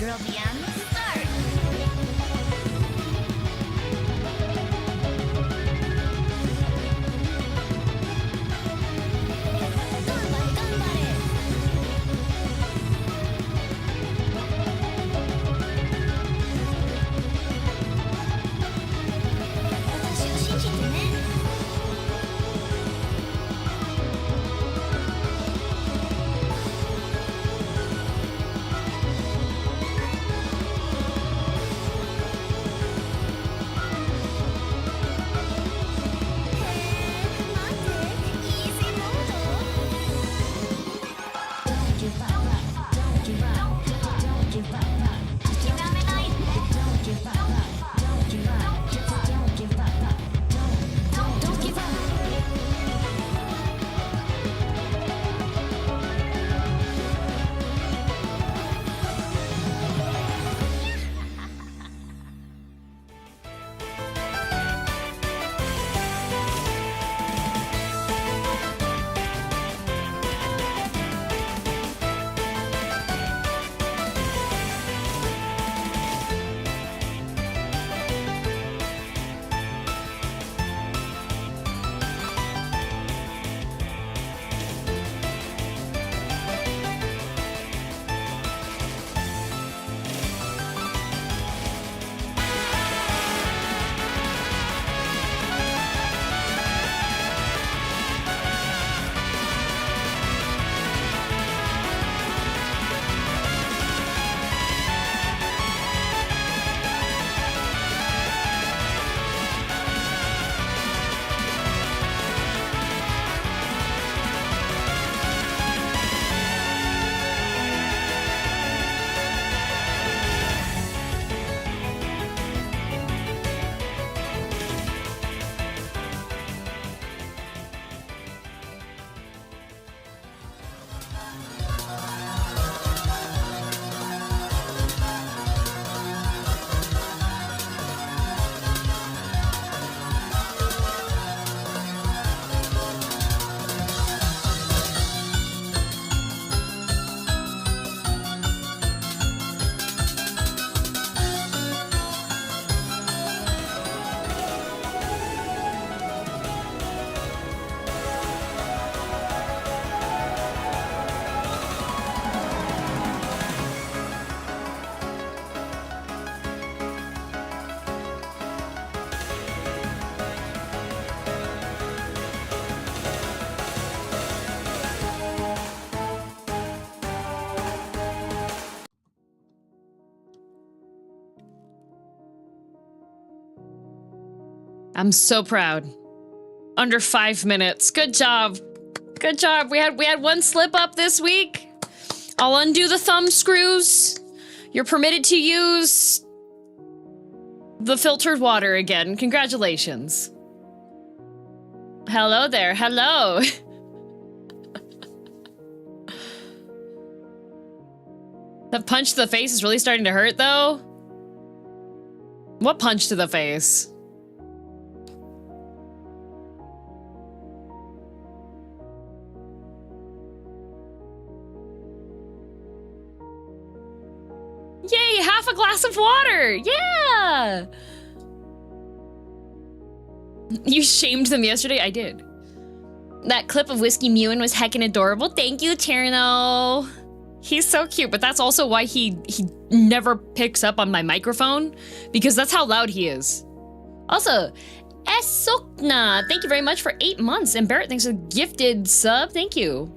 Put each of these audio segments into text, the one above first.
girldm, start! I'm so proud. Under 5 minutes. Good job. Good job. We had one slip up this week. I'll undo the thumb screws. You're permitted to use the filtered water again. Congratulations. Hello there. Hello. That punch to the face is really starting to hurt, though. What punch to the face? Yay, half a glass of water! Yeah! You shamed them yesterday? I did. That clip of Whiskey Mewin was heckin' adorable. Thank you, Cherno. He's so cute, but that's also why he never picks up on my microphone, because that's how loud he is. Also, Esokna, thank you very much for 8 months. And Barrett, thanks for the gifted sub. Thank you.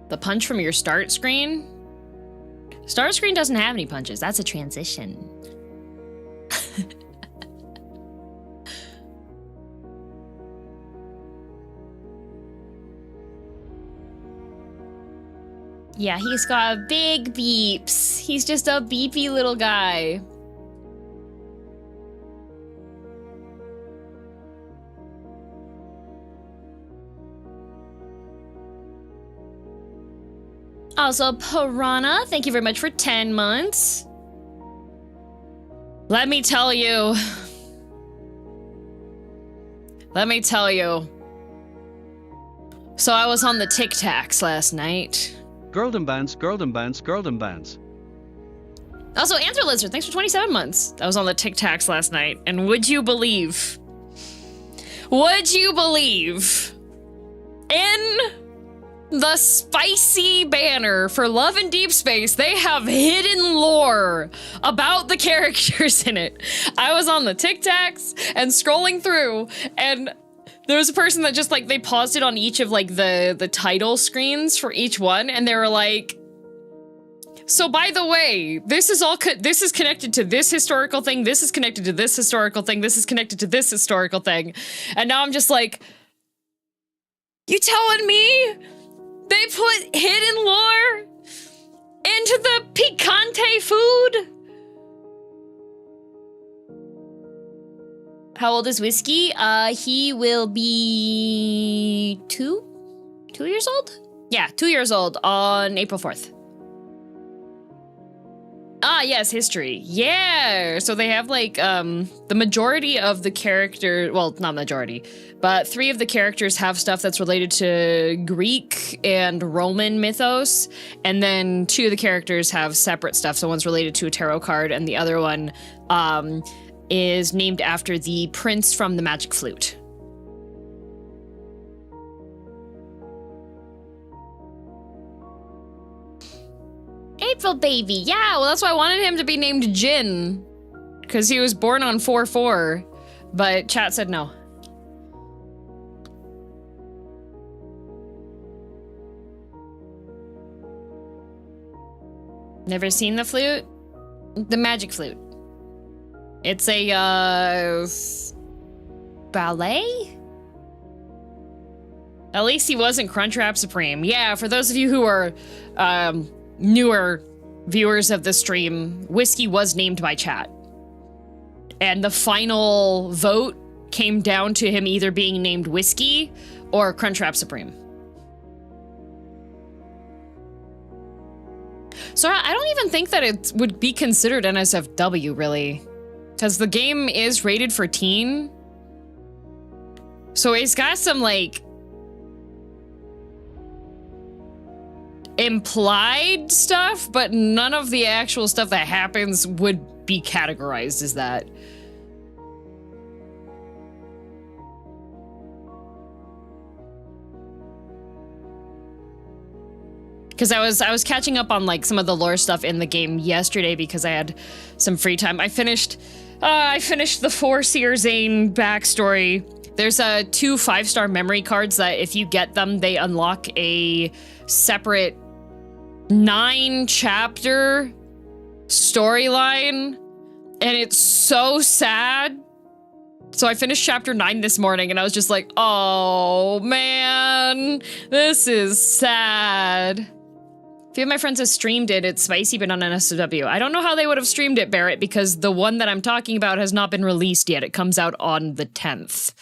The punch from your start screen? Start screen doesn't have any punches. That's a transition. Yeah, he's got big beeps. He's just a beepy little guy. Also, Piranha, thank you very much for 10 months. Let me tell you. Let me tell you. So I was on the Tic Tacs last night. girldom bands, girldom bands, girldom bands. Also, Anther Lizard, thanks for 27 months. I was on the Tic Tacs last night, and would you believe? Would you believe? In the spicy banner for Love and Deepspace, they have hidden lore about the characters in it. I was on the Tic Tacs and scrolling through, and there was a person that just like, they paused it on each of like the title screens for each one, and they were like, so by the way, this is all, this is connected to this historical thing, this is connected to this historical thing, this is connected to this historical thing. And now I'm just like, you telling me they put hidden lore into the picante food? How old is Whiskey? He will be 2 years old? Yeah, 2 years old on April 4th. Ah, yes, history. Yeah, so they have like, the majority of the character, well, not majority, but 3 of the characters have stuff that's related to Greek and Roman mythos, and then 2 of the characters have separate stuff. So one's related to a tarot card, and the other one, is named after the prince from the Magic Flute. April baby, yeah, well that's why I wanted him to be named Jin, because he was born on 4/4, but chat said no. Never seen the flute? The Magic Flute. It's a, ballet? At least he wasn't Crunchwrap Supreme. Yeah, for those of you who are, newer viewers of the stream, Whiskey was named by chat. And the final vote came down to him either being named Whiskey or Crunchwrap Supreme. So I don't even think that it would be considered NSFW, really. Because the game is rated for teen. So it's got some, like, implied stuff, but none of the actual stuff that happens would be categorized as that. Because I was catching up on like some of the lore stuff in the game yesterday because I had some free time. I finished the 4-seer Zane backstory. There's 2 5-star memory cards that if you get them, they unlock a separate 9-chapter storyline, and it's so sad. So I finished chapter 9 this morning, and I was just like, oh man, this is sad. A few of my friends have streamed it. It's spicy, but on NSW. I don't know how they would have streamed it, Barrett, because the one that I'm talking about has not been released yet. It comes out on the 10th.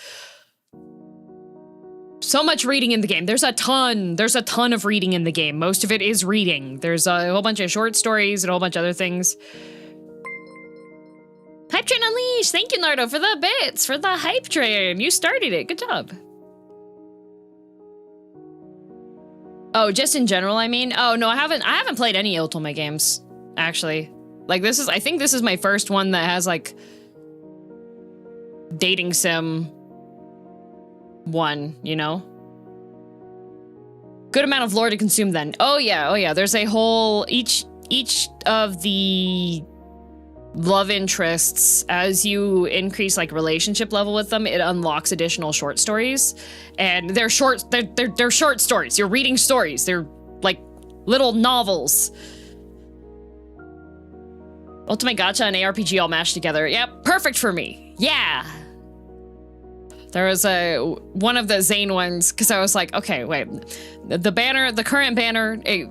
So much reading in the game. There's a ton of reading in the game. Most of it is reading. There's a whole bunch of short stories and a whole bunch of other things. Hype Train Unleashed! Thank you, Nardo, for the bits, for the Hype Train. You started it. Good job. Oh, just in general, I mean? Oh, no, I haven't played any Ultima games, actually. Like, I think this is my first one that has, like, dating sim one, you know? Good amount of lore to consume then. Oh yeah, there's a whole, each of the love interests, as you increase like relationship level with them, it unlocks additional short stories. And they're short stories. You're reading stories. They're like little novels. Ultimate Gacha and ARPG all mashed together. Yep, perfect for me. Yeah. There was one of the Zane ones, because I was like, okay, wait. The current banner, it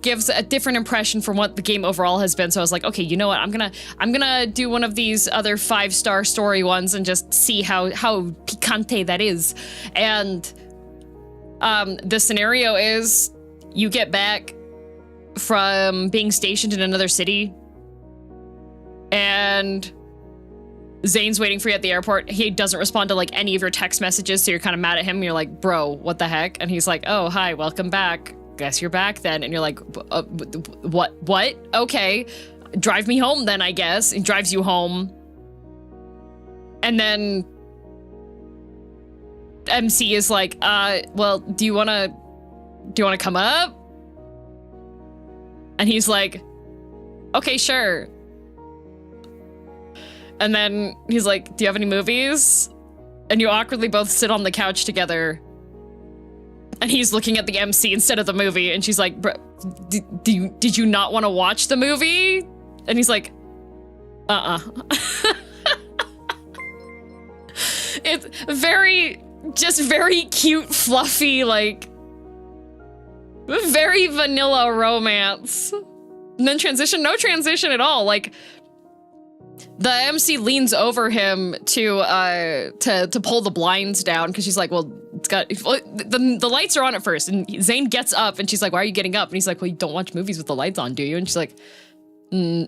gives a different impression from what the game overall has been. So I was like, okay, you know what? I'm gonna do one of these other 5-star story ones and just see how picante that is. And the scenario is you get back from being stationed in another city, and Zane's waiting for you at the airport. He doesn't respond to like any of your text messages, so you're kind of mad at him. You're like, bro, what the heck? And he's like, oh, hi, welcome back. guess you're back then. And you're like, what? Okay, drive me home then, I guess. He drives you home. And then MC is like, well, do you wanna come up? And he's like, okay, sure. And then he's like, do you have any movies? And you awkwardly both sit on the couch together. And he's looking at the MC instead of the movie. And she's like, did you not want to watch the movie? And he's like, It's just very cute, fluffy, like, very vanilla romance. And then transition, no transition at all. Like, the MC leans over him to pull the blinds down because she's like, well, the lights are on at first, and Zane gets up and she's like, why are you getting up? And he's like, well, you don't watch movies with the lights on, do you? And she's like, no.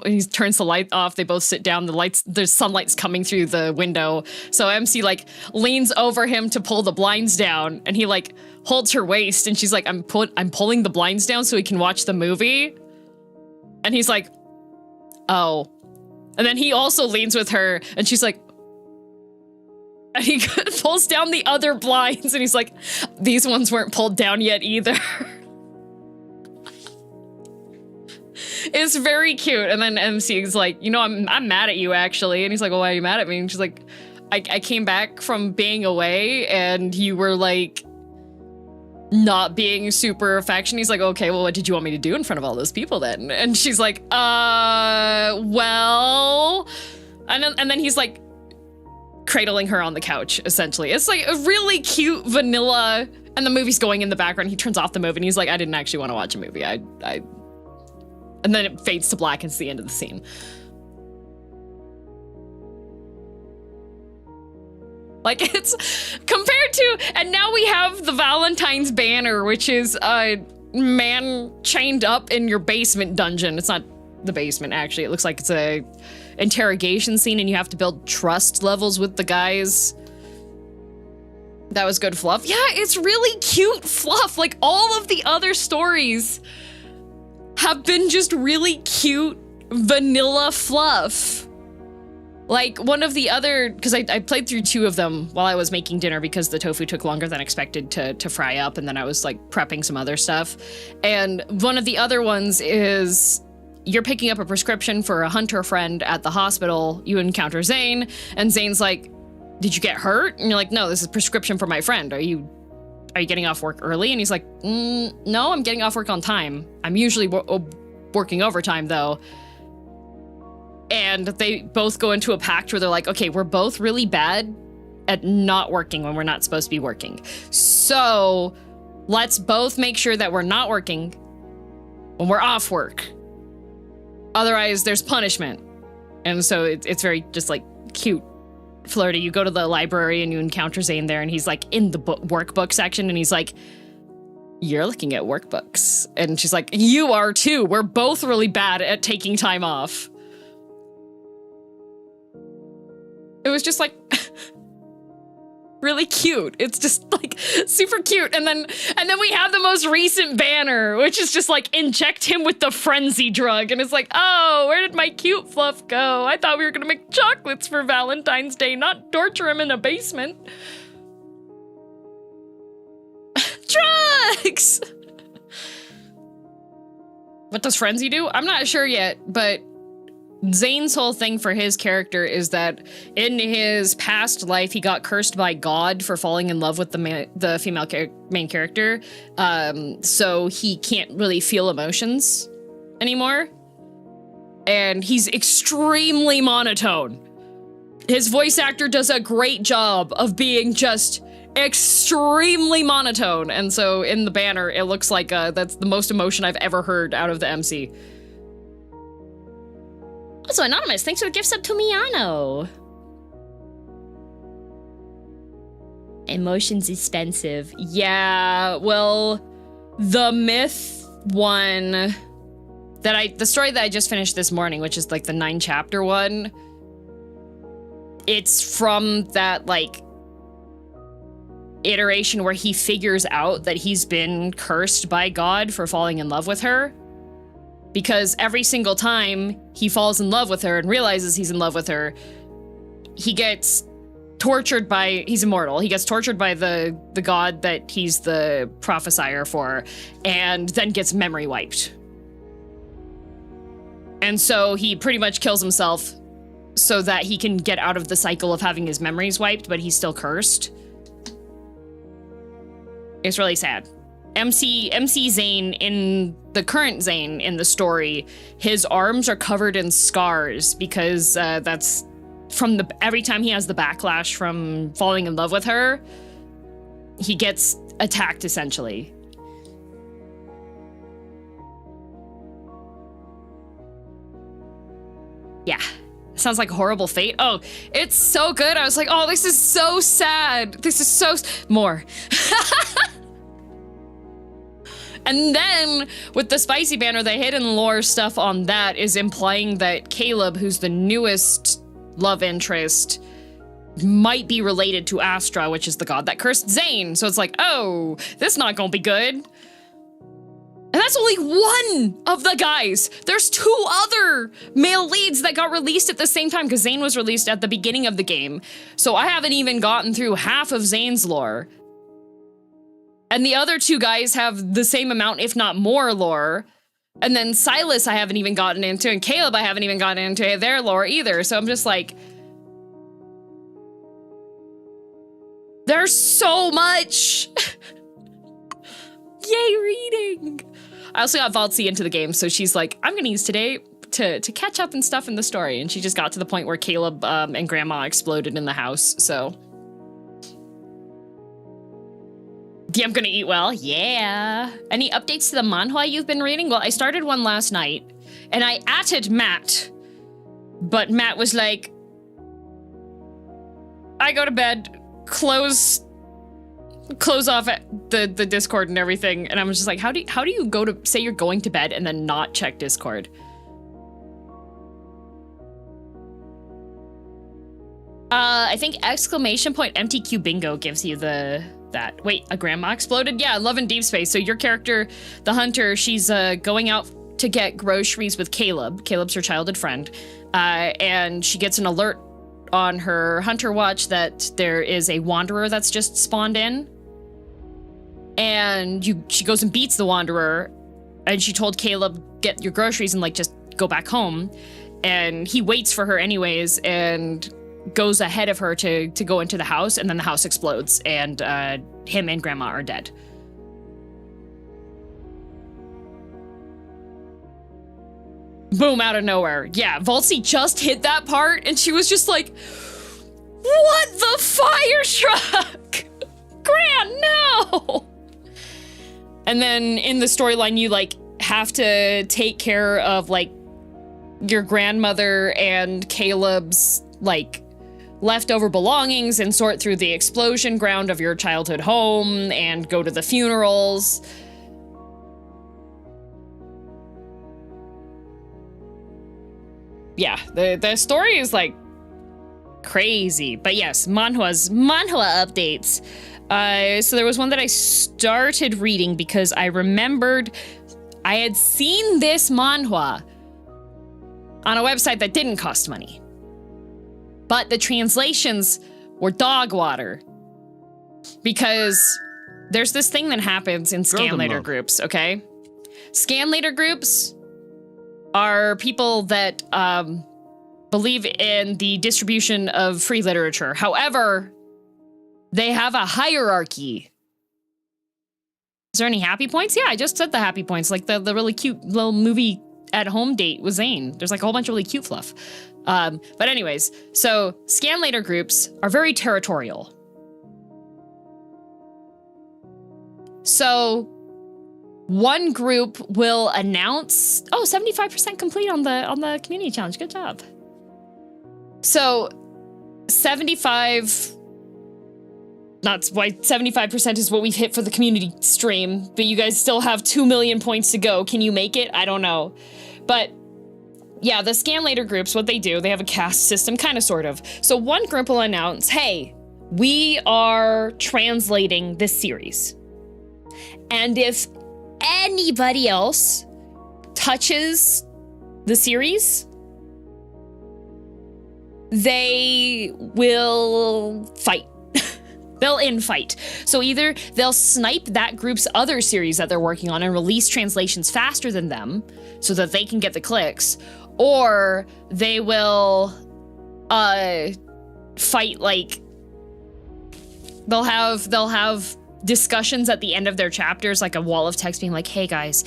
And he turns the light off. They both sit down. There's sunlight's coming through the window. So MC like leans over him to pull the blinds down, and he like holds her waist, and she's like, I'm pulling the blinds down so he can watch the movie. And he's like, oh. And then he also leans with her, and she's like, and he pulls down the other blinds, and he's like, these ones weren't pulled down yet either. It's very cute. And then MC is like, you know, I'm mad at you, actually. And he's like, well, why are you mad at me? And she's like, I came back from being away, and you were like not being super affectionate. He's like, okay, well, what did you want me to do in front of all those people then? And she's like, well, and then he's like cradling her on the couch, essentially. It's like a really cute vanilla, and the movie's going in the background. He turns off the movie, and he's like, I didn't actually want to watch a movie. And then it fades to black, and it's the end of the scene. Like, it's compared to, and now we have the Valentine's banner, which is a man chained up in your basement dungeon. It's not the basement, actually. It looks like it's a interrogation scene, and you have to build trust levels with the guys. That was good fluff. Yeah, it's really cute fluff. Like, all of the other stories have been just really cute vanilla fluff. Like, one of the other, because I played through 2 of them while I was making dinner because the tofu took longer than expected to fry up, and then I was like prepping some other stuff. And one of the other ones is you're picking up a prescription for a hunter friend at the hospital. You encounter Zane, and Zane's like, did you get hurt? And you're like, no, this is a prescription for my friend. Are you getting off work early? And he's like, no, I'm getting off work on time. I'm usually working overtime, though. And they both go into a pact where they're like, okay, we're both really bad at not working when we're not supposed to be working. So let's both make sure that we're not working when we're off work. Otherwise, there's punishment. And so it's very just like cute, flirty. You go to the library and you encounter Zane there, and he's like in the workbook section, and he's like, you're looking at workbooks. And she's like, you are too. We're both really bad at taking time off. It was just like really cute. It's just like super cute. And then we have the most recent banner, which is just like, inject him with the frenzy drug. And it's like, oh, where did my cute fluff go? I thought we were gonna make chocolates for Valentine's Day, not torture him in a basement. Drugs! What does frenzy do? I'm not sure yet, but Zane's whole thing for his character is that in his past life, he got cursed by God for falling in love with the female main character. So he can't really feel emotions anymore. And he's extremely monotone. His voice actor does a great job of being just extremely monotone. And so in the banner, it looks like that's the most emotion I've ever heard out of the MC. Also, Anonymous, thanks for the gift sub to Miano. Emotions expensive. Yeah, well, the myth one the story that I just finished this morning, which is like the 9-chapter one, it's from that like iteration where he figures out that he's been cursed by God for falling in love with her. Because every single time he falls in love with her and realizes he's in love with her, he gets tortured by, he's immortal, he gets tortured by the god that he's the prophesier for, and then gets memory wiped. And so he pretty much kills himself so that he can get out of the cycle of having his memories wiped, but he's still cursed. It's really sad. MC Zane, in the current Zane in the story, his arms are covered in scars because that's from every time he has the backlash from falling in love with her, he gets attacked essentially. Yeah. Sounds like a horrible fate. Oh, it's so good. I was like, oh, this is so sad. This is so... More. And then, with the spicy banner, the hidden lore stuff on that is implying that Caleb, who's the newest love interest, might be related to Astra, which is the god that cursed Zane. So it's like, oh, this is not gonna be good. And that's only one of the guys. There's 2 other male leads that got released at the same time, because Zane was released at the beginning of the game. So I haven't even gotten through half of Zane's lore. And the other 2 guys have the same amount, if not more, lore. And then Silas I haven't even gotten into, and Caleb I haven't even gotten into their lore either. So I'm just like, there's so much. Yay, reading. I also got Valtzi into the game, so she's like, I'm gonna use today to catch up and stuff in the story. And she just got to the point where Caleb and Grandma exploded in the house, so. Yeah, I'm gonna eat well, yeah. Any updates to the manhwa you've been reading? Well, I started one last night, and I atted Matt, but Matt was like, I go to bed, close off the Discord and everything, and I was just like, how do you go to say you're going to bed and then not check Discord? I think !MTQ bingo gives you that. Wait, a grandma exploded? Yeah, Love in Deepspace. So your character, the hunter, she's going out to get groceries with Caleb. Caleb's her childhood friend. And she gets an alert on her hunter watch that there is a wanderer that's just spawned in. And she goes and beats the wanderer. And she told Caleb, get your groceries and like just go back home. And he waits for her anyways and goes ahead of her to go into the house, and then the house explodes, and him and Grandma are dead. Boom, out of nowhere. Yeah, Valtzi just hit that part, and she was just like, what the fire truck? Gran, no! And then in the storyline, you like have to take care of like your grandmother and Caleb's like leftover belongings and sort through the explosion ground of your childhood home and go to the funerals. Yeah, the story is like crazy, but yes, manhwa updates. So there was one that I started reading because I remembered I had seen this manhwa on a website that didn't cost money. But the translations were dog water. Because there's this thing that happens in scan later groups, okay? Scan later groups are people that believe in the distribution of free literature. However, they have a hierarchy. Is there any happy points? Yeah, I just said the happy points, like the really cute little movie at home date with Zane. There's like a whole bunch of really cute fluff. But anyways, so scan later groups are very territorial. So one group will announce, 75% complete on the community challenge. Good job. So 75 That's why 75% is what we've hit for the community stream, but you guys still have 2 million points to go. Can you make it? I don't know. But yeah, the scan later groups, what they do, they have a caste system, kind of, sort of. So one group will announce, hey, we are translating this series. And if anybody else touches the series, they will fight. They'll infight. So either they'll snipe that group's other series that they're working on and release translations faster than them so that they can get the clicks, or they will fight, like they'll have discussions at the end of their chapters, like a wall of text being like, hey guys,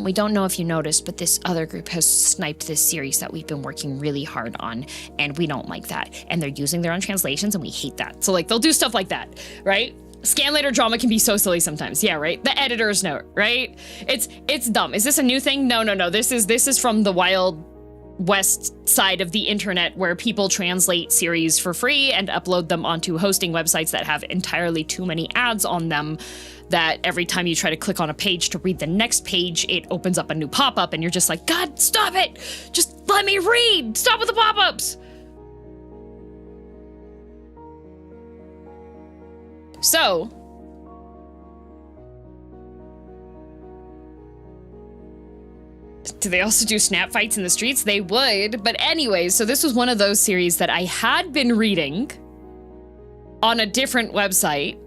we don't know if you noticed, but this other group has sniped this series that we've been working really hard on, and we don't like that. And they're using their own translations, and we hate that. So like, they'll do stuff like that, right? Scan later drama can be so silly sometimes. Yeah, right? The editor's note, right? It's dumb. Is this a new thing? No. This is from the Wild West side of the internet, where people translate series for free and upload them onto hosting websites that have entirely too many ads on them, that every time you try to click on a page to read the next page, it opens up a new pop-up and you're just like, God, stop it! Just let me read! Stop with the pop-ups! So, do they also do snap fights in the streets? They would. But anyways, so this was one of those series that I had been reading on a different website,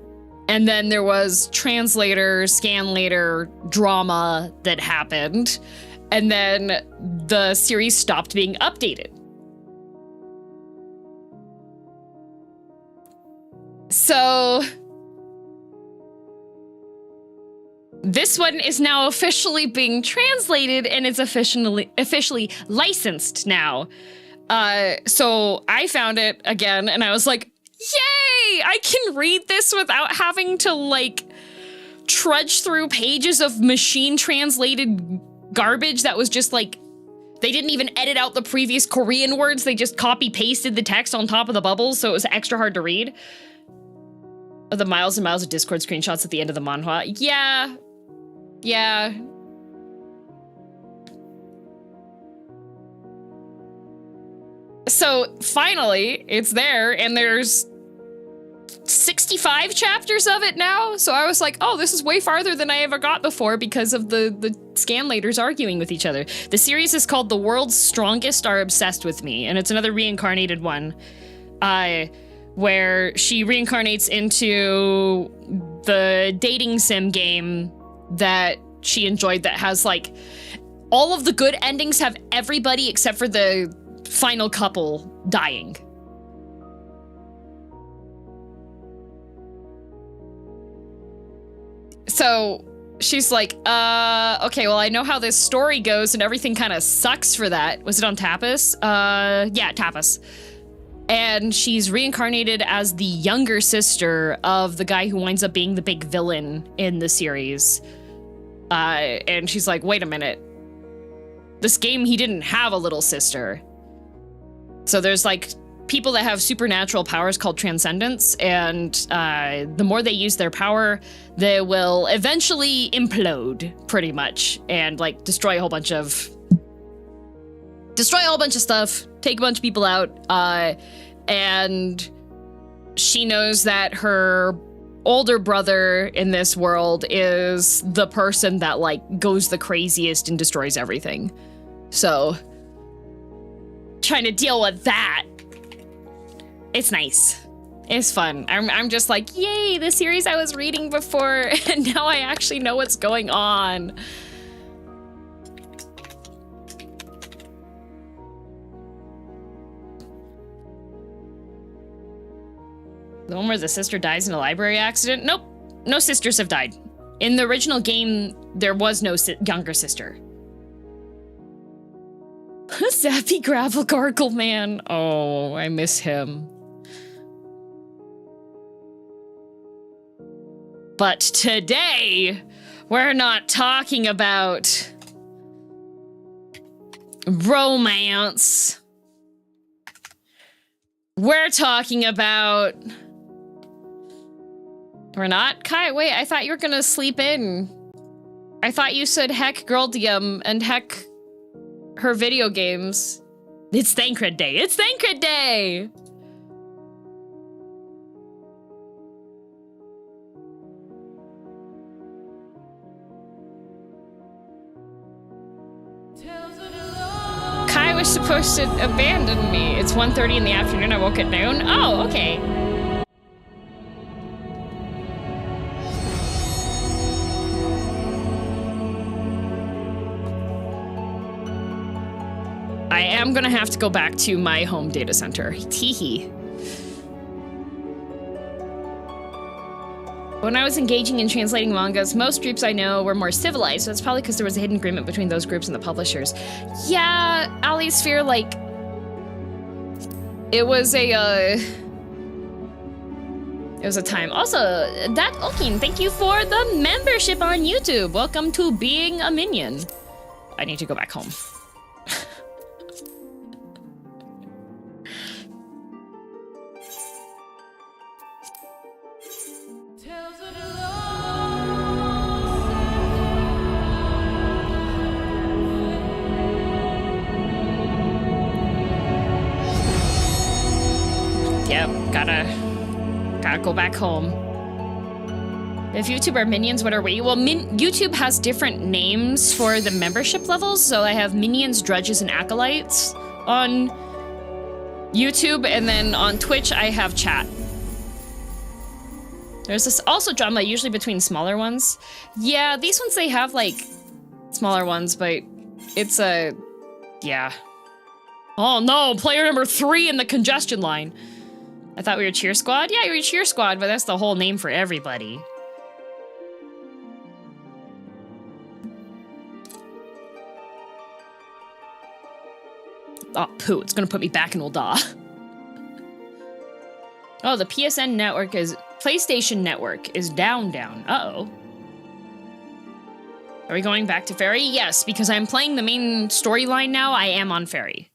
and then there was translator, scan later drama that happened, and then the series stopped being updated. So this one is now officially being translated, and it's officially licensed now. So I found it again, and I was like, yay! I can read this without having to, like, trudge through pages of machine-translated garbage that was just, like, they didn't even edit out the previous Korean words, they just copy-pasted the text on top of the bubbles, so it was extra hard to read. The miles and miles of Discord screenshots at the end of the manhwa. Yeah. So finally, it's there, and there's 65 chapters of it now. So I was like, oh, this is way farther than I ever got before because of the scanlators arguing with each other. The series is called The World's Strongest Are Obsessed With Me, and it's another reincarnated one. Where she reincarnates into the dating sim game that she enjoyed that has, like, all of the good endings have everybody except for the final couple dying. So she's like, okay, well, I know how this story goes and everything kind of sucks for that. Was it on Tapas? Yeah, Tapas. And she's reincarnated as the younger sister of the guy who winds up being the big villain in the series. And she's like, wait a minute. This game, he didn't have a little sister. So there's, like, people that have supernatural powers called transcendence, and the more they use their power, they will eventually implode, pretty much, and, like, destroy a whole bunch of stuff, take a bunch of people out, and she knows that her older brother in this world is the person that, like, goes the craziest and destroys everything. So, trying to deal with that, it's nice. It's fun. I'm just like, yay, the series I was reading before, and now I actually know what's going on. The one where the sister dies in a library accident? Nope. No sisters have died. In the original game, there was no younger sister. Zappy Gravel Gargle Man. Oh, I miss him. But today, we're not talking about romance. We're talking about... We're not? Kai, wait, I thought you were gonna sleep in. I thought you said heck girldm and heck her video games. It's Thancred Day. It's Thancred Day! house abandoned me. It's 1:30 in the afternoon. I woke at noon. Oh, okay. I am gonna have to go back to my home data center. Teehee. When I was engaging in translating mangas, most groups I know were more civilized, so it's probably because there was a hidden agreement between those groups and the publishers. Yeah, Alisphere, like, it was a time. Also, that Okin, thank you for the membership on YouTube. Welcome to being a minion. I need to go back home. Yep, gotta go back home. If YouTube are minions, what are we? Well, YouTube has different names for the membership levels. So I have minions, drudges, and acolytes on YouTube, and then on Twitch I have chat. There's this also drama usually between smaller ones. Yeah, these ones they have like smaller ones, but it's a yeah. Oh no, player number 3 in the congestion line. I thought we were cheer squad. Yeah, you're cheer squad, but that's the whole name for everybody. Oh, poo, it's gonna put me back in Ulda. Oh, the PSN network is... PlayStation network is down. Uh-oh. Are we going back to Fairy? Yes, because I'm playing the main storyline now, I am on Fairy.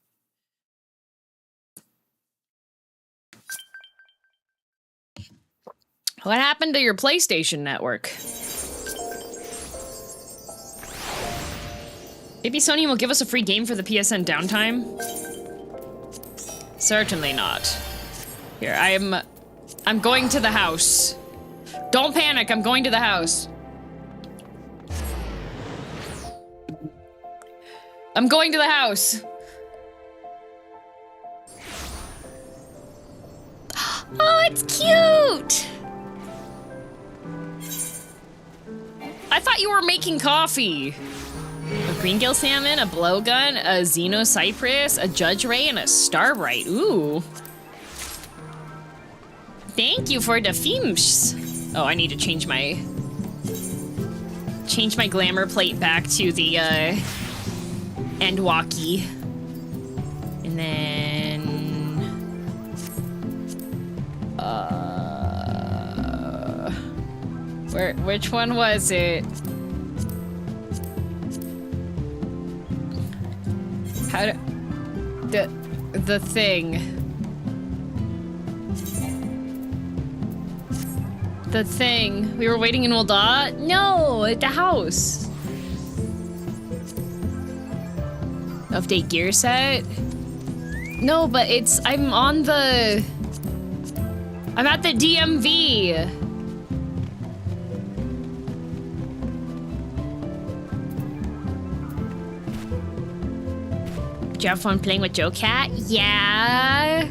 What happened to your PlayStation network? Maybe Sony will give us a free game for the PSN downtime? Certainly not. Here, I'm going to the house. Don't panic, I'm going to the house. I'm going to the house. Oh, it's cute! I thought you were making coffee. A green gill salmon, a blowgun, a Zenos cypress, a judge ray, and a starbright. Ooh. Thank you for the themes. Oh, I need to change my glamour plate back to the Endwalker. And then which one was it? How do the thing? The thing. We were waiting in Ulda? No, at the house. Update gear set? No, but I'm at the DMV. Did you have fun playing with Joe Cat? Yeah.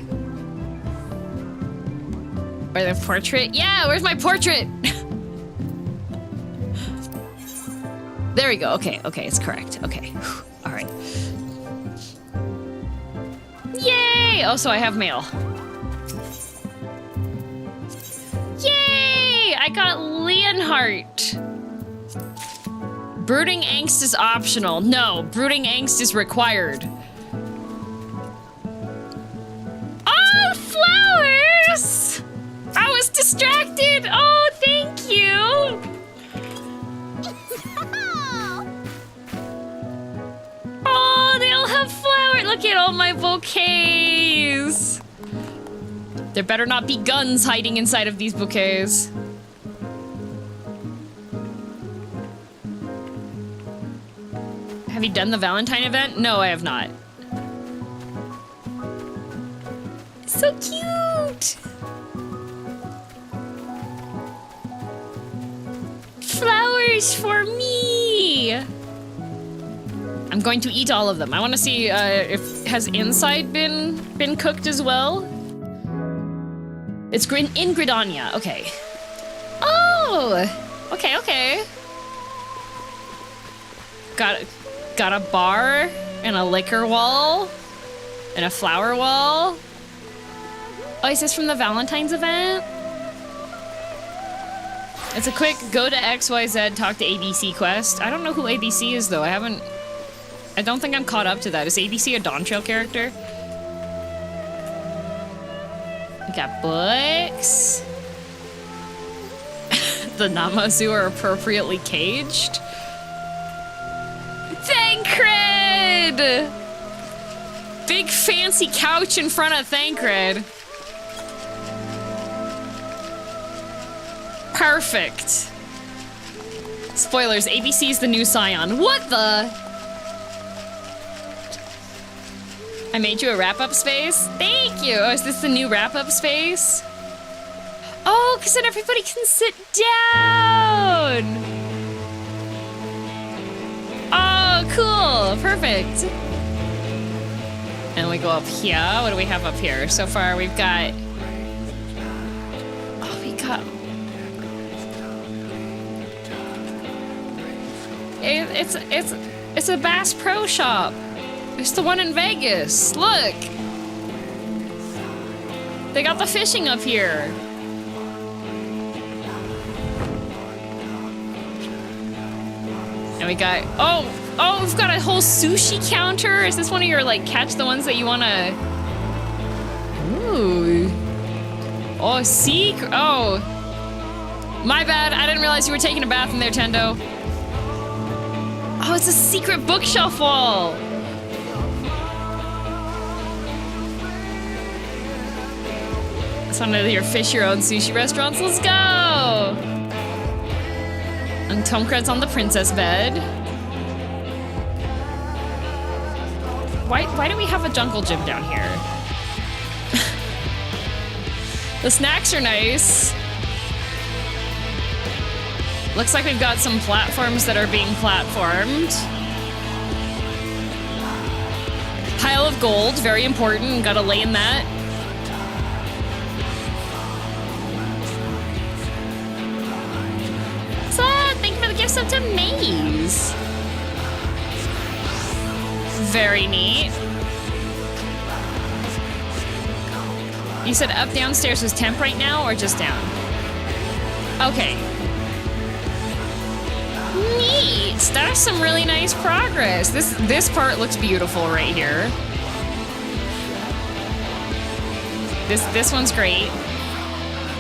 Or the portrait? Yeah, where's my portrait? There we go. Okay, it's correct. Okay. All right. Yay! Oh, so I have mail. Yay! I got Leonhardt. Brooding angst is optional. No, brooding angst is required. Oh, flowers! I was distracted. Oh, thank you. Oh, they all have flowers. Look at all my bouquets. There better not be guns hiding inside of these bouquets. Have you done the Valentine event? No, I have not. So cute! Flowers for me! I'm going to eat all of them. I want to see if has inside been cooked as well? It's in Gridania. Okay. Oh. Okay. Got a bar and a liquor wall and a flower wall. Oh, is this from the Valentine's event? It's a quick go to XYZ, talk to ABC quest. I don't know who ABC is though. I don't think I'm caught up to that. Is ABC a Dawn Trail character? We got books. The Namazu are appropriately caged. Thancred! Big fancy couch in front of Thancred. Perfect. Spoilers, ABC is the new Scion. What the? I made you a wrap-up space? Thank you! Oh, is this the new wrap-up space? Oh, because then everybody can sit down! Oh, cool! Perfect. And we go up here. What do we have up here? So far, we've got... Oh, we got... It's a Bass Pro Shop. It's the one in Vegas. Look. They got the fishing up here. And we got oh, we've got a whole sushi counter. Is this one of your like catch the ones that you wanna? Ooh. Oh, secret. Oh, my bad. I didn't realize you were taking a bath in there, Tendo. Oh, it's a secret bookshelf wall. It's one of your fish your own sushi restaurants. Let's go. And Tomcred's on the princess bed. Why do we have a jungle gym down here? The snacks are nice. Looks like we've got some platforms that are being platformed. Pile of gold, very important. Gotta lay in that. So, thank you for the gift sub to Maze. Very neat. You said up downstairs was temp right now or just down? Okay. Neat! That is some really nice progress. This part looks beautiful right here. This one's great.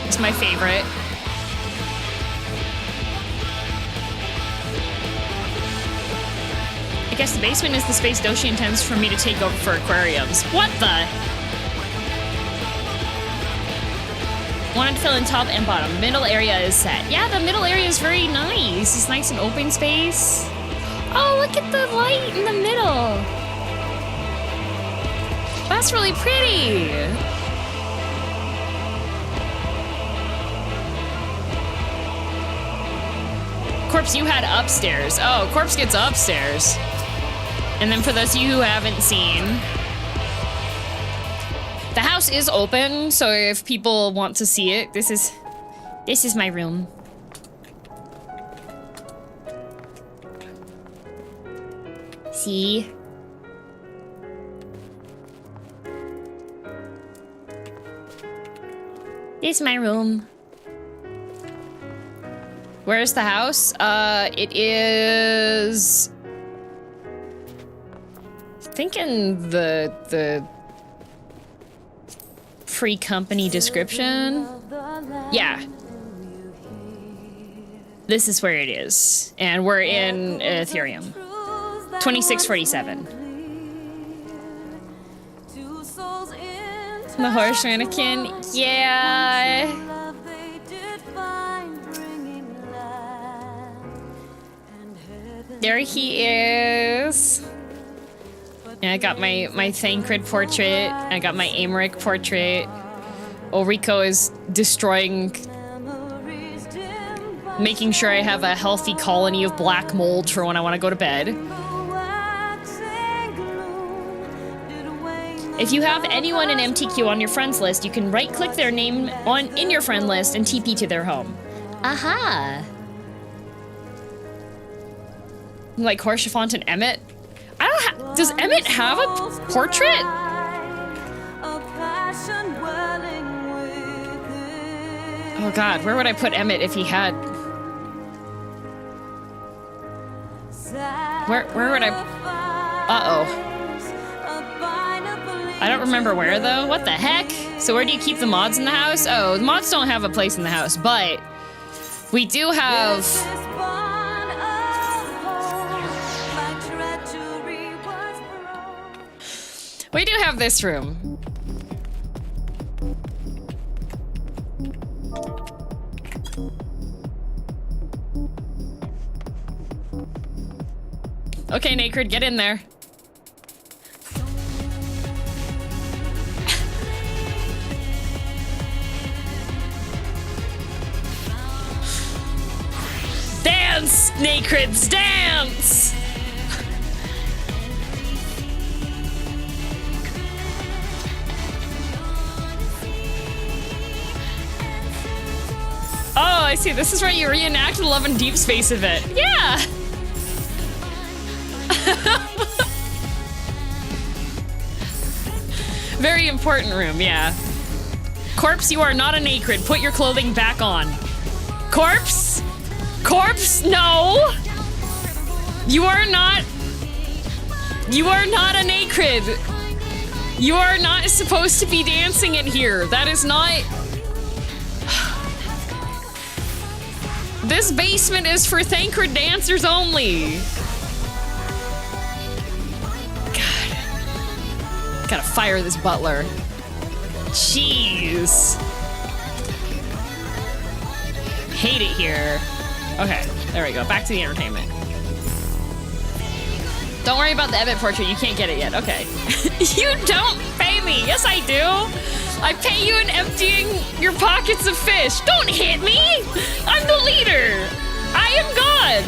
It's my favorite. I guess the basement is the space Doshi intends for me to take over for aquariums. What the? Wanted to fill in top and bottom. Middle area is set. Yeah, the middle area is very nice. It's nice and open space. Oh, look at the light in the middle. That's really pretty. Corpse, you had upstairs. Oh, Corpse gets upstairs. And then for those of you who haven't seen, the house is open, so if people want to see it, this is my room. See? This is my room. Where's the house? It is... I think in the free company description. Yeah. This is where it is. And we're in Ethereum. 2647. The horse mannequin. Yeah. There he is. And I got my Thancred portrait. I got my Amaric portrait. Ulrico is destroying... making sure I have a healthy colony of black mold for when I want to go to bed. If you have anyone in MTQ on your friends list, you can right-click their name in your friend list and TP to their home. Aha! Like Horsefont and Emmett? I don't does Emmett have a portrait? Oh god, where would I put Emmett if he had? Where would I? Uh-oh. I don't remember where though. What the heck? So where do you keep the mods in the house? Oh, the mods don't have a place in the house, but we do have. We do have this room. Okay, Naked, get in there. Dance, Nakeds, dance! Oh, I see. This is where you reenact the Love and Deepspace event. Yeah! Very important room, yeah. Corpse, you are not a Naked. Put your clothing back on. Corpse? Corpse, no! You are not... You are not a Naked. You are not supposed to be dancing in here. That is not... This basement is for Thancred dancers only. God. Gotta fire this butler. Jeez. Hate it here. Okay, there we go. Back to the entertainment. Don't worry about the Emmett portrait. You can't get it yet. Okay. You don't pay me. Yes, I do. I pay you in emptying your pockets of fish. Don't hit me! I'm the leader! I am God!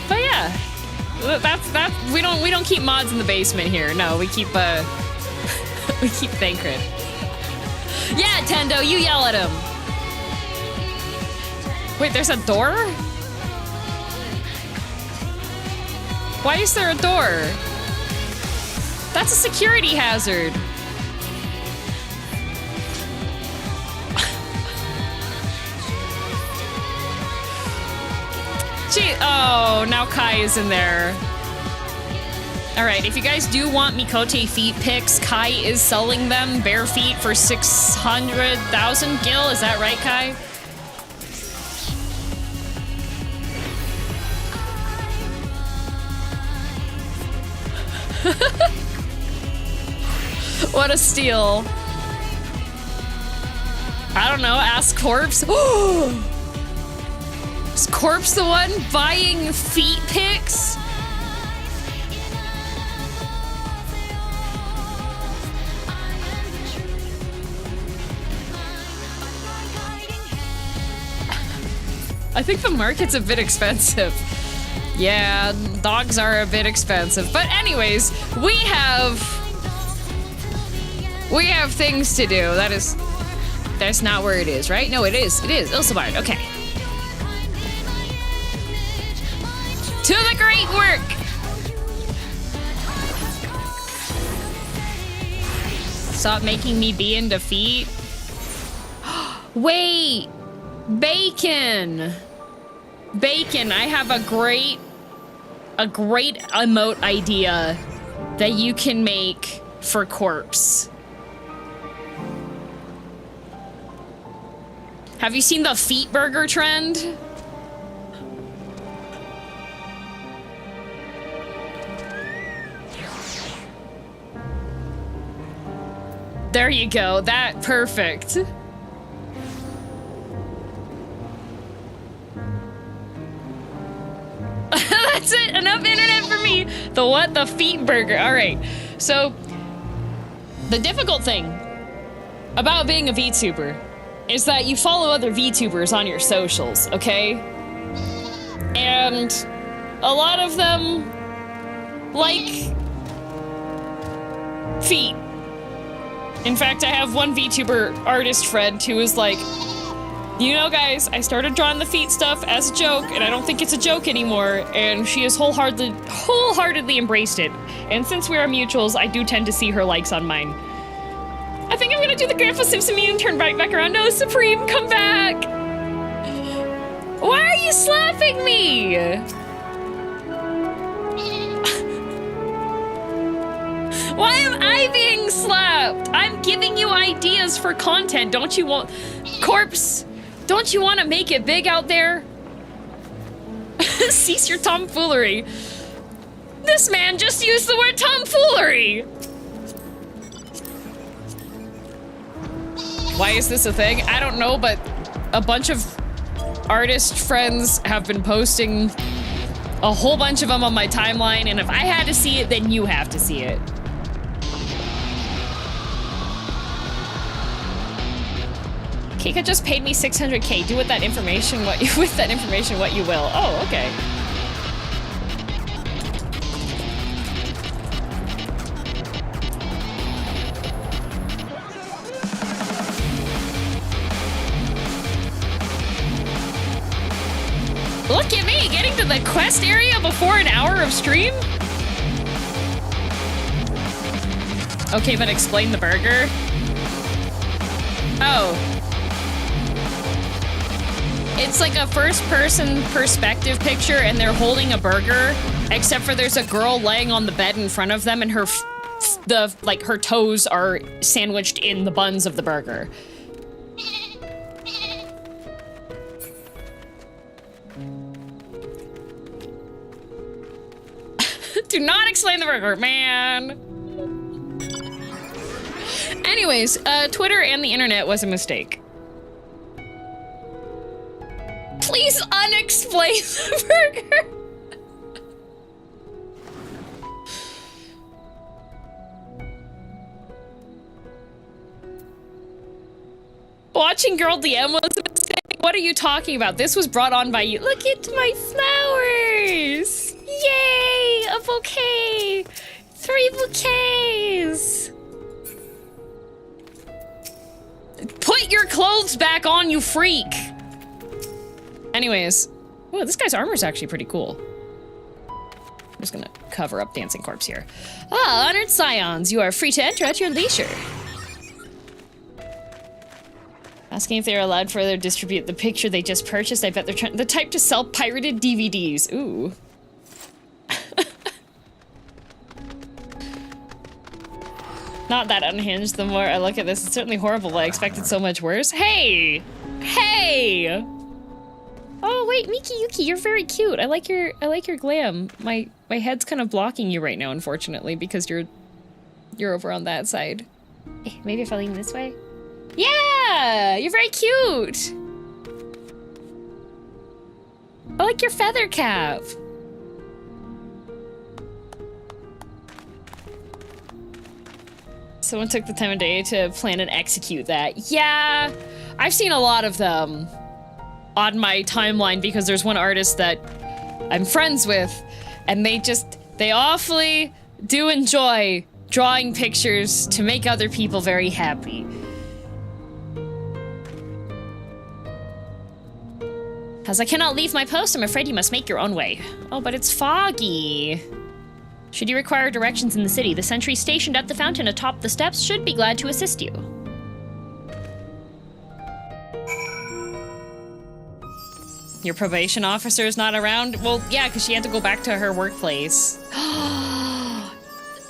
But yeah. That's we don't keep mods in the basement here. No, we keep we keep Thancred. Yeah, Tendo, you yell at him. Wait, there's a door? Why is there a door? That's a security hazard. Gee, oh, now Kai is in there. All right, if you guys do want Miqo'te feet pics, Kai is selling them bare feet for 600,000 gil. Is that right, Kai? What a steal. I don't know, ask Corpse. Is Corpse the one buying feet pics? I think the market's a bit expensive. Yeah, dogs are a bit expensive. But anyways, we have things to do. That's not where it is, right? No, it is. It is. Ilsabard, okay. To the great work! Stop making me be in defeat. Wait! Bacon! Bacon, I have a great emote idea that you can make for Corpse. Have you seen the feet burger trend? There you go, that perfect. That's it, enough internet for me. The what? The feet burger. All right. So, the difficult thing about being a VTuber is that you follow other VTubers on your socials, okay? And a lot of them like feet. In fact, I have one VTuber artist friend who is like, you know, guys, I started drawing the feet stuff as a joke, and I don't think it's a joke anymore, and she has wholeheartedly embraced it. And since we are mutuals, I do tend to see her likes on mine. I think I'm gonna do the Grandpa Simpson and turn right back around. No, Supreme, come back! Why are you slapping me? Why am I being slapped? I'm giving you ideas for content. Don't you want... Corpse, don't you want to make it big out there? Cease your tomfoolery. This man just used the word tomfoolery. Why is this a thing? I don't know, but a bunch of artist friends have been posting a whole bunch of them on my timeline, and if I had to see it, then you have to see it. Kika just paid me 600K. Do with that information what you will. Oh, okay. Look at me getting to the quest area before an hour of stream. Okay, but explain the burger. Oh. It's like a first-person perspective picture, and they're holding a burger, except for there's a girl laying on the bed in front of them, and her toes are sandwiched in the buns of the burger. Do not explain the burger, man. Anyways, Twitter and the internet was a mistake. Please unexplain the burger. Watching girldm was a mistake. What are you talking about? This was brought on by you. Look at my flowers. Yay, a bouquet. 3 bouquets. Put your clothes back on, you freak. Anyways, oh, this guy's armor is actually pretty cool. I'm just gonna cover up Dancing Corpse here. Ah, honored scions, you are free to enter at your leisure. Asking if they are allowed to further distribute the picture they just purchased. I bet they're the type to sell pirated DVDs. Ooh. Not that unhinged. The more I look at this, it's certainly horrible. I expected so much worse. Hey! Hey! Oh wait, Miki Yuki, you're very cute. I like your glam. My head's kind of blocking you right now, unfortunately, because you're over on that side. Maybe if I lean this way? Yeah! You're very cute! I like your feather cap. Someone took the time of day to plan and execute that. Yeah, I've seen a lot of them on my timeline because there's one artist that I'm friends with, and they awfully do enjoy drawing pictures to make other people very happy. As I cannot leave my post, I'm afraid you must make your own way. Oh, but it's foggy. Should you require directions in the city, the sentry stationed at the fountain atop the steps should be glad to assist you. Your probation officer is not around? Well, yeah, because she had to go back to her workplace.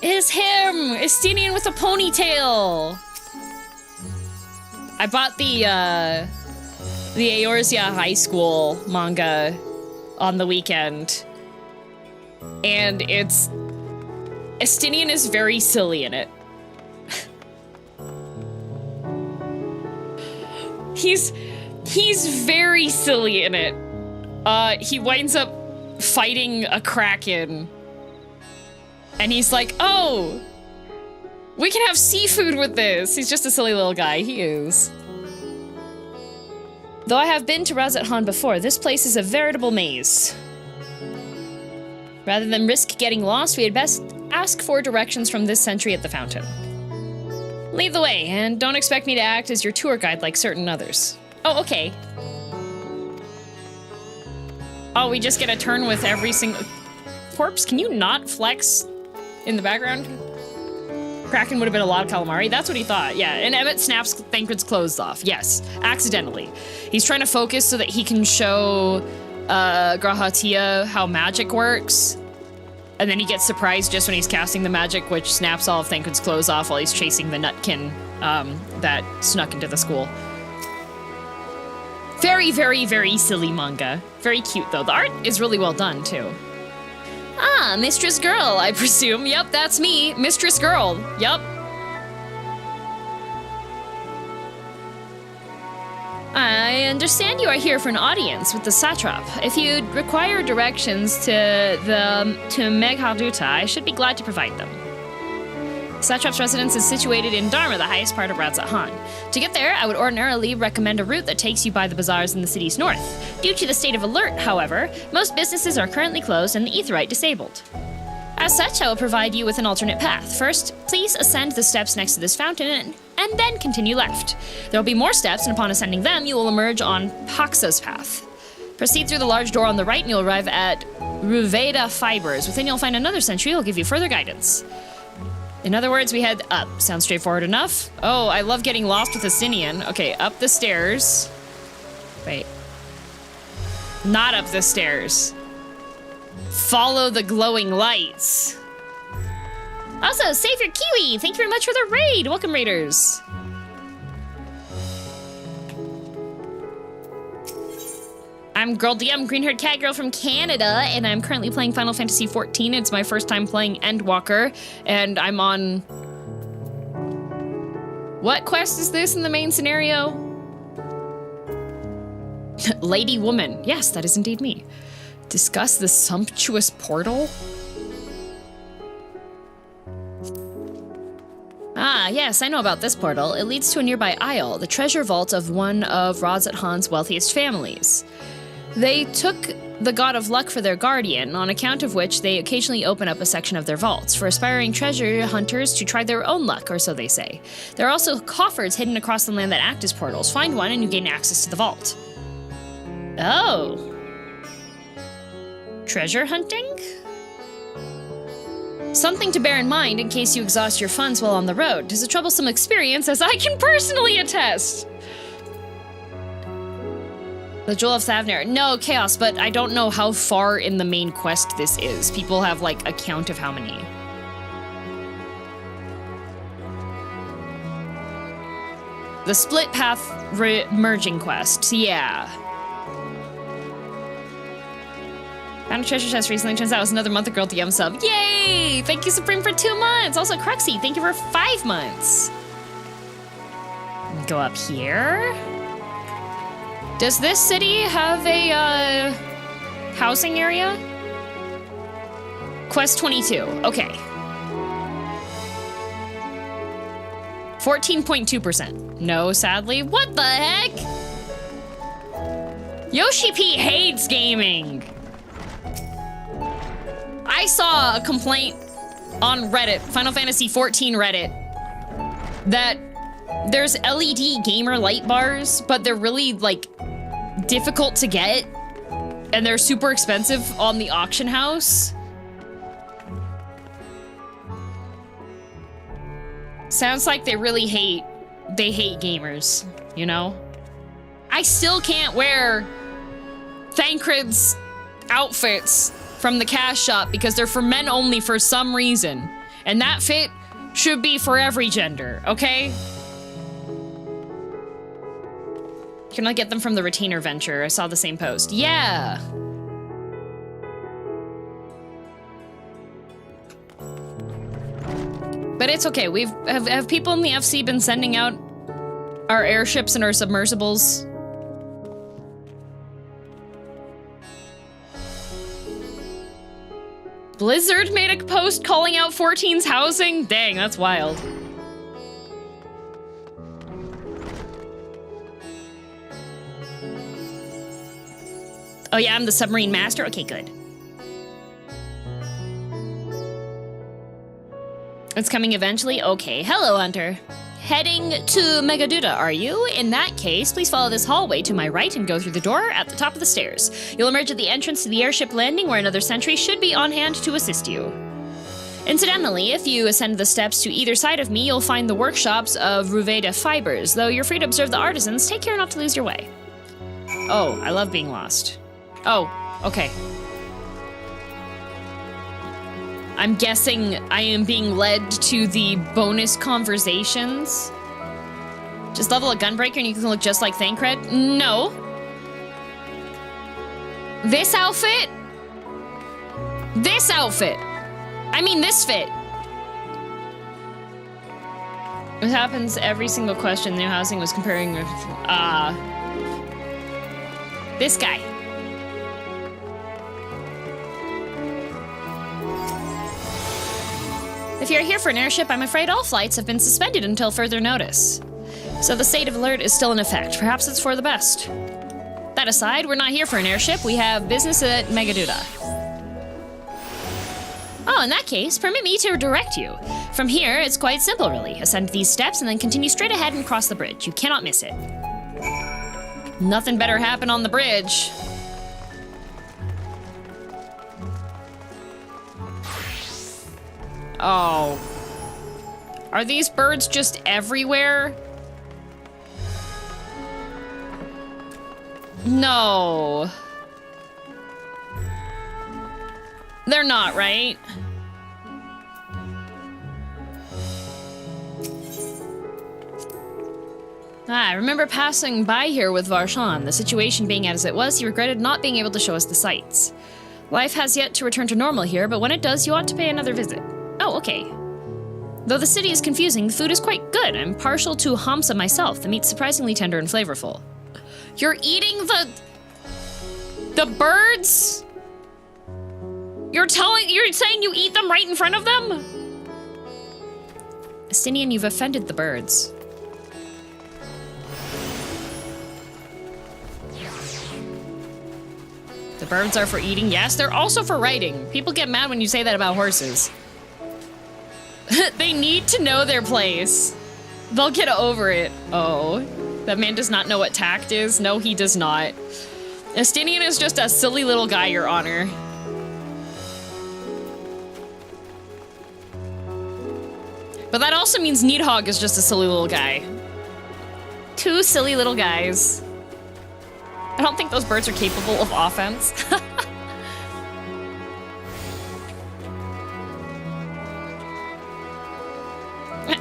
It's him! Estinian with a ponytail! I bought the Eorzea High School manga on the weekend. And Estinian is very silly in it. He's very silly in it. He winds up fighting a kraken. And he's like, oh, we can have seafood with this. He's just a silly little guy, he is. Though I have been to Razat Han before, this place is a veritable maze. Rather than risk getting lost, we had best ask for directions from this sentry at the fountain. Lead the way, and don't expect me to act as your tour guide like certain others. Oh, okay. Oh, we just get a turn with every single... Corpse, can you not flex in the background? Kraken would have been a lot of calamari. That's what he thought, yeah. And Emmett snaps Thancred's clothes off. Yes, accidentally. He's trying to focus so that he can show Grahatia how magic works. And then he gets surprised just when he's casting the magic, which snaps all of Thancred's clothes off while he's chasing the nutkin that snuck into the school. Very, very, very silly manga. Very cute, though. The art is really well done, too. Ah, Mistress Girl, I presume. Yep, that's me. Mistress Girl. Yep. I understand you are here for an audience with the satrap. If you require directions to Miqo'te, I should be glad to provide them. Satrap's residence is situated in Dharma, the highest part of Vrtra. To get there, I would ordinarily recommend a route that takes you by the bazaars in the city's north. Due to the state of alert, however, most businesses are currently closed and the aetheryte disabled. As such, I will provide you with an alternate path. First, please ascend the steps next to this fountain and then continue left. There will be more steps, and upon ascending them, you will emerge on Paxa's path. Proceed through the large door on the right and you'll arrive at Ruveda Fibers. Within you'll find another sentry who will give you further guidance. In other words, we head up. Sounds straightforward enough. Oh, I love getting lost with Asinian. Okay, up the stairs. Wait. Not up the stairs. Follow the glowing lights. Also, save your kiwi! Thank you very much for the raid! Welcome, raiders! I'm girldm, green-haired cat girl from Canada, and I'm currently playing Final Fantasy XIV. It's my first time playing Endwalker, and I'm on... What quest is this in the main scenario? Lady Woman. Yes, that is indeed me. Discuss the sumptuous portal? Ah, yes, I know about this portal. It leads to a nearby isle, the treasure vault of one of Vrtra's wealthiest families. They took the god of luck for their guardian, on account of which they occasionally open up a section of their vaults for aspiring treasure hunters to try their own luck, or so they say. There are also coffers hidden across the land that act as portals. Find one and you gain access to the vault. Oh. Treasure hunting? Something to bear in mind in case you exhaust your funds while on the road. 'Tis a troublesome experience, as I can personally attest. The Jewel of Thavnir. No, Chaos, but I don't know how far in the main quest this is. People have, like, a count of how many. The Split Path Merging Quest. Yeah. Found a treasure chest recently. Turns out it was another month of girldm sub. Yay! Thank you, Supreme, for 2 months. Also, Cruxy, thank you for 5 months. Go up here. Does this city have a housing area? Quest 22. Okay. 14.2%. No, sadly. What the heck? Yoshi P hates gaming. I saw a complaint on Reddit, Final Fantasy XIV Reddit, that there's LED gamer light bars, but they're really, like, difficult to get, and they're super expensive on the auction house. Sounds like they really hate gamers, you know? I still can't wear Thancred's outfits from the cash shop because they're for men only for some reason. And that fit should be for every gender, okay? Can I get them from the retainer venture? I saw the same post. Yeah. But it's okay. Have people in the FC been sending out our airships and our submersibles? Blizzard made a post calling out 14's housing? Dang, that's wild. Oh yeah, I'm the submarine master? Okay, good. It's coming eventually? Okay. Hello, Hunter. Heading to Miqo'te, are you? In that case, please follow this hallway to my right and go through the door at the top of the stairs. You'll emerge at the entrance to the airship landing where another sentry should be on hand to assist you. Incidentally, if you ascend the steps to either side of me, you'll find the workshops of Vrtra fibers. Though you're free to observe the artisans, take care not to lose your way. Oh, I love being lost. Oh, okay. I'm guessing I am being led to the bonus conversations. Just level a gunbreaker and you can look just like Thancred? No. This outfit? This outfit. I mean this fit. It happens every single question. New housing was comparing with, this guy. If you're here for an airship, I'm afraid all flights have been suspended until further notice. So the state of alert is still in effect. Perhaps it's for the best. That aside, we're not here for an airship. We have business at Miqo'te. Oh, in that case, permit me to direct you. From here, it's quite simple, really. Ascend these steps and then continue straight ahead and cross the bridge. You cannot miss it. Nothing better happen on the bridge. Oh. Are these birds just everywhere? No. They're not, right? I remember passing by here with Varshan. The situation being as it was, he regretted not being able to show us the sights. Life has yet to return to normal here, but when it does, you ought to pay another visit. Oh, okay. Though the city is confusing, the food is quite good. I'm partial to hamsa myself. The meat's surprisingly tender and flavorful. You're eating the birds? You're saying you eat them right in front of them? Estinian, you've offended the birds. The birds are for eating, yes. They're also for riding. People get mad when you say that about horses. They need to know their place. They'll get over it. Oh, that man does not know what tact is. No, he does not. Estinian is just a silly little guy, Your Honor. But that also means Needhog is just a silly little guy. Two silly little guys. I don't think those birds are capable of offense.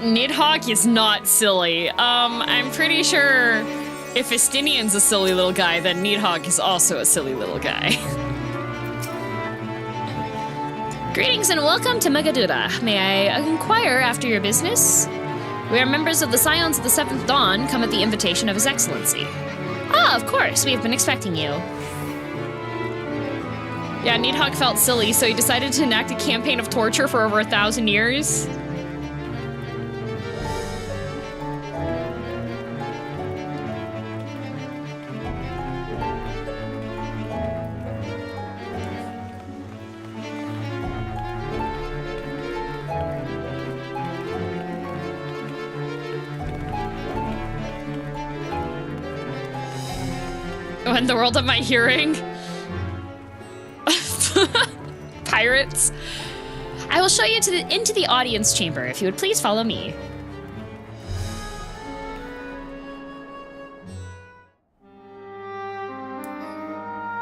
Nidhogg is not silly. I'm pretty sure if Estinian's a silly little guy, then Nidhogg is also a silly little guy. Greetings and welcome to Miqo'te. May I inquire after your business? We are members of the Scions of the Seventh Dawn, come at the invitation of His Excellency. Ah, of course, we have been expecting you. Yeah, Needhog felt silly, so he decided to enact a campaign of torture for over 1,000 years. What in the world am I hearing? Pirates? I will show you into the audience chamber. If you would please follow me.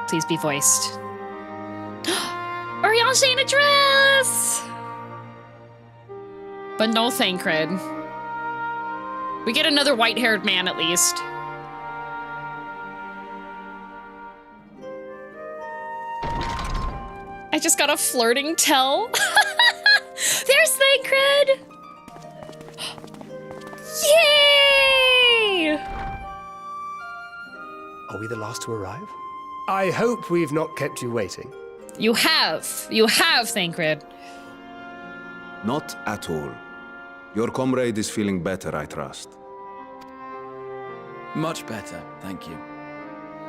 Please be voiced. Oriange in a dress! But no Thancred. We get another white-haired man at least. I just got a flirting tell. There's Thancred! Yay! Are we the last to arrive? I hope we've not kept you waiting. You have. You have, Thancred. Not at all. Your comrade is feeling better, I trust. Much better, thank you.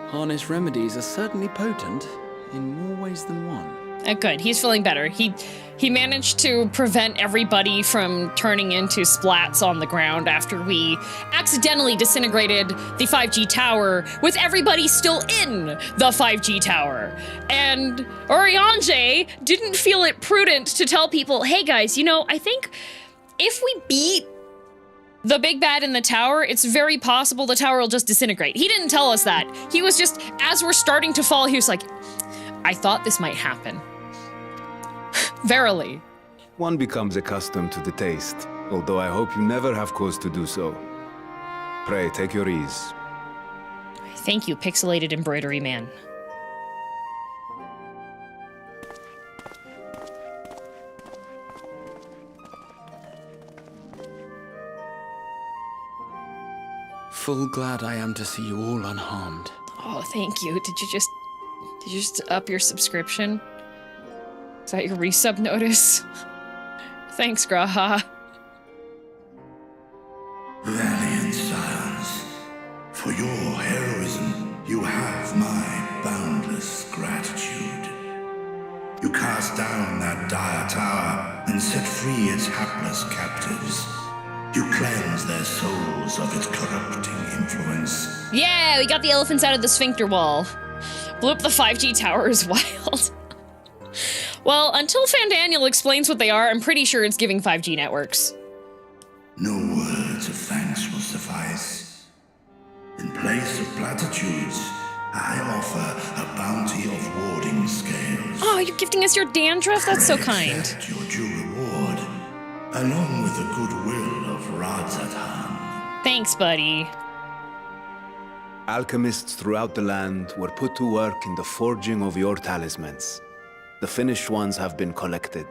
Harness remedies are certainly potent in more ways than one. Good. He's feeling better. He managed to prevent everybody from turning into splats on the ground after we accidentally disintegrated the 5G tower with everybody still in the 5G tower. And Oriange didn't feel it prudent to tell people, hey guys, you know, I think if we beat the big bad in the tower, it's very possible the tower will just disintegrate. He didn't tell us that. He was just, as we're starting to fall, he was like, I thought this might happen. Verily. One becomes accustomed to the taste, although I hope you never have cause to do so. Pray, take your ease. Thank you, pixelated embroidery man. Full glad I am to see you all unharmed. Oh, thank you. Did you just up your subscription? Is that your resub notice? Thanks, Graha. Valiant scions, for your heroism, you have my boundless gratitude. You cast down that dire tower and set free its hapless captives. You cleanse their souls of its corrupting influence. Yeah, we got the elephants out of the sphincter wall. Blew up the 5G tower is wild. Well, until Fandaniel explains what they are, I'm pretty sure it's giving 5G networks. No words of thanks will suffice. In place of platitudes, I offer a bounty of warding scales. Oh, you're gifting us your dandruff? That's so kind. Accept your due reward, along with the goodwill of Vrtra. Thanks, buddy. Alchemists throughout the land were put to work in the forging of your talismans. The finished ones have been collected,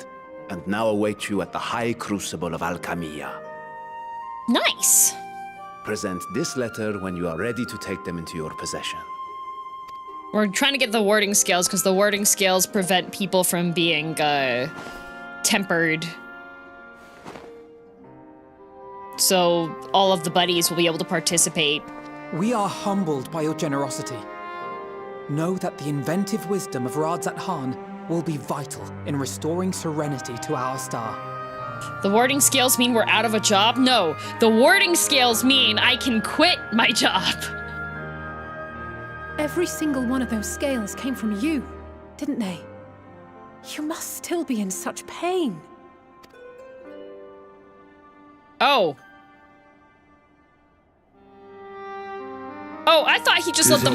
and now await you at the High Crucible of Alchemia. Nice. Present this letter when you are ready to take them into your possession. We're trying to get the warding scales, because the warding scales prevent people from being, tempered. So all of the buddies will be able to participate. We are humbled by your generosity. Know that the inventive wisdom of Vrtra will be vital in restoring serenity to our star. The warding scales mean we're out of a job? No, the warding scales mean I can quit my job. Every single one of those scales came from you, didn't they? You must still be in such pain. Oh. Oh, I thought he just let them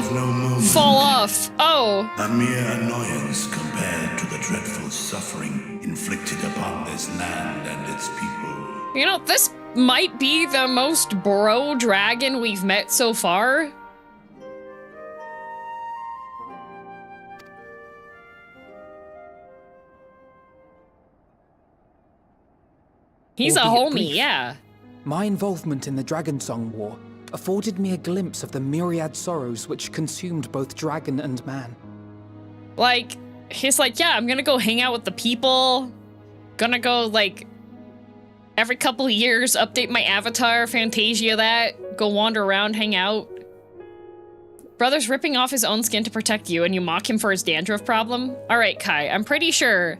fall off. Oh. A mere annoyance compared to the dreadful suffering inflicted upon this land and its people. You know, this might be the most bro dragon we've met so far. He's a homie, brief, yeah. My involvement in the Dragon Song War afforded me a glimpse of the myriad sorrows which consumed both dragon and man. Like, he's like, yeah, I'm gonna go hang out with the people. Gonna go, like, every couple of years, update my avatar, Fantasia that, go wander around, hang out. Brother's ripping off his own skin to protect you, and you mock him for his dandruff problem? Alright, Kai, I'm pretty sure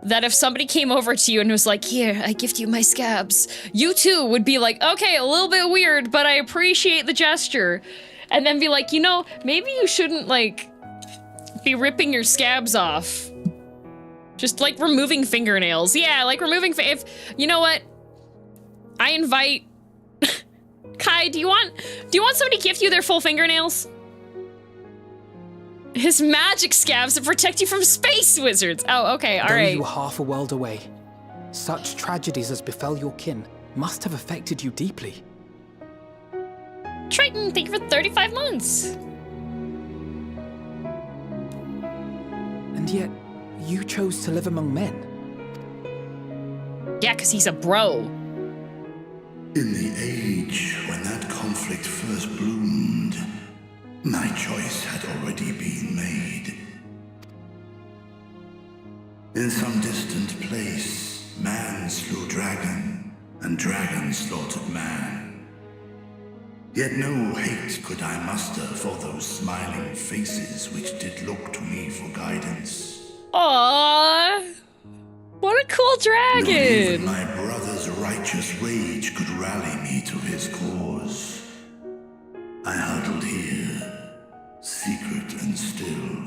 that if somebody came over to you and was like, here, I gift you my scabs, you too would be like, okay, a little bit weird, but I appreciate the gesture. And then be like, you know, maybe you shouldn't, like, be ripping your scabs off. Just, like, removing fingernails. Yeah, like, removing if, you know what? I invite... Kai, do you want somebody to gift you their full fingernails? His magic scabs to protect you from space wizards. Oh, okay, all Though right. you were half a world away, such tragedies as befell your kin must have affected you deeply. Triton, thank you for 35 months. And yet, you chose to live among men. Yeah, because he's a bro. In the age when that conflict first bloomed, my choice had already been made. In some distant place, man slew dragon, and dragon slaughtered man. Yet no hate could I muster for those smiling faces which did look to me for guidance. Aww. What a cool Not even dragon. my brother's righteous rage could rally me to his cause. I huddled here, secret and still,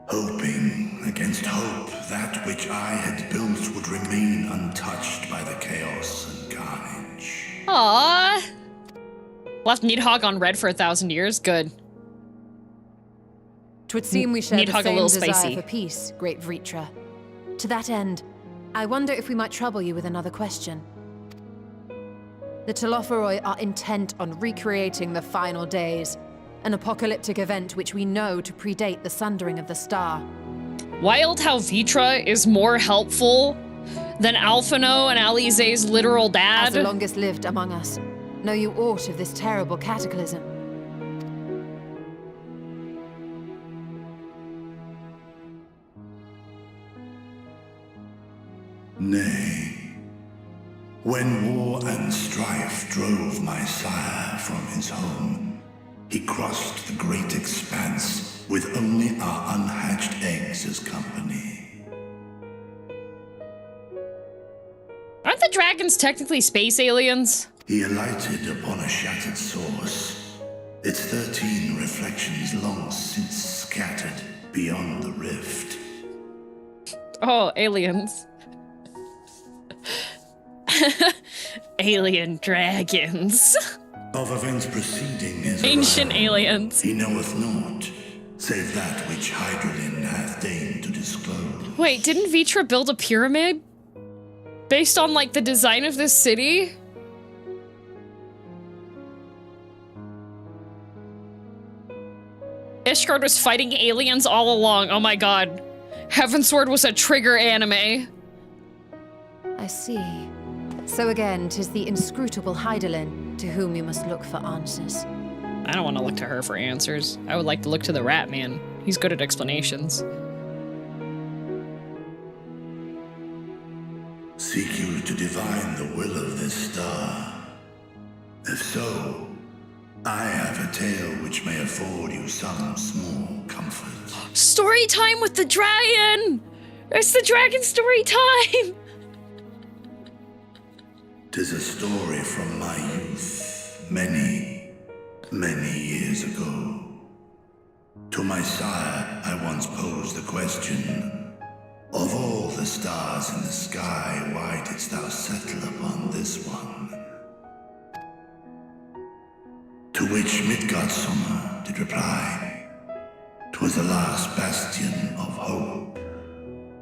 hoping against hope that which I had built would remain untouched by the chaos and carnage. Aww. Left Needhog on red for 1,000 years. Good. 'Twould seem we share the Needhog a same little desire spicy. for peace, great Vrtra. To that end, I wonder if we might trouble you with another question. The Telophoroi are intent on recreating the final days, an apocalyptic event which we know to predate the sundering of the star. Wild how Vrtra is more helpful than Alphino and Alize's literal As dad. the longest lived among us, know you aught of this terrible cataclysm? Nay. When war and strife drove my sire from his home, he crossed the great expanse with only our unhatched eggs as company. Aren't the dragons technically space aliens? He alighted upon a shattered source, its 13 reflections long since scattered beyond the rift. Oh, aliens. Alien dragons. Of events preceding his Ancient arrival, aliens. he knoweth naught, save that which Hydralin hath deigned to disclose. Wait, didn't Vrtra build a pyramid? Based on, like, the design of this city? Ishgard was fighting aliens all along. Oh my god. Heavensward was a trigger anime. I see. So again, 'tis the inscrutable Hydaelyn to whom you must look for answers. I don't want to look to her for answers. I would like to look to the Rat Man. He's good at explanations. Seek you to divine the will of this star? If so, I have a tale which may afford you some small comfort. Story time with the dragon! It's the dragon story time! 'Tis a story from my youth, many, many years ago. To my sire, I once posed the question, of all the stars in the sky, why didst thou settle upon this one? To which Miqo'te did reply, 'twas the last bastion of hope.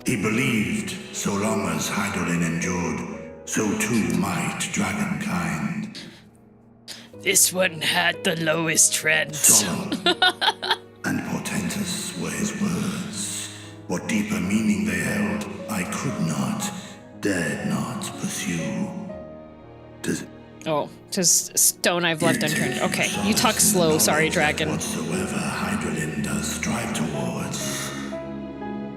He believed, so long as Hydaelyn endured, so too might dragonkind. This one had the lowest trend. Solemn and portentous were his words. What deeper meaning they held, I could not, dared not pursue. Oh, just stone I've left unturned. Okay, you talk slow, sorry, dragon. Whatsoever Hydaelyn does strive towards,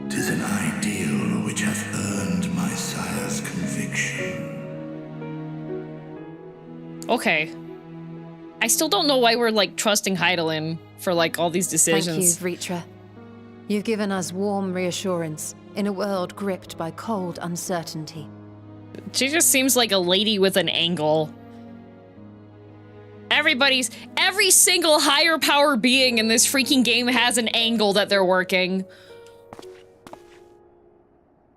'tis an ideal which hath earned my sire's conviction. Okay. I still don't know why we're, like, trusting Hydaelyn for, like, all these decisions. Thank you, Vrtra. You've given us warm reassurance in a world gripped by cold uncertainty. She just seems like a lady with an angle. Every single higher power being in this freaking game has an angle that they're working.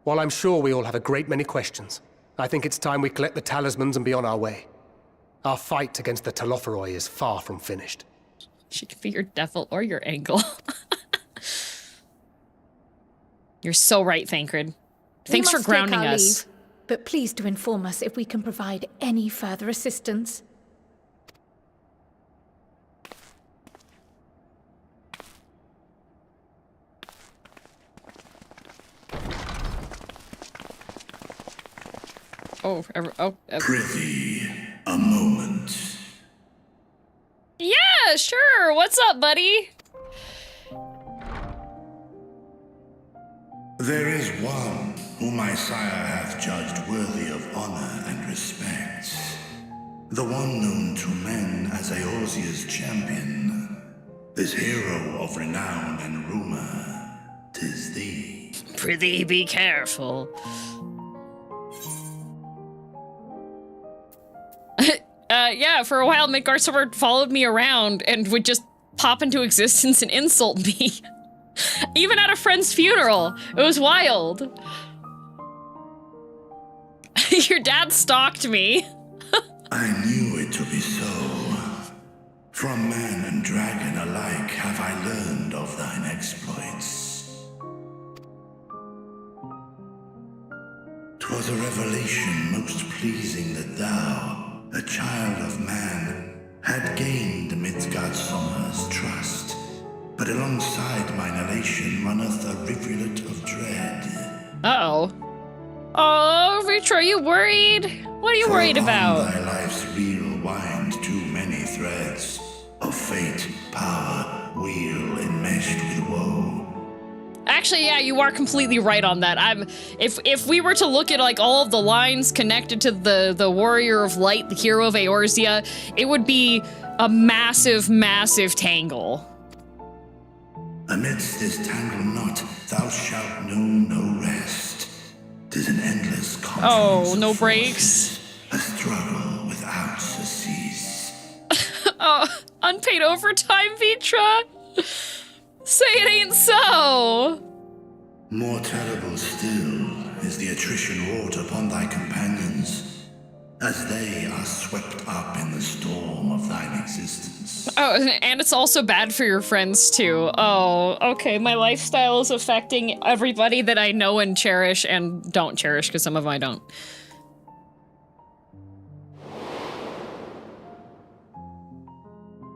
While I'm sure we all have a great many questions, I think it's time we collect the talismans and be on our way. Our fight against the Telophoroi is far from finished. She could be your devil or your angle. You're so right, Thancred. Thanks for grounding us. Leave, but please do inform us if we can provide any further assistance. Prithee, a moment. Yeah, sure. What's up, buddy? There is one whom my sire hath judged worthy of honor and respect. The one known to men as Eorzea's champion. This hero of renown and rumor, 'tis thee. Prithee, be careful. Yeah, for a while, Miqo'te followed me around and would just pop into existence and insult me. Even at a friend's funeral. It was wild. Your dad stalked me. I knew it to be so. From man and dragon alike have I learned of thine exploits. 'Twas a revelation most pleasing that thou, a child of man, had gained Midgardsormr's trust. But alongside mine elation runneth a rivulet of dread. Uh-oh. Oh, Vrtra, are you worried? What are you worried about? Thy life's reel wind too many threads of fate, power, wheel enmeshed with woe. Actually, yeah, you are completely right on that. If we were to look at like all of the lines connected to the Warrior of Light, the hero of Eorzea, it would be a massive, massive tangle. Amidst this tangle knot, thou shalt know no rest. 'Tis an endless confluence Oh, no of breaks. forces, a struggle without surcease. Oh, unpaid overtime, Vrtra? Say it ain't so! More terrible still is the attrition wrought upon thy companions, as they are swept up in the storm of thine existence. Oh, and it's also bad for your friends, too. Oh, okay, my lifestyle is affecting everybody that I know and cherish and don't cherish, because some of them I don't.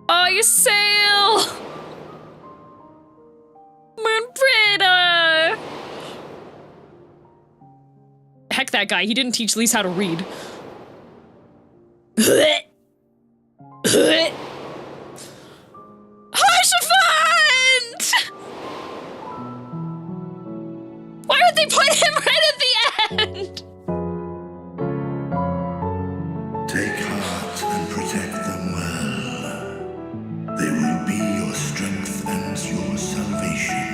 Oh, you sail! Moonbreda! Heck that guy, he didn't teach Lise how to read. Harshafant! Why would they put him right at the end? Take heart and protect them well. They will be your strength and your salvation.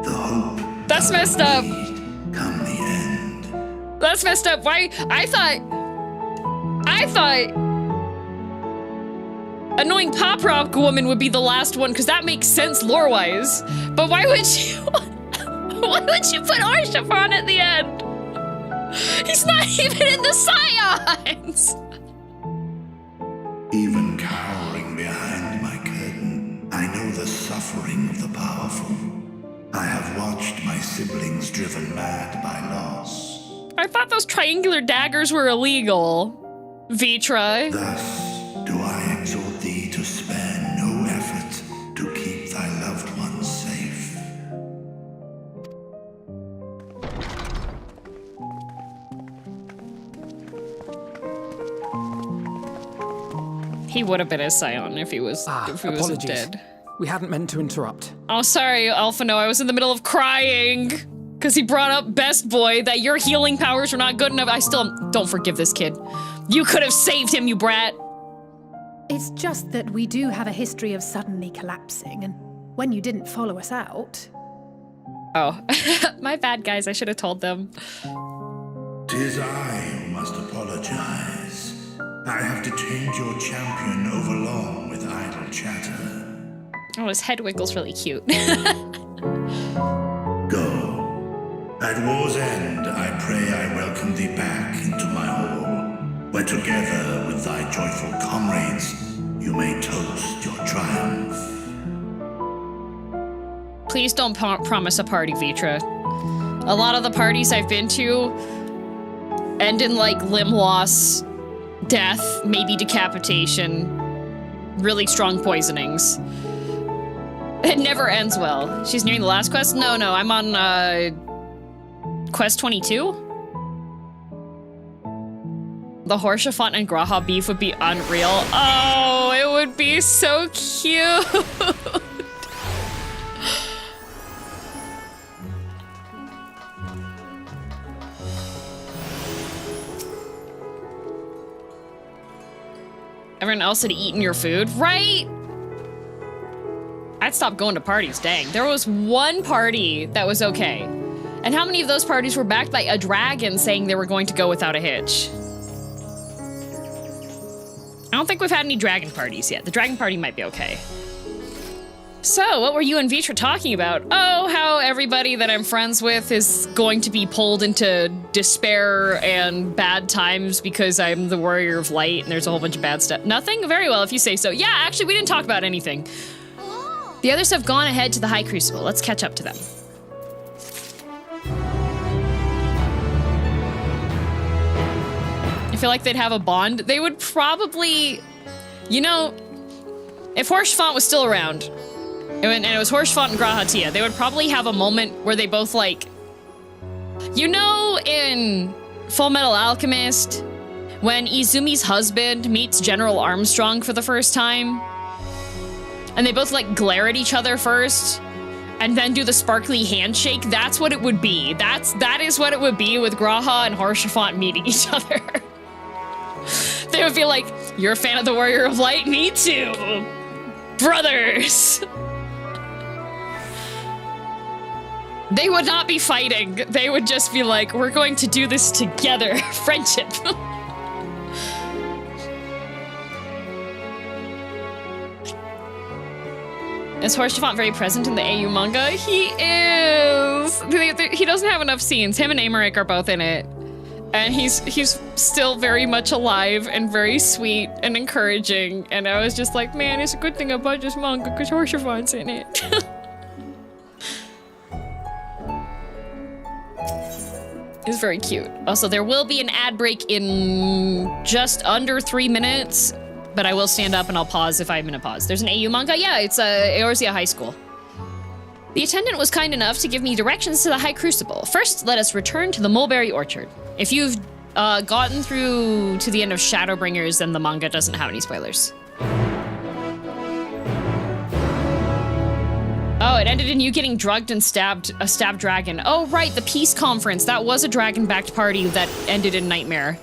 The hope. That's messed up. Come the end. That's messed up. Why? I thought annoying pop rock woman would be the last one, because that makes sense lore-wise. But why would you? Why would you put Harshafant at the end? He's not even in the Scions! Even cowering behind my curtain, I know the suffering of the powerful. I have watched my siblings driven mad by loss. I thought those triangular daggers were illegal. Vrtra. Thus do I exhort thee to spare no effort to keep thy loved ones safe. He would have been a Scion if he was Apologies. dead. We hadn't meant to interrupt. Oh, sorry, Alphano. I was in the middle of crying because he brought up Best Boy that your healing powers were not good enough. I still don't forgive this kid. You could have saved him, you brat. It's just that we do have a history of suddenly collapsing, and when you didn't follow us out... Oh, my bad, guys. I should have told them. 'Tis I who must apologize. I have detained your champion overlong with idle chatter. Oh, his head wiggles really cute. Go. At war's end, I pray I welcome thee back into my hall, where together with thy joyful comrades, you may toast your triumph. Please don't promise a party, Vrtra. A lot of the parties I've been to end in, like, limb loss, death, maybe decapitation, really strong poisonings. It never ends well. She's nearing the last quest? No, I'm on, quest 22? The Harshafant and Graha beef would be unreal. Oh, it would be so cute! Everyone else had eaten your food, right? I'd stop going to parties, dang. There was one party that was okay. And how many of those parties were backed by a dragon saying they were going to go without a hitch? I don't think we've had any dragon parties yet. The dragon party might be okay. So, what were you and Vrtra talking about? Oh, how everybody that I'm friends with is going to be pulled into despair and bad times because I'm the warrior of light and there's a whole bunch of bad stuff. Nothing? Very well, if you say so. Yeah, actually, we didn't talk about anything. The others have gone ahead to the High Crucible. Let's catch up to them. I feel like they'd have a bond. They would probably, you know, if Horshfont was still around, and it was Horshfont and Grahatia, they would probably have a moment where they both like, you know, in Full Metal Alchemist, when Izumi's husband meets General Armstrong for the first time, and they both like glare at each other first, and then do the sparkly handshake. That's what it would be. That is what it would be with Graha and Horshfont meeting each other. They would be like, "You're a fan of the Warrior of Light? Me too, brothers." They would not be fighting. They would just be like, "We're going to do this together." Friendship. Is Horshfont very present in the AU manga? He is! He doesn't have enough scenes. Him and Amaric are both in it. And he's still very much alive and very sweet and encouraging. And I was just like, man, it's a good thing about this manga because Horshafont's in it. It's very cute. Also, there will be an ad break in just under 3 minutes. But I will stand up and I'll pause if I'm in a pause. There's an AU manga? Yeah, it's Eorzea High School. The attendant was kind enough to give me directions to the High Crucible. First, let us return to the Mulberry Orchard. If you've gotten through to the end of Shadowbringers, then the manga doesn't have any spoilers. Oh, it ended in you getting drugged and stabbed a stabbed dragon. Oh, right, the Peace Conference. That was a dragon-backed party that ended in Nightmare.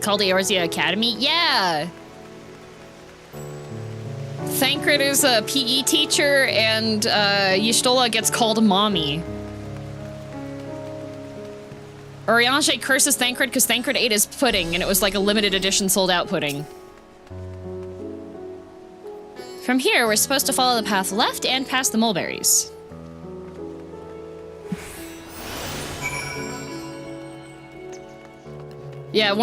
Called Eorzea Academy? Yeah! Thancred is a PE teacher, and Y'shtola gets called Mommy. Urianger curses Thancred because Thancred ate his pudding, and it was like a limited edition sold out pudding. From here, we're supposed to follow the path left and past the mulberries. Yeah,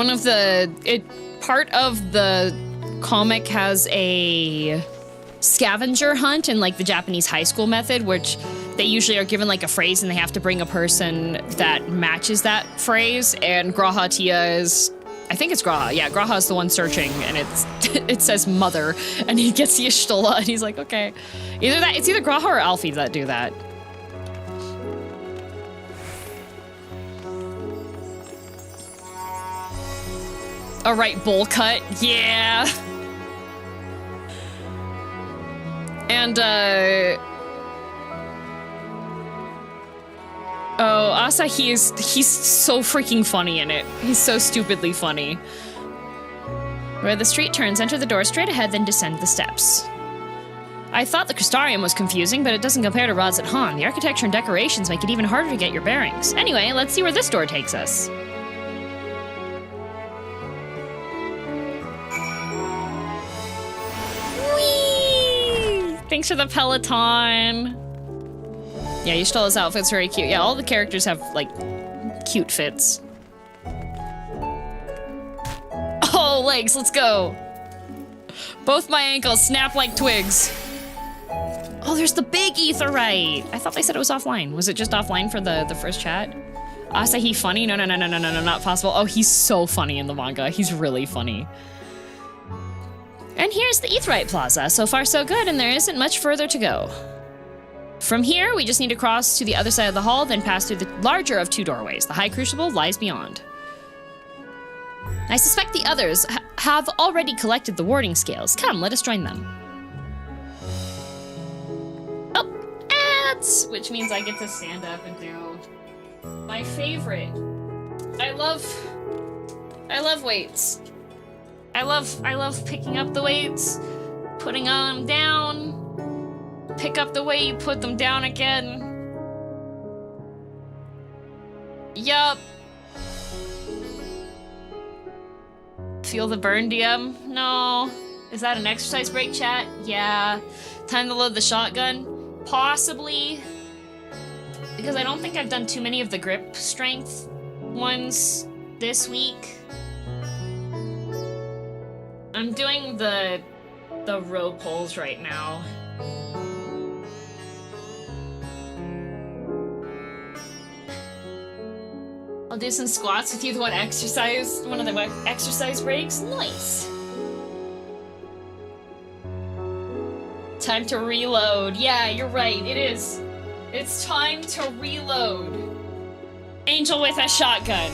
part of the comic has a scavenger hunt in like the Japanese high school method, which they usually are given like a phrase and they have to bring a person that matches that phrase. And Grahatia is, I think it's Graha. Yeah, Graha is the one searching, and it says mother, and he gets Y'shtola, and he's like, okay. It's either Graha or Alfie that do that. All right, bowl cut, yeah. And oh, Asahi he's so freaking funny in it. He's so stupidly funny. Where the street turns, enter the door straight ahead, then descend the steps. I thought the Crystarium was confusing, but it doesn't compare to Rods at Han. The architecture and decorations make it even harder to get your bearings. Anyway, let's see where this door takes us. Thanks for the Peloton. Yeah, Y'shtola's outfit's very cute. Yeah, all the characters have, like, cute fits. Oh, legs, let's go. Both my ankles snap like twigs. Oh, there's the big Aetheryte. I thought they said it was offline. Was it just offline for the first chat? Asahi funny? No, not possible. Oh, he's so funny in the manga. He's really funny. And here's the Aetheryte Plaza. So far, so good, and there isn't much further to go. From here, we just need to cross to the other side of the hall, then pass through the larger of two doorways. The High Crucible lies beyond. I suspect the others have already collected the warding scales. Come, let us join them. Oh, ads! Which means I get to stand up and do my favorite. I love weights. I love picking up the weights, putting them down, Pick up the way you put them down again. Yup. Feel the burn, DM? No. Is that an exercise break, chat? Yeah. Time to load the shotgun? Possibly. Because I don't think I've done too many of the grip strength ones this week. I'm doing the row pulls right now. I'll do some squats with you, one of the exercise breaks. Nice. Time to reload. Yeah, you're right, it is. It's time to reload. Angel with a shotgun.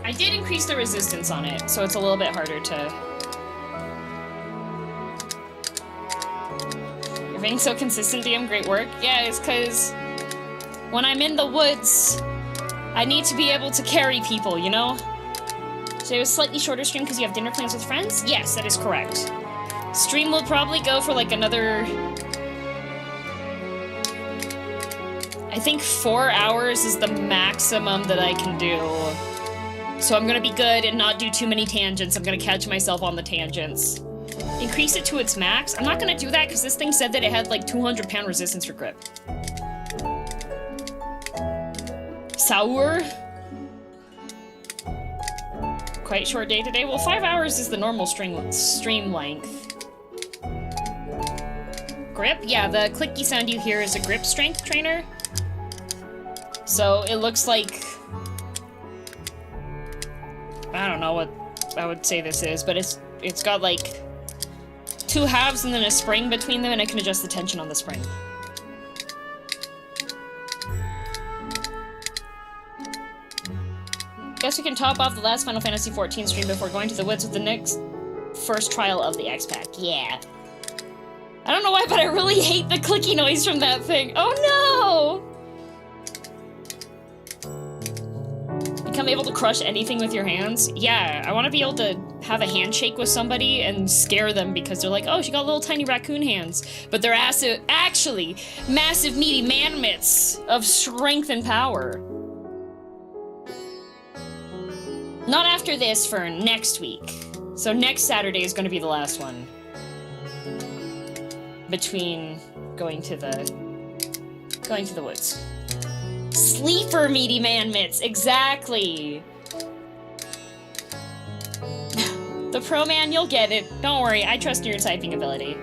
I did increase the resistance on it, so it's a little bit harder to... You're being so consistent, DM, great work. Yeah, it's because when I'm in the woods, I need to be able to carry people, you know? So it was slightly shorter stream because you have dinner plans with friends? Yes, that is correct. Stream will probably go for like another... I think 4 hours is the maximum that I can do. So I'm gonna be good and not do too many tangents. I'm gonna catch myself on the tangents. Increase it to its max? I'm not gonna do that because this thing said that it had like 200-pound resistance for grip. Sour? Quite short day today? Well, 5 hours is the normal stream length. Grip? Yeah, the clicky sound you hear is a grip strength trainer. So it looks like... I don't know what I would say this is, but it's got like 2 halves and then a spring between them, and I can adjust the tension on the spring. Guess we can top off the last Final Fantasy XIV stream before going to the woods with the next first trial of the X-Pack. Yeah. I don't know why, but I really hate the clicky noise from that thing. Oh no! Become able to crush anything with your hands? Yeah, I want to be able to have a handshake with somebody and scare them because they're like, oh, she got little tiny raccoon hands. But they're actually massive meaty man-mitts of strength and power. Not after this, for next week. So next Saturday is going to be the last one. Between going to the woods. Sleeper meaty man mitts, exactly. The pro man, you'll get it. Don't worry, I trust your typing ability.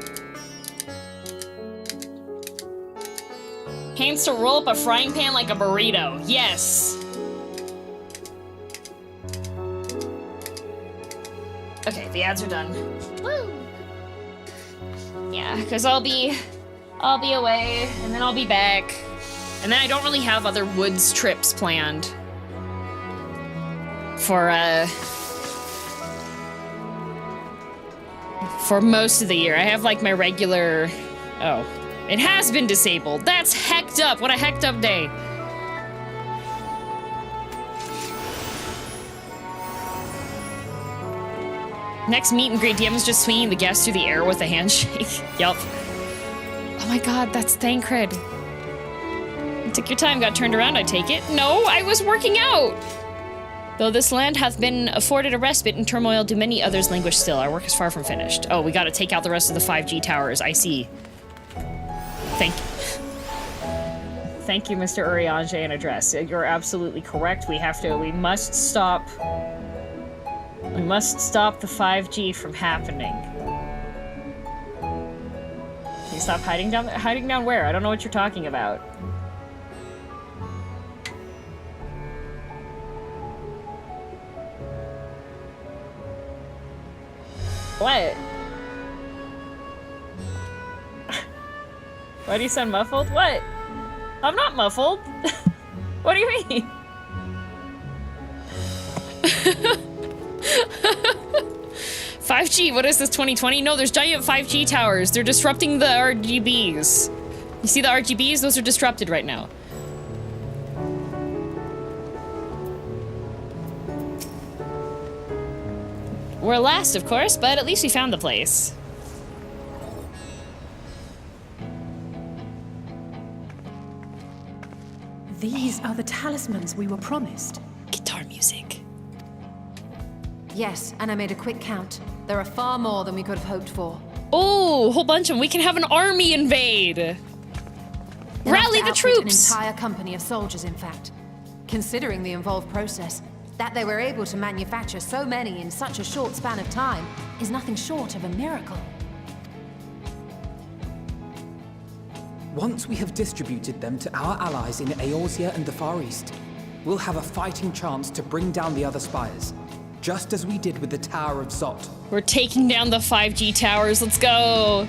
Hands to roll up a frying pan like a burrito. Yes. Okay, the ads are done. Woo! Yeah, because I'll be away, and then I'll be back. And then I don't really have other woods trips planned for most of the year. I have like my regular... Oh, it has been disabled. That's hecked up. What a hecked up day. Next meet and greet, DM is just swinging the guests through the air with a handshake. Yup. Oh my god, that's Thancred. You took your time, got turned around, I take it. No, I was working out! Though this land hath been afforded a respite in turmoil, do many others languish still. Our work is far from finished. Oh, we gotta take out the rest of the 5G towers, I see. Thank you, Mr. Uriange and Address. You're absolutely correct. We must stop the 5G from happening. Can you stop hiding down there? Hiding down where? I don't know what you're talking about. What? Why do you sound muffled? What? I'm not muffled. What do you mean? 5G, what is this, 2020? No, there's giant 5G towers. They're disrupting the RGBs. You see the RGBs? Those are disrupted right now. We're last, of course, but at least we found the place. These are the talismans we were promised. Guitar music. Yes, and I made a quick count. There are far more than we could have hoped for. Oh, a whole bunch of them. We can have an army invade. Enough Rally to the outfit troops. An entire company of soldiers, in fact. Considering the involved process, that they were able to manufacture so many in such a short span of time is nothing short of a miracle. Once we have distributed them to our allies in Eorzea and the Far East, we'll have a fighting chance to bring down the other spires, just as we did with the Tower of Zot. We're taking down the 5G towers. Let's go.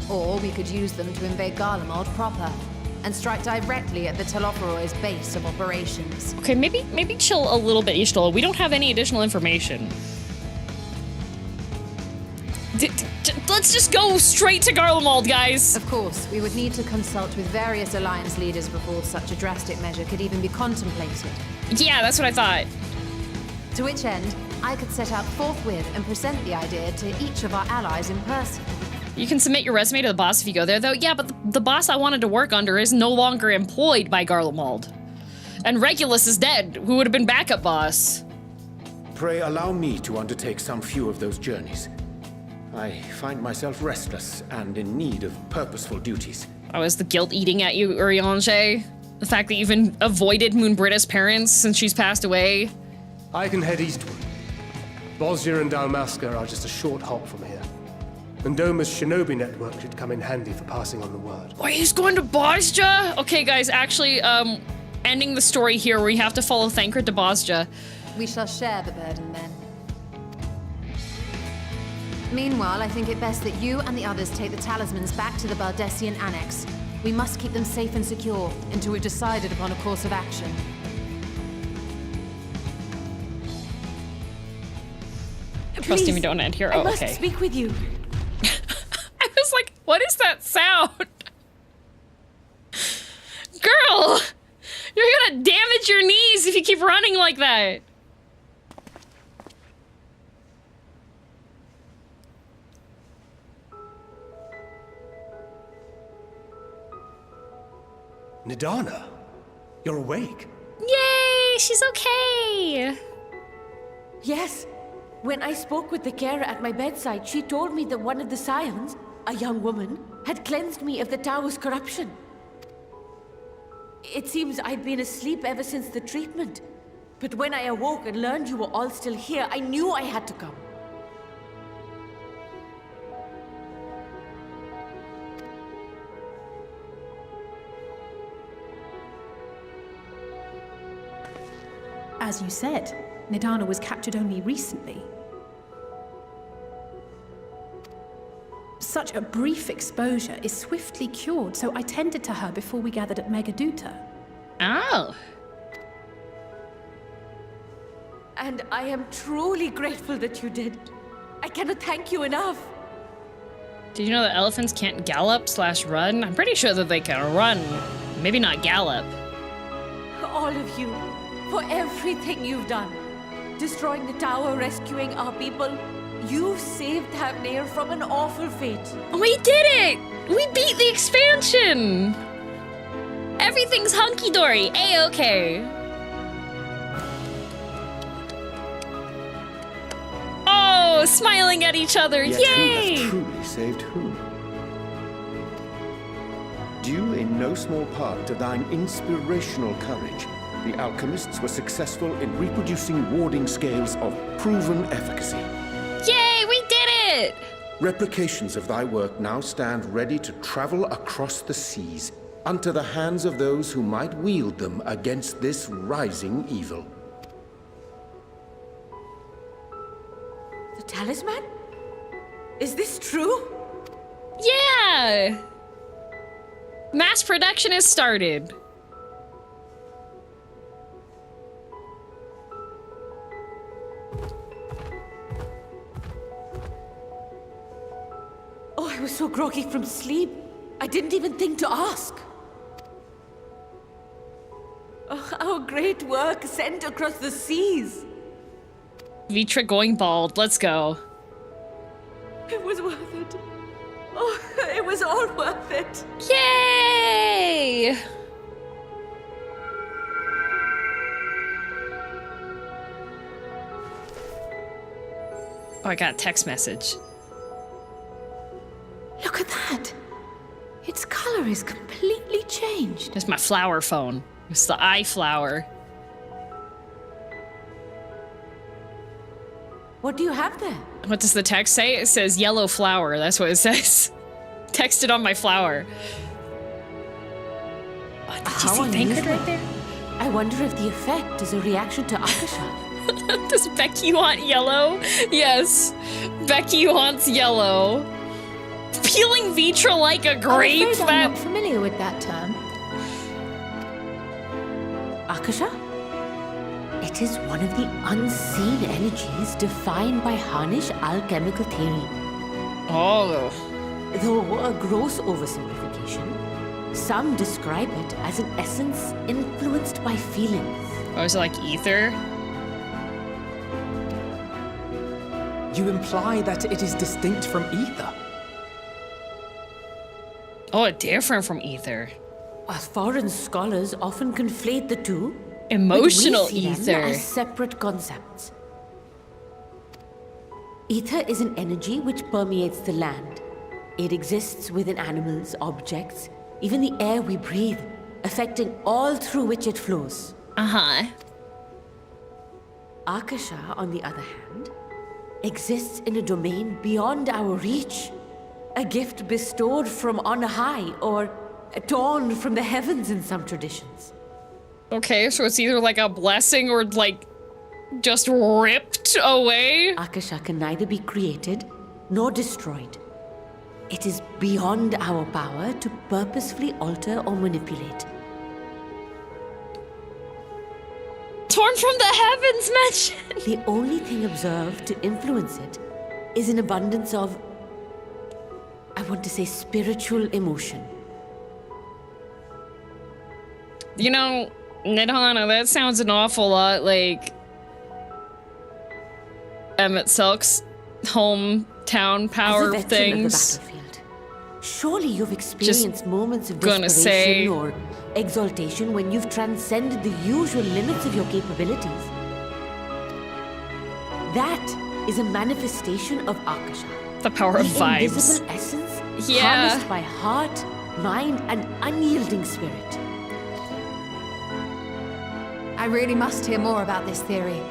Or we could use them to invade Garlemald proper, and strike directly at the Telophoroid's base of operations. Okay, maybe chill a little bit, Ishtal. We don't have any additional information. Let's just go straight to Garlemald, guys. Of course, we would need to consult with various alliance leaders before such a drastic measure could even be contemplated. Yeah, that's what I thought. To which end, I could set out forthwith and present the idea to each of our allies in person. You can submit your resume to the boss if you go there, though. Yeah, but the boss I wanted to work under is no longer employed by Garlemald. And Regulus is dead, who would have been backup boss. Pray allow me to undertake some few of those journeys. I find myself restless and in need of purposeful duties. Oh, is the guilt eating at you, Urianger? The fact that you've avoided Moonbritta's parents since she's passed away? I can head eastward. Bosnia and Dalmasca are just a short hop from here. And Doma's shinobi network should come in handy for passing on the word. Wait, he's going to Bosnia? Okay, guys, actually, ending the story here, we have to follow Thancred to Bosnia. We shall share the burden then. Meanwhile, I think it best that you and the others take the talismans back to the Baldessian Annex. We must keep them safe and secure until we've decided upon a course of action. Trusting me, don't end here. Oh, I must okay. speak with you. I was like, what is that sound? Girl! You're gonna damage your knees if you keep running like that. Nidana, you're awake. Yay, she's okay. Yes. When I spoke with the carer at my bedside, she told me that one of the scions, a young woman, had cleansed me of the tower's corruption. It seems I'd been asleep ever since the treatment. But when I awoke and learned you were all still here, I knew I had to come. As you said, Nidana was captured only recently. Such a brief exposure is swiftly cured, so I tended to her before we gathered at Megaduta. Oh. And I am truly grateful that you did. I cannot thank you enough. Did you know that elephants can't gallop/run? I'm pretty sure that they can run, maybe not gallop. All of you, for everything you've done. Destroying the tower, rescuing our people. You saved Thavnair from an awful fate. We did it! We beat the expansion! Everything's hunky-dory, A-okay. Oh, smiling at each other, Yet yay! who has truly saved whom? Due in no small part to thine inspirational courage, the alchemists were successful in reproducing warding scales of proven efficacy. Yay, we did it! Replications of thy work now stand ready to travel across the seas, unto the hands of those who might wield them against this rising evil. The talisman? Is this true? Yeah! Mass production has started. Oh, I was so groggy from sleep. I didn't even think to ask. Oh, our great work sent across the seas. Vrtra going bald. Let's go. It was worth it. Oh, it was all worth it. Yay! Oh, I got a text message. Look at that. Its color is completely changed. It's my flower phone. It's the iFlower. What do you have there? What does the text say? It says yellow flower. That's what it says. Texted on my flower. Oh, did you see Thancred right there? I wonder if the effect is a reaction to Akasha. Does Becky want yellow? Yes. Becky wants yellow. Peeling Vrtra like a grape. I'm not familiar with that term. Akasha? It is one of the unseen energies defined by Harnish alchemical theory. Oh. Though a gross oversimplification, some describe it as an essence influenced by feelings. Oh, is it like ether? You imply that it is distinct from ether. Oh, different from ether. Foreign scholars often conflate the two. Emotional but we see ether. them as separate concepts. Ether is an energy which permeates the land. It exists within animals, objects, even the air we breathe, affecting all through which it flows. Uh-huh. Akasha, on the other hand, exists in a domain beyond our reach. A gift bestowed from on high, or torn from the heavens in some traditions. Okay, so it's either like a blessing or like just ripped away? Akasha can neither be created nor destroyed. It is beyond our power to purposefully alter or manipulate. Torn from the heavens, mentioned. The only thing observed to influence it is an abundance of, I want to say, spiritual emotion. You know, Nidhana, that sounds an awful lot like Emmett Selk's hometown power As a veteran things. of the battlefield, surely you've experienced moments of gonna say- desperation or exaltation when you've transcended the usual limits of your capabilities. That is a manifestation of Akasha. The power of The vibes. invisible essence Yeah. harnessed by heart, mind, and unyielding spirit. I really must hear more about this theory.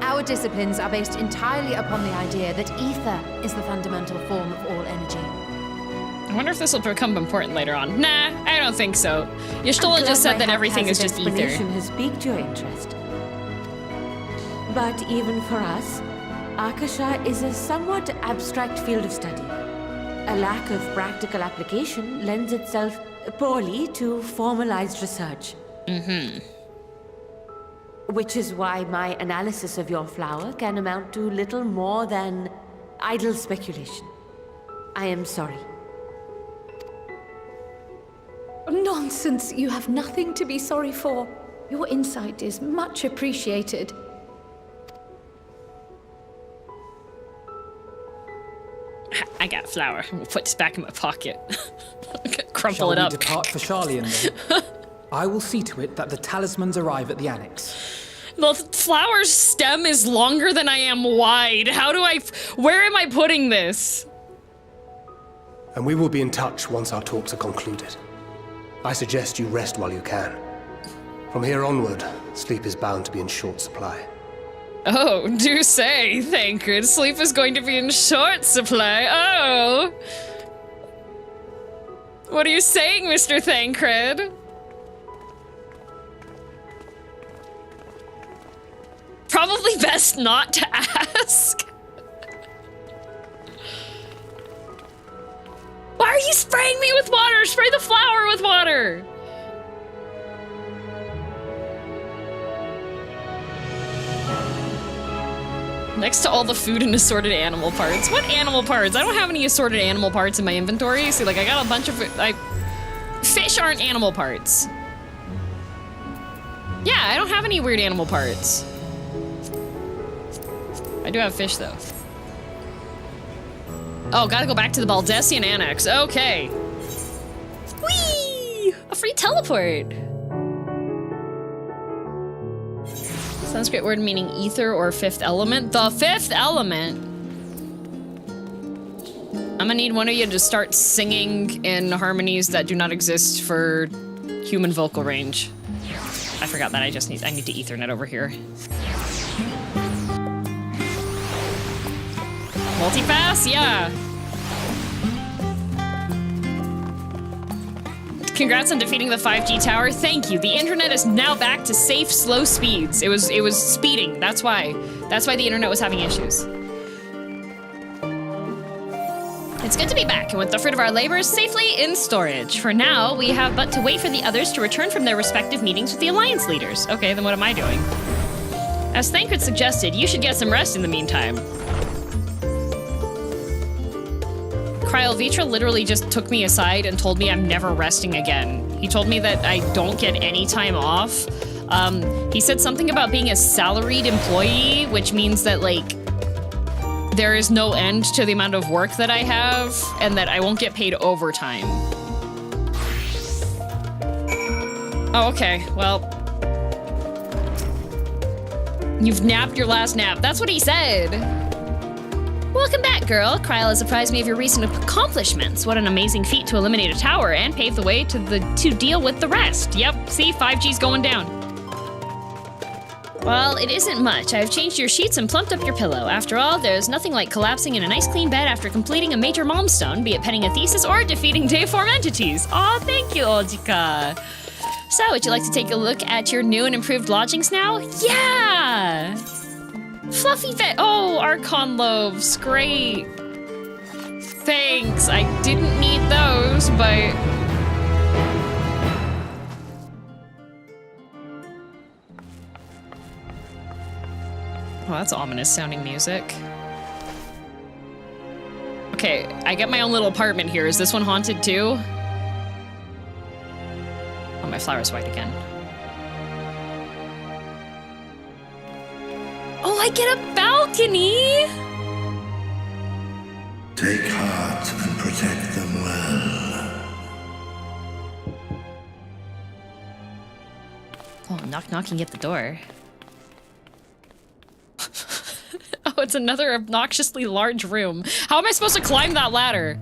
Our disciplines are based entirely upon the idea that ether is the fundamental form of all energy. I wonder if this will become important later on. Nah, I don't think so. Y'shtola I'm just glad said that my everything is haphazard just ether. explanation has piqued your interest. But even for us, Akasha is a somewhat abstract field of study. A lack of practical application lends itself poorly to formalized research. Mm-hmm. Which is why my analysis of your flower can amount to little more than idle speculation. I am sorry. Nonsense. You have nothing to be sorry for. Your insight is much appreciated. I got flour. I'm gonna put this back in my pocket. Crumple Shall it up. we depart for Charlian then? I will see to it that the talismans arrive at the annex. The flower's stem is longer than I am wide. How do I... Where am I putting this? And we will be in touch once our talks are concluded. I suggest you rest while you can. From here onward, sleep is bound to be in short supply. Oh, do say, Thancred. Sleep is going to be in short supply. Oh! What are you saying, Mr. Thancred? Probably best not to ask. Why are you spraying me with water? Spray the flower with water. Next to all the food and assorted animal parts. What animal parts? I don't have any assorted animal parts in my inventory. See, like, I got a bunch of... fish aren't animal parts. Yeah, I don't have any weird animal parts. I do have fish, though. Oh, gotta go back to the Baldessian Annex. Okay. Whee! A free teleport. Sanskrit word meaning ether or fifth element. The fifth element? I'm gonna need one of you to start singing in harmonies that do not exist for human vocal range. I forgot that. I need to Ethernet over here. Multipass? Yeah. Congrats on defeating the 5G tower. Thank you. The internet is now back to safe, slow speeds. It was speeding. That's why the internet was having issues. It's good to be back, and with the fruit of our labors safely in storage. For now, we have but to wait for the others to return from their respective meetings with the Alliance leaders. Okay, then what am I doing? As Thancred suggested, you should get some rest in the meantime. Vrtra literally just took me aside and told me I'm never resting again. He told me that I don't get any time off. He said something about being a salaried employee, which means that, like, there is no end to the amount of work that I have, and that I won't get paid overtime. Oh, okay, well. You've napped your last nap. That's what he said. Welcome back, girl. Kryl has apprised me of your recent accomplishments. What an amazing feat to eliminate a tower and pave the way to deal with the rest. Yep, see, 5G's going down. Well, it isn't much. I've changed your sheets and plumped up your pillow. After all, there's nothing like collapsing in a nice clean bed after completing a major milestone, be it penning a thesis or defeating Dayform entities. Aw, thank you, Ojika. So, would you like to take a look at your new and improved lodgings now? Yeah! Fluffy vet. Oh, Archon loaves. Great. Thanks. I didn't need those, but... Oh, that's ominous sounding music. Okay, I get my own little apartment here. Is this one haunted too? Oh, my flower's white again. Oh, I get a balcony! Take heart and protect them well. Oh, knock knocking at the door. Oh, it's another obnoxiously large room. How am I supposed to climb that ladder?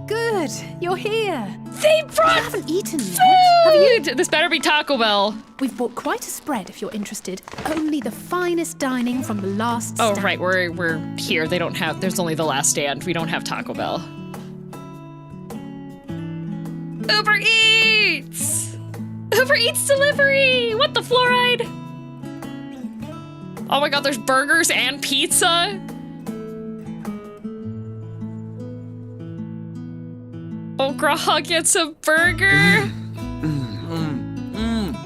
Good, you're here. They brought You haven't eaten food! yet, have you? This better be Taco Bell. We've bought quite a spread if you're interested. Only the finest dining from the last Oh, stand. right, we're here. They don't have, there's only the last stand. We don't have Taco Bell. Uber Eats! Uber Eats delivery! What the fluoride? Oh my god, there's burgers and pizza? Oh, Graha gets a burger!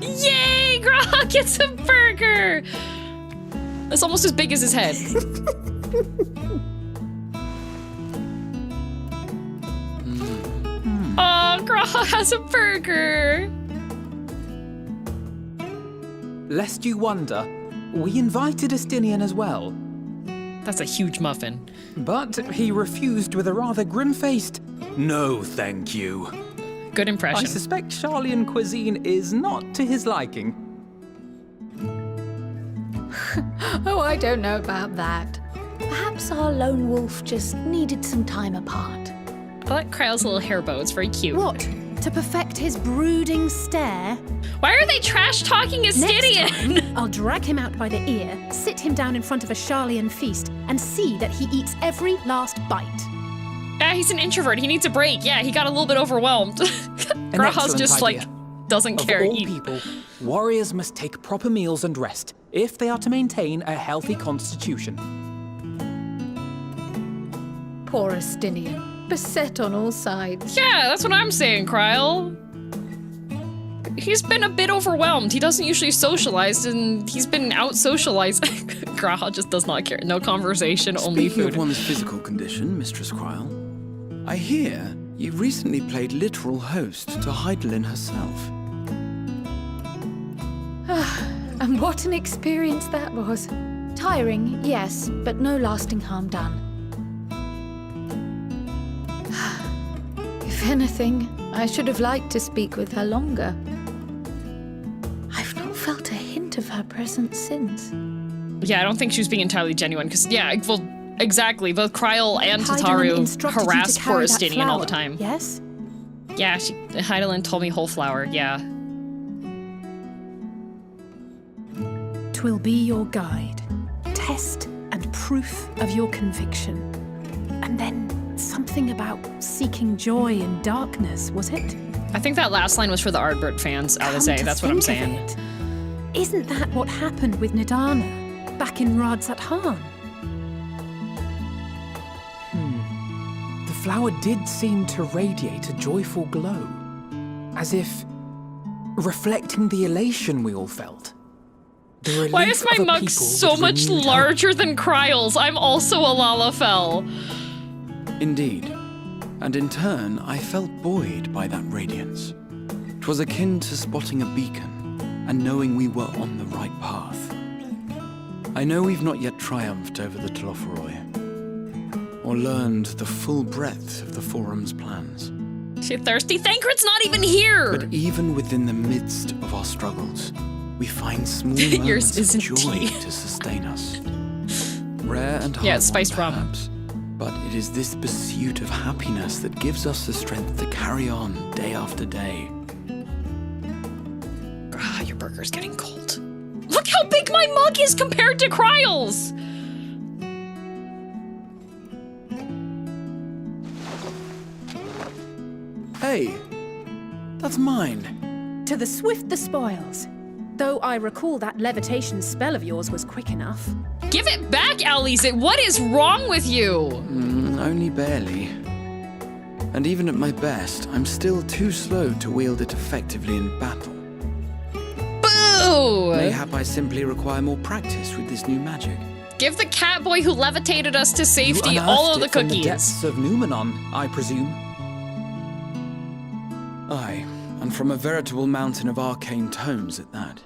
Yay! Graha gets a burger! That's almost as big as his head. Oh, Graha has a burger! Lest you wonder, we invited Estinian as well. That's a huge muffin. But he refused with a rather grim-faced, "No, thank you." Good impression. I suspect Charlian cuisine is not to his liking. Oh, I don't know about that. Perhaps our lone wolf just needed some time apart. I like Kryl's little hair bow. It's very cute. What? To perfect his brooding stare? Why are they trash-talking Estinian? Next time, I'll drag him out by the ear, sit him down in front of a Charlian feast, and see that he eats every last bite. He's an introvert. He needs a break. Yeah, he got a little bit overwhelmed. Graha's just idea. like, doesn't Of care. all people, warriors must take proper meals and rest if they are to maintain a healthy constitution. Poor Estinian, beset on all sides. Yeah, that's what I'm saying, Kryl. He's been a bit overwhelmed. He doesn't usually socialize, and he's been out-socialized. Graha just does not care. No conversation, only Speaking food. of one's physical condition, Mistress Kryl, I hear you recently played literal host to Heidelin herself. And what an experience that was. Tiring, yes, but no lasting harm done. If anything, I should have liked to speak with her longer. I've not felt a hint of her presence since. Yeah, I don't think she was being entirely genuine, because, yeah, well, exactly. Both Kryl and Heidelin Tataru instructed you to harassed poor carry that Estinian all the flower, time. Yes? Yeah, Heidelin told me whole flower, yeah. 'Twill be your guide, test and proof of your conviction. And then something about seeking joy in darkness, was it? I think that last line was for the Ardbert fans, Alize, that's what I'm saying. Isn't that what happened with Nidana back in Radzat Han? The flower did seem to radiate a joyful glow, as if reflecting the elation we all felt. Why is my mug so much larger than Kryl's? I'm also a lalafell. Indeed. And in turn, I felt buoyed by that radiance. 'Twas akin to spotting a beacon and knowing we were on the right path. I know we've not yet triumphed over the Telophoroi, or learned the full breadth of the Forum's plans. She thirsty? Thancred's not even here! But even within the midst of our struggles, we find small Yours moments of isn't joy tea. to sustain us. Rare and hard, Yeah, it's spiced rum. perhaps, but it is this pursuit of happiness that gives us the strength to carry on day after day. Ah, your burger's getting cold. Look how big my mug is compared to Kryl's! Hey, that's mine. To the swift the spoils. Though I recall that levitation spell of yours was quick enough. Give it back, Alize! What is wrong with you? Only barely. And even at my best, I'm still too slow to wield it effectively in battle. Boo! Mayhap I simply require more practice with this new magic. Give the cat boy who levitated us to safety You all of unearthed the it from the cookies. depths of Numenon, I presume. Aye, and from a veritable mountain of arcane tomes at that.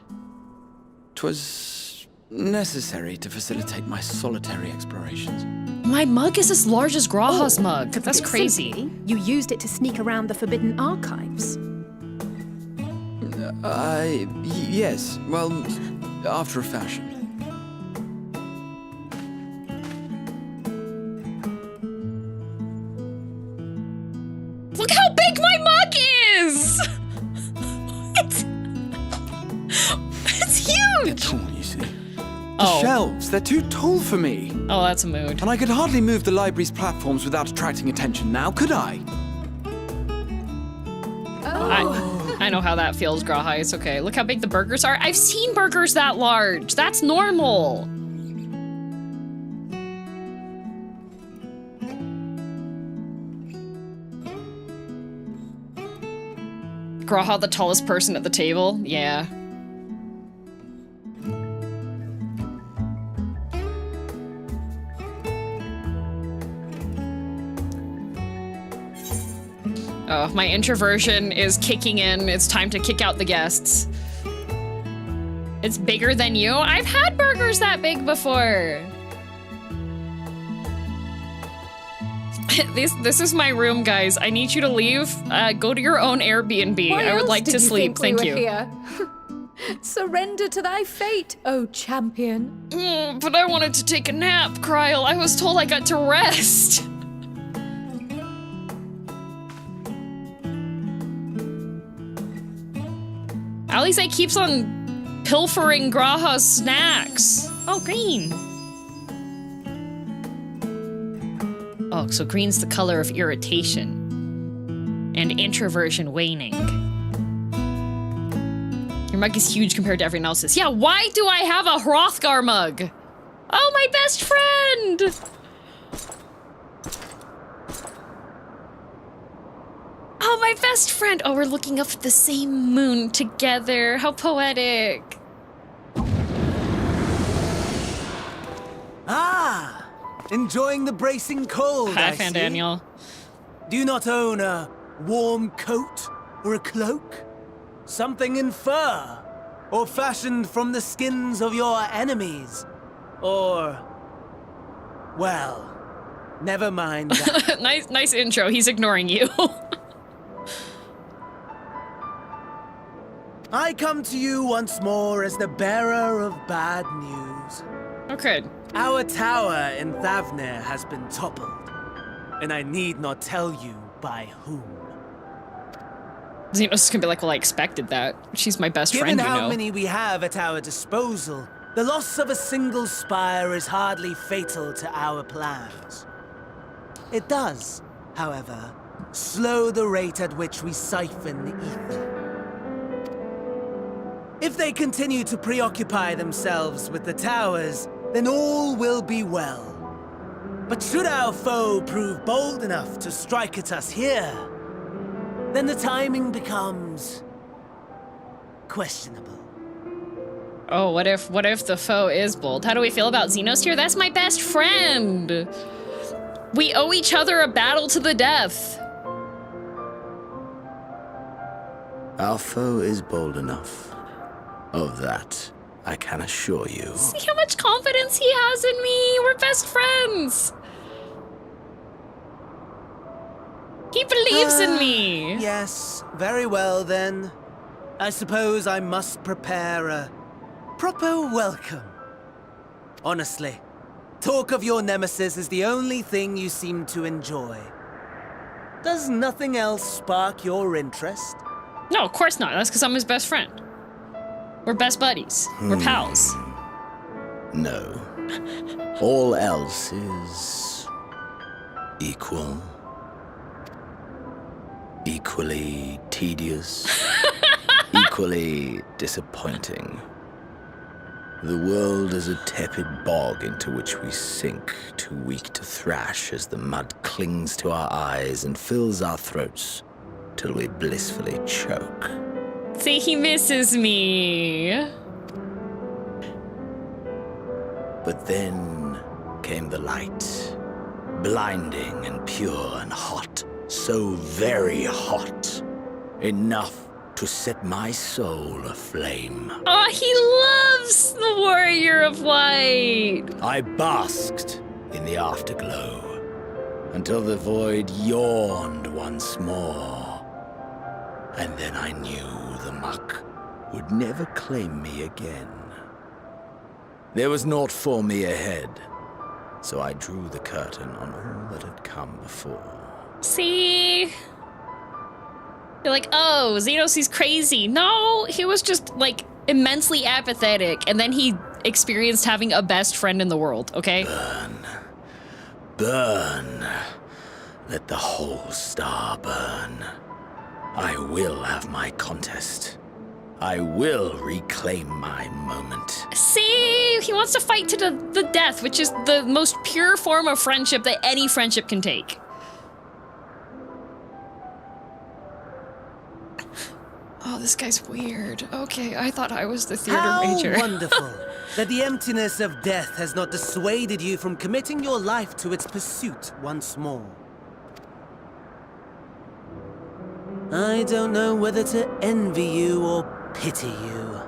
'Twas necessary to facilitate my solitary explorations. My mug is as large as Graha's mug. That's crazy. Simply, you used it to sneak around the Forbidden Archives. Yes, well, after a fashion. Look how big my mug is! It's huge! Tall, you see. The Oh. shelves, they're too tall for me. Oh, that's a mood. And I could hardly move the library's platforms without attracting attention now, could I? I know how that feels, Graha. It's okay. Look how big the burgers are. I've seen burgers that large. That's normal. Graha, the tallest person at the table? Yeah. Oh, my introversion is kicking in. It's time to kick out the guests. It's bigger than you? I've had burgers that big before. This is my room, guys. I need you to leave. Go to your own Airbnb. Why I would else like did to you sleep. think Thank we you. were here? Surrender to thy fate, O champion. But I wanted to take a nap, Kryl. I was told I got to rest. Alize keeps on pilfering Graha's snacks. Oh, green. Oh, so green's the color of irritation and introversion waning. Your mug is huge compared to everyone else's. Yeah, why do I have a Hrothgar mug? Oh, my best friend! Oh, my best friend! Oh, we're looking up at the same moon together. How poetic. Ah! Enjoying the bracing cold, Hi, I see. Fandaniel. Do you not own a warm coat or a cloak? Something in fur? Or fashioned from the skins of your enemies? Or... well, never mind that. nice intro. He's ignoring you. I come to you once more as the bearer of bad news. Okay. Our tower in Thavnir has been toppled, and I need not tell you by whom. Zenos is gonna be like, well, I expected that. She's my best friend, Given you how know. many we have at our disposal, the loss of a single spire is hardly fatal to our plans. It does, however, slow the rate at which we siphon the ether. If they continue to preoccupy themselves with the towers, then all will be well. But should our foe prove bold enough to strike at us here, then the timing becomes questionable. Oh, what if the foe is bold? How do we feel about Zenos here? That's my best friend. We owe each other a battle to the death. Our foe is bold enough. Of that, I can assure you. See how much confidence he has in me. We're best friends. He believes in me. Yes, very well then. I suppose I must prepare a proper welcome. Honestly, talk of your nemesis is the only thing you seem to enjoy. Does nothing else spark your interest? No, of course not. That's because I'm his best friend. We're best buddies. We're pals. No. All else is equal. Equally tedious. Equally disappointing. The world is a tepid bog into which we sink, too weak to thrash as the mud clings to our eyes and fills our throats till we blissfully choke. See, he misses me. But then came the light, blinding and pure and hot, so very hot, enough to set my soul aflame. Oh, he loves the Warrior of Light. I basked in the afterglow until the void yawned once more. And then I knew the muck would never claim me again. There was naught for me ahead, so I drew the curtain on all that had come before. See? You're like, oh, Zenos, he's crazy. No, he was just, like, immensely apathetic, and then he experienced having a best friend in the world, okay? Burn. Burn. Let the whole star burn. I will have my contest. I will reclaim my moment. See? He wants to fight to the death, which is the most pure form of friendship that any friendship can take. Oh, this guy's weird. Okay, I thought I was the theater major. How wonderful that the emptiness of death has not dissuaded you from committing your life to its pursuit once more. I don't know whether to envy you or pity you.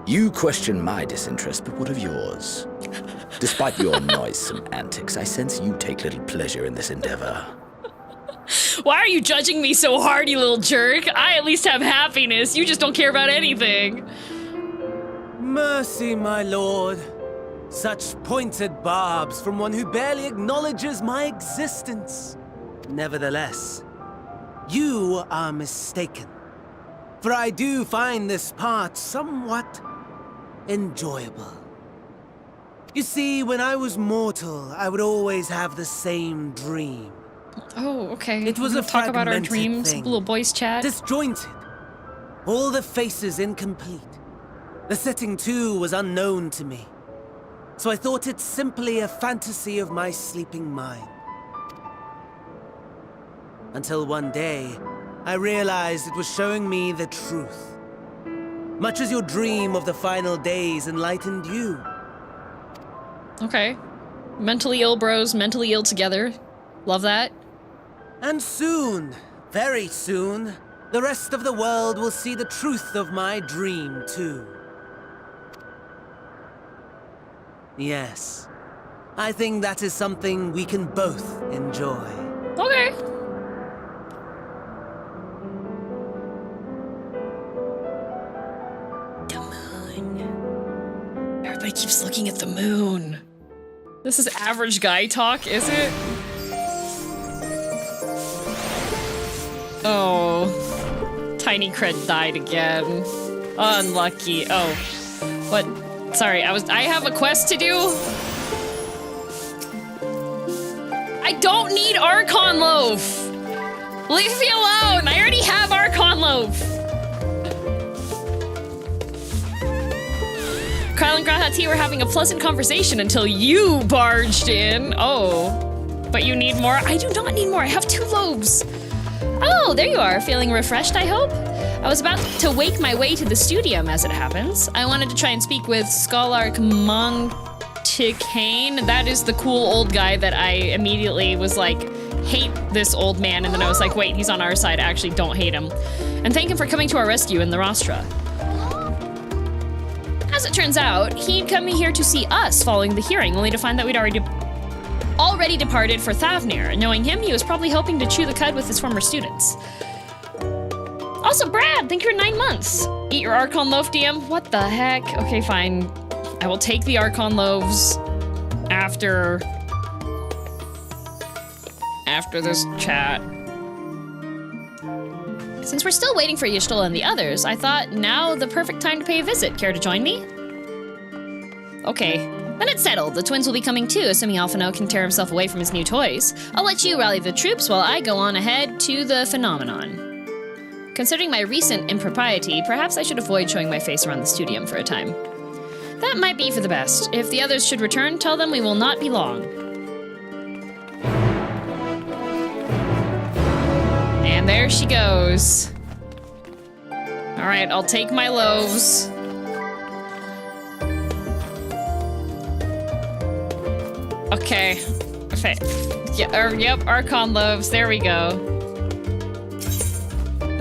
You question my disinterest, but what of yours? Despite your noisome antics, I sense you take little pleasure in this endeavor. Why are you judging me so hard, you little jerk? I at least have happiness. You just don't care about anything. Mercy, my lord. Such pointed barbs from one who barely acknowledges my existence. Nevertheless, you are mistaken. For I do find this part somewhat enjoyable. You see, when I was mortal, I would always have the same dream. Oh, okay. It was a talk about our fragmented dreams, thing. little boys chat. Disjointed. All the faces incomplete. The setting, too, was unknown to me. So I thought it simply a fantasy of my sleeping mind. Until one day, I realized it was showing me the truth. Much as your dream of the final days enlightened you. Okay. Mentally ill bros, mentally ill together. Love that. And soon, very soon, the rest of the world will see the truth of my dream, too. Yes, I think that is something we can both enjoy. Okay. The moon. Everybody keeps looking at the moon. This is average guy talk, is it? Oh. Tiny Cred died again. Unlucky. Oh. What? Sorry, I have a quest to do. I don't need Archon Loaf. Leave me alone. I already have Archon Loaf. Kyle and Grahati were having a pleasant conversation until you barged in. Oh, but you need more? I do not need more. I have 2 loaves. Oh, there you are. Feeling refreshed, I hope? I was about to wake my way to the Studium, as it happens. I wanted to try and speak with Scholark Monticane. That is the cool old guy that I immediately was like, hate this old man, and then I was like, wait, he's on our side. Actually, don't hate him. And thank him for coming to our rescue in the Rostra. As it turns out, he'd come here to see us following the hearing, only to find that we'd already departed for Thavnir. Knowing him, he was probably hoping to chew the cud with his former students. Also, Brad, thank you for 9 months. Eat your Archon Loaf, DM. What the heck? Okay, fine. I will take the Archon Loaves after this chat. Since we're still waiting for Y'shtola and the others, I thought now the perfect time to pay a visit. Care to join me? Okay. Then it's settled. The twins will be coming too, assuming Alphino can tear himself away from his new toys. I'll let you rally the troops while I go on ahead to the phenomenon. Considering my recent impropriety, perhaps I should avoid showing my face around the Studium for a time. That might be for the best. If the others should return, tell them we will not be long. And there she goes. Alright, I'll take my loaves. Okay. Yeah, yep, Archon Loaves. There we go.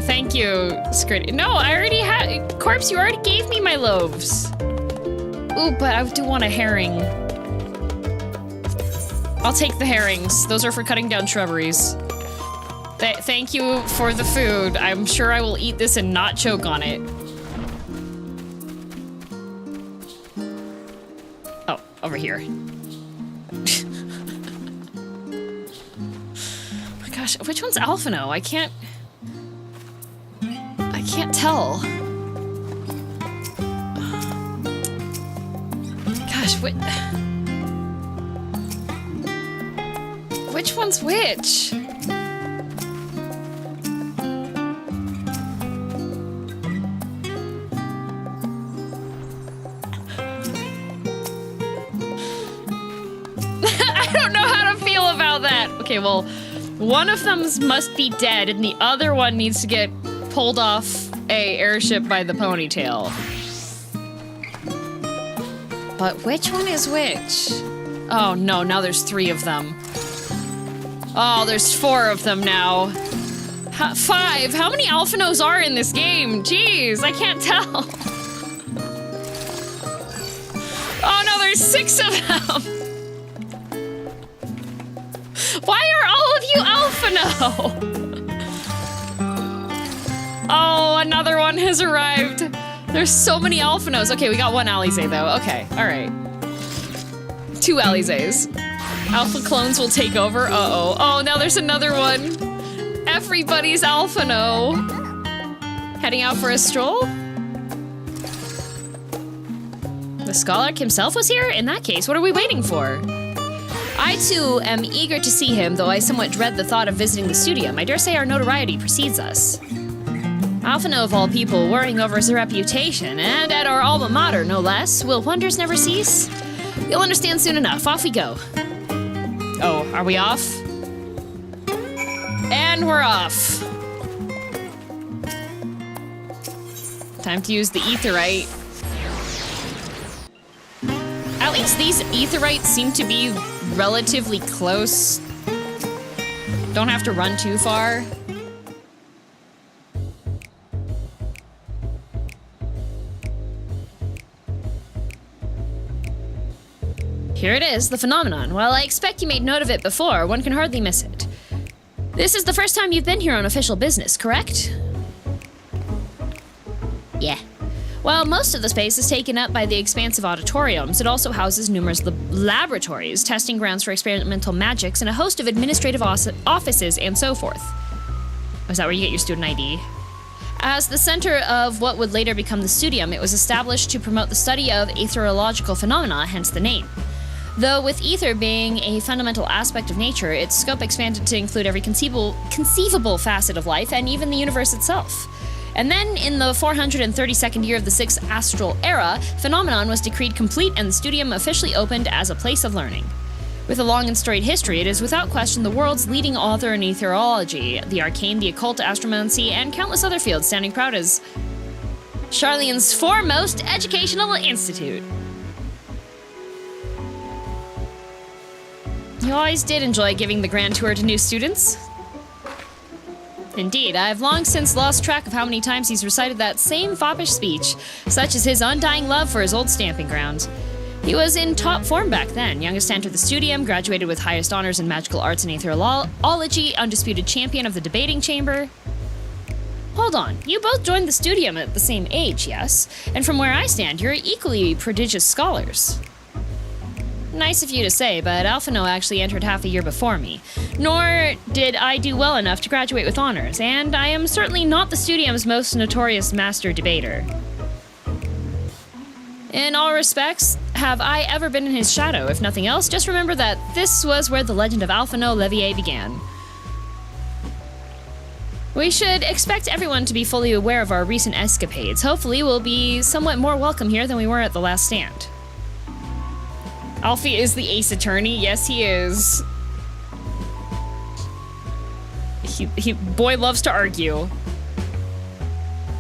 Thank you, Scritty. No, I already had... Corpse, you already gave me my loaves. Ooh, but I do want a herring. I'll take the herrings. Those are for cutting down shrubberies. Thank you for the food. I'm sure I will eat this and not choke on it. Oh, over here. Oh my gosh, which one's Alphino? I can't tell. Gosh, which one's which? I don't know how to feel about that. Okay, well, one of them must be dead and the other one needs to get pulled off a airship by the ponytail. But which one is which? Oh no, now there's 3 of them. Oh, there's 4 of them now. 5? How many Alphinos are in this game? Jeez, I can't tell. Oh no, there's 6 of them. Why are all of you Alphino? Oh, another one has arrived. There's so many Alphinos. Okay, we got 1 Alize though. Okay, all right. 2 Alizes. Alpha clones will take over. Uh-oh. Oh, now there's another one. Everybody's Alphino. Heading out for a stroll? The Scholark himself was here? In that case, what are we waiting for? I too am eager to see him, though I somewhat dread the thought of visiting the Studium. I dare say our notoriety precedes us. Alphino of all people, worrying over his reputation, and at our alma mater, no less. Will wonders never cease? You'll understand soon enough. Off we go. Oh, are we off? And we're off. Time to use the aetheryte. At least these aetherites seem to be relatively close. Don't have to run too far. Here it is, the phenomenon. While I expect you made note of it before, one can hardly miss it. This is the first time you've been here on official business, correct? Yeah. While most of the space is taken up by the expansive auditoriums, it also houses numerous laboratories, testing grounds for experimental magics, and a host of administrative offices and so forth. Was that where you get your student ID? As the center of what would later become the Studium, it was established to promote the study of aetherological phenomena, hence the name. Though with ether being a fundamental aspect of nature, its scope expanded to include every conceivable facet of life and even the universe itself. And then, in the 432nd year of the 6th Astral Era, Phenomenon was decreed complete and the Studium officially opened as a place of learning. With a long and storied history, it is without question the world's leading author in etherology, the arcane, the occult, astromancy, and countless other fields, standing proud as Charlene's foremost educational institute. You always did enjoy giving the grand tour to new students. Indeed, I have long since lost track of how many times he's recited that same foppish speech, such as his undying love for his old stamping grounds. He was in top form back then, youngest to enter the Studium, graduated with highest honors in magical arts and etherology, undisputed champion of the debating chamber. Hold on, you both joined the Studium at the same age, yes? And from where I stand, you're equally prodigious scholars. Nice of you to say, but Alphino actually entered half a year before me. Nor did I do well enough to graduate with honors, and I am certainly not the Studium's most notorious master debater. In all respects, have I ever been in his shadow? If nothing else, just remember that this was where the legend of Alphino Levier began. We should expect everyone to be fully aware of our recent escapades. Hopefully we'll be somewhat more welcome here than we were at the last stand. Alfie is the ace attorney. Yes, he is. Boy loves to argue.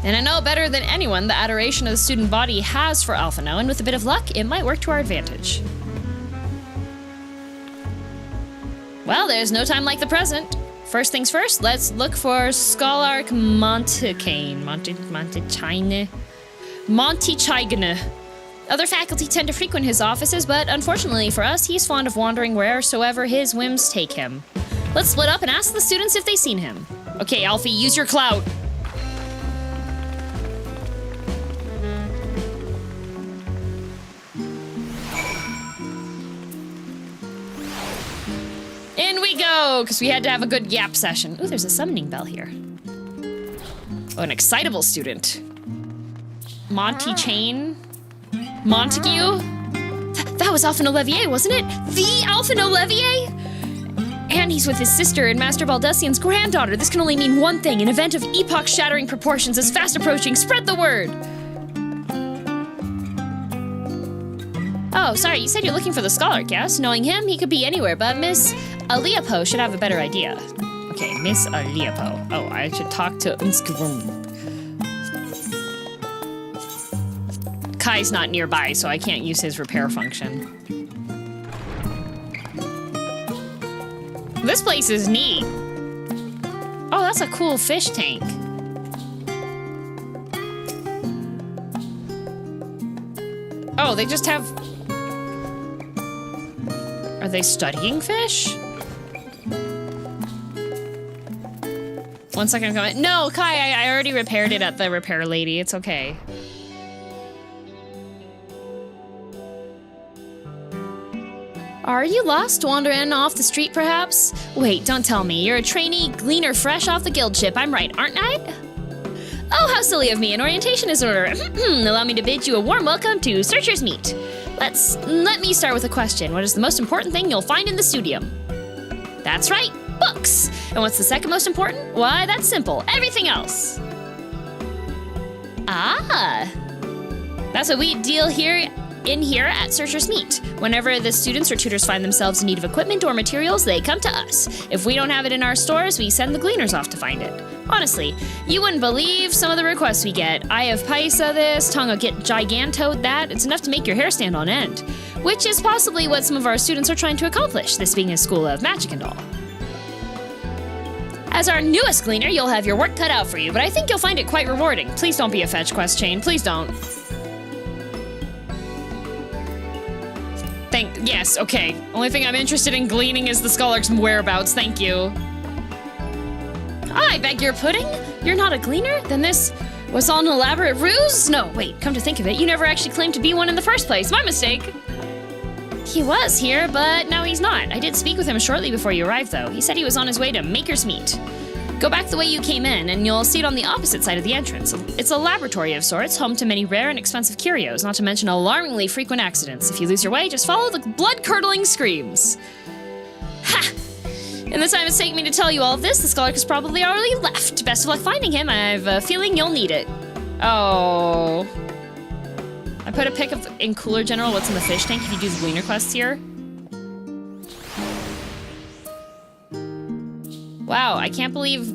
And I know better than anyone the adoration of the student body has for Alphino, and with a bit of luck, it might work to our advantage. Well, there's no time like the present. First things first, let's look for Scholark Montechain. Montechain. Other faculty tend to frequent his offices, but unfortunately for us, he's fond of wandering wheresoever his whims take him. Let's split up and ask the students if they've seen him. Okay, Alfie, use your clout. In we go, because we had to have a good yap session. Ooh, there's a summoning bell here. Oh, an excitable student. Montechain. Montague? That was Alphino Levier, wasn't it? The Alphino Levier? And he's with his sister and Master Baldesion's granddaughter. This can only mean one thing. An event of epoch-shattering proportions is fast approaching. Spread the word! Oh, sorry, you said you're looking for the Scholark, yes? Knowing him, he could be anywhere, but Miss Aliapo should have a better idea. Okay, Miss Aliapo. Oh, I should talk to Unskrum. Kai's not nearby, so I can't use his repair function. This place is neat. Oh, that's a cool fish tank. Oh, they just have... Are they studying fish? 1 second, I'm coming. No, Kai, I already repaired it at the repair lady. It's okay. Are you lost, wandering off the street, perhaps? Wait, don't tell me. You're a trainee gleaner fresh off the guild ship. I'm right, aren't I? Oh, how silly of me. An orientation is in order. Allow me to bid you a warm welcome to Searcher's Meet. Let me start with a question. What is the most important thing you'll find in the Studium? That's right, books. And what's the second most important? Why, that's simple. Everything else. Ah. That's what we deal in here at Searcher's Meet. Whenever the students or tutors find themselves in need of equipment or materials, they come to us. If we don't have it in our stores, we send the gleaners off to find it. Honestly, you wouldn't believe some of the requests we get. Eye of Paisa this, tongue of Gigantoad that. It's enough to make your hair stand on end. Which is possibly what some of our students are trying to accomplish, this being a school of magic and all. As our newest gleaner, you'll have your work cut out for you, but I think you'll find it quite rewarding. Please don't be a fetch quest chain, please don't. Yes, okay. Only thing I'm interested in gleaning is the Scholar's whereabouts, thank you. I beg your pudding? You're not a gleaner? Then this was all an elaborate ruse? No, wait, come to think of it, you never actually claimed to be one in the first place. My mistake. He was here, but now he's not. I did speak with him shortly before you arrived, though. He said he was on his way to Maker's Meet. Go back the way you came in, and you'll see it on the opposite side of the entrance. It's a laboratory of sorts, home to many rare and expensive curios, not to mention alarmingly frequent accidents. If you lose your way, just follow the blood-curdling screams. Ha! In the time it's taken me to tell you all of this, the Scholar has probably already left. Best of luck finding him. I have a feeling you'll need it. Oh. I put a pic of in Cooler General what's in the fish tank if you do the Gleaner quests here. Wow, I can't believe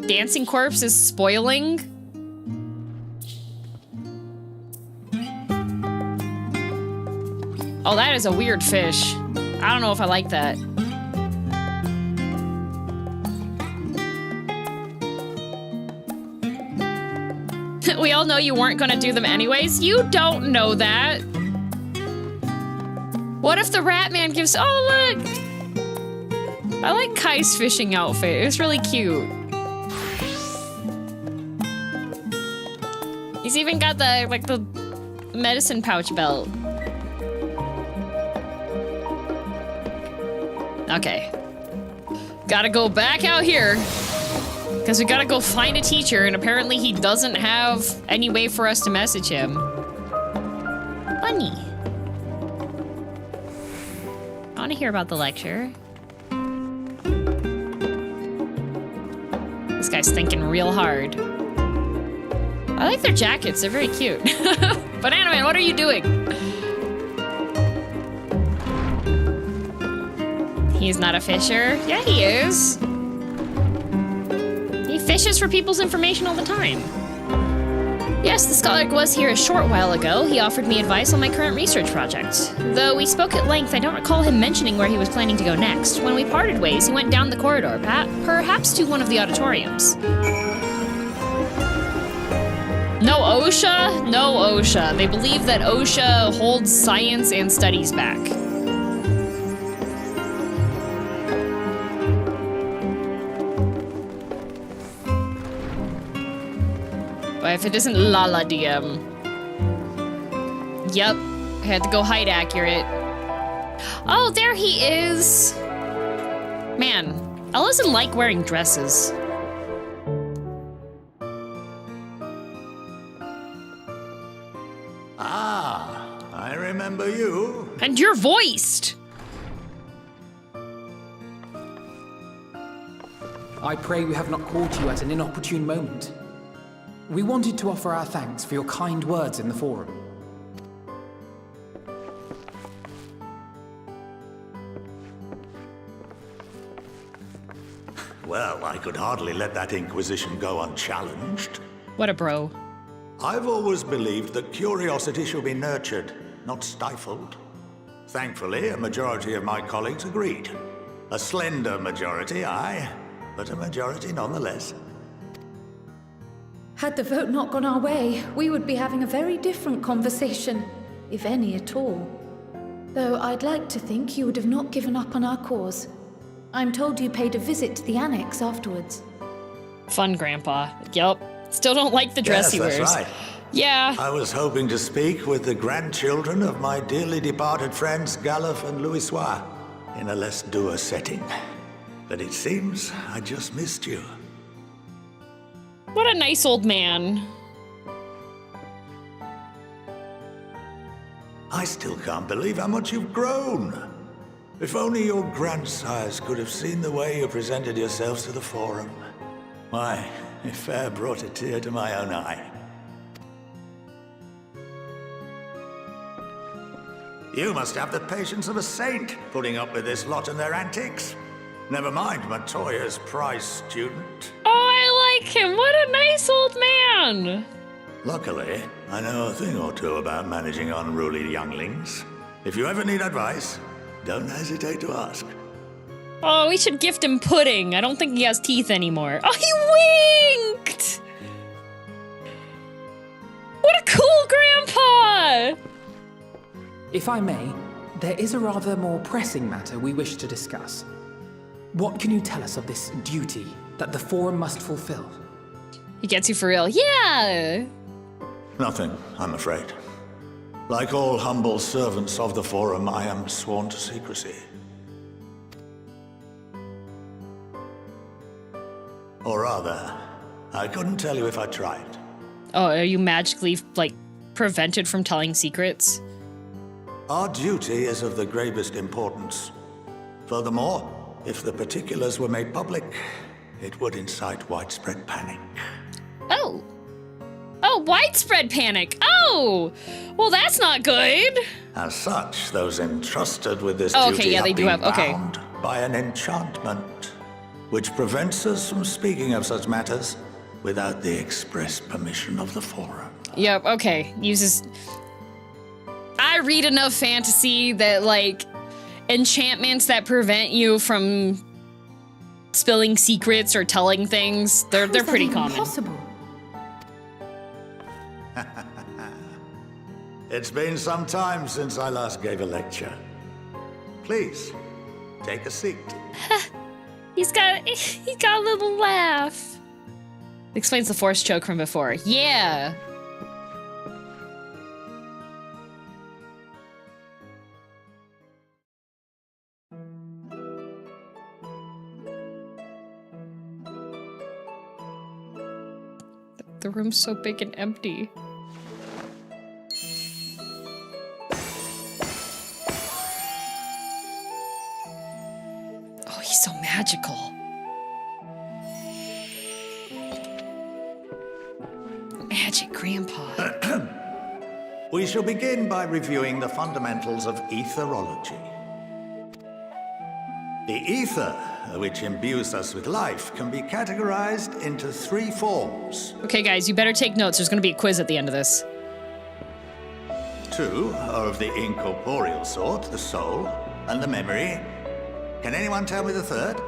Dancing Corpse is spoiling. Oh, that is a weird fish. I don't know if I like that. We all know you weren't gonna do them anyways. You don't know that. What if the Rat Man gives... Oh, look! I like Kai's fishing outfit. It's really cute. He's even got the, like, the medicine pouch belt. Okay. Gotta go back out here. Because we gotta go find a teacher, and apparently he doesn't have any way for us to message him. Funny. I want to hear about the lecture. This guy's thinking real hard. I like their jackets, they're very cute. Banana Man, what are you doing? He's not a fisher. Yeah, he is. He fishes for people's information all the time. Yes, the Scholar was here a short while ago. He offered me advice on my current research project. Though we spoke at length, I don't recall him mentioning where he was planning to go next. When we parted ways, he went down the corridor, perhaps to one of the auditoriums. No OSHA? No OSHA. They believe that OSHA holds science and studies back. But if it isn't lalafell. Yep, I had to go height accurate. Oh, there he is! Man, Ella doesn't like wearing dresses. Ah, I remember you. And you're voiced! I pray we have not caught you at an inopportune moment. We wanted to offer our thanks for your kind words in the forum. Well, I could hardly let that inquisition go unchallenged. What a bro. I've always believed that curiosity should be nurtured, not stifled. Thankfully, a majority of my colleagues agreed. A slender majority, aye, but a majority nonetheless. Had the vote not gone our way, we would be having a very different conversation, if any at all. Though I'd like to think you would have not given up on our cause. I'm told you paid a visit to the annex afterwards. Fun, Grandpa. Yup. Still don't like the dress he wears. That's right. Yeah. I was hoping to speak with the grandchildren of my dearly departed friends Galuf and Louisoix in a less dour setting. But it seems I just missed you. What a nice old man. I still can't believe how much you've grown. If only your grandsires could have seen the way you presented yourselves to the forum. Why, it fair brought a tear to my own eye. You must have the patience of a saint, putting up with this lot and their antics. Never mind Matoya's prize student. Oh, I like him. What a nice old man. Luckily, I know a thing or two about managing unruly younglings. If you ever need advice, don't hesitate to ask. Oh, we should gift him pudding. I don't think he has teeth anymore. Oh, he winked! What a cool grandpa! If I may, there is a rather more pressing matter we wish to discuss. What can you tell us of this duty that the Forum must fulfill? He gets you for real. Yeah! Nothing, I'm afraid. Like all humble servants of the Forum, I am sworn to secrecy. Or rather, I couldn't tell you if I tried. Oh, are you magically, like, prevented from telling secrets? Our duty is of the gravest importance. Furthermore, if the particulars were made public, it would incite widespread panic. Oh. Oh, widespread panic. Oh! Well, that's not good. As such, those entrusted with this Oh, duty okay, yeah, they have do been have, okay. bound by an enchantment, which prevents us from speaking of such matters without the express permission of the Forum. Yep, okay. Uses... I read enough fantasy that, like, enchantments that prevent you from spilling secrets or telling things, they're pretty common. Possible? It's been some time since I last gave a lecture. Please, take a seat. He's got a little laugh. Explains the force choke from before. Yeah. The room's so big and empty. Oh, he's so magical. Magic Grandpa. We shall begin by reviewing the fundamentals of etherology. The ether, which imbues us with life, can be categorized into 3 forms. Okay, guys, you better take notes. There's gonna be a quiz at the end of this. 2 are of the incorporeal sort, the soul, and the memory. Can anyone tell me the 3rd?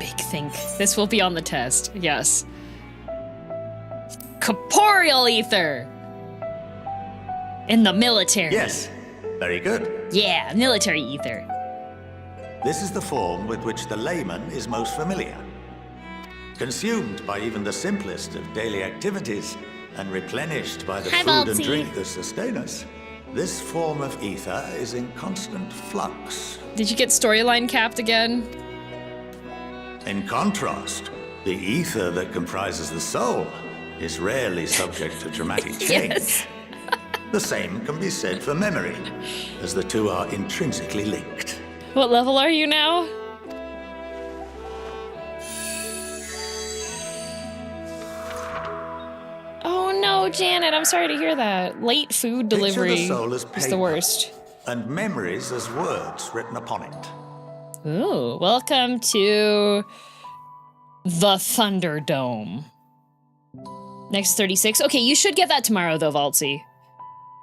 Big think. This will be on the test. Yes. Corporeal ether! In the military. Yes. Very good. Yeah, military ether. This is the form with which the layman is most familiar. Consumed by even the simplest of daily activities and replenished by the food and drink that sustain us, this form of ether is in constant flux. Did you get storyline capped again? In contrast, the ether that comprises the soul is rarely subject to dramatic change. Yes. The same can be said for memory, as the two are intrinsically linked. What level are you now? Oh no, Janet, I'm sorry to hear that. Late food delivery Picture the soul as is the worst. and memories as words written upon it. Ooh, welcome to the Thunderdome. Next 36. Okay, you should get that tomorrow though, Valtzy.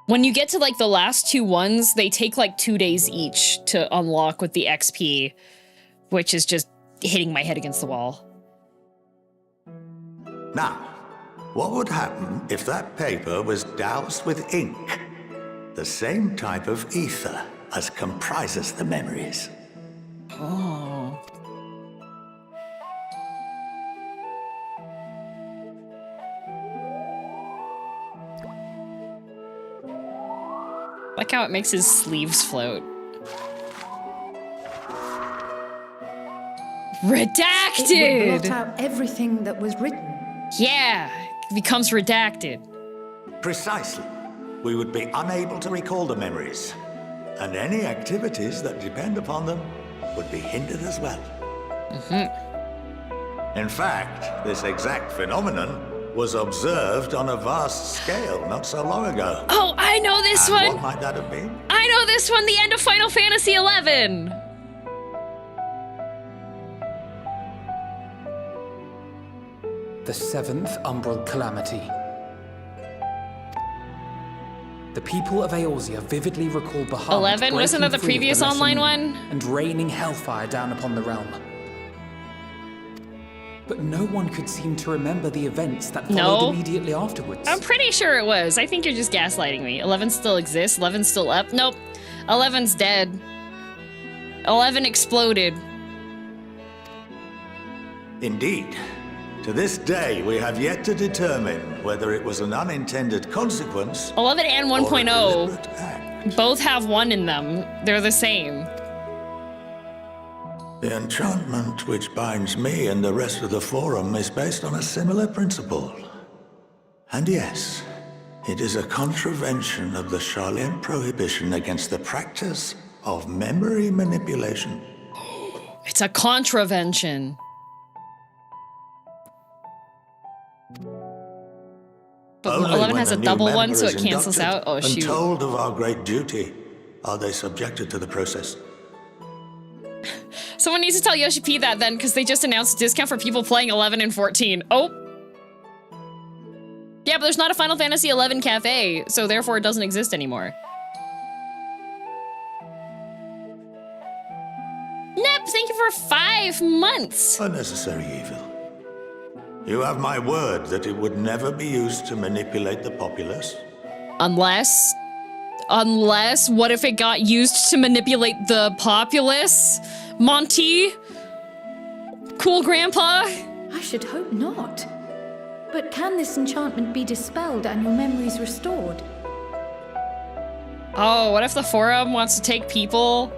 When you get to like the last 2 ones, they take like 2 days each to unlock with the XP, which is just hitting my head against the wall. Now, what would happen if that paper was doused with ink? The same type of ether as comprises the memories. Oh. Like how it makes his sleeves float. Redacted! It would blot out everything that was written. Yeah, it becomes redacted. Precisely. We would be unable to recall the memories, and any activities that depend upon them would be hindered as well. In fact, this exact phenomenon was observed on a vast scale not so long ago. Oh, I know this And one! what might that have been? I know this one, the end of Final Fantasy XI! The 7th Umbral Calamity. The people of Eorzea vividly recall Bahamut 11? Wasn't that the breaking free of previous lesser online moon one? and raining hellfire down upon the realm. but no one could seem to remember the events that followed immediately afterwards. I'm pretty sure it was. I think you're just gaslighting me. 11 still exists. 11's still up. Nope. 11's dead. 11 exploded. Indeed. To this day, we have yet to determine whether it was an unintended consequence 11 and or a 1.0 deliberate act. both have 1 in them. They're the same. The enchantment which binds me and the rest of the Forum is based on a similar principle. And yes, it is a contravention of the Sharlayan prohibition against the practice of memory manipulation. It's a contravention. But Only 11 has a when double new one, so member it is cancels out. inducted Oh, and shoot. told of our great duty are they subjected to the process. Someone needs to tell Yoshi P that then, because they just announced a discount for people playing 11 and 14. Oh. Yeah, but there's not a Final Fantasy 11 cafe, so therefore it doesn't exist anymore. Nep, thank you for 5 months. Unnecessary evil. You have my word that it would never be used to manipulate the populace. Unless, what if it got used to manipulate the populace? Monty? Cool Grandpa? I should hope not. But can this enchantment be dispelled and your memories restored? Oh, what if the Forum wants to take people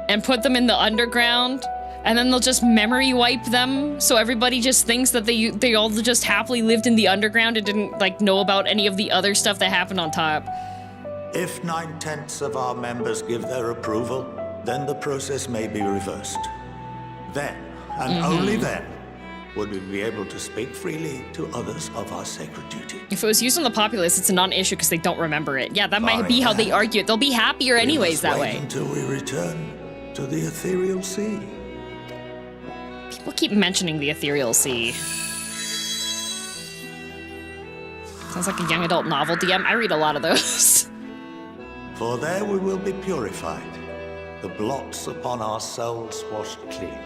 and put them in the underground, and then they'll just memory wipe them, so everybody just thinks that they all just happily lived in the underground and didn't, like, know about any of the other stuff that happened on top? If 9/10 of our members give their approval, then the process may be reversed. Then, and only then, would we be able to speak freely to others of our sacred duty. If it was used on the populace, it's a non-issue because they don't remember it. Yeah, that might be how they argue it. They'll be happier anyways that way. Until we return to the ethereal sea. People keep mentioning the ethereal sea. Sounds like a young adult novel, DM. I read a lot of those. For there we will be purified, the blots upon our souls washed clean.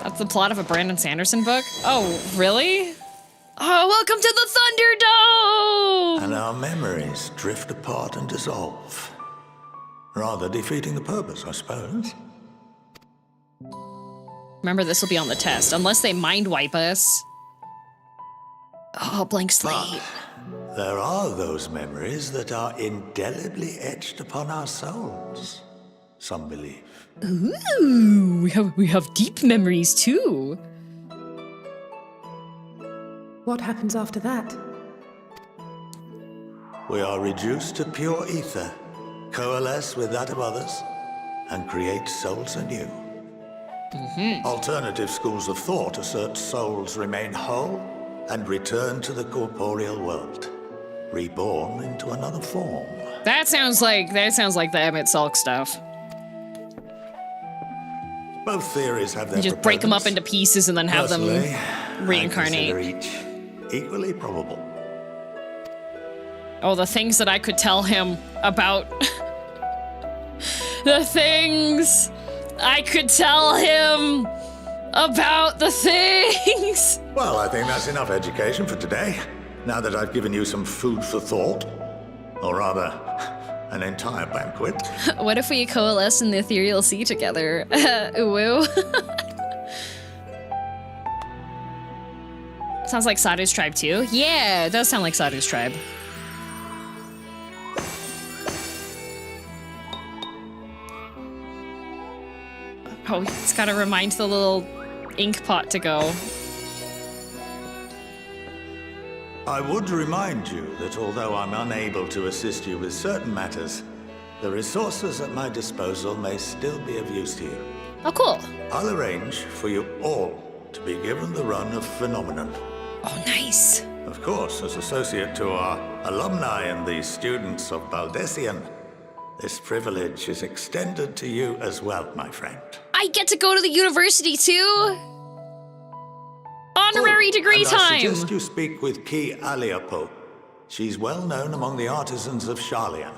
That's the plot of a Brandon Sanderson book? Oh, really? Oh, welcome to the Thunderdome! And our memories drift apart and dissolve. Rather defeating the purpose, I suppose. Remember, this will be on the test, unless they mind wipe us. Oh, blank slate. But there are those memories that are indelibly etched upon our souls, some believe. Ooh, we have deep memories too. What happens after that? We are reduced to pure ether, coalesce with that of others, and create souls anew. Alternative schools of thought assert souls remain whole and return to the corporeal world, reborn into another form. That sounds like the Emmett Salk stuff. Both theories have their You just break them up into pieces and then have them reincarnate. I consider each equally probable. Oh, the things that I could tell him about. The things I could tell him about the things. Well, I think that's enough education for today. Now that I've given you some food for thought. Or rather, an entire banquet. What if we coalesce in the ethereal sea together? Woo. Sounds like Sadu's tribe too. Yeah, it does sound like Sadu's tribe. Oh, it's gotta remind the little ink pot to go. I would remind you that although I'm unable to assist you with certain matters, the resources at my disposal may still be of use to you. Oh, cool. I'll arrange for you all to be given the run of Phenomenon. Oh, nice. Of course, as associate to our alumni and the students of Baldessian, this privilege is extended to you as well, my friend. I get to go to the university too. Honorary degree time. I suggest you speak with Ki Aliapo. She's well known among the artisans of Sharlayan.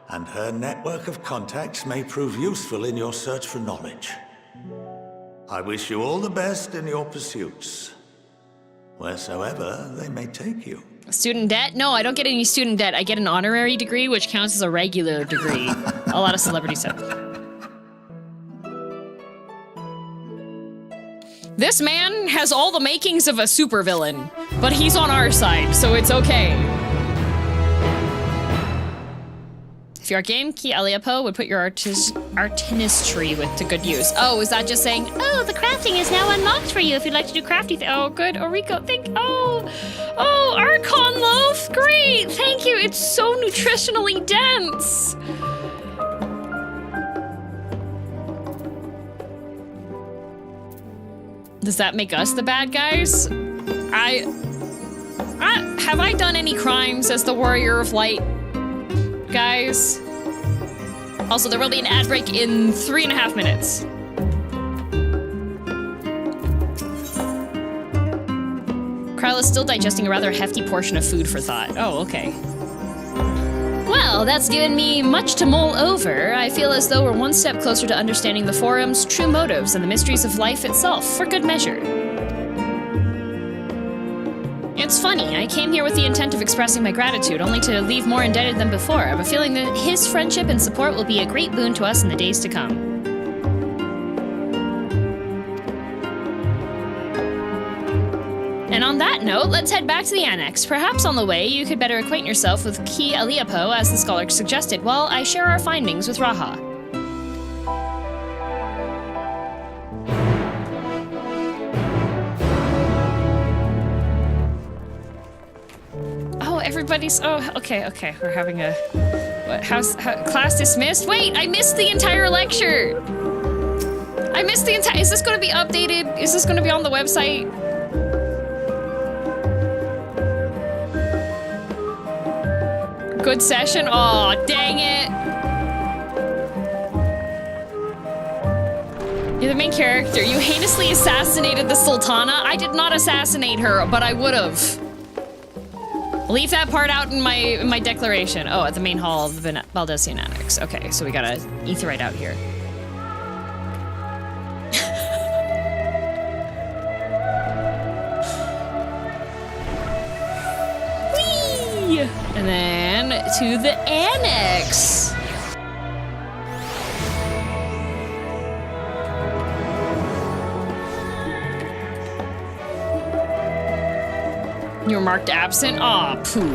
and her network of contacts may prove useful in your search for knowledge. I wish you all the best in your pursuits, wheresoever they may take you. Student debt? No, I don't get any student debt. I get an honorary degree, which counts as a regular degree. A lot of celebrities have. This man has all the makings of a supervillain, but he's on our side, so it's okay. If you're a game, Key Eliapo would put your artistry to good use. Oh, is that just saying, oh, the crafting is now unlocked for you if you'd like to do crafty oh, good. Orico, oh, Archon loaf, great, thank you. It's so nutritionally dense. Does that make us the bad guys? Have I done any crimes as the Warrior of Light? Guys. Also, there will be an ad break in 3.5 minutes. Kryla's still digesting a rather hefty portion of food for thought. Oh, okay. Well, that's given me much to mull over. I feel as though we're one step closer to understanding the Forum's true motives and the mysteries of life itself, for good measure. It's funny, I came here with the intent of expressing my gratitude, only to leave more indebted than before. I have a feeling that his friendship and support will be a great boon to us in the days to come. And on that note, let's head back to the Annex. Perhaps on the way, you could better acquaint yourself with Key Eliapo, as the scholar suggested, while I share our findings with Raha. Everybody's, okay, we're having a, class dismissed? Wait, I missed the entire lecture! I missed the entire, is this gonna be updated? Is this gonna be on the website? Good session? Aw, dang it! You're the main character. You heinously assassinated the Sultana? I did not assassinate her, but I would've. Leave that part out in my declaration. Oh, at the main hall of the Baldessian Annex. Okay, so we gotta etherite out here. Whee! And then to the Annex. You were marked absent? Aw, poo.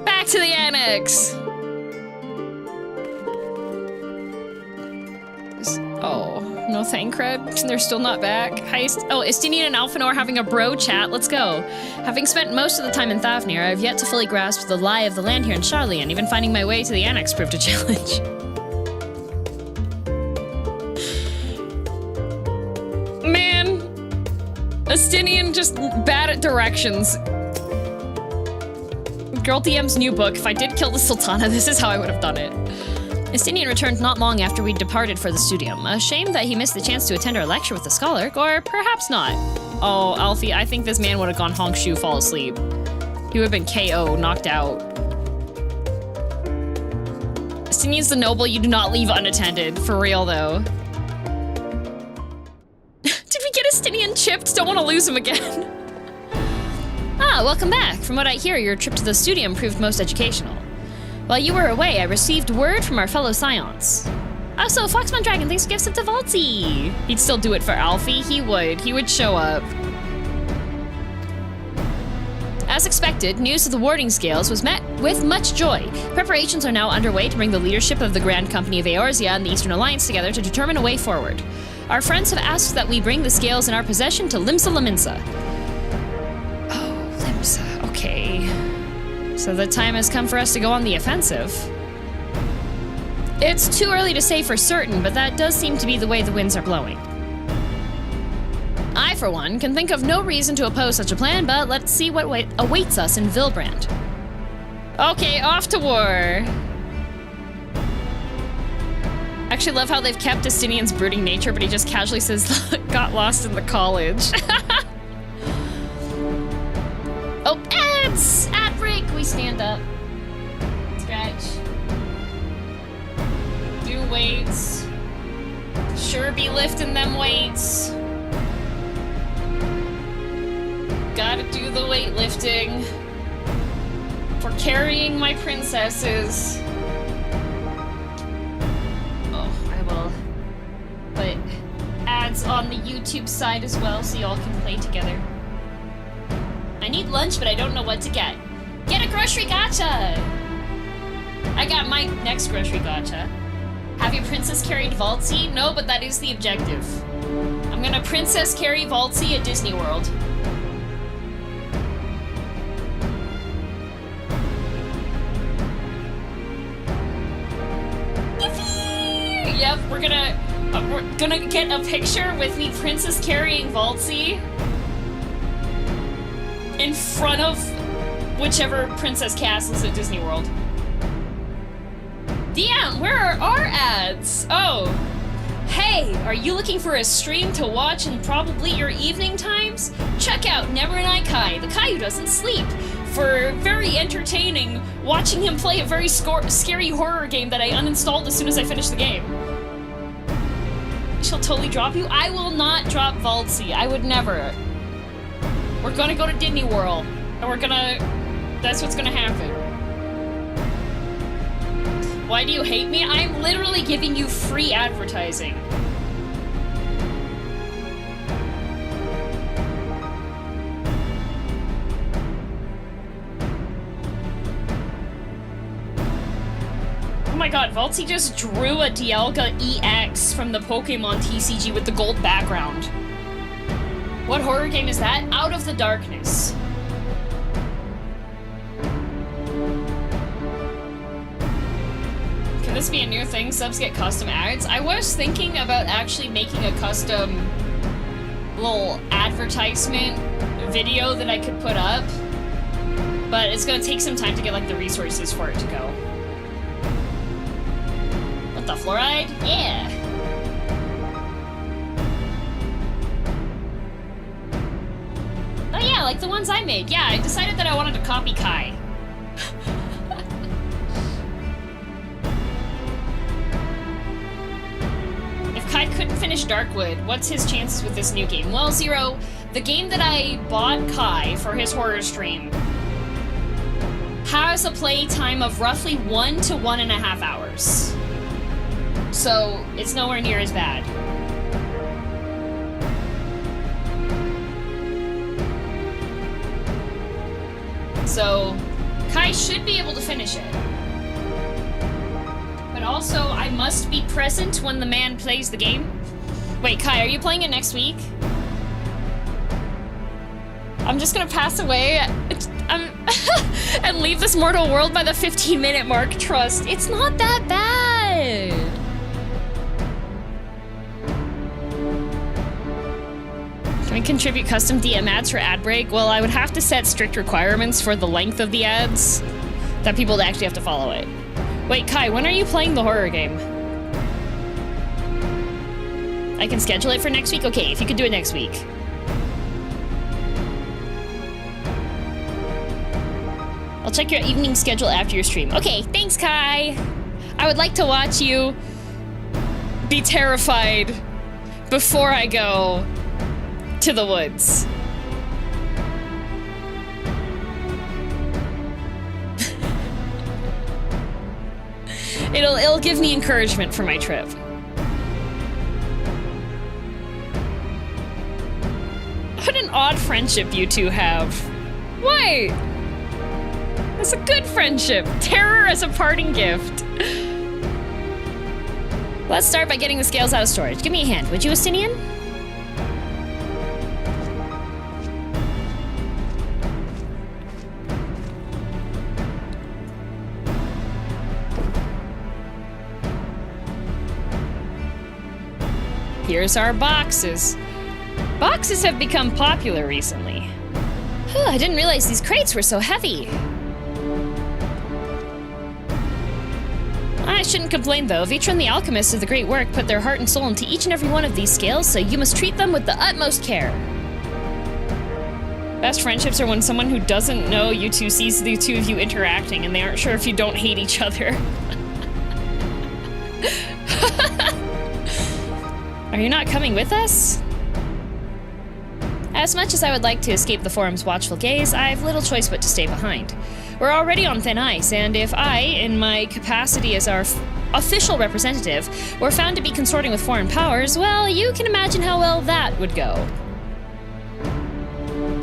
Back to the Annex! Oh, no thank cred? They're still not back. Estinian and Alphanor are having a bro chat. Let's go. Having spent most of the time in Thavnir, I have yet to fully grasp the lie of the land here in Charlian. Even finding my way to the Annex proved a challenge. Estinian just bad at directions. girldm's new book. If I did kill the Sultana, this is how I would have done it. Estinian returned not long after we departed for the Studium. A shame that he missed the chance to attend our lecture with the scholar, or perhaps not. Oh, Alfie, I think this man would have gone honk shoe, fall asleep. He would have been KO, knocked out. Estinian's the noble you do not leave unattended. For real, though. Did we get Estinian chipped? Don't want to lose him again. Ah, welcome back. From what I hear, your trip to the Studium proved most educational. While you were away, I received word from our fellow Scions. Also, Foxman Dragon thanks gifts to Valtzi. He'd still do it for Alfie. He would show up. As expected, news of the warding scales was met with much joy. Preparations are now underway to bring the leadership of the Grand Company of Eorzea and the Eastern Alliance together to determine a way forward. Our friends have asked that we bring the scales in our possession to Limsa. Oh, Limsa, okay. So the time has come for us to go on the offensive. It's too early to say for certain, but that does seem to be the way the winds are blowing. I, for one, can think of no reason to oppose such a plan, but let's see what awaits us in Vilbrand. Okay, off to war. Actually love how they've kept Estinian's brooding nature, but he just casually says, got lost in the college. Oh, ads! Ad break! We stand up. Stretch. Do weights. Sure be lifting them weights. Gotta do the weightlifting. For carrying my princesses. Oh, I will put ads on the YouTube side as well so y'all can play together. I need lunch, but I don't know what to get. Get a grocery gacha! I got my next grocery gacha. Have your princess carried Valtzy? No, but that is the objective. I'm gonna princess carry Valtzy at Disney World. Yep, we're gonna get a picture with me princess carrying Valtzy in front of whichever princess castles at Disney World. Damn, where are our ads? Oh, hey, are you looking for a stream to watch in probably your evening times? Check out Never and I Kai, the Kai who doesn't sleep, for very entertaining watching him play a very scary horror game that I uninstalled as soon as I finished the game. She'll totally drop you. I will not drop Valtzy. I would never. We're gonna go to Disney World, and we're gonna... That's what's gonna happen. Why do you hate me? I'm literally giving you free advertising. Oh my god, Valtzy just drew a Dialga EX from the Pokemon TCG with the gold background. What horror game is that? Out of the Darkness. Can this be a new thing? Subs get custom ads? I was thinking about actually making a custom little advertisement video that I could put up, but it's gonna take some time to get like the resources for it to go. What the fluoride? Yeah. Oh yeah, like the ones I made. Yeah, I decided that I wanted to copy Kai. If Kai couldn't finish Darkwood, what's his chances with this new game? Well, Zero, the game that I bought Kai for his horror stream has a play time of roughly 1 to 1.5 hours. So, it's nowhere near as bad. So, Kai should be able to finish it. But also, I must be present when the man plays the game. Wait, Kai, are you playing it next week? I'm just gonna pass away and leave this mortal world by the 15-minute mark, trust. It's not that bad. Can we contribute custom DM ads for ad break? Well, I would have to set strict requirements for the length of the ads that people actually have to follow it. Wait, Kai, when are you playing the horror game? I can schedule it for next week? Okay, if you could do it next week. I'll check your evening schedule after your stream. Okay, thanks, Kai. I would like to watch you be terrified before I go to the woods. It'll give me encouragement for my trip. What an odd friendship you two have. Why? It's a good friendship. Terror as a parting gift. Let's start by getting the scales out of storage. Give me a hand, would you, Astinian? Here's our boxes. Boxes have become popular recently. Whew, I didn't realize these crates were so heavy. I shouldn't complain though. Vrtra and the alchemists of the great work put their heart and soul into each and every one of these scales, so you must treat them with the utmost care. Best friendships are when someone who doesn't know you two sees the two of you interacting and they aren't sure if you don't hate each other. Are you not coming with us? As much as I would like to escape the forum's watchful gaze, I've little choice but to stay behind. We're already on thin ice, and if I, in my capacity as our official representative, were found to be consorting with foreign powers, well, you can imagine how well that would go.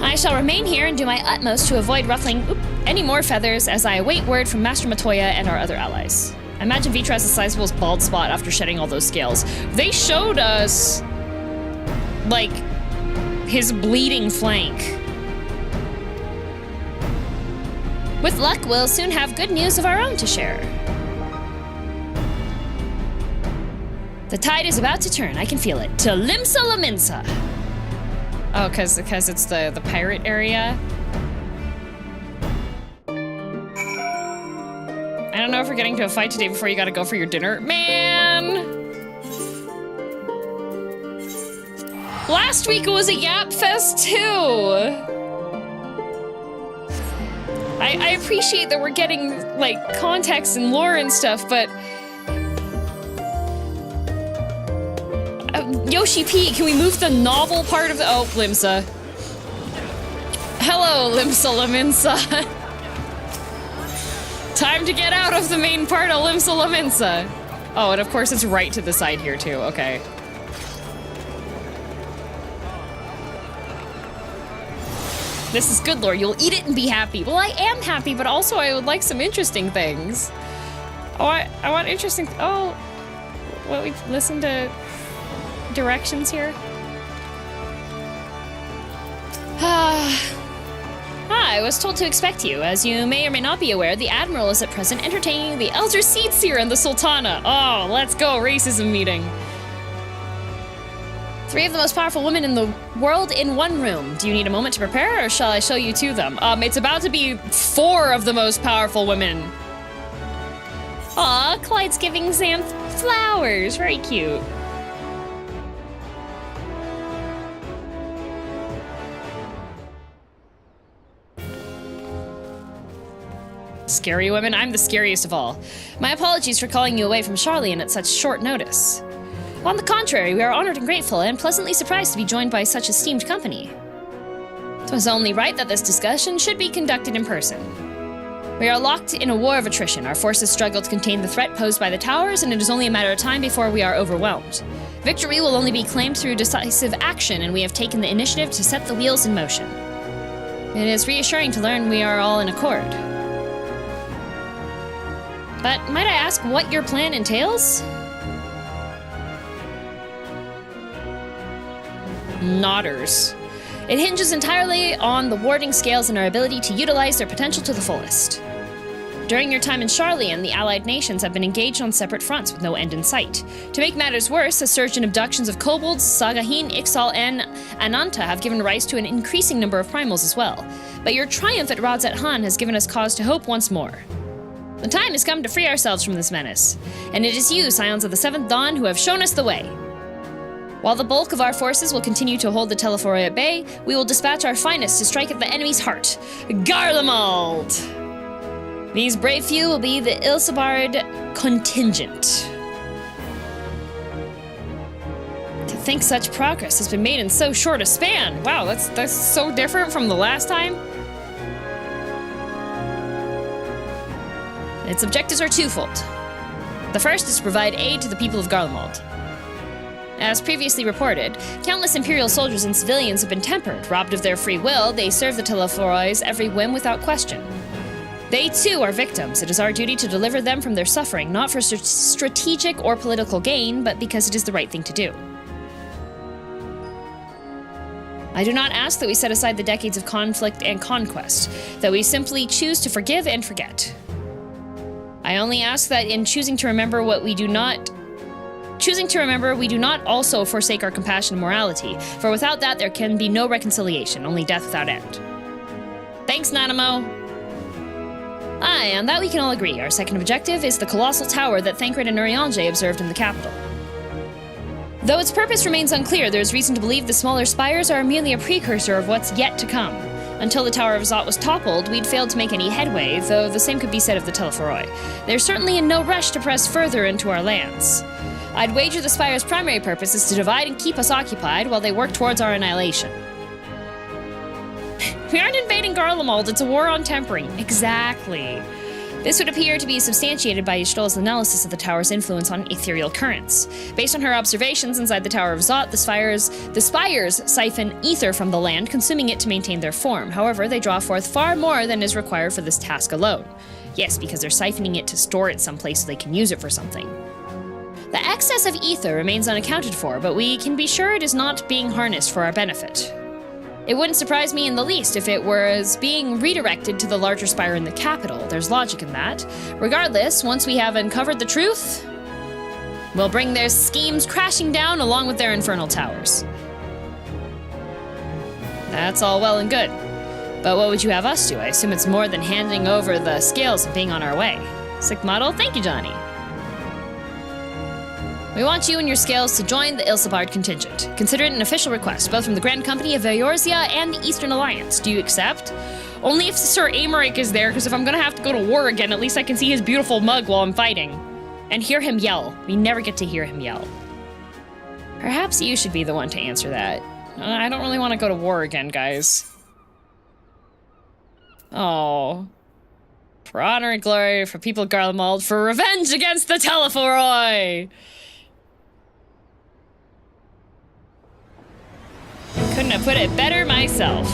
I shall remain here and do my utmost to avoid ruffling any more feathers as I await word from Master Miqo'te and our other allies. I imagine Vrtra has a sizable bald spot after shedding all those scales. They showed us, like, his bleeding flank. With luck, we'll soon have good news of our own to share. The tide is about to turn, I can feel it. To Limsa. Oh, cause it's the pirate area. I don't know if we're getting to a fight today before you gotta go for your dinner. Man! Last week it was a Yap Fest too! I appreciate that we're getting, like, context and lore and stuff, but... Yoshi P, can we move the novel part of the— oh, Limsa. Hello, Limsa. Time to get out of the main part of Limsa. Oh, and of course it's right to the side here too, okay. This is good lore, you'll eat it and be happy. Well, I am happy, but also I would like some interesting things. Oh, I want interesting— oh, what, we've listened to directions here? I was told to expect you. As you may or may not be aware, the Admiral is at present entertaining the Elder Seatseer and the Sultana. Oh, let's go, racism meeting. 3 of the most powerful women in the world in one room. Do you need a moment to prepare, or shall I show you to them? It's about to be 4 of the most powerful women. Aw, Clyde's giving Xanth flowers. Very cute. Scary women? I'm the scariest of all. My apologies for calling you away from Charlian at such short notice. On the contrary, we are honored and grateful, and pleasantly surprised to be joined by such esteemed company. It was only right that this discussion should be conducted in person. We are locked in a war of attrition. Our forces struggle to contain the threat posed by the towers, and it is only a matter of time before we are overwhelmed. Victory will only be claimed through decisive action, and we have taken the initiative to set the wheels in motion. It is reassuring to learn we are all in accord. But might I ask what your plan entails? Nodders. It hinges entirely on the warding scales and our ability to utilize their potential to the fullest. During your time in Charlian, the allied nations have been engaged on separate fronts with no end in sight. To make matters worse, a surge in abductions of kobolds, Sagahin, Ixal, and Ananta have given rise to an increasing number of primals as well. But your triumph at Radzat Han has given us cause to hope once more. The time has come to free ourselves from this menace, and it is you, Scions of the Seventh Dawn, who have shown us the way. While the bulk of our forces will continue to hold the Telephoroi at bay, we will dispatch our finest to strike at the enemy's heart, Garlemald! These brave few will be the Ilsabard Contingent. To think such progress has been made in so short a span! Wow, that's so different from the last time. Its objectives are twofold. The first is to provide aid to the people of Garlemald. As previously reported, countless Imperial soldiers and civilians have been tempered. Robbed of their free will, they serve the Telephoroi's every whim without question. They too are victims. It is our duty to deliver them from their suffering, not for strategic or political gain, but because it is the right thing to do. I do not ask that we set aside the decades of conflict and conquest, that we simply choose to forgive and forget. I only ask that in choosing to remember we do not also forsake our compassion and morality, for without that there can be no reconciliation, only death without end. Thanks, Nanamo! Aye, on that we can all agree. Our second objective is the colossal tower that Thancred and Urianger observed in the capital. Though its purpose remains unclear, there is reason to believe the smaller spires are merely a precursor of what's yet to come. Until the Tower of Zot was toppled, we'd failed to make any headway, though the same could be said of the Telephoroi. They're certainly in no rush to press further into our lands. I'd wager the Spire's primary purpose is to divide and keep us occupied while they work towards our annihilation. We aren't invading Garlemald, it's a war on tempering. Exactly. This would appear to be substantiated by Y'shtola's analysis of the tower's influence on ethereal currents. Based on her observations inside the Tower of Zot, the spires siphon ether from the land, consuming it to maintain their form. However, they draw forth far more than is required for this task alone. Yes, because they're siphoning it to store it someplace so they can use it for something. The excess of ether remains unaccounted for, but we can be sure it is not being harnessed for our benefit. It wouldn't surprise me in the least if it was being redirected to the larger spire in the capital. There's logic in that. Regardless, once we have uncovered the truth, we'll bring their schemes crashing down along with their infernal towers. That's all well and good. But what would you have us do? I assume it's more than handing over the scales and being on our way. Sick model. Thank you, Johnny. We want you and your scales to join the Ilsabard contingent. Consider it an official request, both from the Grand Company of Eorzea and the Eastern Alliance. Do you accept? Only if Sir Aymeric is there, because if I'm gonna have to go to war again, at least I can see his beautiful mug while I'm fighting. And hear him yell. We never get to hear him yell. Perhaps you should be the one to answer that. I don't really want to go to war again, guys. Oh. For honor and glory, for people of Garlemald, for revenge against the Telephoroi! Couldn't have put it better myself.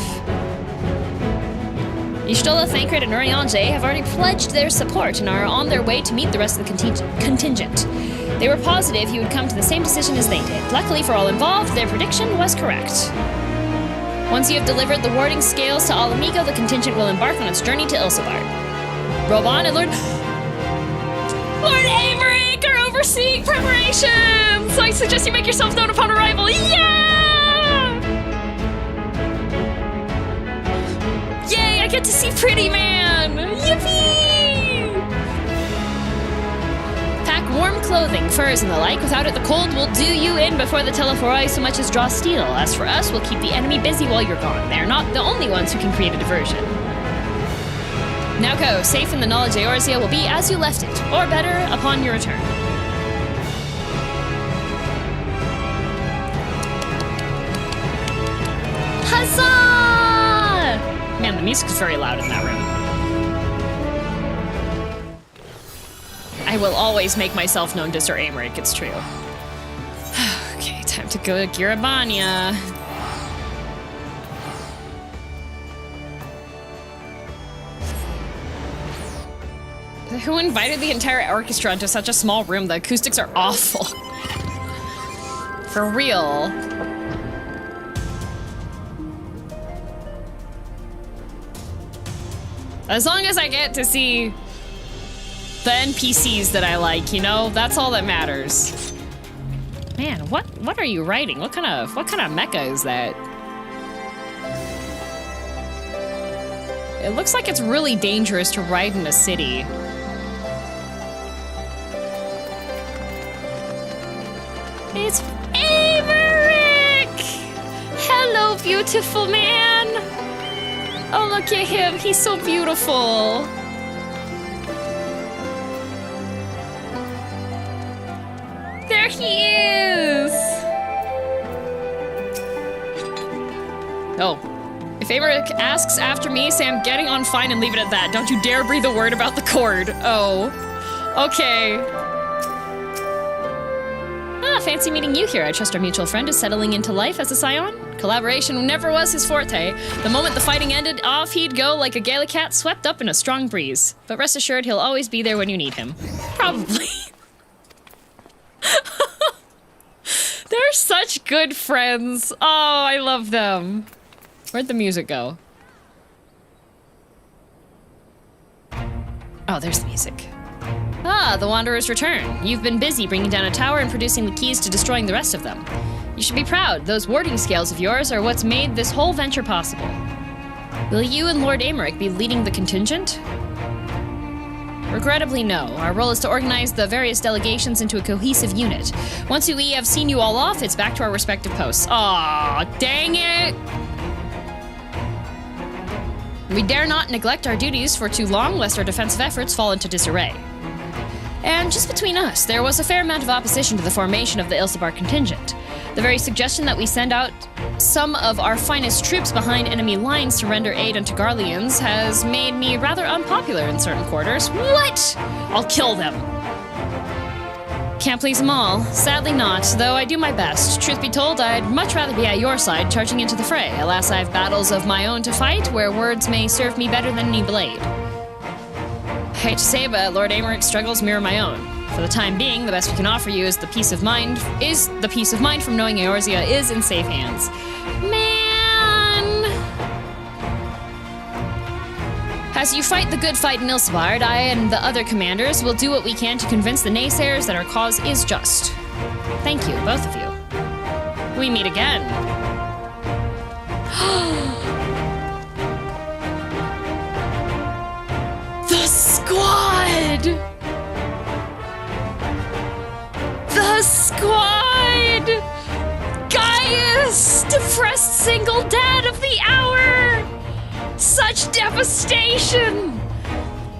Y'shtola, Thancred, and Urianger have already pledged their support and are on their way to meet the rest of the contingent. They were positive he would come to the same decision as they did. Luckily for all involved, their prediction was correct. Once you have delivered the warding scales to Alamigo, the contingent will embark on its journey to Ilsabard. Roban and Lord Aymeric are overseeing preparations! So I suggest you make yourself known upon arrival. Yeah! Yay, I get to see Pretty Man! Yippee! Pack warm clothing, furs, and the like. Without it, the cold will do you in before the Telephoroi so much as draw steel. As for us, we'll keep the enemy busy while you're gone. They're not the only ones who can create a diversion. Now go. Safe in the knowledge Eorzea will be as you left it, or better, upon your return. Huzzah! Man, the music's very loud in that room. I will always make myself known to Sir Aymeric, it's true. Okay, time to go to Girabania. Who invited the entire orchestra into such a small room? The acoustics are awful. For real. As long as I get to see the NPCs that I like, you know, that's all that matters. Man, what are you writing? What kind of mecha is that? It looks like it's really dangerous to ride in a city. It's Aymeric! Hello, beautiful man! Oh, look at him. He's so beautiful. There he is! Oh. If Aymeric asks after me, say I'm getting on fine and leave it at that. Don't you dare breathe a word about the cord. Oh. Okay. Ah, fancy meeting you here. I trust our mutual friend is settling into life as a scion. Collaboration never was his forte. The moment the fighting ended, off he'd go like a gala cat swept up in a strong breeze. But rest assured, he'll always be there when you need him. Probably. They're such good friends. Oh, I love them. Where'd the music go? Oh, there's the music. Ah, the Wanderer's return. You've been busy bringing down a tower and producing the keys to destroying the rest of them. You should be proud. Those warding scales of yours are what's made this whole venture possible. Will you and Lord Aymeric be leading the contingent? Regrettably, no. Our role is to organize the various delegations into a cohesive unit. Once we have seen you all off, it's back to our respective posts. Aw, dang it! We dare not neglect our duties for too long, lest our defensive efforts fall into disarray. And just between us, there was a fair amount of opposition to the formation of the Ilsabar Contingent. The very suggestion that we send out some of our finest troops behind enemy lines to render aid unto Garleans has made me rather unpopular in certain quarters. What? I'll kill them. Can't please them all. Sadly not, though I do my best. Truth be told, I'd much rather be at your side, charging into the fray. Alas, I have battles of my own to fight, where words may serve me better than any blade. I hate to say, but Lord Ameryk's struggles mirror my own. For the time being, the best we can offer you is the peace of mind from knowing Eorzea is in safe hands. Man! As you fight the good fight in Ilsabard, I and the other commanders will do what we can to convince the naysayers that our cause is just. Thank you, both of you. We meet again. The squad! The squad! Gaius, depressed single dad of the hour! Such devastation!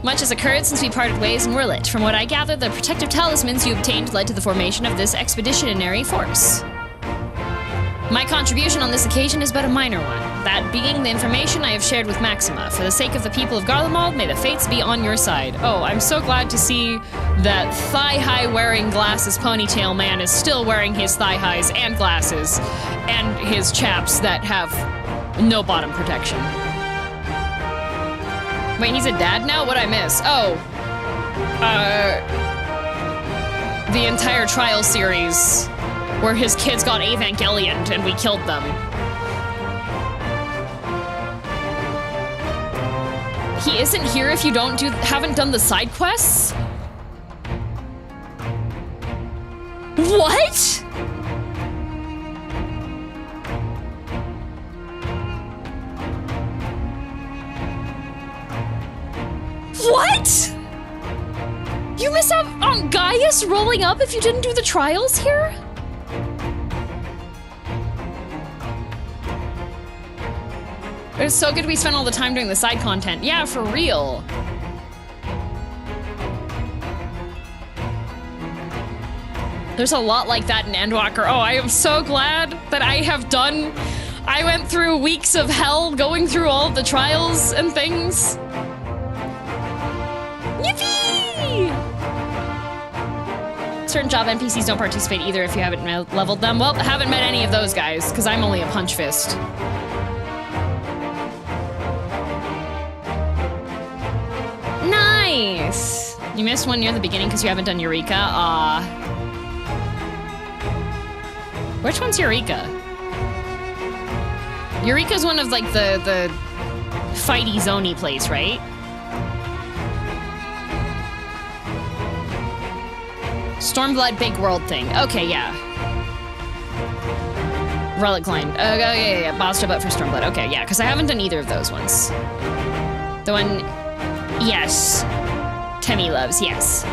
Much has occurred since we parted ways in Wurlit. From what I gather, the protective talismans you obtained led to the formation of this expeditionary force. My contribution on this occasion is but a minor one, that being the information I have shared with Maxima. For the sake of the people of Garlemald, may the fates be on your side. Oh, I'm so glad to see that thigh-high wearing glasses ponytail man is still wearing his thigh-highs and glasses, and his chaps that have no bottom protection. Wait, he's a dad now? What'd I miss? Oh. The entire trial series where his kids got Evangelioned and we killed them. He isn't here if you haven't done the side quests? What? What? You miss out on Gaius rolling up if you didn't do the trials here? It's so good we spent all the time doing the side content. Yeah, for real. There's a lot like that in Endwalker. Oh, I am so glad that I went through weeks of hell going through all of the trials and things. Yippee! Certain job NPCs don't participate either if you haven't leveled them. Well, I haven't met any of those guys, because I'm only a punch fist. Nice! You missed one near the beginning because you haven't done Eureka. Which one's Eureka? Eureka's one of like the fighty zoney place, right? Stormblood big world thing. Okay, yeah. Relic Line. Oh, yeah. Bossed up for Stormblood. Okay, yeah, because I haven't done either of those ones. The one... Yes. Temmie loves, yes.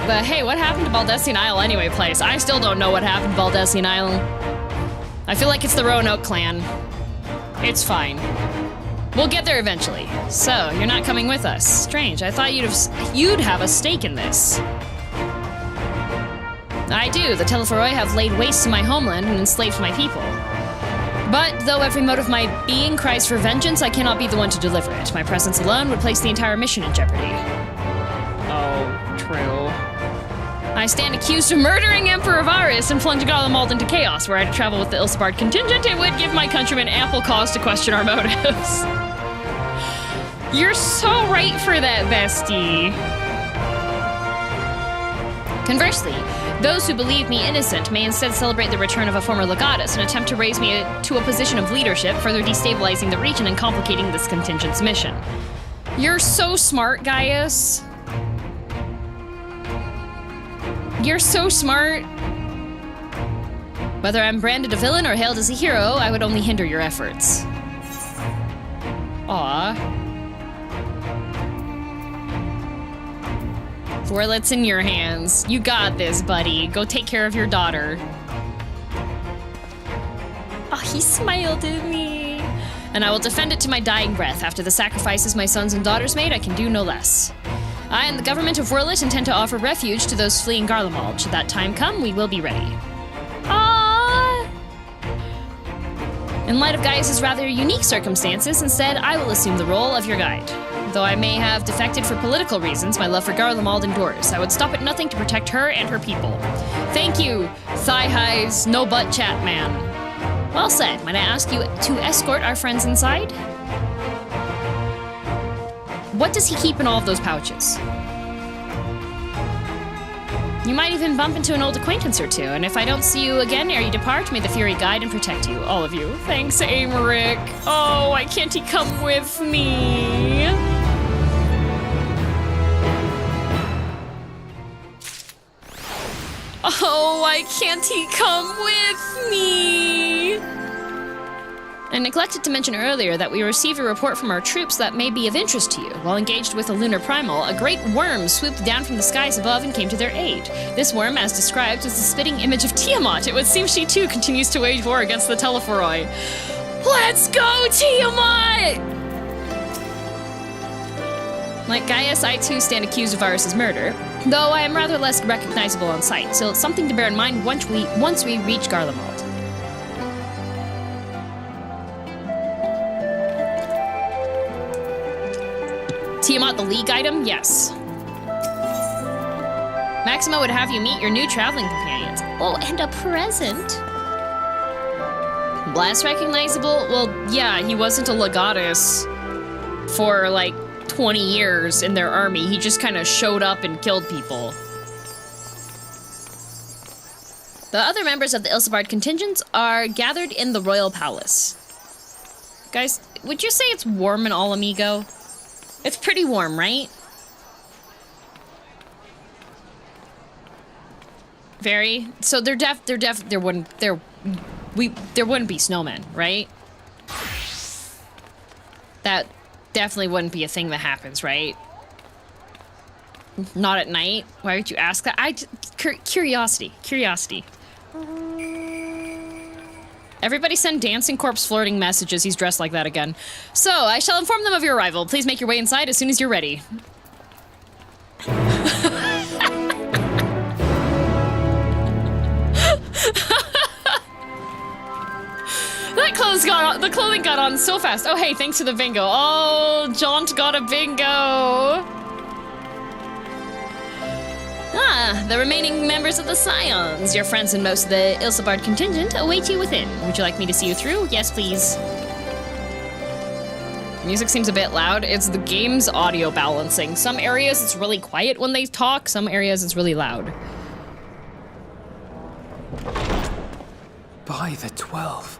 But hey, what happened to Baldessian Isle anyway, place? I still don't know what happened to Baldessian Isle. I feel like it's the Roanoke clan. It's fine. We'll get there eventually. So, you're not coming with us. Strange, I thought you'd have a stake in this. I do. The Telephoroi have laid waste to my homeland and enslaved my people. But though every mote of my being cries for vengeance, I cannot be the one to deliver it. My presence alone would place the entire mission in jeopardy. Oh, true. I stand accused of murdering Emperor Varus and plunging Garlemald into chaos. Were I to travel with the Ilsabard contingent, it would give my countrymen ample cause to question our motives. You're so right for that, bestie. Conversely, those who believe me innocent may instead celebrate the return of a former legatus and attempt to raise me to a position of leadership, further destabilizing the region and complicating this contingent's mission. You're so smart, Gaius. You're so smart. Whether I'm branded a villain or hailed as a hero, I would only hinder your efforts. Aw. Wurlit's in your hands. You got this, buddy. Go take care of your daughter. he smiled at me. And I will defend it to my dying breath. After the sacrifices my sons and daughters made, I can do no less. I and the government of Wurlit intend to offer refuge to those fleeing Garlemald. Should that time come, we will be ready. Ah! In light of Gaius' rather unique circumstances, instead, I will assume the role of your guide. Though I may have defected for political reasons, my love for Garlemald endures. I would stop at nothing to protect her and her people. Thank you, thigh-highs, no-butt chat man. Well said. Might I ask you to escort our friends inside? What does he keep in all of those pouches? You might even bump into an old acquaintance or two, and if I don't see you again ere you depart, may the Fury guide and protect you, all of you. Thanks, Amaric. Oh, why can't he come with me? Oh, why can't he come with me? I neglected to mention earlier that we received a report from our troops that may be of interest to you. While engaged with a lunar primal, a great worm swooped down from the skies above and came to their aid. This worm, as described, was the spitting image of Tiamat. It would seem she too continues to wage war against the Telephoroi. Let's go, Tiamat! Like Gaius, I too stand accused of Varus's murder, though I am rather less recognizable on sight, so it's something to bear in mind once we reach Garlemald. Tiamat the League item? Yes. Maxima would have you meet your new traveling companions. Oh, and a present. Less recognizable? Well, yeah, he wasn't a legatus for like 20 years in their army. He just kind of showed up and killed people. The other members of the Ilsabard contingent are gathered in the royal palace. Guys, would you say it's warm in All Amigo? It's pretty warm, right? Very. So there wouldn't be snowmen, right? That definitely wouldn't be a thing that happens, right? Not at night. Why would you ask that? Curiosity. Everybody send Dancing Corpse flirting messages. He's dressed like that again. So, I shall inform them of your arrival. Please make your way inside as soon as you're ready. The clothing got on so fast. Oh, hey, thanks for the bingo. Oh, Jaunt got a bingo. Ah, the remaining members of the Scions, your friends and most of the Ilsabard contingent, await you within. Would you like me to see you through? Yes, please. Music seems a bit loud. It's the game's audio balancing. Some areas it's really quiet when they talk, some areas it's really loud. By the 12.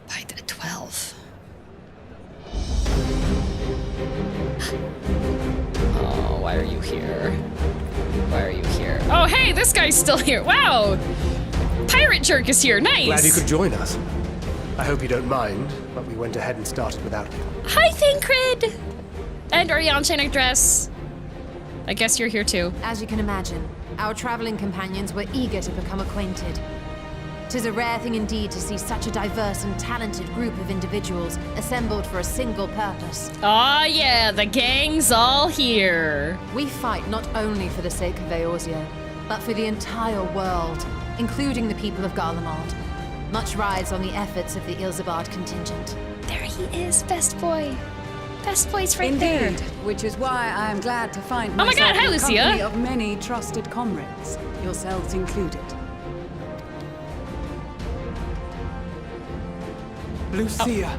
By the 12. Oh, why are you here? Why are you here? Oh, hey, this guy's still here. Wow! Pirate Jerk is here. Nice! Glad you could join us. I hope you don't mind, but we went ahead and started without you. Hi, Thancred! And our Yanshanic dress. I guess you're here too. As you can imagine, our traveling companions were eager to become acquainted. 'Tis a rare thing indeed to see such a diverse and talented group of individuals assembled for a single purpose. Aw, yeah, the gang's all here. We fight not only for the sake of Eorzea, but for the entire world, including the people of Garlemald. Much rides on the efforts of the Ilsabard contingent. There he is, best boy. Best boy's right Indeed, there. Which is why I am glad to find Oh my myself God, hi, in the Lucia. company of many trusted comrades, yourselves included. Lucia.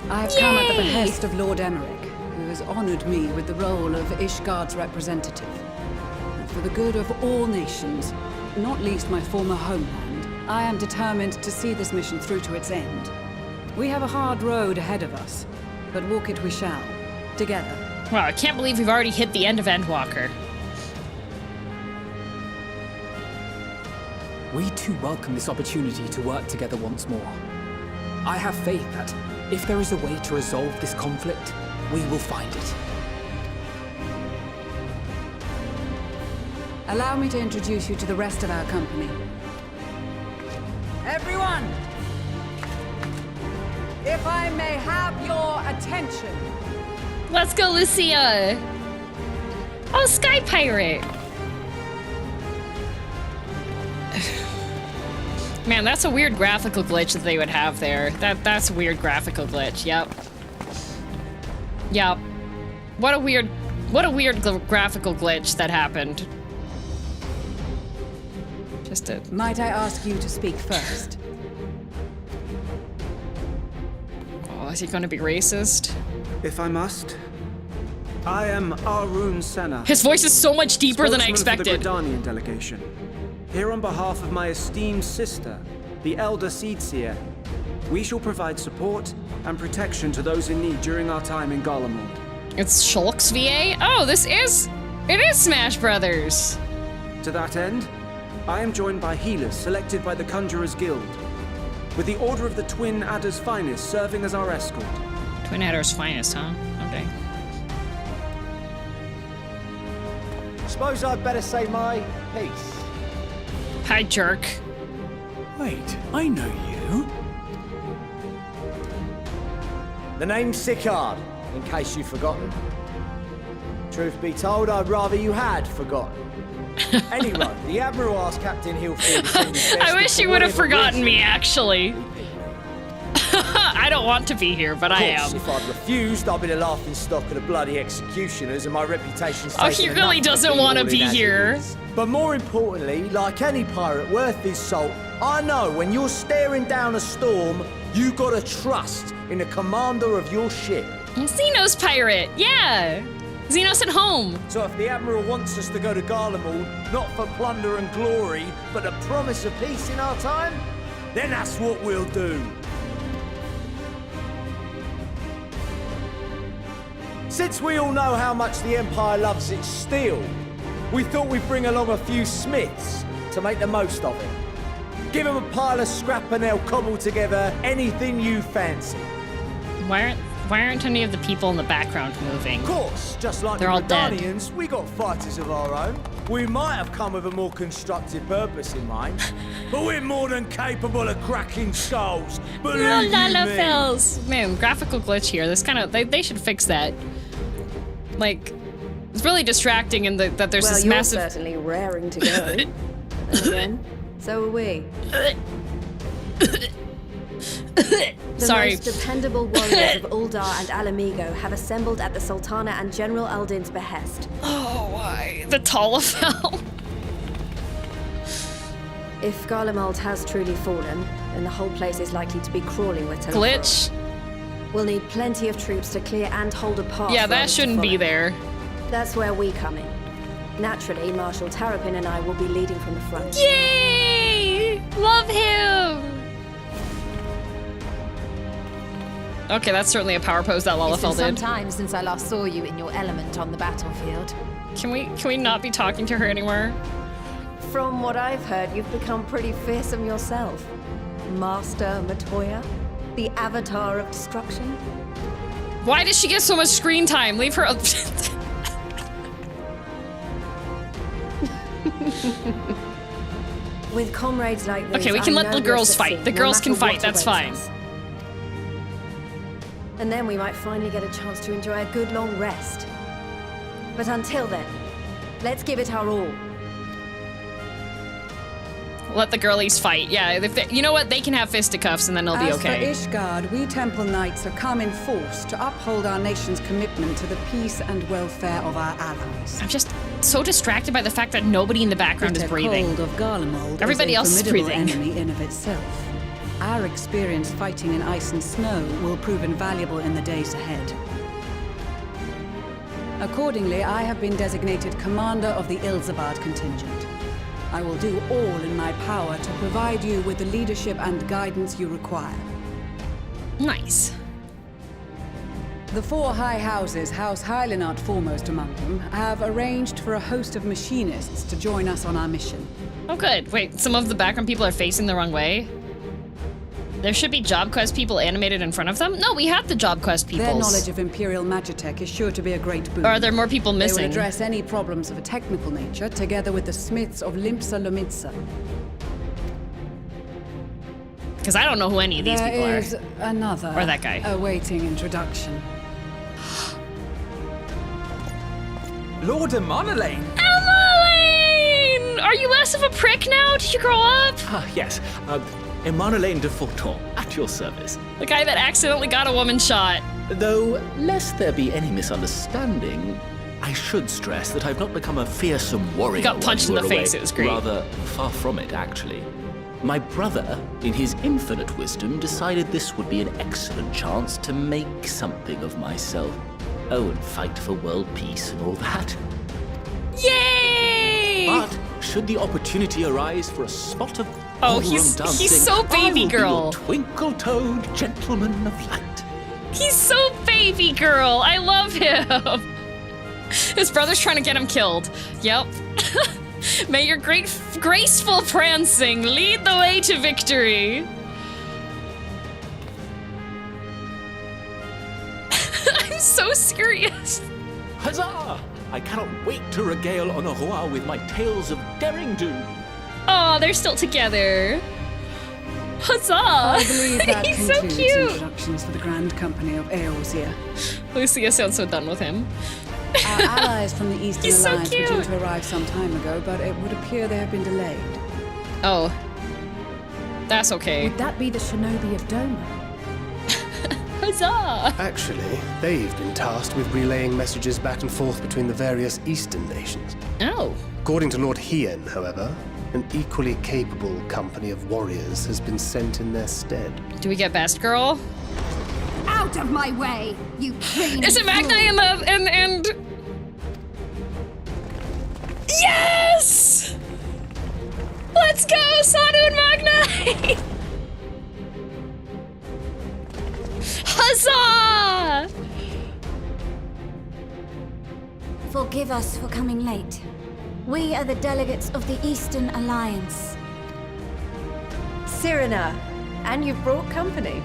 I have come at the behest of Lord Emmerich, who has honored me with the role of Ishgard's representative. And for the good of all nations, not least my former homeland, I am determined to see this mission through to its end. We have a hard road ahead of us, but walk it we shall, together. Wow, I can't believe we've already hit the end of Endwalker. We too welcome this opportunity to work together once more. I have faith that if there is a way to resolve this conflict, we will find it. Allow me to introduce you to the rest of our company. Everyone, If I may have your attention. Let's go, Lucia. Oh, Sky Pirate. Man, that's a weird graphical glitch that they would have there. That's a weird graphical glitch. Yep. Yep. What a weird graphical glitch that happened. Just a... Might I ask you to speak first? Oh, is he going to be racist? If I must. I am Arun Senna. His voice is so much deeper than I expected. For the Gridanian delegation. Here on behalf of my esteemed sister, the Elder Seedseer, we shall provide support and protection to those in need during our time in Garlemald. It's Shulk's VA? Oh, it is Smash Brothers. To that end, I am joined by healers selected by the Conjurers Guild, with the Order of the Twin Adder's Finest serving as our escort. Twin Adder's Finest, huh? Okay. Suppose I'd better say my piece. Hi, jerk. Wait, I know you. The name's Sicard, in case you've forgotten. Truth be told, I'd rather you had forgotten. Anyway, the Admiral asked Captain Hillfield. I wish he would have forgotten me, actually. I don't want to be here, but I am. If I'd refused, I'd be the laughing stock of the bloody executioners, and my reputation's Oh, he really doesn't want to be here. But more importantly, like any pirate worth his salt, I know when you're staring down a storm, you gotta trust in the commander of your ship. Zenos pirate, yeah. Zenos at home. So if the Admiral wants us to go to Garlemald, not for plunder and glory, but the promise of peace in our time, then that's what we'll do. Since we all know how much the Empire loves its steel, we thought we'd bring along a few smiths to make the most of it. Give them a pile of scrap and they'll cobble together anything you fancy. Why aren't any of the people in the background moving? Of course, just like they're the all dead. Gridanians, we got fighters of our own. We might have come with a more constructive purpose in mind, but we're more than capable of cracking skulls. Believe you me. Lalafells. Man, graphical glitch here. This kind of they should fix that. Like, it's really distracting in that there's this massive. Well, you're certainly raring to go. And again, so are we. The Sorry. most dependable warriors of Uldar and Alamigo have assembled at the Sultana and General Aldin's behest. Oh, why? The Lalafell. If Garlemald has truly fallen, then the whole place is likely to be crawling with Telefora. Glitch. We'll need plenty of troops to clear and hold a path. Yeah, that shouldn't be there. That's where we come in. Naturally, Marshal Terrapin and I will be leading from the front. Yay! Love him! Okay, that's certainly a power pose that Lalafell It's been some did. time since I last saw you in your element on the battlefield. Can we not be talking to her anymore? From what I've heard, you've become pretty fearsome yourself. Master Matoya, the avatar of destruction. Why does she get so much screen time? Leave her. With comrades like this, Okay, we can I let know the girls we'll fight. succeed, The no girls can matter fight. what That's awaits fine. us. And then we might finally get a chance to enjoy a good long rest. But until then, let's give it our all. Let the girlies fight. Yeah, if they, you know what? They can have fisticuffs and then they'll be okay. As for Ishgard, we Temple Knights have come in force to uphold our nation's commitment to the peace and welfare of our allies. I'm just so distracted by the fact that nobody in the background is breathing. Cold of Garlemald Everybody is a else is formidable breathing. enemy in of itself. Our experience fighting in ice and snow will prove invaluable in the days ahead. Accordingly, I have been designated commander of the Ilzabad contingent. I will do all in my power to provide you with the leadership and guidance you require. Nice. The four high houses, House Hylinart foremost among them, have arranged for a host of machinists to join us on our mission. Oh, good. Wait, some of the background people are facing the wrong way? There should be job quest people animated in front of them? No, we have the job quest people. Their knowledge of Imperial Magitech is sure to be a great boon. Or are there more people They missing? will address any problems of a technical nature together with the smiths of Limsa. Because I don't know who any of these people There are. is another Or that guy. awaiting introduction. Lord Emanolane! Emmeline! Are you less of a prick now? Did you grow up? Yes. Emanolane de Forton, at your service. The guy that accidentally got a woman shot. Though, lest there be any misunderstanding, I should stress that I've not become a fearsome warrior. He got punched in while the you were face, away. it was great. Rather, far from it, actually. My brother, in his infinite wisdom, decided this would be an excellent chance to make something of myself. Oh, and fight for world peace and all that. Yay! But should the opportunity arise for a spot of ballroom he's dancing, so baby I will girl. be your twinkle-toed gentleman of light. He's so baby girl. I love him. His brother's trying to get him killed. Yep. May your graceful prancing lead the way to victory. I'm so serious. Huzzah! I cannot wait to regale Honoroa with my tales of daring do. Oh, they're still together. Huzzah! I believe that He's so concludes cute. introductions for the Grand Company of Eorzea. Lucia sounds so done with him. Our allies from the Eastern He's so Alliance were due cute. to arrive some time ago, but it would appear they have been delayed. Oh. That's okay. Would that be the Shinobi of Doma? Huzzah! Actually, they've been tasked with relaying messages back and forth between the various Eastern nations. Oh. According to Lord Hien, however, an equally capable company of warriors has been sent in their stead. Do we get best girl? Out of my way, you clean. Is it Magna in the and Yes! Let's go, Sadu and Magna! Huzzah! Forgive us for coming late. We are the delegates of the Eastern Alliance. Cyrena, and you've brought company.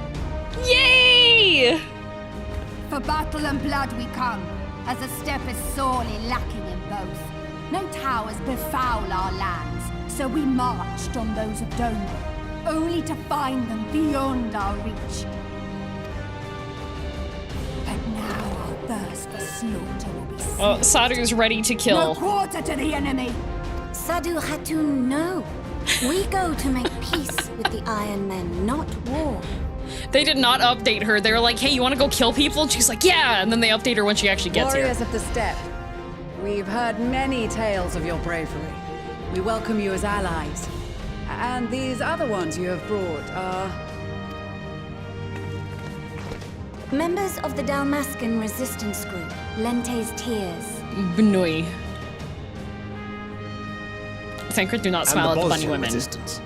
Yay! For battle and blood we come, as a step is sorely lacking in both. No towers befoul our lands, so we marched on those of Doma, only to find them beyond our reach. But now our thirst for slaughter will be Oh, Sadu's ready to kill. No quarter to the enemy! Sadu Hatun, no. We go to make peace with the Iron Men, not war. They did not update her. They were like, hey, you want to go kill people? And she's like, yeah. And then they update her when she actually gets Warriors here. of the Steppe, we've heard many tales of your bravery. We welcome you as allies. And these other ones you have brought are... Members of the Dalmascan resistance group, Lente's Tears. Bnui. Thankford do not smile at and the the bunny Bosnian women. resistance.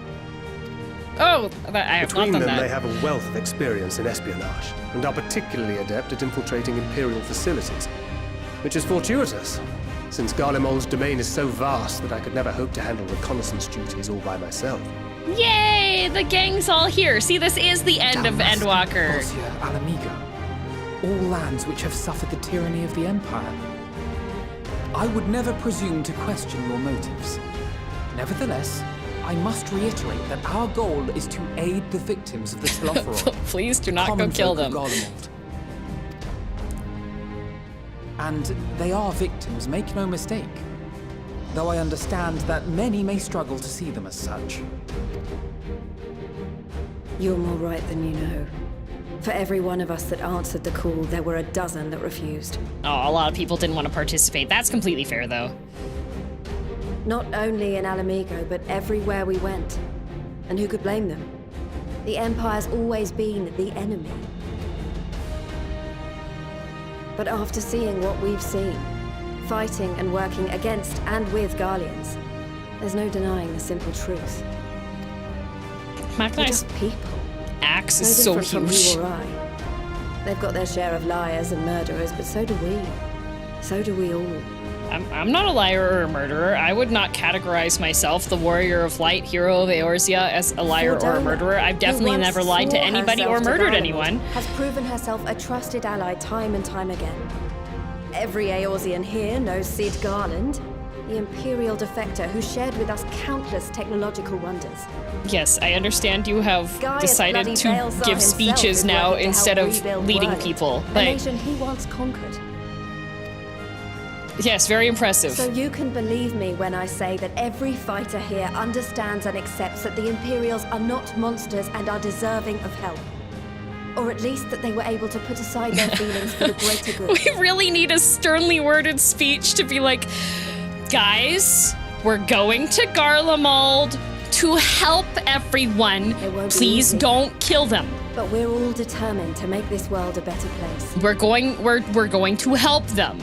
Oh, I have Between not done them, that. they have a wealth of experience in espionage, and are particularly adept at infiltrating Imperial facilities. Which is fortuitous, since Garlemald's domain is so vast that I could never hope to handle reconnaissance duties all by myself. Yay! The gang's all here. See, this is the end of Endwalker. Bosnia, Alamigo. All lands which have suffered the tyranny of the Empire. I would never presume to question your motives. Nevertheless, I must reiterate that our goal is to aid the victims of the Telophoroi. Please do not go common kill folk of them. Garlemald. And they are victims, make no mistake. Though I understand that many may struggle to see them as such. You're more right than you know. For every one of us that answered the call, there were a dozen that refused. Oh, a lot of people didn't want to participate. That's completely fair, though. Not only in Alamigo, but everywhere we went. And who could blame them? The Empire's always been the enemy. But after seeing what we've seen, fighting and working against and with Garleans, there's no denying the simple truth. Magna They're just people. Axe No is so different huge. from you or I. They've got their share of liars and murderers, but so do we. So do we all. I'm not a liar or a murderer. I would not categorize myself, the warrior of light, hero of Eorzea, as a liar or a murderer. I've definitely never lied to anybody or murdered anyone. Has proven herself a trusted ally time and time again. Every Eorzean here knows Cid Garland. the Imperial defector who shared with us countless technological wonders. Yes, I understand you have Gaius decided bloody to Balesar give himself speeches is now working to instead help of rebuild leading Word, people. a Like, nation he once conquered. yes, very impressive. So you can believe me when I say that every fighter here understands and accepts that the Imperials are not monsters and are deserving of help. Or at least that they were able to put aside their feelings for the greater good. We really need a sternly worded speech to be like, guys, we're going to Garlemald to help everyone. Please don't kill them. But we're all determined to make this world a better place. We're going to help them.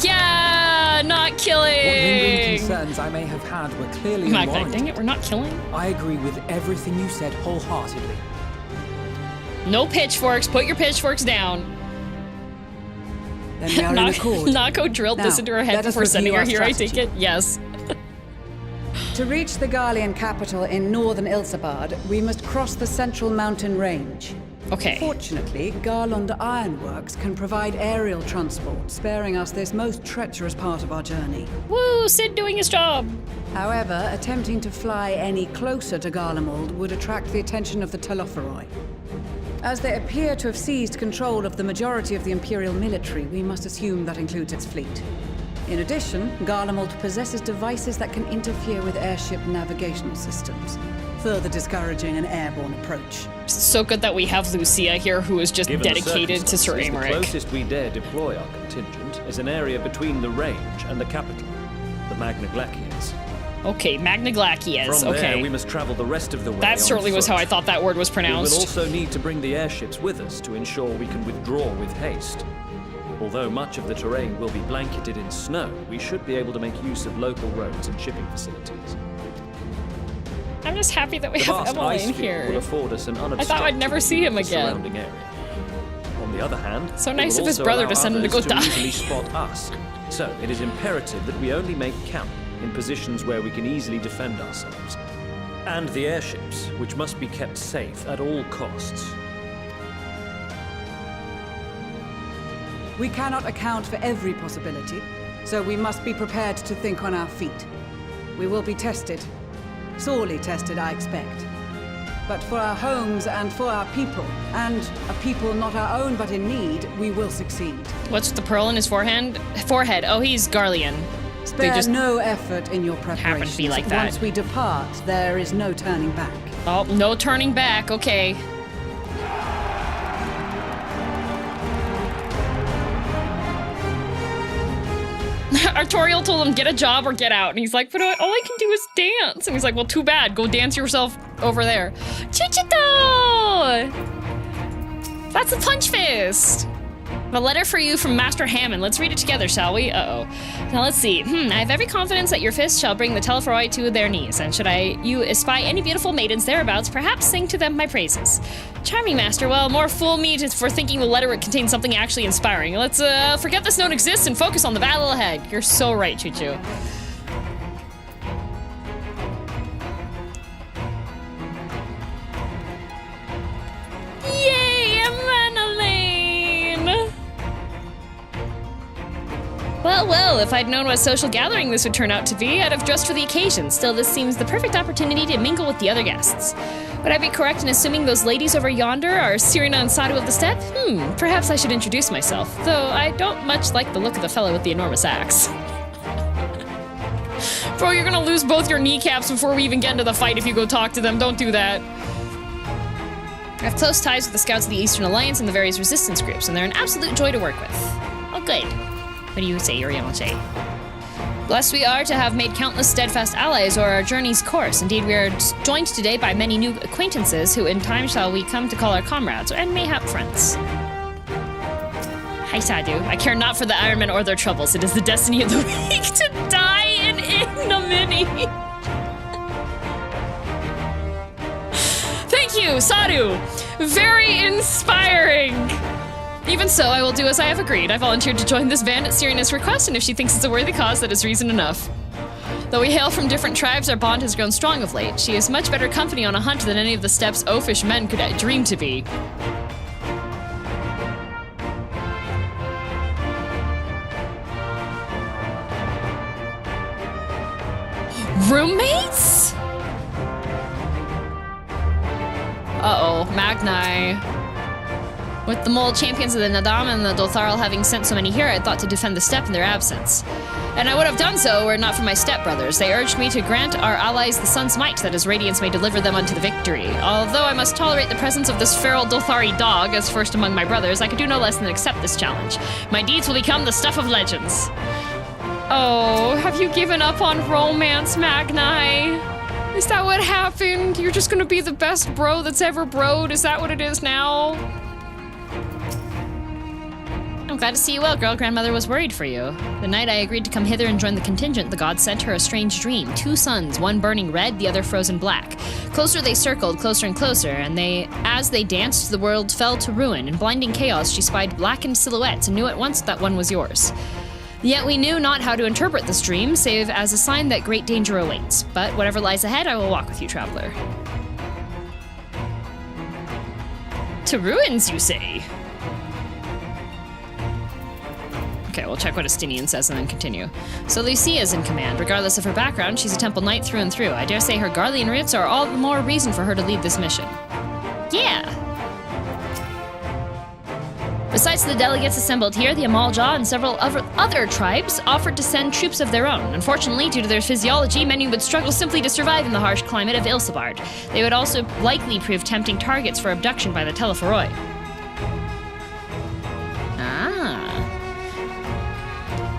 Yeah, not killing. What lingering concerns I may have had were clearly unwarranted. Dang it, we're not killing. I agree with everything you said wholeheartedly. No pitchforks. Put your pitchforks down. Then we are in accord. Nako drilled this into her head let us before sending her review here, our I take it? Yes. To reach the Garlean capital in northern Ilsabard, we must cross the central mountain range. Okay. Fortunately, Garlond Ironworks can provide aerial transport, sparing us this most treacherous part of our journey. Woo, Sid doing his job. However, attempting to fly any closer to Garlemald would attract the attention of the Telophoroi. As they appear to have seized control of the majority of the Imperial military, we must assume that includes its fleet. In addition, Garlemald possesses devices that can interfere with airship navigational systems, further discouraging an airborne approach. So good that we have Lucia here, who is just Given dedicated to Sir the Aymeric. closest we dare deploy our contingent is an area between the range and the capital, the Magna Glaciers. Okay, Magna Glaciers. From there, Okay. we must travel the rest of the way. That certainly was how I thought that word was We pronounced. will also need to bring the airships with us to ensure we can withdraw with haste. Although much of the terrain will be blanketed in snow, we should be able to make use of local roads and shipping facilities. I'm just happy that we The have vast ice Emmeline field will here. afford us an I thought I'd unobstructed never see view him of the again. surrounding area. On the other hand, So it nice will of his also brother allow to send him to others go die. easily spot us. So it is imperative that we only make camp in positions where we can easily defend ourselves. And the airships, which must be kept safe at all costs. We cannot account for every possibility, so we must be prepared to think on our feet. We will be tested. Sorely tested, I expect. But for our homes and for our people, and a people not our own but in need, we will succeed. What's with the pearl in his forehead? Oh, he's Garlean. They Spare just no effort in your preparations. happen to be like that. Once we depart, there is no turning back. Oh, no turning back. Okay. Artorial told him, get a job or get out. And he's like, but all I can do is dance. And he's like, well, too bad. Go dance yourself over there. Chichito! That's a punch fist. A letter for you from Master Hammond. Let's read it together, shall we? Uh-oh. Now let's see. I have every confidence that your fist shall bring the Telophoroi to their knees, and should you espy any beautiful maidens thereabouts, perhaps sing to them my praises. Charming, Master. Well, more fool me for thinking the letter would contain something actually inspiring. Let's forget this note exists and focus on the battle ahead. You're so right, Choo-Choo. Yay, Emmeline! Well, if I'd known what social gathering this would turn out to be, I'd have dressed for the occasion. Still, this seems the perfect opportunity to mingle with the other guests. Would I be correct in assuming those ladies over yonder are Sirina and Sadu of the Steppe? Perhaps I should introduce myself, though I don't much like the look of the fellow with the enormous axe. Bro, you're gonna lose both your kneecaps before we even get into the fight if you go talk to them. Don't do that. I have close ties with the Scouts of the Eastern Alliance and the various resistance groups, and they're an absolute joy to work with. Oh, good. What do you say, Uriamoche? Blessed we are to have made countless steadfast allies o'er our journey's course. Indeed, we are joined today by many new acquaintances who in time shall we come to call our comrades, and mayhap friends. Hi, Sadu. I care not for the Ironmen or their troubles. It is the destiny of the weak to die in ignominy. Thank you, Sadu. Very inspiring. Even so, I will do as I have agreed. I volunteered to join this band at Sirina's request, and if she thinks it's a worthy cause, that is reason enough. Though we hail from different tribes, our bond has grown strong of late. She is much better company on a hunt than any of the Steppe's oafish men could dream to be. roommates? Uh-oh, Magni. With the mole champions of the Nadam and the Dotharl having sent so many here, I thought to defend the steppe in their absence. And I would have done so were it not for my stepbrothers. They urged me to grant our allies the sun's might, that his radiance may deliver them unto the victory. Although I must tolerate the presence of this feral Dothari dog as first among my brothers, I could do no less than accept this challenge. My deeds will become the stuff of legends. Oh, have you given up on romance, Magni? Is that what happened? You're just gonna be the best bro that's ever broed? Is that what it is now? I'm glad to see you well, girl. Grandmother was worried for you. The night I agreed to come hither and join the contingent, the gods sent her a strange dream. 2 suns, one burning red, the other frozen black. Closer they circled, closer and closer, and as they danced, the world fell to ruin. In blinding chaos, she spied blackened silhouettes and knew at once that one was yours. Yet we knew not how to interpret this dream, save as a sign that great danger awaits. But whatever lies ahead, I will walk with you, traveler. To ruins, you say? Okay, we'll check what Estinian says and then continue. So Lucia is in command. Regardless of her background, she's a temple knight through and through. I dare say her Garlean roots are all the more reason for her to lead this mission. Yeah! Besides the delegates assembled here, the Amalja and several other tribes offered to send troops of their own. Unfortunately, due to their physiology, many would struggle simply to survive in the harsh climate of Ilsabard. They would also likely prove tempting targets for abduction by the Telephoroi.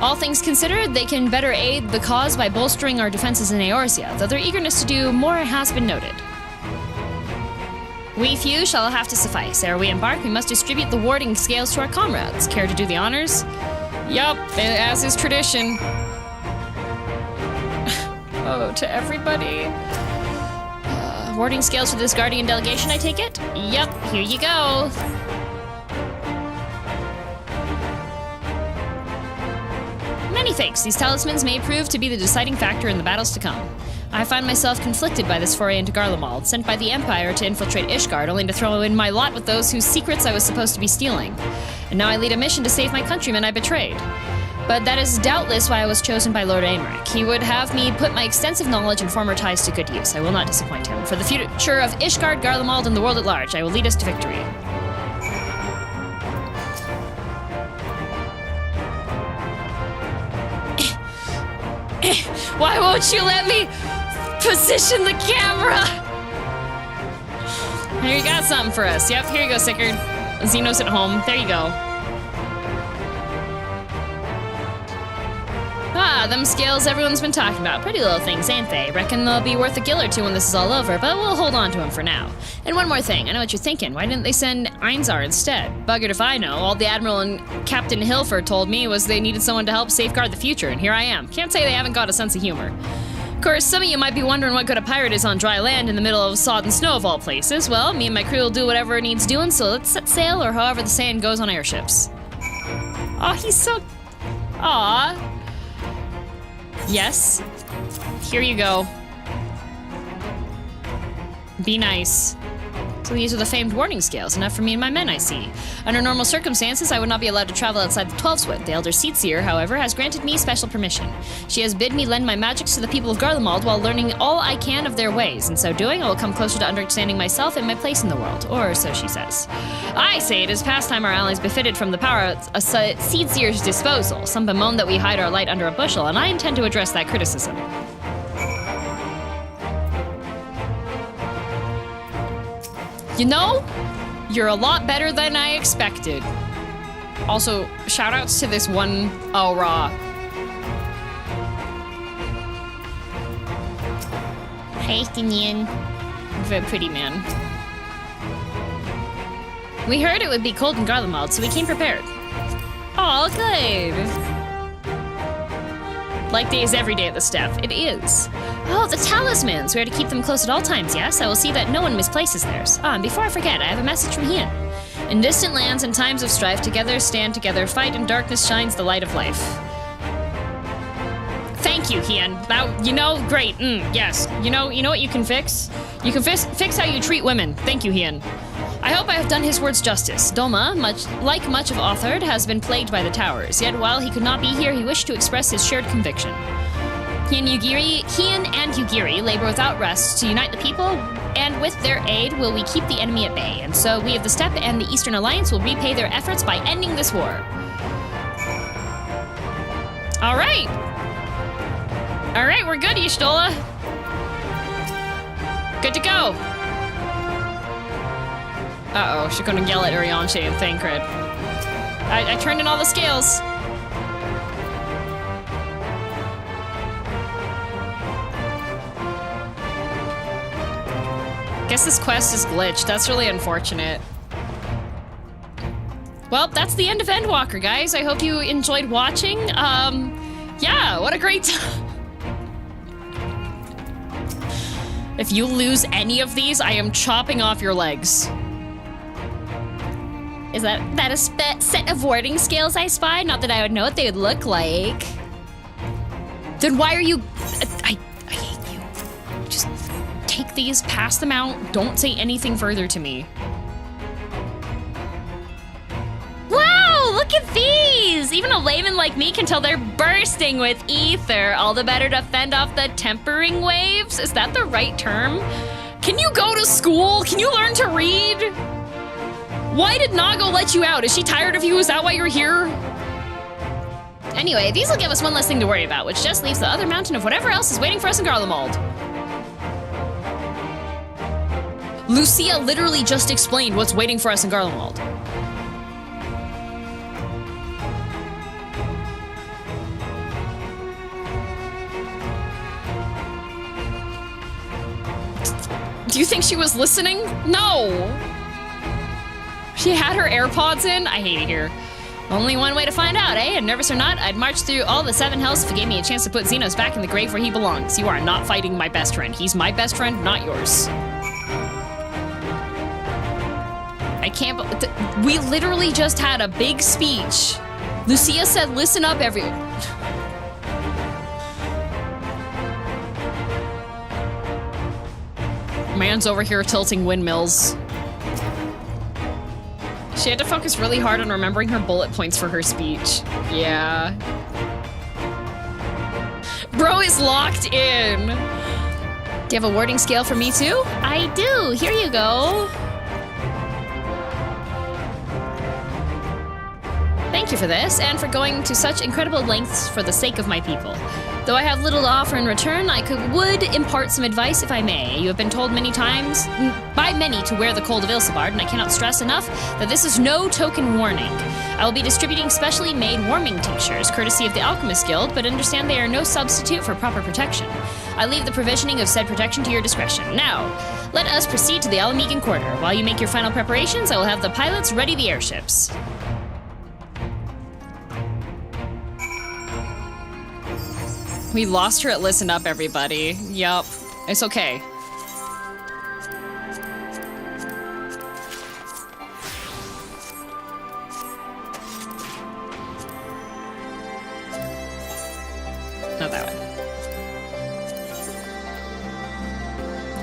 All things considered, they can better aid the cause by bolstering our defenses in Eorzea, though their eagerness to do more has been noted. We few shall have to suffice. Ere we embark, we must distribute the warding scales to our comrades. Care to do the honors? Yup, as is tradition. Oh, to everybody. Warding scales for this Guardian delegation, I take it? Yup, here you go. Many thanks. These talismans may prove to be the deciding factor in the battles to come. I find myself conflicted by this foray into Garlemald, sent by the Empire to infiltrate Ishgard, only to throw in my lot with those whose secrets I was supposed to be stealing. And now I lead a mission to save my countrymen I betrayed. But that is doubtless why I was chosen by Lord Aymeric. He would have me put my extensive knowledge and former ties to good use. I will not disappoint him. For the future of Ishgard, Garlemald, and the world at large, I will lead us to victory. Why won't you let me position the camera? Here, you got something for us. Yep, here you go, Sickard. Zenos at home. There you go. Ah, them scales everyone's been talking about. Pretty little things, ain't they? Reckon they'll be worth a gill or two when this is all over, but we'll hold on to them for now. And one more thing, I know what you're thinking. Why didn't they send Einzar instead? Buggered if I know. All the Admiral and Captain Hilfer told me was they needed someone to help safeguard the future, and here I am. Can't say they haven't got a sense of humor. Of course, some of you might be wondering what good a pirate is on dry land in the middle of sod and snow of all places. Well, me and my crew will do whatever it needs doing, so let's set sail or however the saying goes on airships. Oh, he's so... Aw. Yes. Here you go. Be nice. So these are the famed warning scales, enough for me and my men, I see. Under normal circumstances, I would not be allowed to travel outside the 12-Swood. The Elder Seatseer, however, has granted me special permission. She has bid me lend my magics to the people of Garlemald while learning all I can of their ways. In so doing, I will come closer to understanding myself and my place in the world, or so she says. I say it is past time our allies befitted from the power at a Seatseer's disposal. Some bemoan that we hide our light under a bushel, and I intend to address that criticism. You know, you're a lot better than I expected. Also, shoutouts to this one Aura. Hey, Stinian. Very pretty man. We heard it would be cold in Garlemald, so we came prepared. Oh, good. Like days every day at the steppe. It is. Oh, the talismans. We are to keep them close at all times, yes? I will see that no one misplaces theirs. Ah, and before I forget, I have a message from Hien. In distant lands and times of strife, together stand together, fight in darkness shines the light of life. Thank you, Hien. That, you know, great. Yes. You know what you can fix? You can fix how you treat women. Thank you, Hien. I hope I have done his words justice. Doma, like much of Othard, has been plagued by the towers, yet while he could not be here, he wished to express his shared conviction. He and Yugiri labor without rest to unite the people, and with their aid will we keep the enemy at bay. And so we of the Steppe and the Eastern Alliance will repay their efforts by ending this war. All right. All right, we're good, Y'shtola. Good to go. Uh-oh, she's gonna yell at Urianger and Thancred. I turned in all the scales. Guess this quest is glitched. That's really unfortunate. Well, that's the end of Endwalker, guys. I hope you enjoyed watching. Yeah, what a great time. If you lose any of these, I am chopping off your legs. Is that a set of warding scales I spy? Not that I would know what they would look like. Then why are you... I hate you. Just take these, pass them out. Don't say anything further to me. Wow, look at these! Even a layman like me can tell they're bursting with ether. All the better to fend off the tempering waves? Is that the right term? Can you go to school? Can you learn to read? Why did Nago let you out? Is she tired of you? Is that why you're here? Anyway, these will give us one less thing to worry about, which just leaves the other mountain of whatever else is waiting for us in Garlemald. Lucia literally just explained what's waiting for us in Garlemald. Do you think she was listening? No! She had her AirPods in? I hate it here. Only one way to find out, eh? And nervous or not, I'd march through all the 7 hells if it gave me a chance to put Zenos back in the grave where he belongs. You are not fighting my best friend. He's my best friend, not yours. I can't we literally just had a big speech. Lucia said, listen up, everyone. Man's over here tilting windmills. She had to focus really hard on remembering her bullet points for her speech. Yeah. Bro is locked in. Do you have a warding scale for me too? I do. Here you go. Thank you for this, and for going to such incredible lengths for the sake of my people. Though I have little to offer in return, I would impart some advice if I may. You have been told many times, by many, to wear the Cold of Ilsebard, and I cannot stress enough that this is no token warning. I will be distributing specially made warming tinctures, courtesy of the Alchemist Guild, but understand they are no substitute for proper protection. I leave the provisioning of said protection to your discretion. Now, let us proceed to the Alamegan Quarter. While you make your final preparations, I will have the pilots ready the airships. We lost her at Listen Up, everybody. Yup. It's okay. Not that one.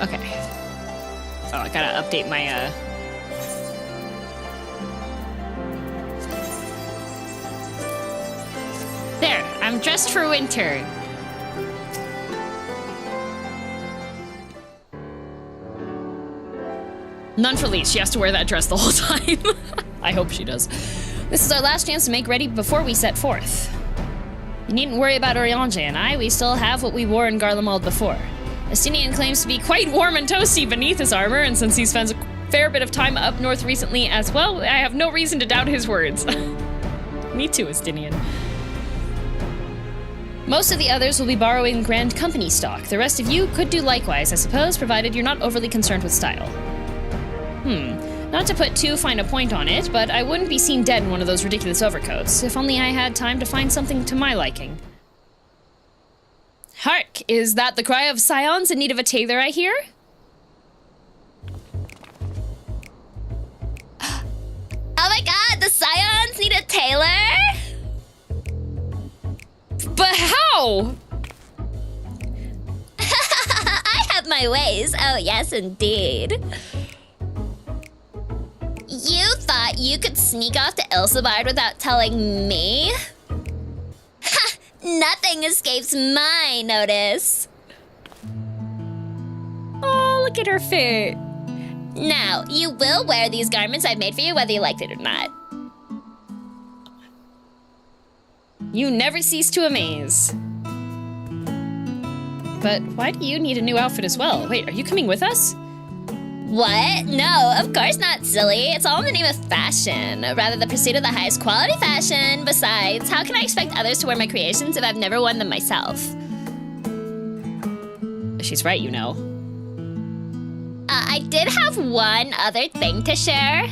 Okay. Oh, I gotta update my, There, I'm dressed for winter. None for least. She has to wear that dress the whole time. I hope she does. This is our last chance to make ready before we set forth. You needn't worry about Urianger and I. We still have what we wore in Garlemald before. Estinian claims to be quite warm and toasty beneath his armor, and since he spends a fair bit of time up north recently as well, I have no reason to doubt his words. Me too, Estinian. Most of the others will be borrowing Grand Company stock. The rest of you could do likewise, I suppose, provided you're not overly concerned with style. Not to put too fine a point on it, but I wouldn't be seen dead in one of those ridiculous overcoats. If only I had time to find something to my liking. Hark! Is that the cry of scions in need of a tailor, I hear? Oh my god, the scions need a tailor? But how? I have my ways. Oh yes, indeed. You thought you could sneak off to Ilsebard without telling me? Ha! Nothing escapes my notice. Oh, look at her fit. Now, you will wear these garments I've made for you whether you liked it or not. You never cease to amaze. But why do you need a new outfit as well? Wait, are you coming with us? What? No, of course not, silly. It's all in the name of fashion, rather the pursuit of the highest quality fashion. Besides, how can I expect others to wear my creations if I've never worn them myself? She's right, you know. I did have one other thing to share.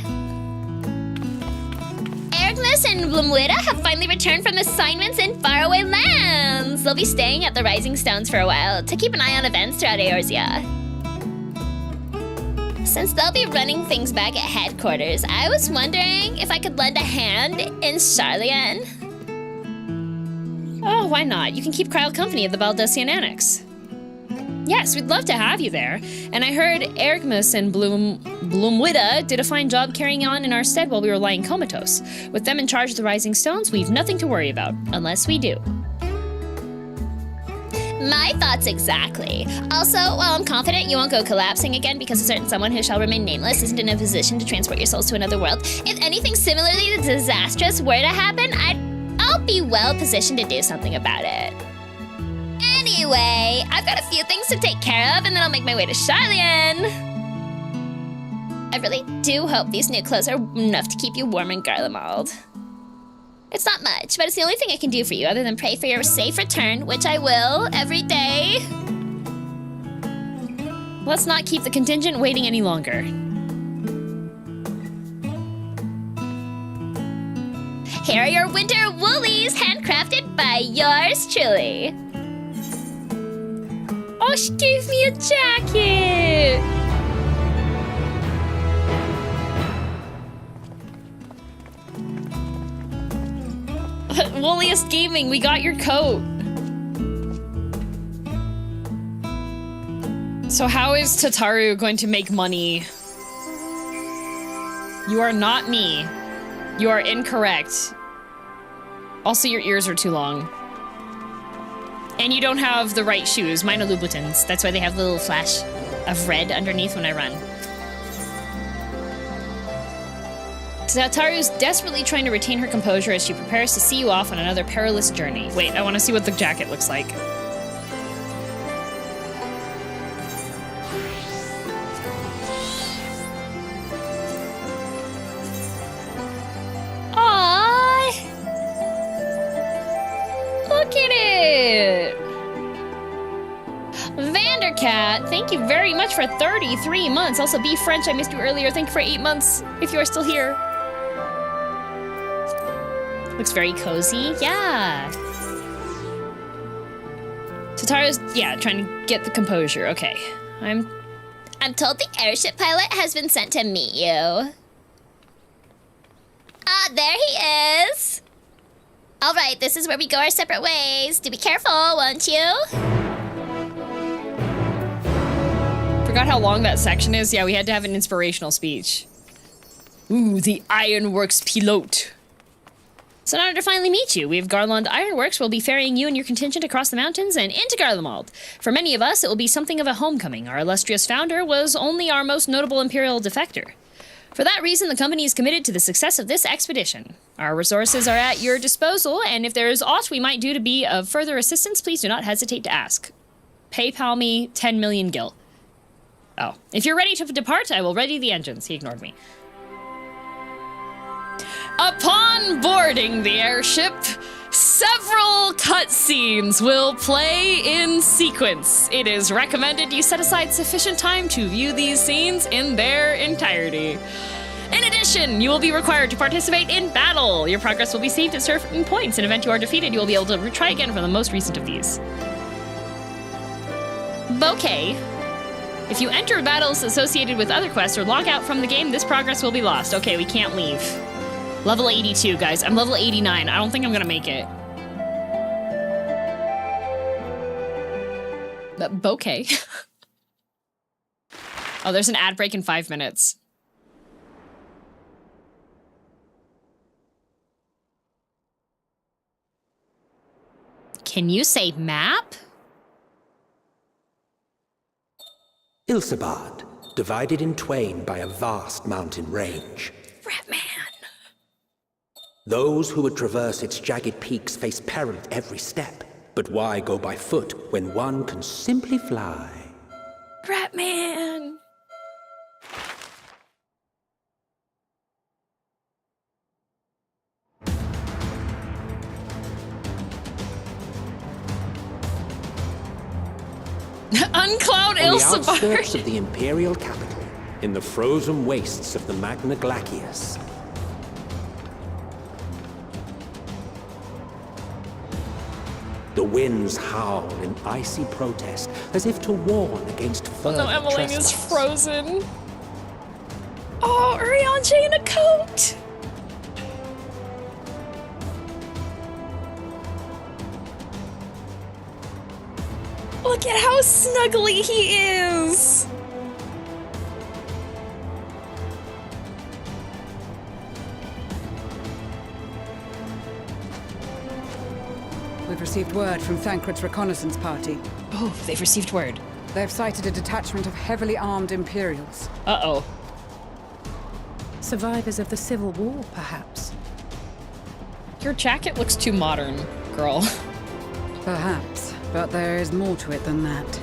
Ergmus and Blumwida have finally returned from assignments in faraway lands. They'll be staying at the Rising Stones for a while to keep an eye on events throughout Eorzea. Since they'll be running things back at headquarters, I was wondering if I could lend a hand in Charlian. Oh, why not? You can keep Kryle company at the Baldosian Annex. Yes, we'd love to have you there. And I heard Ergmus and Blumwida did a fine job carrying on in our stead while we were lying comatose. With them in charge of the Rising Stones, we've nothing to worry about, unless we do. My thoughts exactly. Also, while I'm confident you won't go collapsing again because a certain someone who shall remain nameless isn't in a position to transport your souls to another world, if anything similarly disastrous were to happen, I'll be well positioned to do something about it. Anyway, I've got a few things to take care of and then I'll make my way to Charlian. I really do hope these new clothes are enough to keep you warm in Garlemald. It's not much, but it's the only thing I can do for you other than pray for your safe return, which I will every day. Let's not keep the contingent waiting any longer. Here are your winter woolies, handcrafted by yours truly. Oh, she gave me a jacket! Wooliest Gaming, we got your coat. So how is Tataru going to make money? You are not me. You are incorrect. Also, your ears are too long. And you don't have the right shoes. Mine are Louboutins. That's why they have the little flash of red underneath when I run. Tataru's desperately trying to retain her composure as she prepares to see you off on another perilous journey. Wait, I want to see what the jacket looks like. Aww! Look at it! Vandercat, thank you very much for 33 months. Also, Be French, I missed you earlier. Thank you for 8 months, if you are still here. Looks very cozy. Yeah. Tataru's, yeah, trying to get the composure. Okay. I'm told the airship pilot has been sent to meet you. Ah, there he is. All right, this is where we go our separate ways. Do be careful, won't you? Forgot how long that section is. Yeah, we had to have an inspirational speech. Ooh, the Ironworks pilote. It's an honor to finally meet you. We have Garland Ironworks. We'll be ferrying you and your contingent across the mountains and into Garlemald. For many of us, it will be something of a homecoming. Our illustrious founder was only our most notable Imperial defector. For that reason, the company is committed to the success of this expedition. Our resources are at your disposal, and if there is aught we might do to be of further assistance, please do not hesitate to ask. PayPal me 10 million gil. Oh, if you're ready to depart, I will ready the engines. He ignored me. Upon boarding the airship, several cutscenes will play in sequence. It is recommended you set aside sufficient time to view these scenes in their entirety. In addition, you will be required to participate in battle. Your progress will be saved at certain points. In event you are defeated, you will be able to retry again from the most recent of these. Bouquet. If you enter battles associated with other quests or log out from the game, this progress will be lost. Okay, we can't leave. Level 82, guys. I'm level 89. I don't think I'm gonna make it. But bouquet. Oh, there's an ad break in 5 minutes. Can you say map? Ilsabad, divided in twain by a vast mountain range. Ratman. Those who would traverse its jagged peaks face peril at every step. But why go by foot when one can simply fly? Ratman. Uncloud On the Ilsabard. outskirts of the Imperial capital, in the frozen wastes of the Magna Glacius. The winds howl in icy protest, as if to warn against further No, Emmeline is trespass. frozen. Oh, Urianger in a coat. Look at how snuggly he is. We've received word from Thancred's reconnaissance party. Oh, they've received word. They've sighted a detachment of heavily armed Imperials. Uh-oh. Survivors of the Civil War, perhaps. Your jacket looks too modern, girl. Perhaps, but there is more to it than that.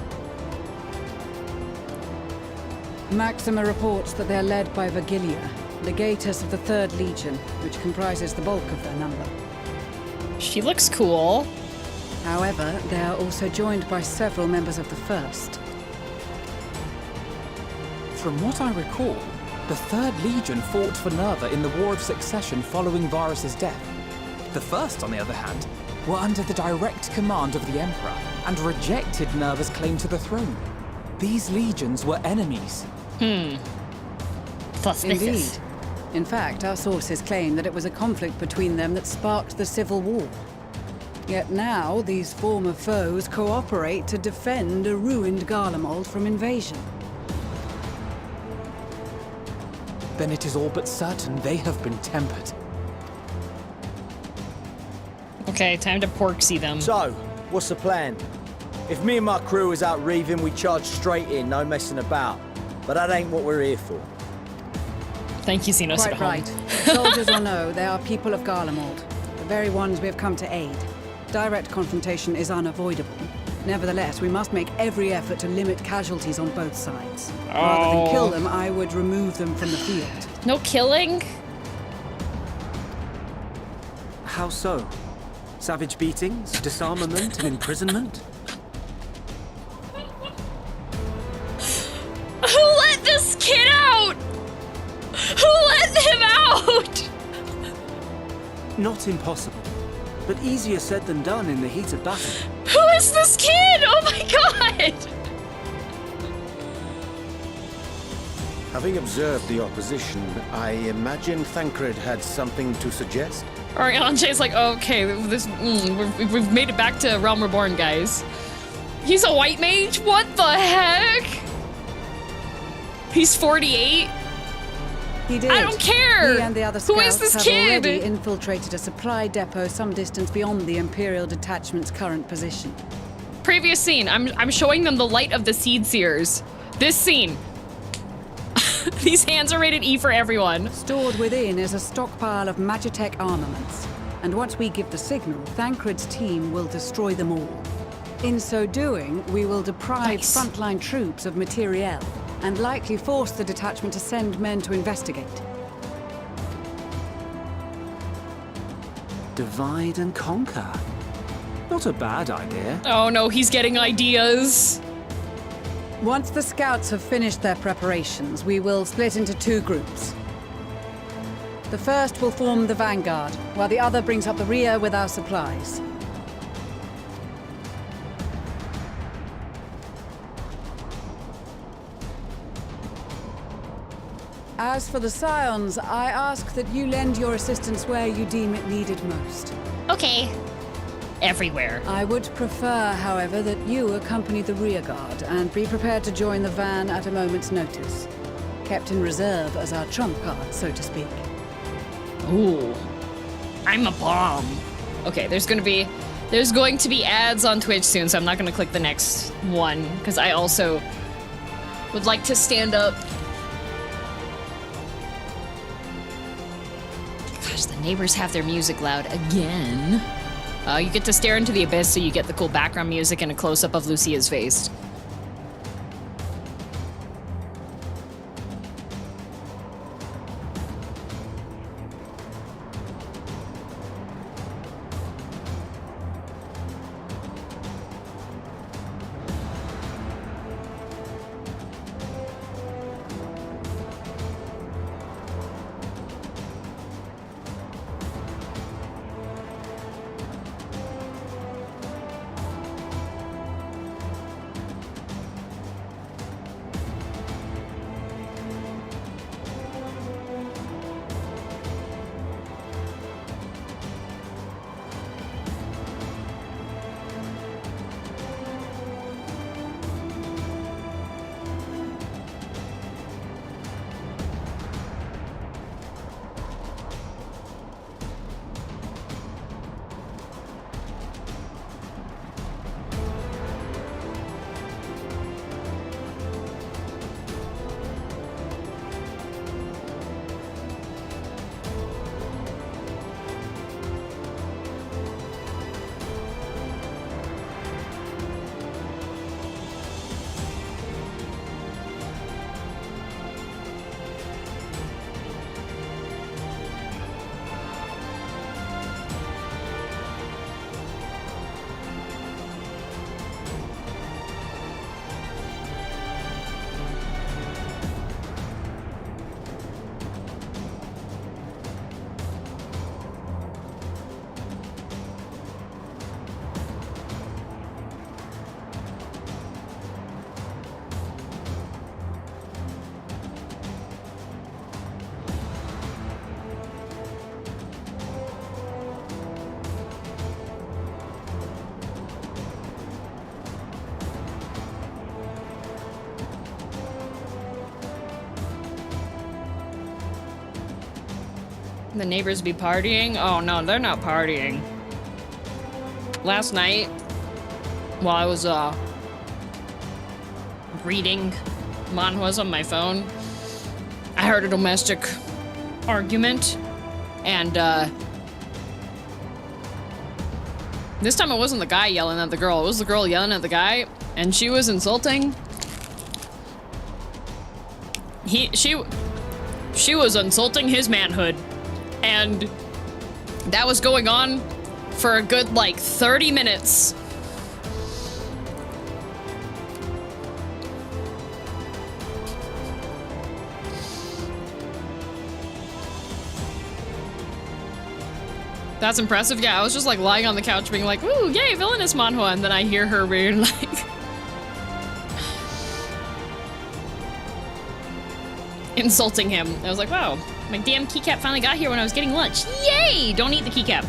Maxima reports that they're led by Vilia, legatus of the 3rd Legion, which comprises the bulk of their number. She looks cool. However, they are also joined by several members of the 1st. From what I recall, the 3rd Legion fought for Nerva in the War of Succession following Varus's death. The 1st, on the other hand, were under the direct command of the Emperor and rejected Nerva's claim to the throne. These legions were enemies. Suspicious. Indeed. In fact, our sources claim that it was a conflict between them that sparked the Civil War. Yet now, these former foes cooperate to defend a ruined Garlemald from invasion. Then it is all but certain they have been tempered. Okay, time to porksy them. So, what's the plan? If me and my crew is out reaving, we charge straight in, no messing about. But that ain't what we're here for. Thank you, Zenos. Quite at home. right. Soldiers or no, they are people of Garlemald, the very ones we have come to aid. Direct confrontation is unavoidable. Nevertheless, we must make every effort to limit casualties on both sides. Rather than kill them, I would remove them from the field. No killing? How so? Savage beatings, disarmament, and imprisonment? Who let this kid out? Who let him out? Not impossible, but easier said than done in the heat of battle. Who is this kid? Oh my god! Having observed the opposition, I imagine Thancred had something to suggest. Urianger's like, okay, we've made it back to Realm Reborn, guys. He's a white mage? What the heck? He's 48? He did. I don't care! He and the other Who is scouts this have kid? already infiltrated a supply depot some distance beyond the Imperial detachment's current position. Previous scene, I'm showing them the light of the Seed Seers. This scene. These hands are rated E for everyone. Stored within is a stockpile of Magitech armaments. And once we give the signal, Thancred's team will destroy them all. In so doing, we will deprive frontline troops of materiel and likely force the detachment to send men to investigate. Divide and conquer. Not a bad idea. Oh no, he's getting ideas. Once the scouts have finished their preparations, we will split into 2 groups. The first will form the vanguard, while the other brings up the rear with our supplies. As for the Scions, I ask that you lend your assistance where you deem it needed most. Okay. Everywhere. I would prefer, however, that you accompany the rearguard and be prepared to join the van at a moment's notice. Kept in reserve as our trump card, so to speak. Ooh. I'm a bomb. Okay, there's gonna be There's going to be ads on Twitch soon, so I'm not going to click the next one, because I also would like to stand up. Gosh, the neighbors have their music loud again. You get to stare into the abyss, so you get the cool background music and a close-up of Lucia's face. The neighbors be partying? Oh no, they're not partying. Last night, while I was reading manhwas on my phone, I heard a domestic argument, and this time it wasn't the guy yelling at the girl, it was the girl yelling at the guy, and she was insulting. She was insulting his manhood. And that was going on for a good, like, 30 minutes. That's impressive. Yeah, I was just, like, lying on the couch being like, ooh, yay, villainous manhwa. And then I hear her being like... insulting him. I was like, wow. My damn keycap finally got here when I was getting lunch. Yay! Don't eat the keycap.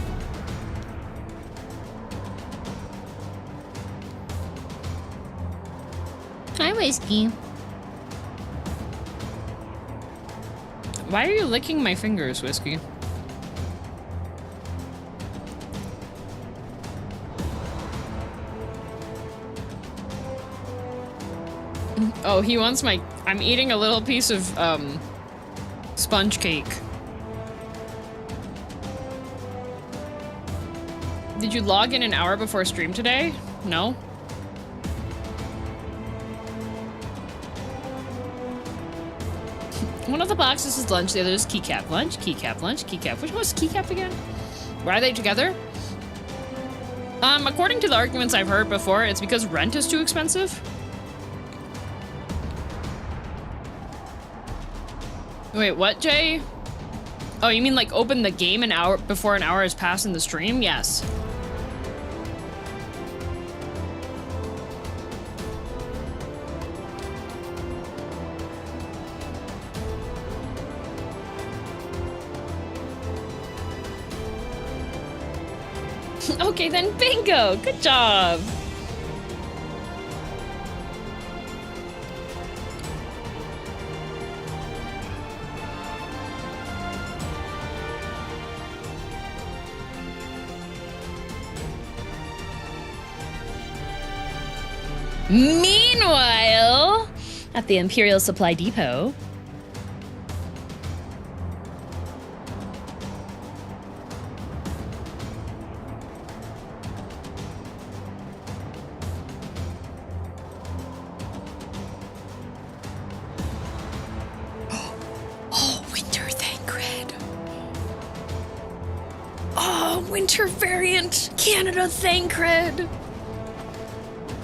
Hi, Whiskey. Why are you licking my fingers, Whiskey? Oh, he wants my... I'm eating a little piece of, sponge cake. Did you log in an hour before stream today? No. One of the boxes is lunch, the other is keycap. Lunch, keycap, lunch, keycap. Which one's keycap again? Why are they together? According to the arguments I've heard before, it's because rent is too expensive. Wait, what, Jay? Oh, you mean like open the game an hour before an hour has passed in the stream? Yes. Okay, then bingo! Good job! Meanwhile, at the Imperial Supply Depot. Winter variant Canada Thancred. Your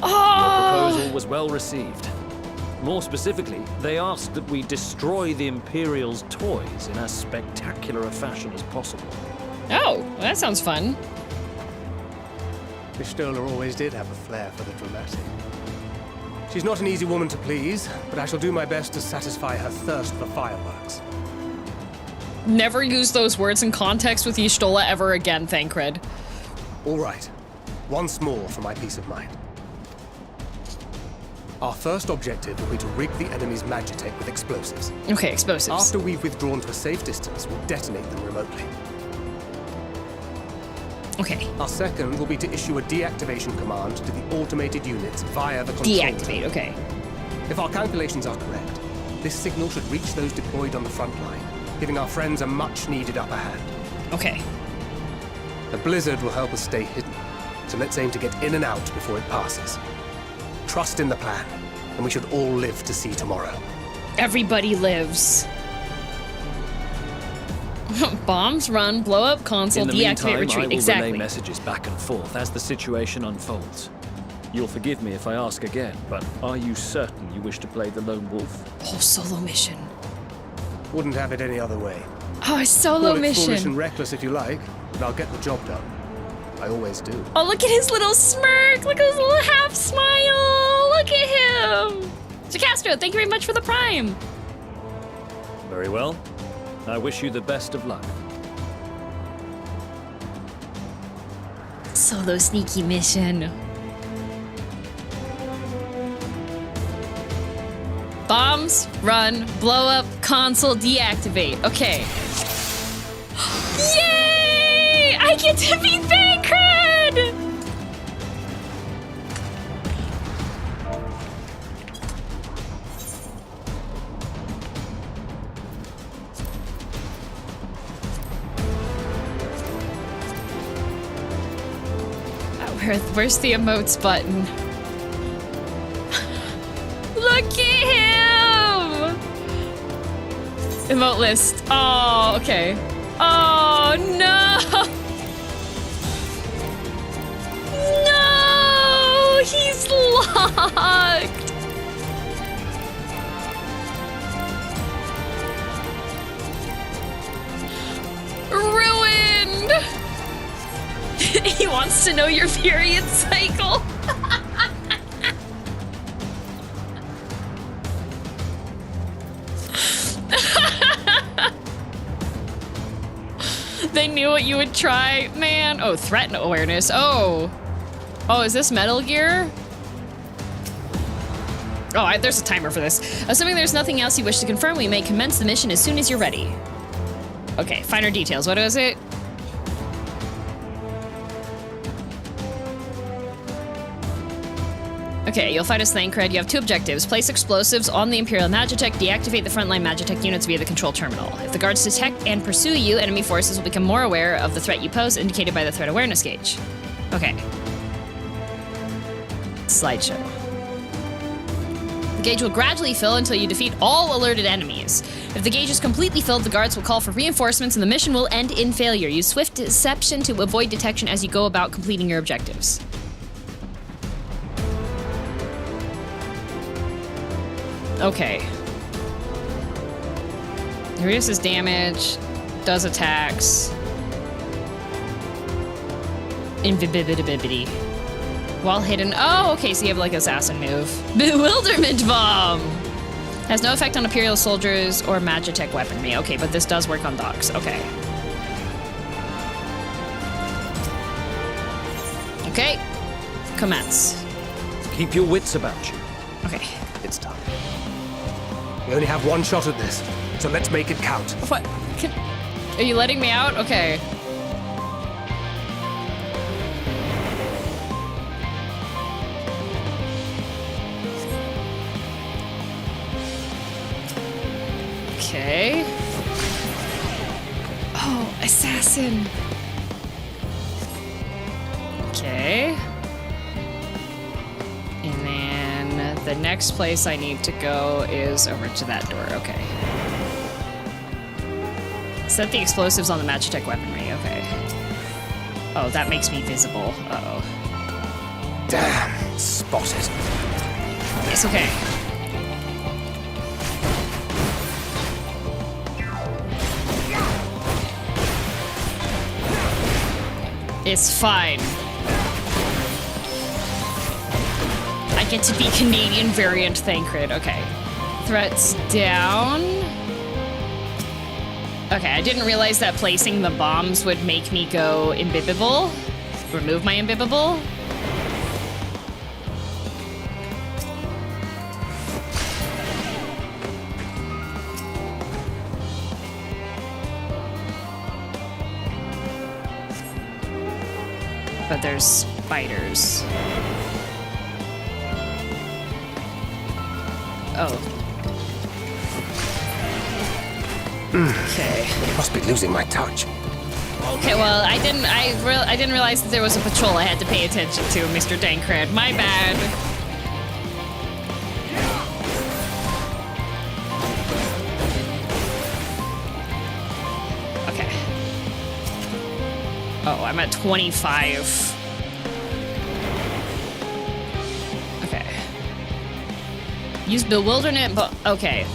proposal was well received. More specifically, they asked that we destroy the Imperial's toys in as spectacular a fashion as possible. Oh, well, that sounds fun. Pistola always did have a flair for the dramatic. She's not an easy woman to please, but I shall do my best to satisfy her thirst for fireworks. Never use those words in context with Y'shtola ever again, Thancred. All right. Once more for my peace of mind. Our first objective will be to rig the enemy's Magitech with explosives. Okay, explosives. After we've withdrawn to a safe distance, we'll detonate them remotely. Okay. Our second will be to issue a deactivation command to the automated units via the control Deactivate, tower. okay. If our calculations are correct, this signal should reach those deployed on the front line, giving our friends a much-needed upper hand. Okay. The blizzard will help us stay hidden, so let's aim to get in and out before it passes. Trust in the plan, and we should all live to see tomorrow. Everybody lives. Bombs run, blow up console, In the deactivate, meantime, retreat. I will Exactly. relay messages back and forth as the situation unfolds. You'll forgive me if I ask again, but are you certain you wish to play the lone wolf? Oh, solo mission. Wouldn't have it any other way. Oh, a solo Call it mission. foolish and reckless if you like, but I'll get the job done. I always do. Oh, look at his little smirk. Look at his little half smile. Look at him. So Castro, thank you very much for the prime. Very well. I wish you the best of luck. Solo sneaky mission. Bombs, run, blow up, console, deactivate. Okay. Yay! I get to be Thancred! Where's the emotes button? Look at him! Emote list. Oh, okay. Oh, no! No! He's locked! Ruined! He wants to know your period cycle. They knew what you would try, man. Oh, threat awareness. Oh, is this Metal Gear? Oh, there's a timer for this. Assuming there's nothing else you wish to confirm, we may commence the mission as soon as you're ready. Okay, finer details. What is it? Okay, you'll fight as Thancred. You have two objectives. Place explosives on the Imperial Magitech, deactivate the frontline Magitech units via the control terminal. If the guards detect and pursue you, enemy forces will become more aware of the threat you pose, indicated by the threat awareness gauge. Okay. Slideshow. The gauge will gradually fill until you defeat all alerted enemies. If the gauge is completely filled, the guards will call for reinforcements and the mission will end in failure. Use swift deception to avoid detection as you go about completing your objectives. Okay. Reduces damage, does attacks. Invisibility. While hidden. Oh, okay, so you have like assassin move. Bewilderment Bomb! Has no effect on Imperial soldiers or Magitech weaponry. Okay, but this does work on dogs. Okay. Okay. Commence. Keep your wits about you. Okay. It's time. We only have one shot at this, so let's make it count. What? Are you letting me out? Okay. Oh, assassin. Okay. And then the next place I need to go is over to that door. Okay. Set the explosives on the Magitech weaponry. Okay. Oh, that makes me visible. Uh-oh. Damn, spotted. It's okay. It's fine. I get to be Canadian variant Thancred. Okay. Threats down. Okay, I didn't realize that placing the bombs would make me go imbibable. Remove my imbibable. But there's spiders. Oh. Okay. Must be losing my touch. Okay, well, I didn't realize that there was a patrol I had to pay attention to, Mr. Dankred. My bad. Okay. Oh, I'm at 25. Okay. Use bewilderment, but okay.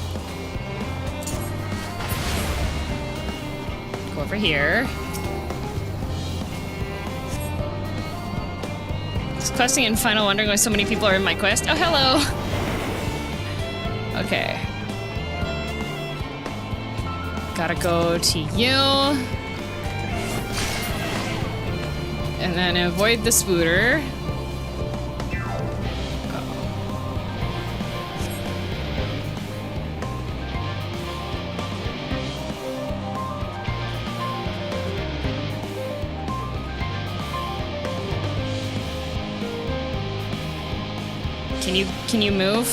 Go over here. Just questing and final, wondering why so many people are in my quest. Oh, hello. Okay. Gotta go to you. And then avoid the spooter. Can you move?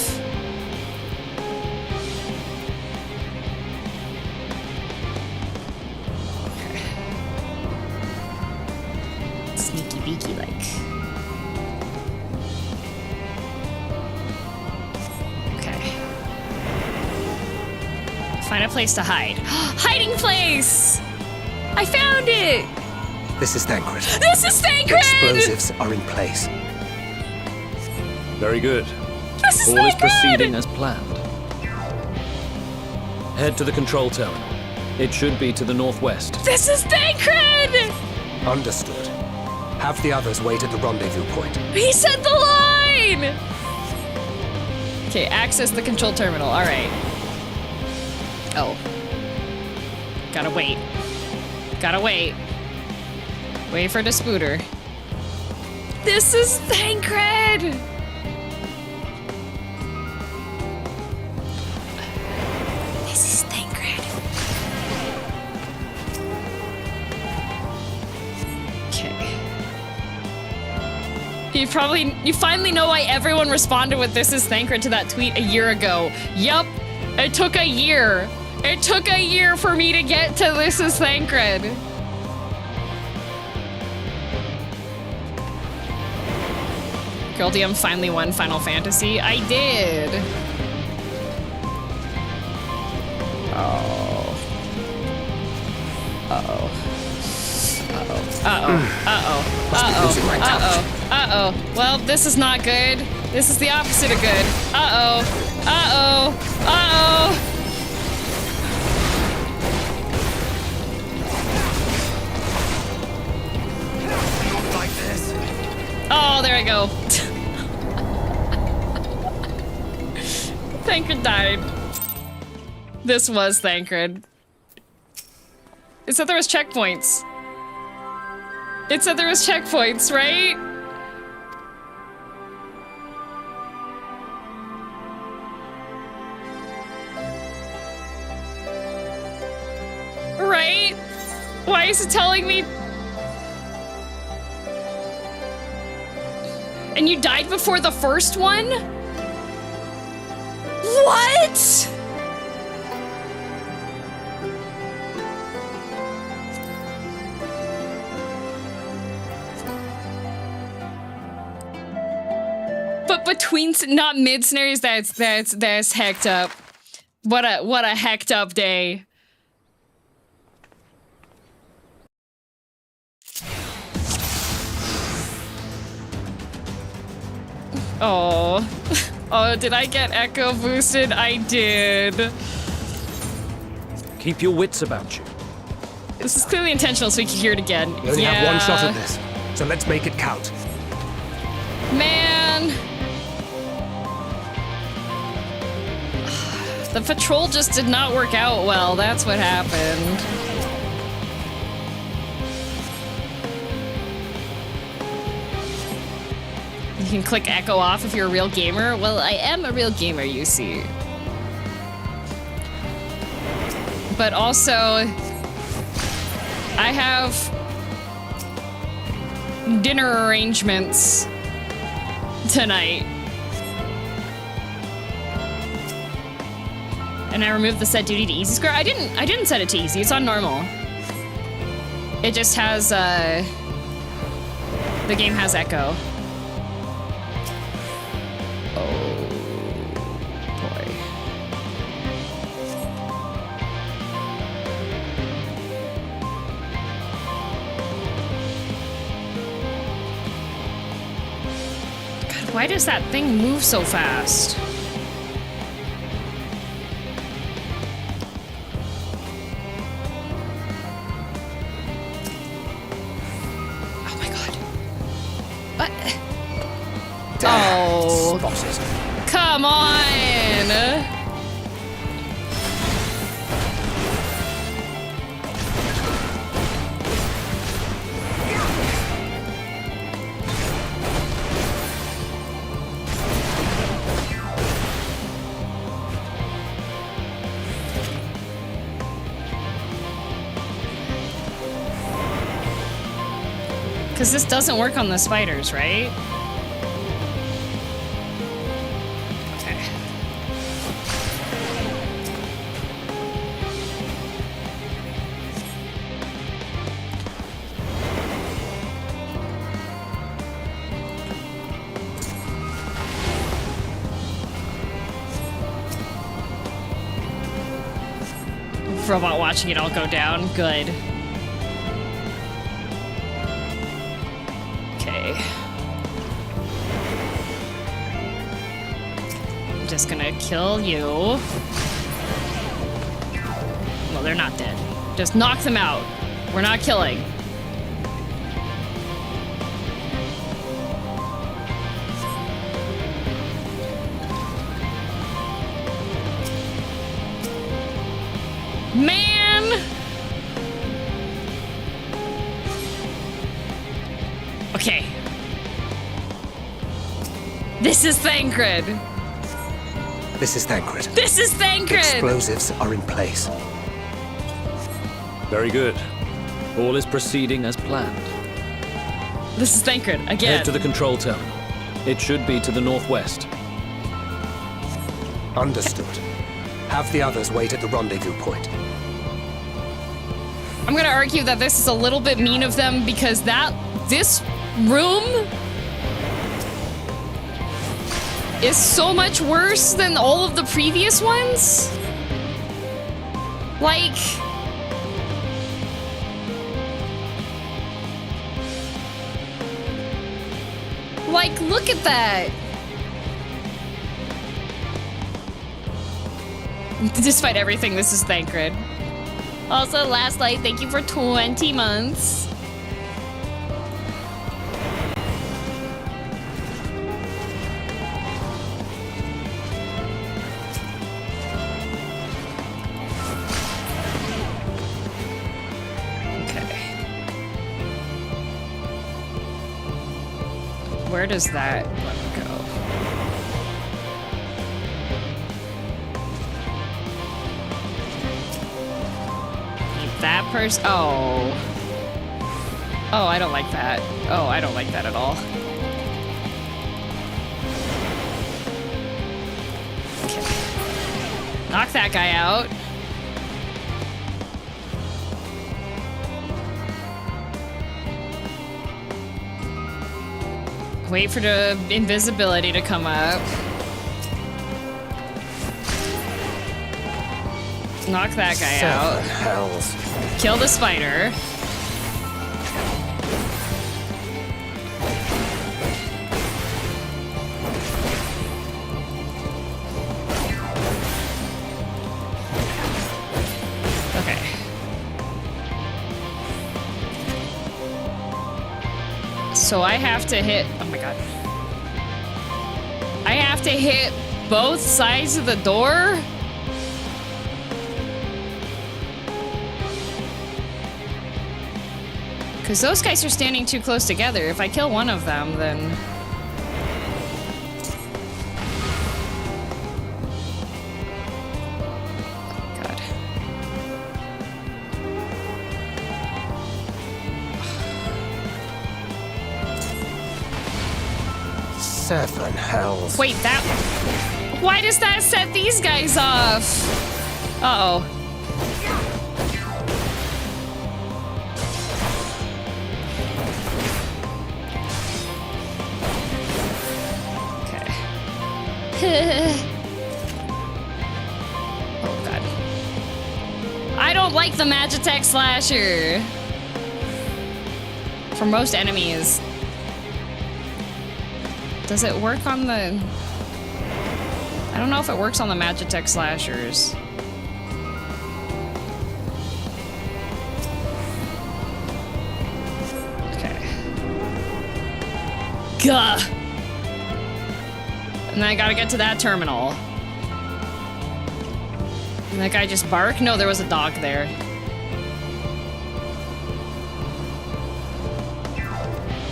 Okay. Sneaky beaky like. Okay. Find a place to hide. Hiding place! I found it! This is Thancred. This is Thancred! Explosives are in place. Very good. This is All is Thancred! proceeding as planned. Head to the control terminal. It should be to the northwest. This is Thancred! Understood. Have the others wait at the rendezvous point. He said the line! Okay, access the control terminal. All right. Oh. Gotta wait. Gotta wait. Wait for the spooter. This is Thancred! This is Thancred. Okay. You finally know why everyone responded with "This is Thancred" to that tweet a year ago. Yup, it took a year. It took a year for me to get to "This is Thancred." girldm finally won Final Fantasy. I did. Oh. Uh-oh. Uh-oh. Uh-oh. Uh-oh. Uh-oh. Uh-oh. Uh-oh. Well, this is not good. This is the opposite of good. Uh-oh. Uh-oh. Uh-oh. Like this. Oh, there I go. Thancred died. This was Thancred. It said there was checkpoints. It said there was checkpoints, right? Right? Why is it telling me? And you died before the first one? What? between, not mid snares. That's hecked up. What a hecked up day. Oh, oh, did I get echo boosted? I did. Keep your wits about you. This is clearly intentional so we can hear it again. We only have one shot at this, so let's make it count. Man. The patrol just did not work out well. That's what happened. You can click echo off if you're a real gamer. Well, I am a real gamer, you see. But also, I have dinner arrangements tonight. And I removed the set duty to easy square. I didn't set it to easy. It's on normal. It just has the game has echo. Oh boy. God, why does that thing move so fast? Oh, come on! Because this doesn't work on the spiders, right? Robot watching it all go down. Good. Okay. I'm just gonna kill you. Well, they're not dead. Just knock them out. We're not killing. Man! Okay. This is Thancred. This is Thancred. This is Thancred! Explosives are in place. Very good. All is proceeding as planned. This is Thancred, again. Head to the control terminal. It should be to the northwest. Understood. Have the others wait at the rendezvous point. I'm gonna argue that this is a little bit mean of them because this room is so much worse than all of the previous ones. Like, look at that. Despite everything, this is Thancred. Also, Last Light, thank you for 20 months. Okay. Where does that one go? That person. Oh. Oh, I don't like that. Oh, I don't like that at all. Okay. Knock that guy out. Wait for the invisibility to come up. Knock that guy out. Hells. Kill the spider. Okay. So I have to hit, oh my god. I have to hit both sides of the door? Because those guys are standing too close together. If I kill one of them, then... God. Seven hells. Wait, that... Why does that set these guys off? Uh-oh. Oh god. I don't like the Magitech Slasher. For most enemies. Does it work on the... I don't know if it works on the Magitech Slashers. Okay. Gah! And then I gotta get to that terminal. And that guy just barked? No, there was a dog there.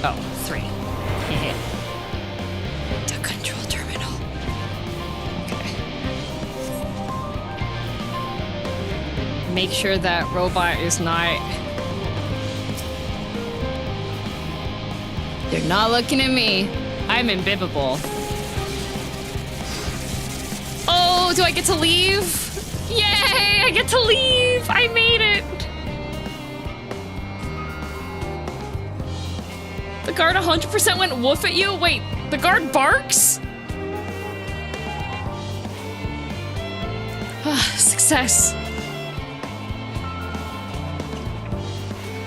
Oh, 3. The control terminal. Okay. Make sure that robot is not... They're not looking at me. I'm imbibbable. Oh, do I get to leave? Yay, I get to leave! I made it! The guard 100% went woof at you? Wait, the guard barks? Success.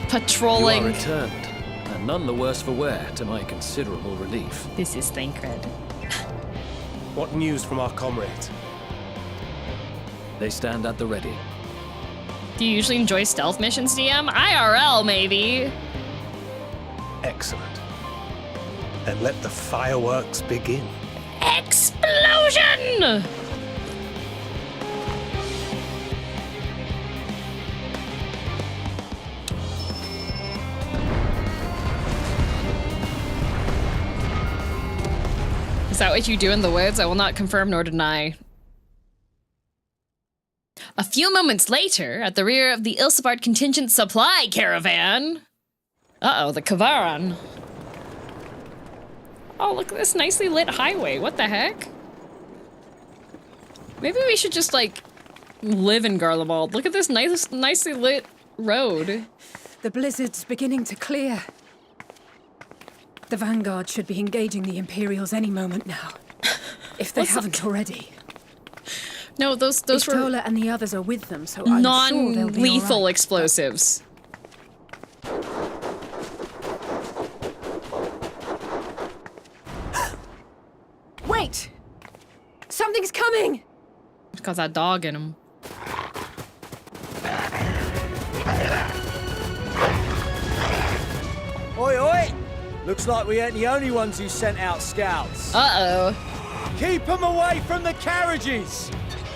Patrolling. You are returned, and none the worse for wear, to my considerable relief. This is Thancred. What news from our comrades? They stand at the ready. Do you usually enjoy stealth missions, DM? IRL, maybe. Excellent. Then let the fireworks begin. Explosion! Is that what you do in the woods? I will not confirm nor deny. A few moments later, at the rear of the Ilsabard Contingent supply caravan. Uh-oh, the Kavaran. Oh, look at this nicely lit highway. What the heck? Maybe we should just, like, live in Garlemald. Look at this nicely lit road. The blizzard's beginning to clear. The Vanguard should be engaging the Imperials any moment now. If they haven't already. No, those were Ishtola and the others are with them, so I'm sure they'll be non-lethal all right. explosives. Wait! Something's coming! It's got that dog in him. Oi, oi! Looks like we ain't the only ones who sent out scouts. Uh-oh. Keep them away from the carriages!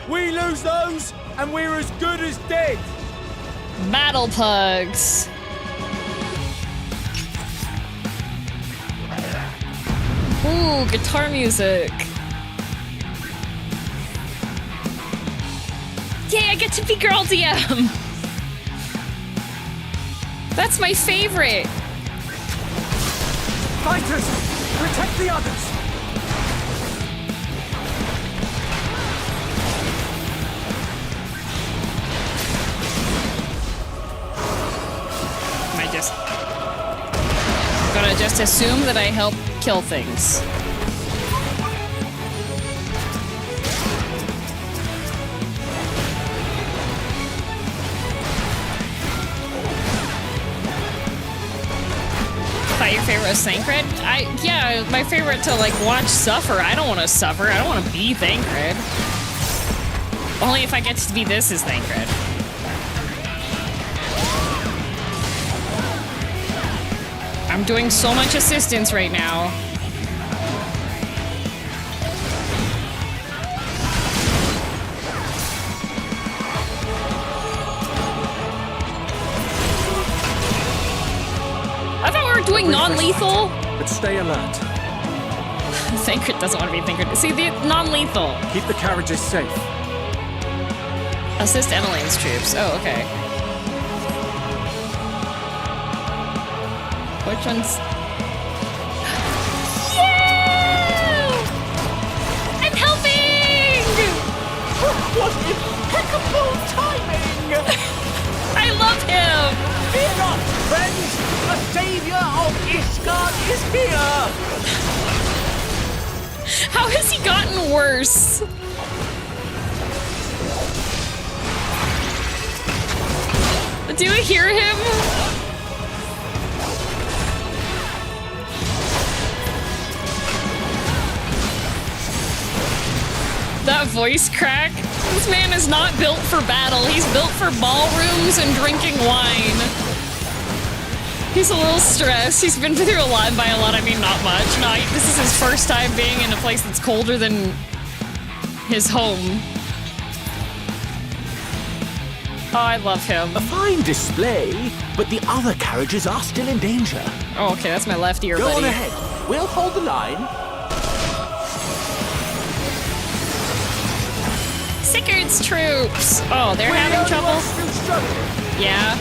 We lose those, and we're as good as dead! Battle pugs. Ooh, guitar music. Yay, I get to be girldm. That's my favorite. Fighters, protect the others! Am I just gonna assume that I help kill things. Thought your favorite was Thancred? Yeah, my favorite to like watch suffer. I don't want to suffer. I don't want to be Thancred. Only if I get to be this is Thancred. I'm doing so much assistance right now. I thought we were doing non-lethal. But stay alert. Thancred doesn't want to be Thancred. See, the non-lethal. Keep the carriages safe. Assist Emmeline's troops. Oh, okay. Which one's... Yeah! I'm helping! What impeccable timing! I love him! Fear not, friends! The savior of Ishgard is here! How has he gotten worse? Do you hear him? That voice crack? This man is not built for battle. He's built for ballrooms and drinking wine. He's a little stressed. He's been through a lot. By a lot, I mean not much. No, this is his first time being in a place that's colder than his home. Oh, I love him. A fine display, but the other carriages are still in danger. Oh, okay, that's my left ear, Go buddy. on ahead. We'll hold the line. Sigurd's troops! Oh, they're having trouble? Yeah.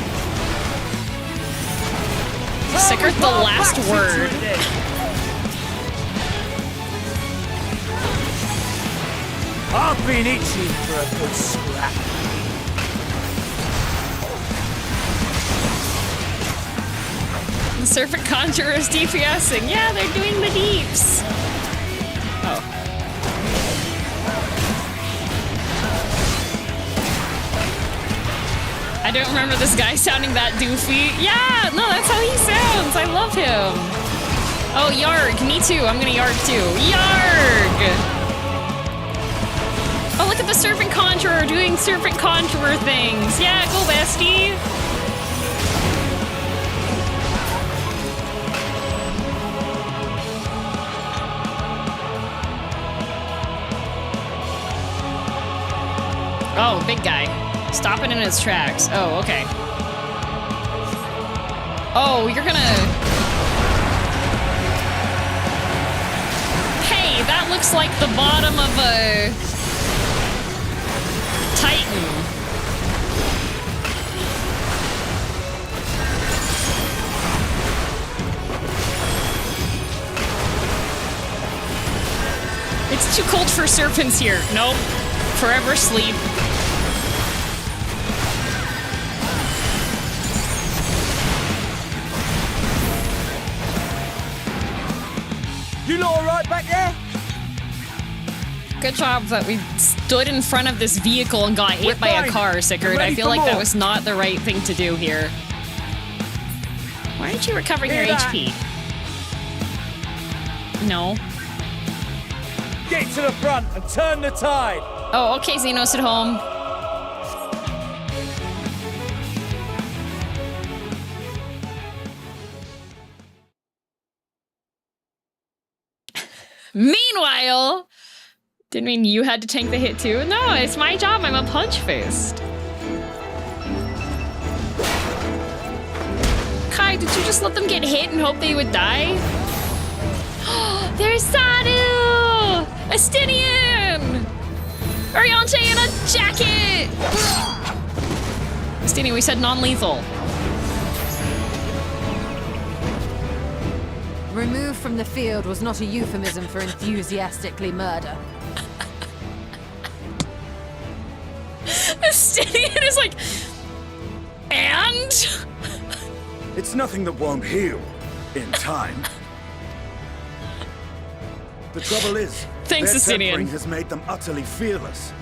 Sigurd the last word. I've been itching for a good scrap. The Serpent Conjurer is DPSing. Yeah, they're doing the deeps. Oh. I don't remember this guy sounding that doofy. Yeah, no, that's how he sounds. I love him. Oh, Yarg. Me too. I'm gonna Yarg too. Yarg! Oh, look at the Serpent Conjurer doing Serpent Conjurer things. Yeah, go bestie. Oh, big guy. Stopping in his tracks. Oh, okay. Oh, you're gonna... Hey, that looks like the bottom of a... Titan. It's too cold for serpents here. Nope. Forever sleep. You lot alright back there? Good job that we stood in front of this vehicle and got hit by a car, Sigurd. I feel like that was not the right thing to do here. Why aren't you recovering your HP? No. Get to the front and turn the tide. Oh, okay, Zenos at home. Meanwhile, didn't mean you had to tank the hit too. No, it's my job. I'm a punch fist. Kai, did you just let them get hit and hope they would die? There's Sadu! Astinian! Ariante in a jacket! Astinian, we said non-lethal. Removed from the field was not a euphemism for enthusiastically murder. Astinian is like... And? It's nothing that won't heal in time. The trouble is, Thanks, their Justinian. tempering has made them utterly fearless.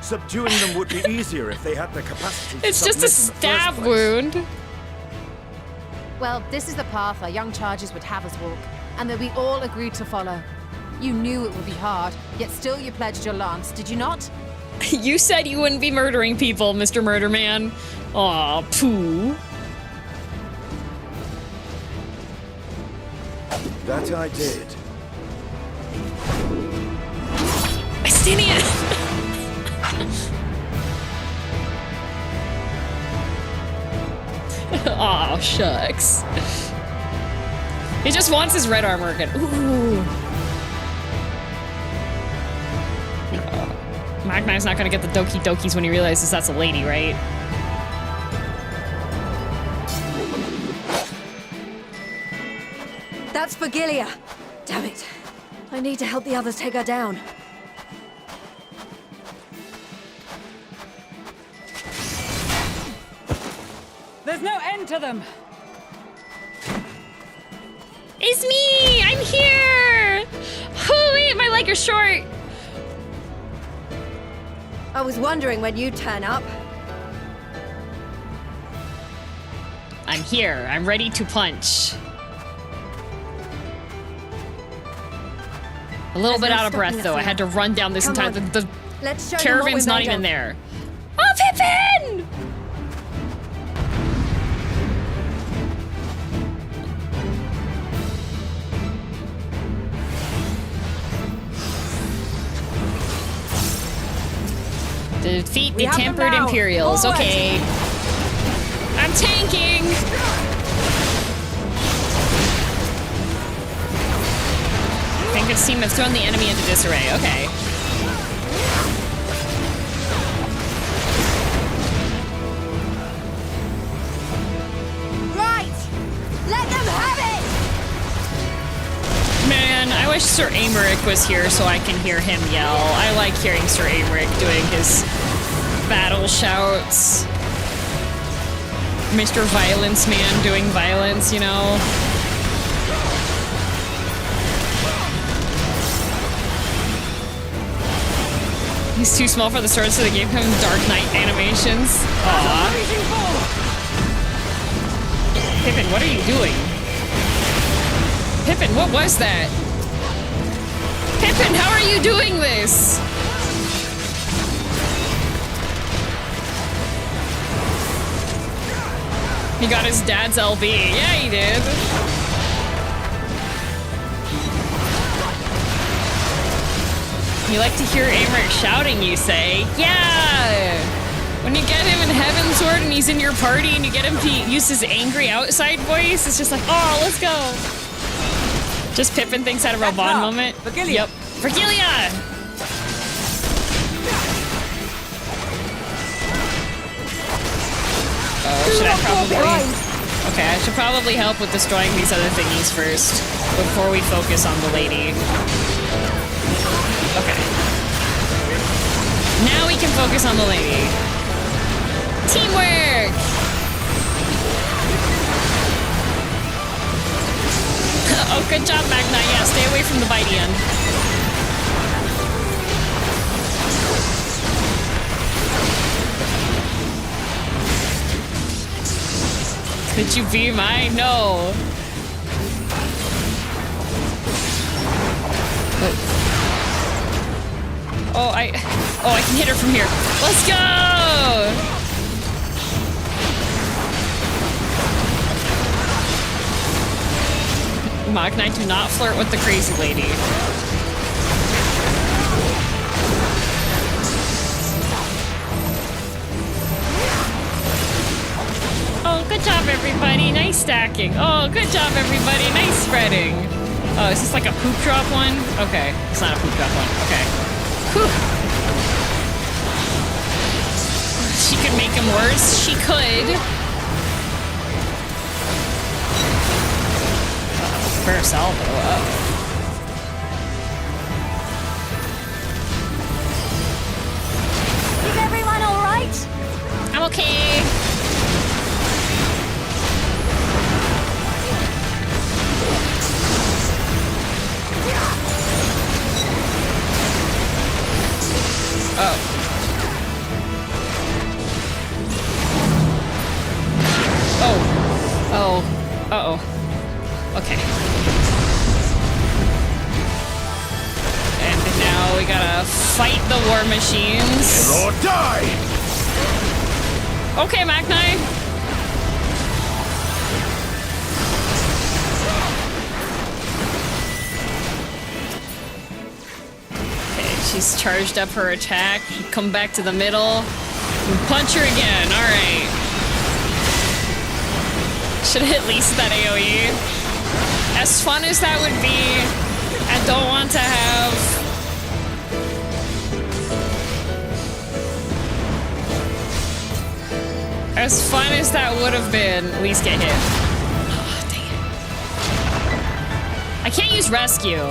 Subduing them would be easier if they had the capacity to It's just a submit in the stab first place. wound. Well, this is the path our young charges would have us walk, and that we all agreed to follow. You knew it would be hard, yet still you pledged your lance, did you not? You said you wouldn't be murdering people, Mr. Murderman. Aw, poo. That I did. Justinian! Aw, shucks. He just wants his red armor again. Ooh. Magnai's not gonna get the Doki Dokis when he realizes that's a lady, right? That's for Vilia. Damn it. I need to help the others take her down. There's no end to them. It's me! I'm here! Oh, wait, my leg is short. I was wondering when you'd turn up. I'm here. I'm ready to punch. A little There's bit no out of breath, stopping us though. I now. had to run down this Come entire... on. The Let's show them what caravan's we're not made even of. there. Oh, Pippin! Defeat the have them tempered now. Imperials. Forward. Okay. I'm tanking! I think it's team have thrown the enemy into disarray. Okay. Right! Let them have it! Man, I wish Sir Aymeric was here so I can hear him yell. I like hearing Sir Aymeric doing his battle shouts. Mr. Violence Man doing violence, you know? He's too small for the sword, so they gave him Dark Knight animations. Aww. Pippin, what are you doing? Pippin, what was that? Pippin, how are you doing this? He got his dad's LB. Yeah, he did. You like to hear Aymeric shouting, you say? Yeah! When you get him in Heaven's Sword and he's in your party and you get him to use his angry outside voice, it's just like, oh, let's go. Just Pippin thinks had a Roban moment. Vilia. Yep. Vilia! Oh, should I probably... Okay, I should probably help with destroying these other thingies first, before we focus on the lady. Okay. Now we can focus on the lady. Teamwork! Oh, good job, Magna. Yeah, stay away from the bitey end. Could you be mine? No. Oh, I can hit her from here. Let's go! Mach Knight, do not flirt with the crazy lady. Oh, good job, everybody. Nice stacking. Oh, good job, everybody. Nice spreading. Oh, is this like a poop drop one? Okay, it's not a poop drop one. Okay. Whew. She could make him worse. She could. First elbow up. Is everyone all right? I'm okay. Uh-oh. Okay. And now we gotta fight the war machines. Kill or die! Okay, Machni. Okay, she's charged up her attack. Come back to the middle. And punch her again. Alright. Should hit Lisa that AoE. As fun as that would be, I don't want to have... As fun as that would have been, at least get hit. Oh, dang it. I can't use rescue.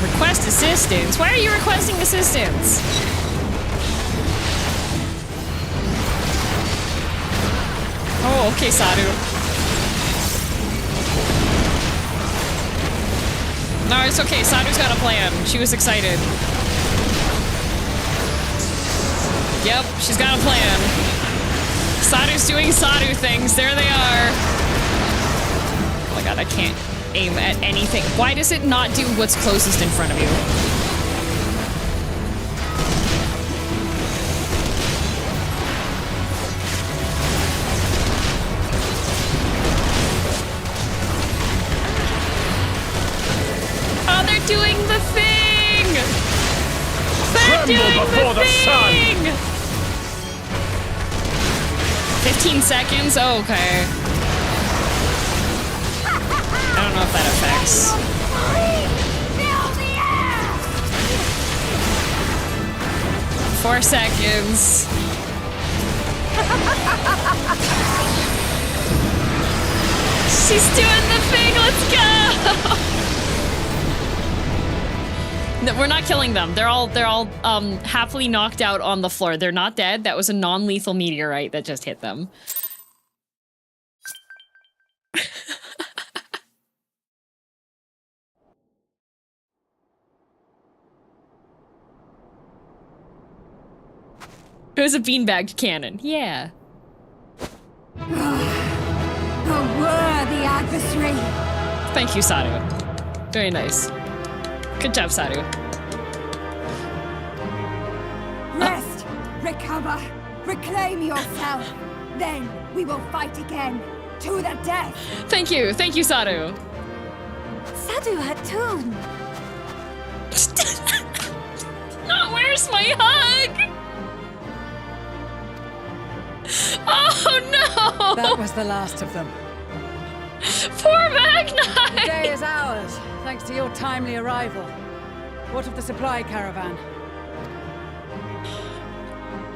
Request assistance? Why are you requesting assistance? Oh, okay, Sadu. No, it's okay. Sadu's got a plan. She was excited. Yep, she's got a plan. Sadu's doing Sadu things. There they are. Oh my god, I can't aim at anything. Why does it not do what's closest in front of you? Oh, they're doing the thing! They're doing the thing! 15 seconds? Oh, okay. I don't know if that affects. 4 seconds. She's doing the thing, let's go! No, we're not killing them. They're all happily knocked out on the floor. They're not dead. That was a non-lethal meteorite that just hit them. It was a beanbagged cannon. Yeah. A worthy adversary. Thank you, Sadu. Very nice. Good job, Sadu. Rest, recover, reclaim yourself. Then we will fight again to the death. Thank you, Sadu. Sadu had too. No, where's my hug? Oh no! That was the last of them. Poor Machni! The day is ours, thanks to your timely arrival. What of the supply caravan?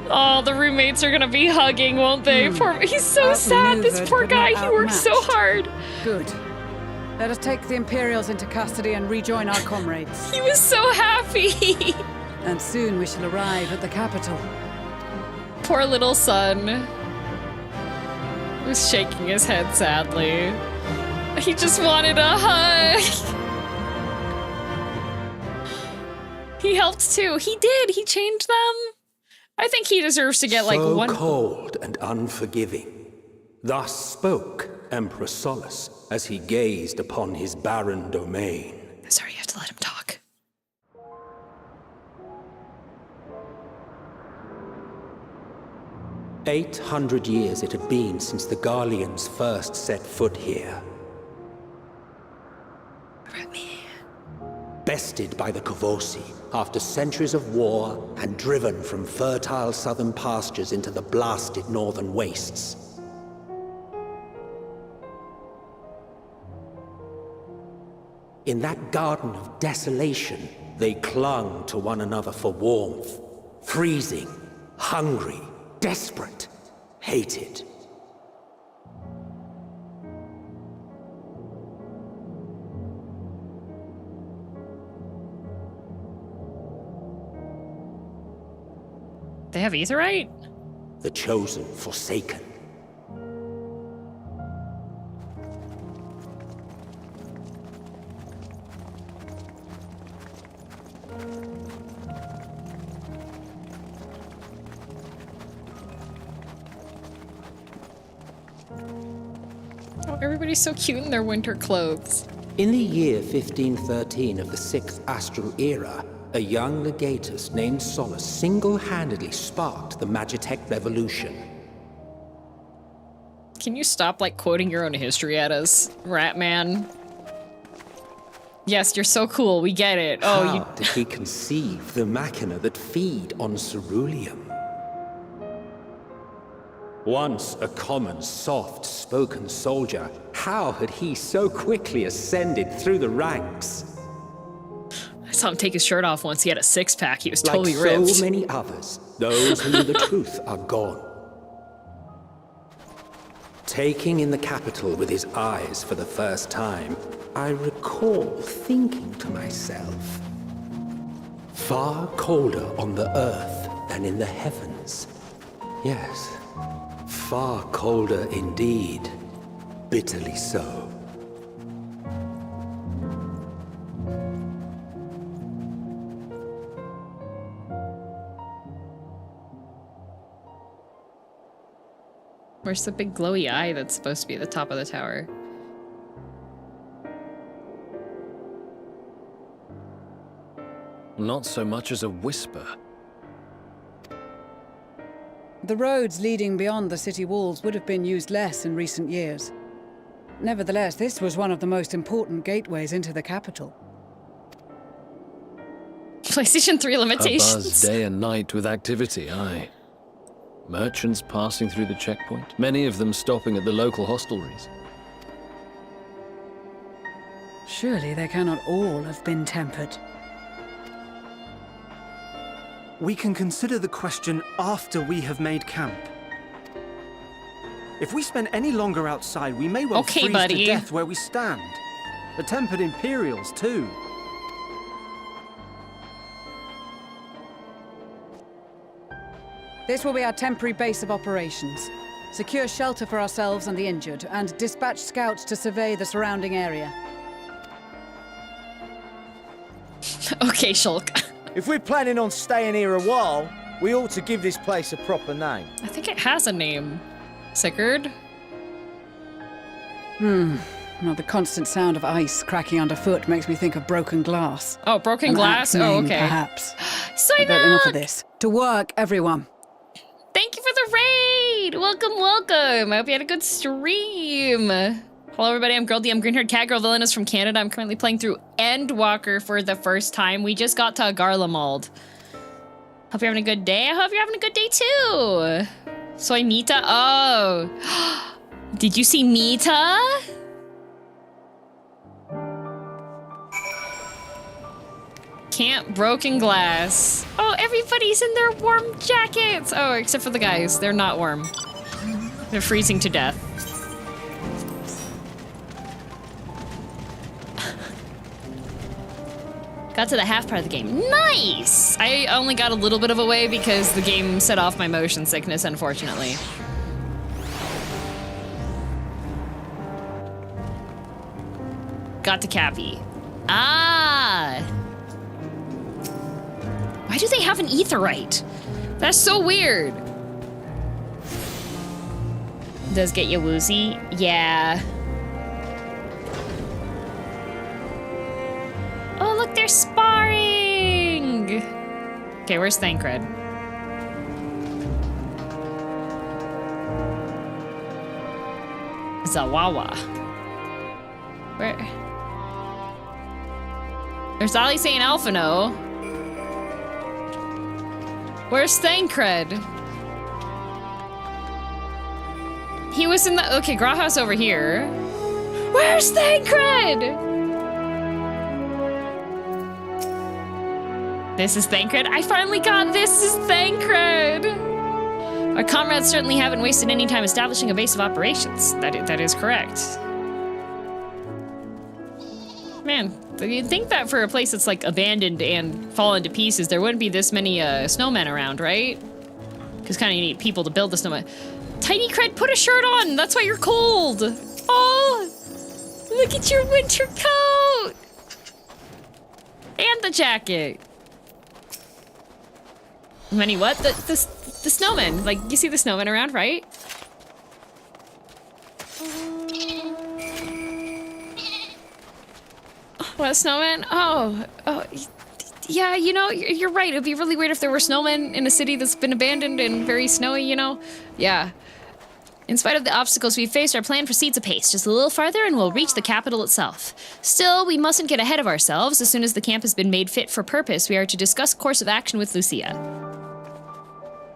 Oh, the roommates are gonna be hugging, won't they? Poor, he's so sad, this poor guy, he worked so hard. Good. Let us take the Imperials into custody and rejoin our comrades. He was so happy! And soon we shall arrive at the capital. Poor little son. He was shaking his head sadly. He just wanted a hug. He helped too. He did. He changed them. I think he deserves to get like one. So cold and unforgiving. Thus spoke Emperor Solus as he gazed upon his barren domain. Sorry, you have to let him talk. "800 years it had been since the Garleans first set foot here. Bested by the Kavosi after centuries of war and driven from fertile southern pastures into the blasted northern wastes. In that garden of desolation, they clung to one another for warmth, freezing, hungry, desperate, hated. They have Aetherite? The chosen forsaken. Everybody's so cute in their winter clothes. In the year 1513 of the 6th Astral Era, a young legatus named Solace single-handedly sparked the Magitech Revolution. Can you stop, like, quoting your own history at us, Ratman? Yes, you're so cool, we get it. Oh, How did he conceive the machina that feed on ceruleum? Once a common, soft-spoken soldier, how had he so quickly ascended through the ranks? I saw him take his shirt off once. He had a six-pack. He was totally ripped. Like so many others, those who knew the truth are gone. Taking in the capital with his eyes for the first time, I recall thinking to myself, far colder on the earth than in the heavens. Yes, far colder indeed. Bitterly so. Where's the big glowy eye that's supposed to be at the top of the tower? Not so much as a whisper. The roads leading beyond the city walls would have been used less in recent years. Nevertheless, this was one of the most important gateways into the capital. PlayStation 3 limitations. A buzz day and night with activity, aye. Merchants passing through the checkpoint, many of them stopping at the local hostelries. Surely they cannot all have been tempered. We can consider the question after we have made camp. If we spend any longer outside, we may well freeze to death where we stand. The tempered Imperials, too. This will be our temporary base of operations. Secure shelter for ourselves and the injured, and dispatch scouts to survey the surrounding area. Okay, Shulk. If we're planning on staying here a while, we ought to give this place a proper name. I think it has a name. Sigurd? Well, the constant sound of ice cracking underfoot makes me think of broken glass. Oh, broken An glass? apt Oh, name, okay. Perhaps. Sign But enough up! of this. To work, everyone. Thank you for the raid! Welcome, welcome! I hope you had a good stream. Hello, everybody. I'm girldm, green-haired cat girl villainous from Canada. I'm currently playing through Endwalker for the first time. We just got to Garlemald. Hope you're having a good day. I hope you're having a good day, too. Soy Mita? Oh. Did you see Mita? Camp broken glass. Oh, everybody's in their warm jackets. Oh, except for the guys. They're not warm. They're freezing to death. Got to the half part of the game. Nice! I only got a little bit of a way because the game set off my motion sickness, unfortunately. Got to Cappy. Ah! Why do they have an aetheryte? That's so weird. Does get you woozy? Yeah. Oh, look, they're sparring! Okay, where's Thancred? Zawawa. Where? There's Ali saying Alphino. Where's Thancred? He was in the... Okay, Graha's over here. Where's Thancred? This is Thancred. I finally got this is Thancred. Our comrades certainly haven't wasted any time establishing a base of operations. That is correct. Man, you'd think that for a place that's like abandoned and fallen to pieces, there wouldn't be this many snowmen around, right? Because kind of you need people to build the snowman. Tiny Cred, put a shirt on. That's why you're cold. Oh, look at your winter coat and the jacket. Many what? The snowman. Like, you see the snowman around, right? What, snowman? Oh, yeah, you know, you're right. It'd be really weird if there were snowmen in a city that's been abandoned and very snowy, you know? Yeah. In spite of the obstacles we've faced, our plan proceeds apace. Just a little farther and we'll reach the capital itself. Still, we mustn't get ahead of ourselves. As soon as the camp has been made fit for purpose, we are to discuss course of action with Lucia.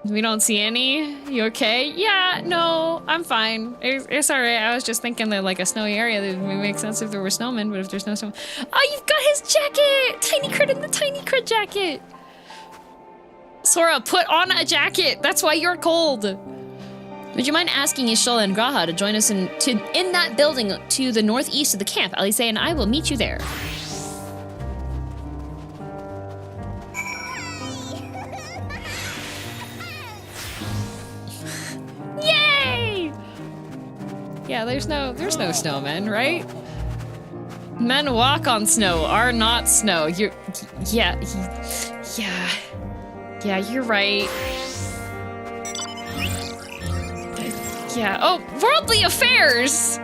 We don't see any? You okay? Yeah, no, I'm fine. It's alright. I was just thinking that like a snowy area, that would make sense if there were snowmen, but if there's no snowmen... Oh, you've got his jacket! Tiny Crit in the Tiny Crit jacket! Sora, put on a jacket! That's why you're cold! Would you mind asking Ishol and Graha to join us in that building to the northeast of the camp? Alice and I will meet you there. Yay! Yeah, there's no snowmen, right? Men walk on snow, are not snow. Yeah, you're right. Yeah. Oh, worldly affairs!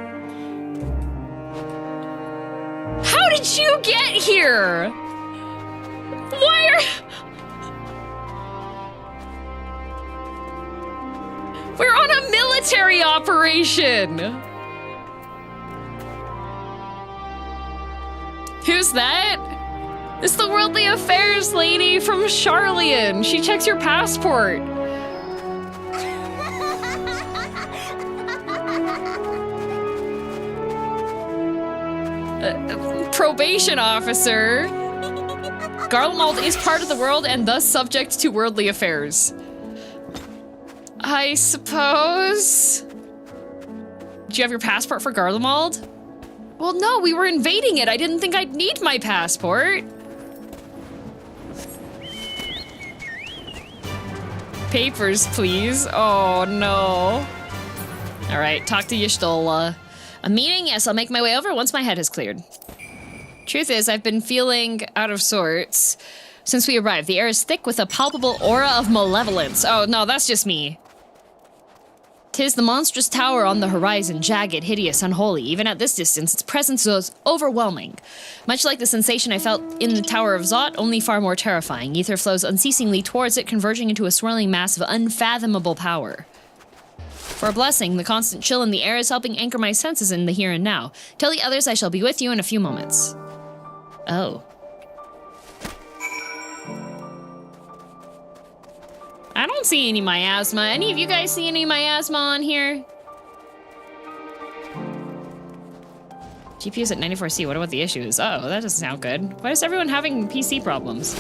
How did you get here? Why are... We're on a military operation! Who's that? It's the worldly affairs lady from Charlian. She checks your passport. Probation officer. Garlemald is part of the world and thus subject to worldly affairs. I suppose. Do you have your passport for Garlemald? Well, no, we were invading it. I didn't think I'd need my passport. Papers, please. Oh, no. All right, talk to Y'shtola. A meeting? Yes, I'll make my way over once my head is cleared. Truth is, I've been feeling out of sorts since we arrived. The air is thick with a palpable aura of malevolence. Oh, no, that's just me. 'Tis the monstrous tower on the horizon, jagged, hideous, unholy. Even at this distance, its presence was overwhelming. Much like the sensation I felt in the Tower of Zot, only far more terrifying. Ether flows unceasingly towards it, converging into a swirling mass of unfathomable power. For a blessing, the constant chill in the air is helping anchor my senses in the here and now. Tell the others I shall be with you in a few moments. Oh. I don't see any miasma. Any of you guys see any miasma on here? GPU's at 94C. What about the issues? Oh, that doesn't sound good. Why is everyone having PC problems?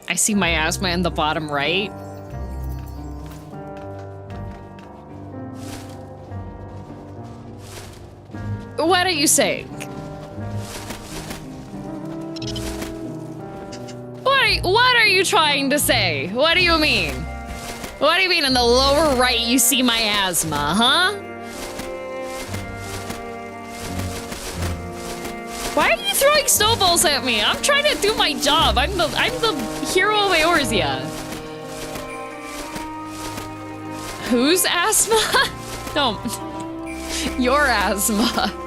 I see miasma in the bottom right. What are you saying? What are you trying to say? What do you mean? What do you mean in the lower right you see miasma, huh? Why are you throwing snowballs at me? I'm trying to do my job. I'm the hero of Eorzea. Whose asthma? No. Your asthma.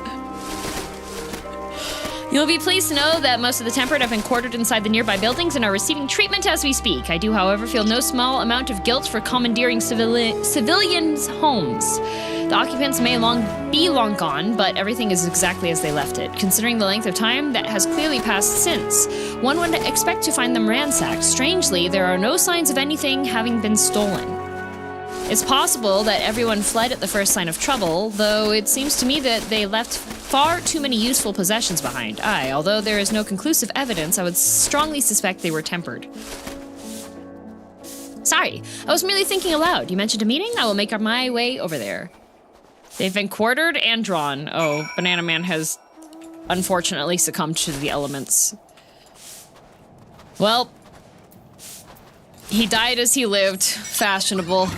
You'll be pleased to know that most of the temperate have been quartered inside the nearby buildings and are receiving treatment as we speak. I do, however, feel no small amount of guilt for commandeering civilians' homes. The occupants may be long gone, but everything is exactly as they left it. Considering the length of time that has clearly passed since, one would expect to find them ransacked. Strangely, there are no signs of anything having been stolen. It's possible that everyone fled at the first sign of trouble, though it seems to me that they left far too many useful possessions behind. Aye, although there is no conclusive evidence, I would strongly suspect they were tempered. Sorry, I was merely thinking aloud. You mentioned a meeting? I will make my way over there. They've been quartered and drawn. Oh, Banana Man has unfortunately succumbed to the elements. Well, he died as he lived. Fashionable.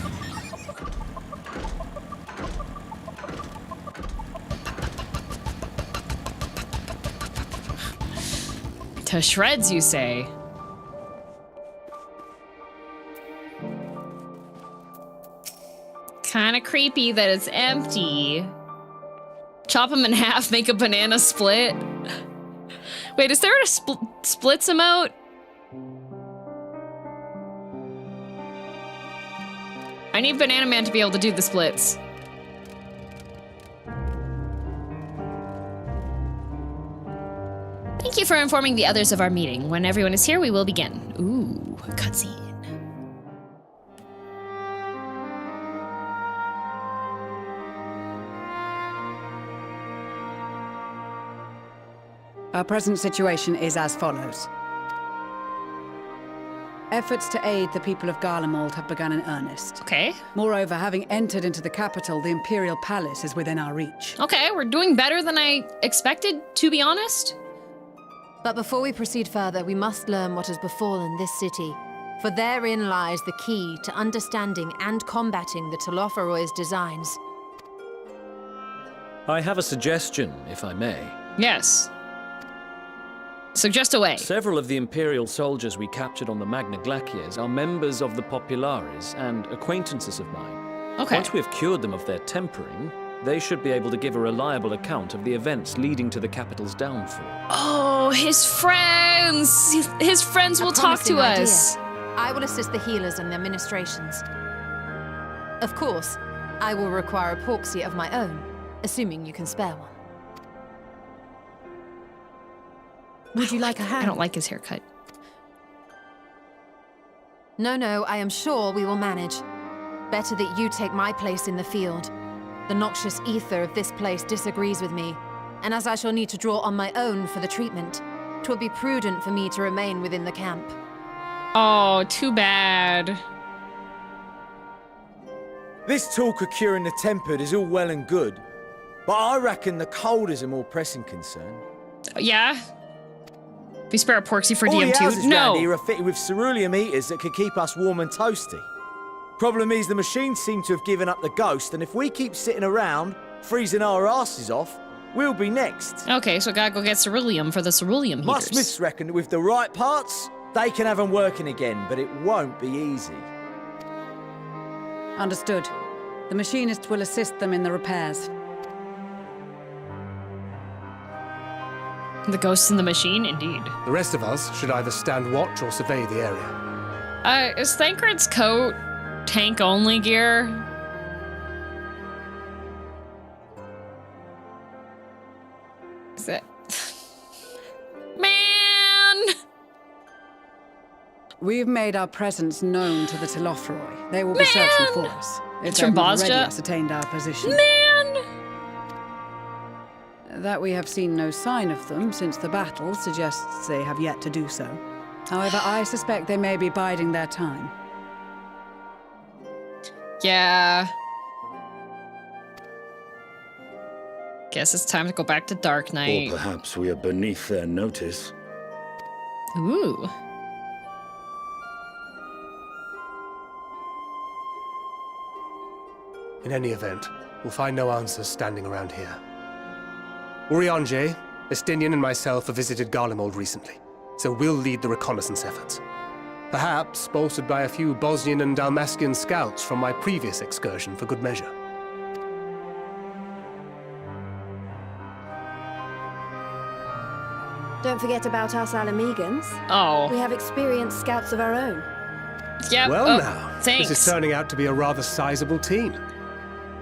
To shreds, you say? Kinda creepy that it's empty. Chop them in half, make a banana split. Wait, is there a splits emote? I need Banana Man to be able to do the splits. Thank you for informing the others of our meeting. When everyone is here, we will begin. Ooh, a cutscene. Our present situation is as follows. Efforts to aid the people of Garlemald have begun in earnest. Okay. Moreover, having entered into the capital, the Imperial Palace is within our reach. Okay, we're doing better than I expected, to be honest. But before we proceed further, we must learn what has befallen this city. For therein lies the key to understanding and combating the Telophoroid's designs. I have a suggestion, if I may. Yes. Suggest away. Several of the Imperial soldiers we captured on the Magna Glaciers are members of the Populares and acquaintances of mine. Okay. Once we have cured them of their tempering, they should be able to give a reliable account of the events leading to the capital's downfall. Oh, his friends! His friends will talk to us. I will assist the healers and their ministrations. Of course, I will require a proxy of my own, assuming you can spare one. Would you like a hand? I don't like his haircut. No, I am sure we will manage. Better that you take my place in the field. The noxious ether of this place disagrees with me, and as I shall need to draw on my own for the treatment, 'twill be prudent for me to remain within the camp. Oh, too bad. This talk of curing the tempered is all well and good, but I reckon the cold is a more pressing concern. Yeah? We spare a proxy for All the houses DM2? round No. here are fitted with ceruleum heaters that could keep us warm and toasty. Problem is, the machines seem to have given up the ghost, and if we keep sitting around, freezing our asses off, we'll be next. Okay, so gotta go get ceruleum for the ceruleum My heaters. smiths reckon that with the right parts, they can have them working again, but it won't be easy. Understood. The machinist will assist them in the repairs. The ghosts in the machine? Indeed. The rest of us should either stand watch or survey the area. Is Thancred's coat tank-only gear? Is it... Man! We've made our presence known to the Telophoroi. They will be searching for us. If It's from they've already Bosja? ascertained our position. Man! That we have seen no sign of them since the battle suggests they have yet to do so. However, I suspect they may be biding their time. Yeah. Guess it's time to go back to Dark Knight. Or perhaps we are beneath their notice. Ooh. In any event, we'll find no answers standing around here. Urianger, Estinian and myself have visited Garlemald recently, so we'll lead the reconnaissance efforts. Perhaps bolstered by a few Bosnian and Dalmatian scouts from my previous excursion for good measure. Don't forget about us Alamegans. Oh. We have experienced scouts of our own. Yep. Well now, thanks. this is turning out to be a rather sizable team.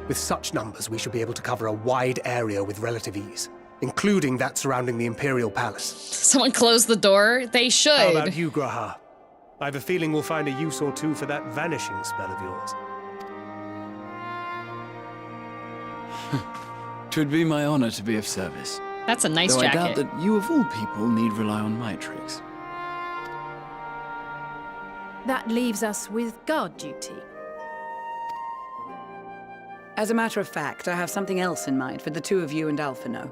With such numbers, we should be able to cover a wide area with relative ease, including that surrounding the Imperial Palace. Someone close the door? They should. How about you, Graha? I have a feeling we'll find a use or two for that vanishing spell of yours. 'Twould be my honor to be of service. That's a nice Though jacket. I doubt that you of all people need rely on my tricks. That leaves us with guard duty. As a matter of fact, I have something else in mind for the two of you and Alphino.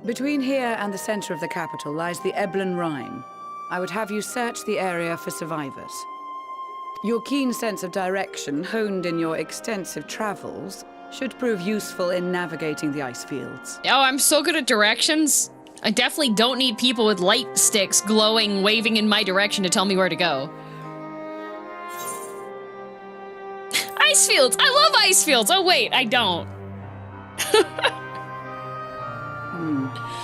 Between here and the center of the capital lies the Eblan Rhine. I would have you search the area for survivors. Your keen sense of direction, honed in your extensive travels, should prove useful in navigating the ice fields. Oh, I'm so good at directions. I definitely don't need people with light sticks glowing, waving in my direction to tell me where to go. Ice fields! I love ice fields! Oh wait, I don't.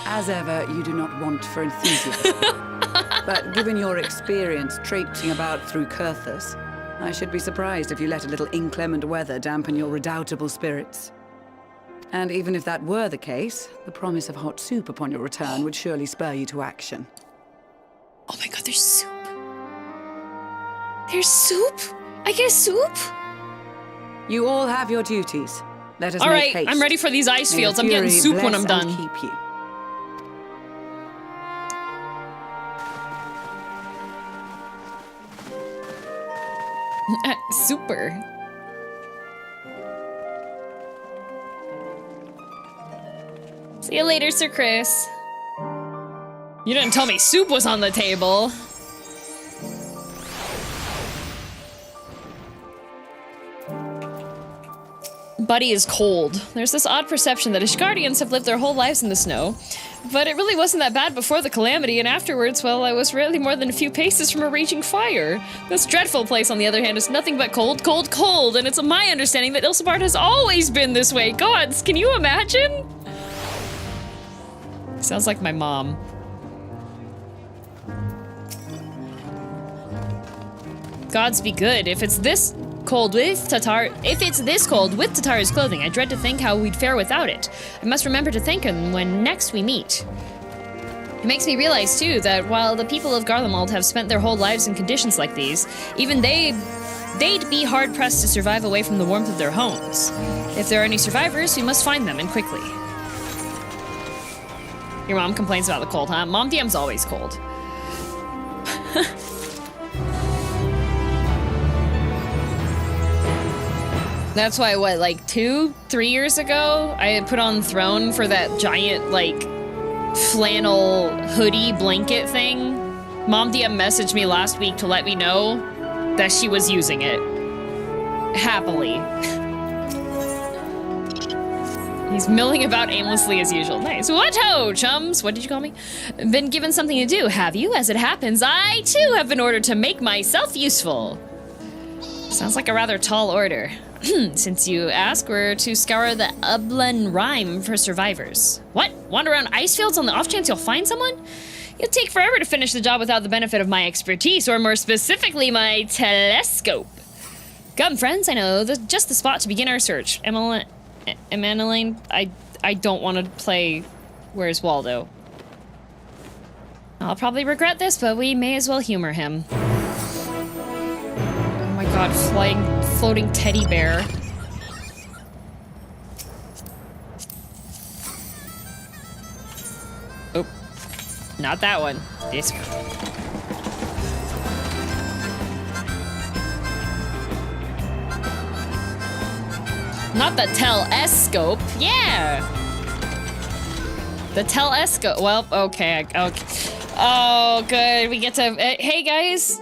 As ever, you do not want for enthusiasm. But given your experience traipsing about through Kurthus, I should be surprised if you let a little inclement weather dampen your redoubtable spirits. And even if that were the case, the promise of hot soup upon your return would surely spur you to action. Oh my god, there's soup. There's soup? I get soup? You all have your duties. Let us all make right, haste. I'm ready for these ice May fields. the I'm getting Fury soup when I'm bless done. and keep you. Super. See you later, Sir Chris. You didn't tell me soup was on the table. Buddy is cold. There's this odd perception that Ishgardians have lived their whole lives in the snow, but it really wasn't that bad before the calamity, and afterwards, well, I was rarely more than a few paces from a raging fire. This dreadful place, on the other hand, is nothing but cold, cold, cold, and it's my understanding that Ilsebard has always been this way. Gods, can you imagine? Sounds like my mom. Gods be good. If it's this cold with Tatar's clothing, I dread to think how we'd fare without it. I must remember to thank him when next we meet. It makes me realize, too, that while the people of Garlemald have spent their whole lives in conditions like these, even they'd be hard-pressed to survive away from the warmth of their homes. If there are any survivors, we must find them, and quickly. Your mom complains about the cold, huh? Mom DM's always cold. That's why, what, like 2-3 years ago, I had put on Throne for that giant, like, flannel hoodie blanket thing. Mom DM messaged me last week to let me know that she was using it. Happily. He's milling about aimlessly as usual. Nice. What ho, chums? What did you call me? Been given something to do, have you? As it happens, I, too, have been ordered to make myself useful. Sounds like a rather tall order. Since you ask, we're to scour the Ublan Rime for survivors. What? Wander around ice fields on the off chance you'll find someone? You'll take forever to finish the job without the benefit of my expertise, or more specifically, my telescope. Come, friends, I know just the spot to begin our search. Emmeline, I don't want to play Where's Waldo. I'll probably regret this, but we may as well humor him. Oh my god, floating teddy bear. Oh, not that one. This one. Not the telescope. Yeah. The telescope. Well, okay. Oh, good. We get to. Hey, guys.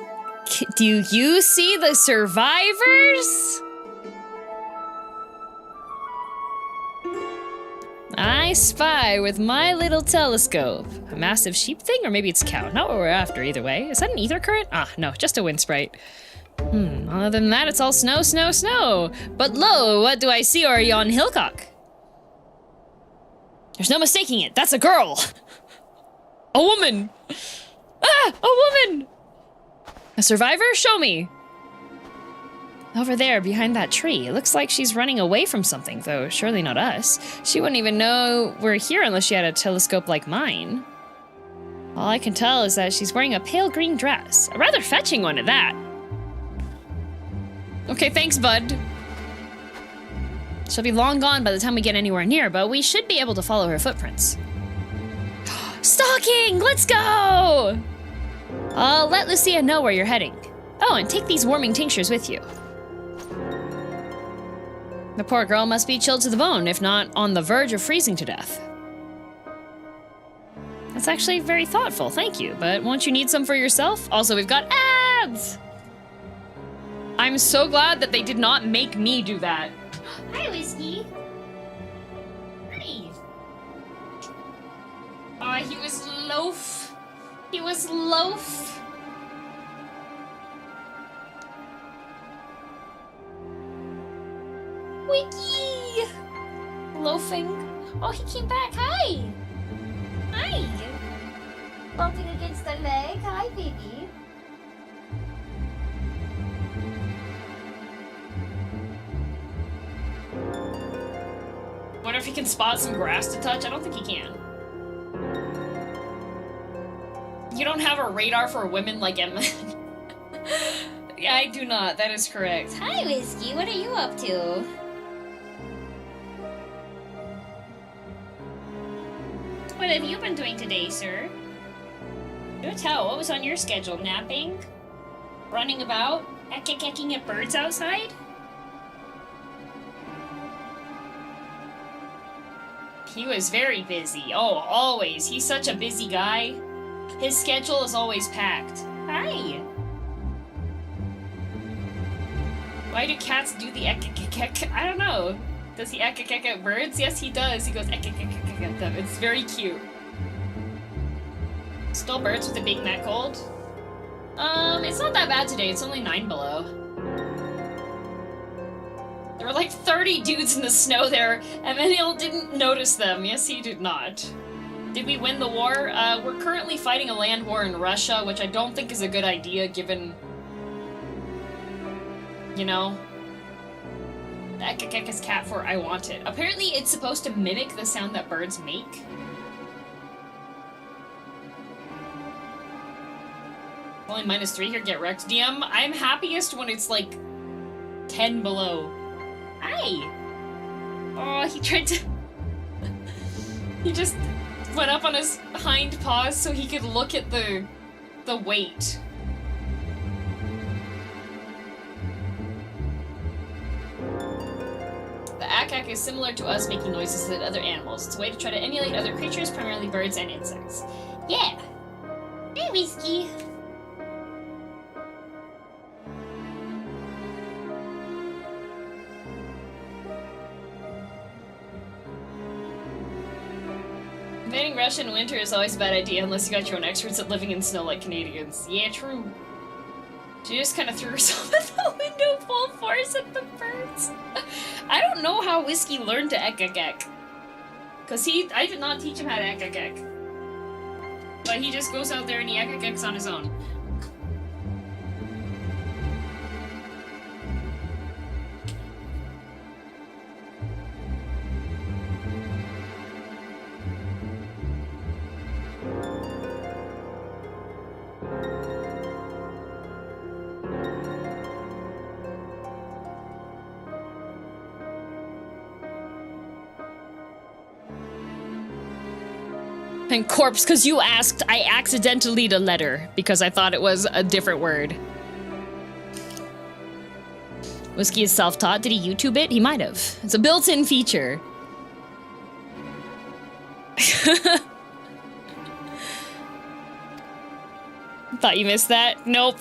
Do you see the survivors? I spy with my little telescope. A massive sheep thing? Or maybe it's a cow. Not what we're after either way. Is that an ether current? Ah, no, just a wind sprite. Other than that, it's all snow, snow, snow. But lo, what do I see o'er yon hillcock? There's no mistaking it. That's a girl. A woman. Ah, a woman. A survivor? Show me. Over there, behind that tree. It looks like she's running away from something, though surely not us. She wouldn't even know we're here unless she had a telescope like mine. All I can tell is that she's wearing a pale green dress. A rather fetching one at that. Okay, thanks, bud. She'll be long gone by the time we get anywhere near, but we should be able to follow her footprints. Stalking! Let's go! I'll let Lucia know where you're heading. Oh, and take these warming tinctures with you. The poor girl must be chilled to the bone, if not on the verge of freezing to death. That's actually very thoughtful, thank you. But won't you need some for yourself? Also, we've got ads! I'm so glad that they did not make me do that. Hi, Whiskey. Hi. Oh, he was loaf. He was loaf. Wiki. Loafing. Oh, he came back. Hi. Hi. Bumping against the leg. Hi, baby. Wonder if he can spot some grass to touch. I don't think he can. You don't have a radar for women like Emma. Yeah, I do not. That is correct. Hi, Whiskey. What are you up to? What have you been doing today, sir? Do tell. What was on your schedule? Napping? Running about? Ecking at birds outside? He was very busy. Oh, always. He's such a busy guy. His schedule is always packed. Hi. Why do cats do the ek? I don't know. Does he ek at birds? Yes, he does. He goes ek at them. It's very cute. Still birds with a big neck cold? It's not that bad today. It's only 9 below. There were like 30 dudes in the snow there, and Emmanuel didn't notice them. Yes, he did not. Did we win the war? We're currently fighting a land war in Russia, which I don't think is a good idea given, you know, the ek is cat for I want it. Apparently it's supposed to mimic the sound that birds make. Only -3 here, get wrecked. DM, I'm happiest when it's like 10 below. Hi! Oh, he tried to... He just went up on his hind paws so he could look at the weight. The ak is similar to us making noises with other animals. It's a way to try to emulate other creatures, primarily birds and insects. Yeah! Hey, Whiskey! Invading Russia in winter is always a bad idea unless you got your own experts at living in snow like Canadians. Yeah, true. She just kind of threw herself at the window full force at the birds. I don't know how Whiskey learned to ek. Cause I did not teach him how to ek. But he just goes out there and he ek on his own. And corpse, because you asked, I accidentally deleted a letter because I thought it was a different word. Whiskey is self-taught. Did he YouTube it? He might have. It's a built-in feature. Thought you missed that? Nope.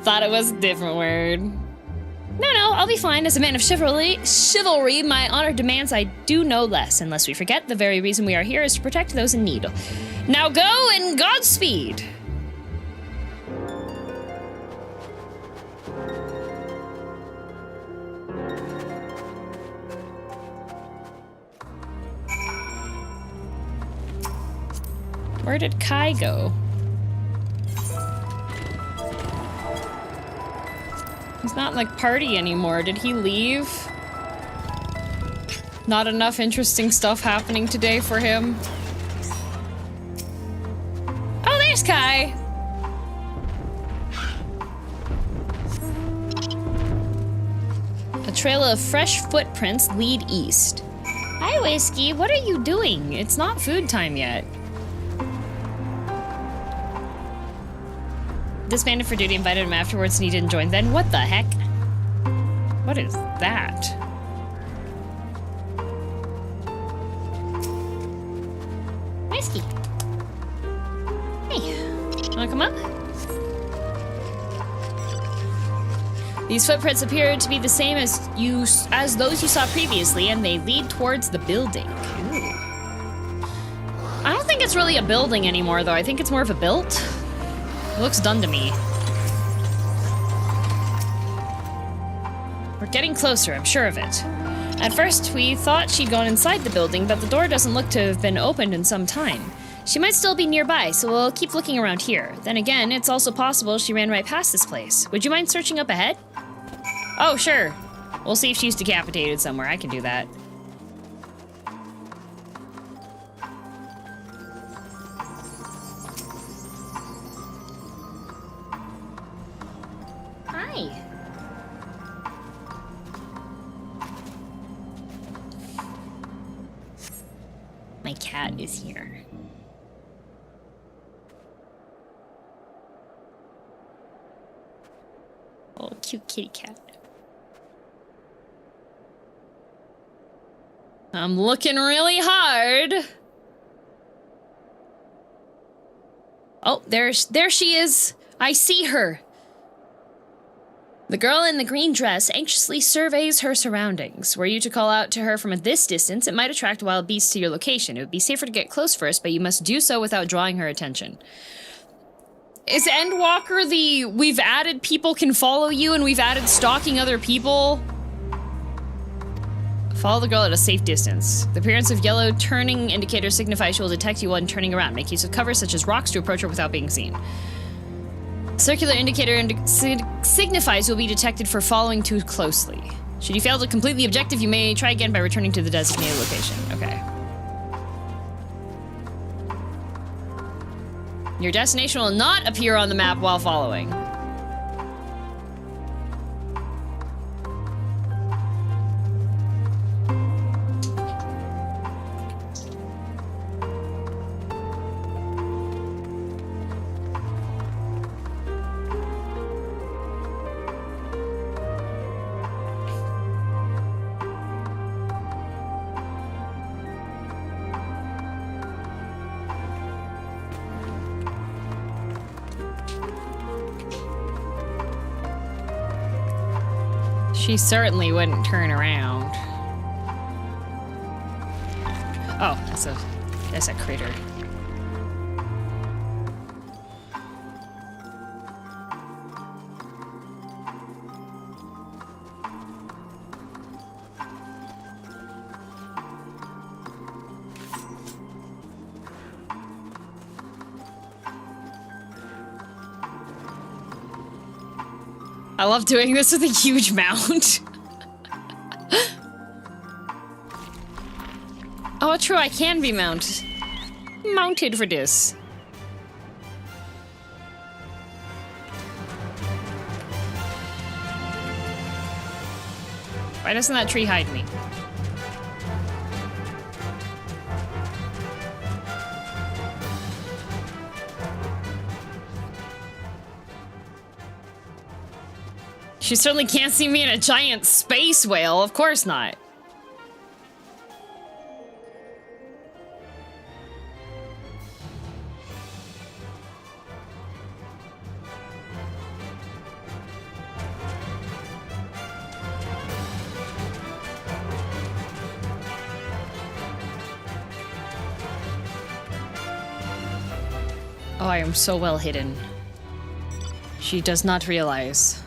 Thought it was a different word. No, I'll be fine. As a man of chivalry, my honor demands I do no less, unless we forget the very reason we are here is to protect those in need. Now go and Godspeed! Where did Kai go? He's not like party anymore. Did he leave? Not enough interesting stuff happening today for him. Oh, there's Kai! A trail of fresh footprints lead east. Hi, Whiskey. What are you doing? It's not food time yet. Disbanded for duty, invited him afterwards, and he didn't join then. What the heck? What is that? Whiskey. Hey, wanna come up? These footprints appear to be the same as those you saw previously, and they lead towards the building. Ooh. I don't think it's really a building anymore, though. I think it's more of a built. It looks done to me. We're getting closer, I'm sure of it. At first, we thought she'd gone inside the building, but the door doesn't look to have been opened in some time. She might still be nearby, so we'll keep looking around here. Then again, it's also possible she ran right past this place. Would you mind searching up ahead? Oh, sure. We'll see if she's decapitated somewhere. I can do that. Hi. My cat is here. Oh, cute kitty cat. I'm looking really hard. Oh, there she is. I see her. The girl in the green dress anxiously surveys her surroundings. Were you to call out to her from this distance, it might attract wild beasts to your location. It would be safer to get close first, but you must do so without drawing her attention. Is Endwalker the we've added people can follow you and we've added stalking other people? Follow the girl at a safe distance. The appearance of yellow turning indicator signifies she will detect you when turning around. Make use of cover such as rocks to approach her without being seen. Circular indicator signifies you'll be detected for following too closely. Should you fail to complete the objective, you may try again by returning to the designated location. Okay. Your destination will not appear on the map while following. She certainly wouldn't turn around. Oh, that's a critter. I love doing this with a huge mount. Oh, true, I can be mounted for this. Why doesn't that tree hide me? She certainly can't see me in a giant space whale. Of course not. Oh, I am so well hidden. She does not realize.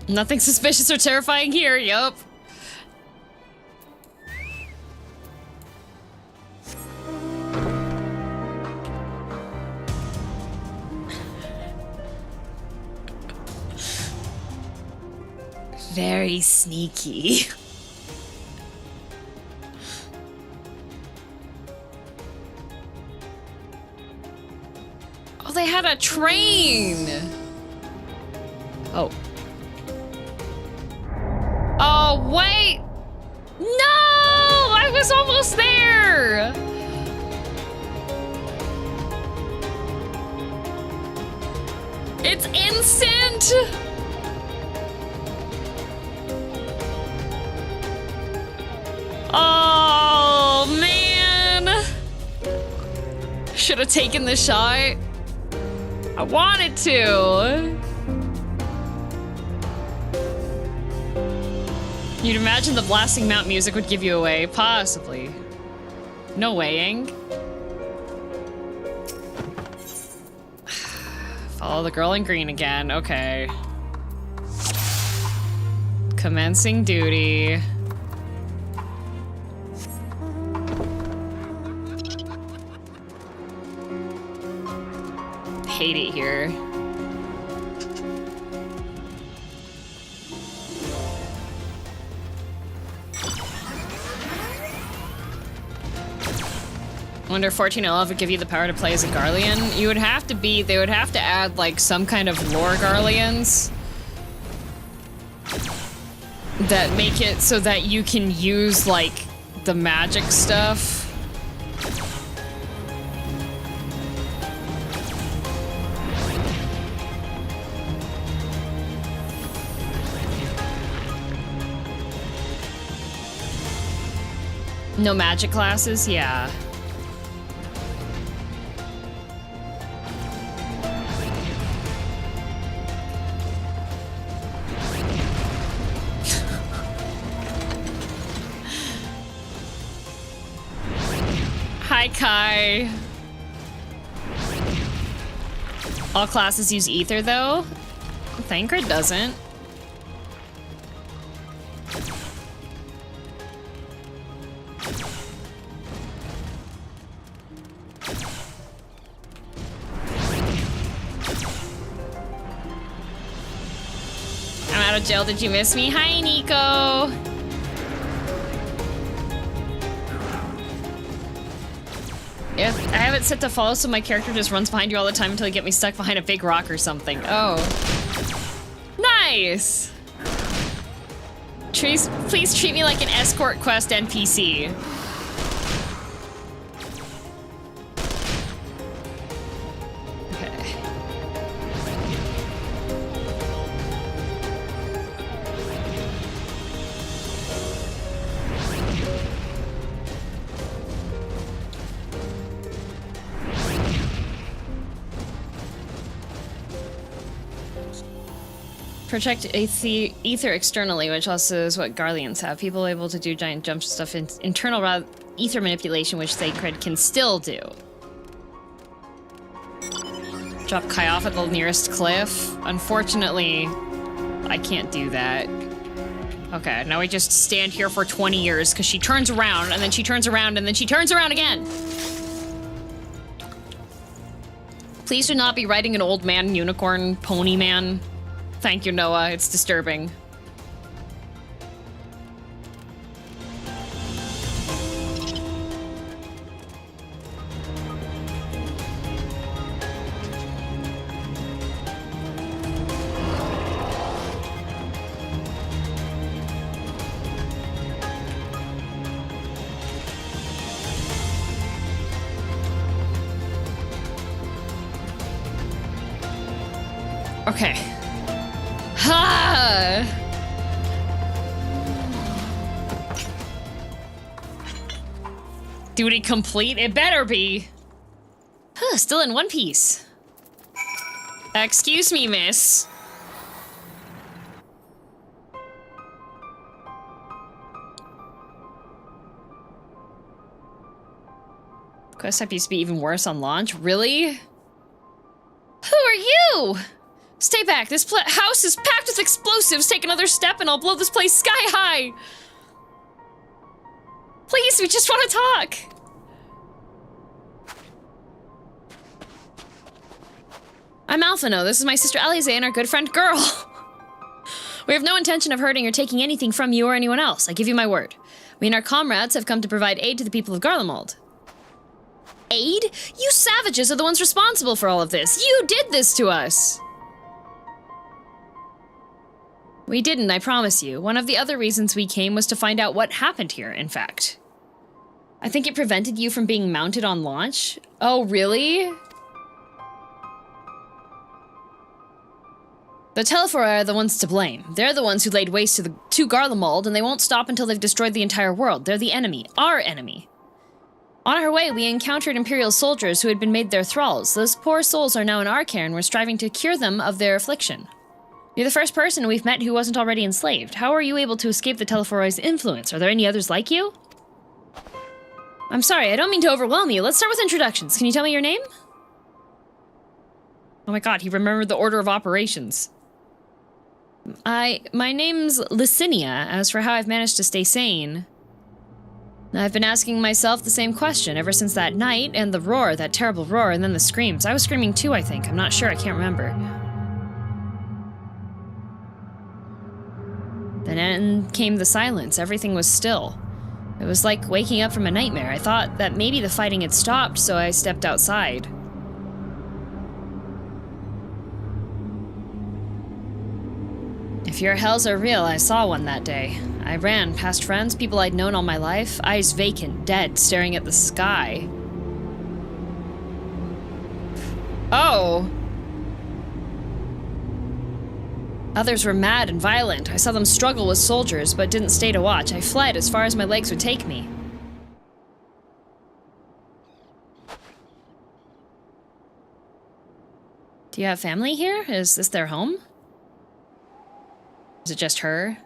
Nothing suspicious or terrifying here, yup. Very sneaky. Oh, they had a train! Oh. Oh, wait! No! I was almost there! It's instant! Oh, man! Should have taken the shot. I wanted to. You'd imagine the blasting mount music would give you away. Possibly. No way, Ing. Follow the girl in green again. Okay. Commencing duty. Hate it here. Wonder if 1411 would give you the power to play as a Garlean. You would have to be, they would have to add like some kind of lore Garleans that make it so that you can use like the magic stuff. No magic classes? Yeah. Hi, Kai. All classes use ether, though? Thancred doesn't. I'm out of jail. Did you miss me? Hi, Nico. If I have it set to follow, so my character just runs behind you all the time until you get me stuck behind a big rock or something. Oh. Nice! Please treat me like an escort quest NPC. Project ether externally, which also is what Garleans have. People able to do giant jumps and stuff in internal ether manipulation, which Sacred can still do. Drop Kai off at the nearest cliff. Unfortunately, I can't do that. Okay, now we just stand here for 20 years because she turns around and then she turns around and then she turns around again. Please do not be riding an old man unicorn pony man. Thank you, Noah. It's disturbing. Okay. Ha! Duty complete? It better be. Huh, still in one piece. Excuse me, miss. Quest type used to be even worse on launch. Really? Who are you? Stay back. This house is packed with explosives. Take another step and I'll blow this place sky high. Please, we just want to talk. I'm Alphino. This is my sister Alize and our good friend Girl. We have no intention of hurting or taking anything from you or anyone else. I give you my word. We and our comrades have come to provide aid to the people of Garlemald. Aid? You savages are the ones responsible for all of this. You did this to us. We didn't, I promise you. One of the other reasons we came was to find out what happened here, in fact. I think it prevented you from being mounted on launch? Oh, really? The Telephori are the ones to blame. They're the ones who laid waste to Garlemald, and they won't stop until they've destroyed the entire world. They're the enemy. Our enemy. On our way, we encountered Imperial soldiers who had been made their thralls. Those poor souls are now in our care, and we're striving to cure them of their affliction. You're the first person we've met who wasn't already enslaved. How are you able to escape the Telephori's influence? Are there any others like you? I'm sorry, I don't mean to overwhelm you. Let's start with introductions. Can you tell me your name? Oh my god, he remembered the order of operations. My name's Licinia. As for how I've managed to stay sane, I've been asking myself the same question ever since that night and the roar, that terrible roar, and then the screams. I was screaming too, I think. I'm not sure, I can't remember. Then came the silence. Everything was still. It was like waking up from a nightmare. I thought that maybe the fighting had stopped, so I stepped outside. If your hells are real, I saw one that day. I ran past friends, people I'd known all my life, eyes vacant, dead, staring at the sky. Oh! Others were mad and violent. I saw them struggle with soldiers, but didn't stay to watch. I fled as far as my legs would take me. Do you have family here? Is this their home? Is it just her?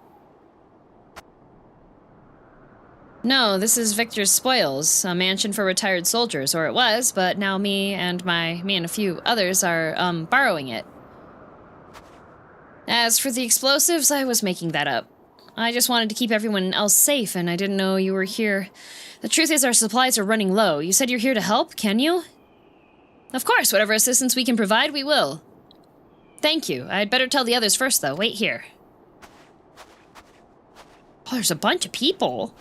No, this is Victor's Spoils, a mansion for retired soldiers, or it was, but now me and a few others are, borrowing it. As for the explosives, I was making that up. I just wanted to keep everyone else safe, and I didn't know you were here. The truth is our supplies are running low. You said you're here to help, can you? Of course, whatever assistance we can provide, we will. Thank you. I'd better tell the others first, though. Wait here. Oh, there's a bunch of people.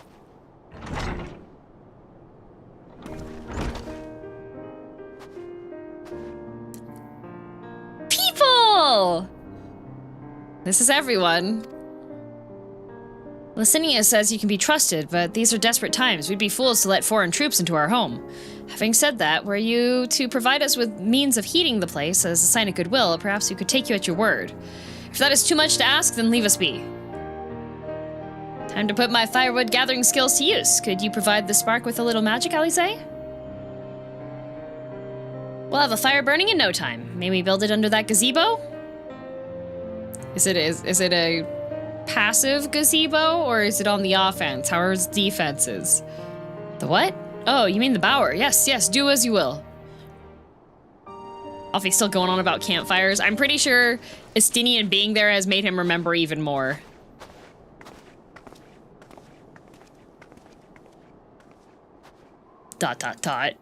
People! This is everyone. Licinia says you can be trusted, but these are desperate times. We'd be fools to let foreign troops into our home. Having said that, were you to provide us with means of heating the place as a sign of goodwill, perhaps we could take you at your word. If that is too much to ask, then leave us be. Time to put my firewood gathering skills to use. Could you provide the spark with a little magic, Alize? We'll have a fire burning in no time. May we build it under that gazebo? Is it a passive gazebo, or is it on the offense? How are its defenses? The what? Oh, you mean the bower. Yes, yes, do as you will. Alfie's still going on about campfires. I'm pretty sure Estinian being there has made him remember even more. Dot, dot, dot.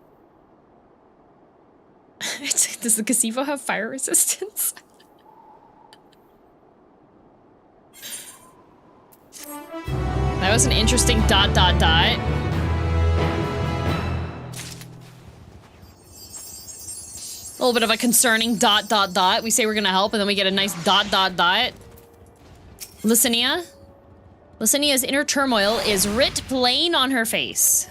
Does the gazebo have fire resistance? That was an interesting dot, dot, dot. A little bit of a concerning dot, dot, dot. We say we're gonna help, and then we get a nice dot, dot, dot. Licinia? Licinia's inner turmoil is writ plain on her face.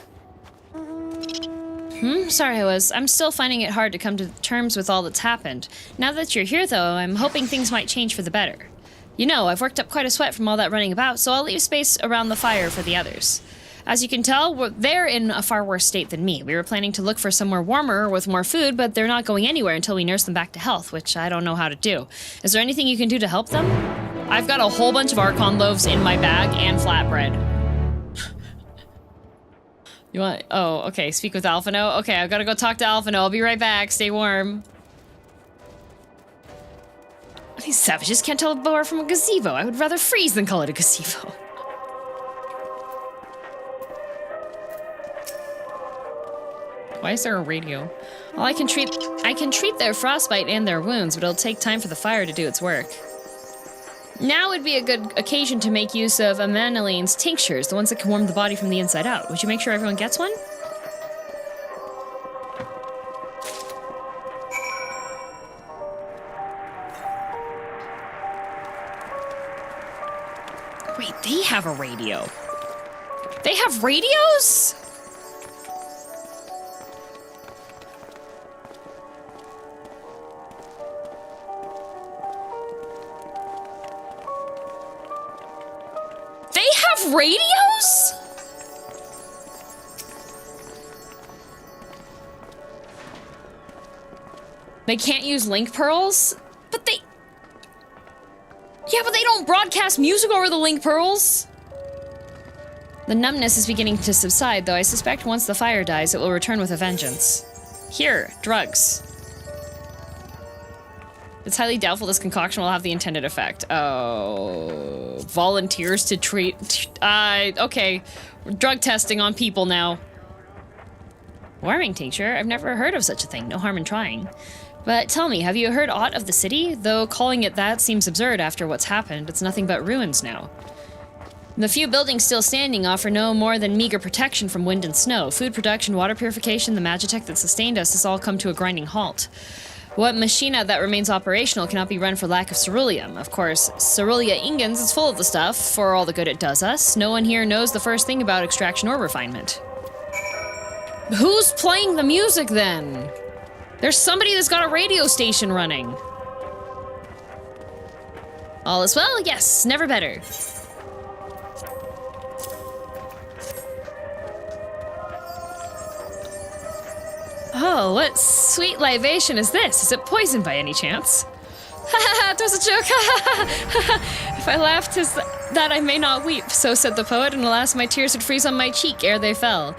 Sorry, I'm still finding it hard to come to terms with all that's happened. Now that you're here, though, I'm hoping things might change for the better. You know, I've worked up quite a sweat from all that running about, so I'll leave space around the fire for the others. As you can tell, they're in a far worse state than me. We were planning to look for somewhere warmer with more food, but they're not going anywhere until we nurse them back to health, which I don't know how to do. Is there anything you can do to help them? I've got a whole bunch of Archon loaves in my bag and flatbread. You want? Oh, okay. Speak with Alphino. Okay, I've got to go talk to Alphino. I'll be right back. Stay warm. These savages can't tell a boar from a gazebo. I would rather freeze than call it a gazebo. Why is there a radio? Well, I can treat their frostbite and their wounds, but it'll take time for the fire to do its work. Now would be a good occasion to make use of Amaneline's tinctures, the ones that can warm the body from the inside out. Would you make sure everyone gets one? Wait, they have a radio. They have radios? Radios? They can't use link pearls? But they... Yeah, but they don't broadcast music over the link pearls. The numbness is beginning to subside, though I suspect once the fire dies, it will return with a vengeance. Here, drugs. It's highly doubtful this concoction will have the intended effect. Oh, volunteers to treat. Okay, we're drug testing on people now. Warming tincture? I've never heard of such a thing. No harm in trying. But tell me, have you heard aught of the city? Though calling it that seems absurd after what's happened. It's nothing but ruins now. The few buildings still standing offer no more than meager protection from wind and snow. Food production, water purification, the magitech that sustained us has all come to a grinding halt. What machina that remains operational cannot be run for lack of ceruleum. Of course, Cerulia Ingens is full of the stuff, for all the good it does us. No one here knows the first thing about extraction or refinement. Who's playing the music then? There's somebody that's got a radio station running. All is well? Yes, never better. Oh, what sweet libation is this? Is it poisoned by any chance? Ha ha ha, 'twas a joke, ha ha ha. If I laughed, 'tis that I may not weep. So said the poet, and alas, my tears would freeze on my cheek ere they fell.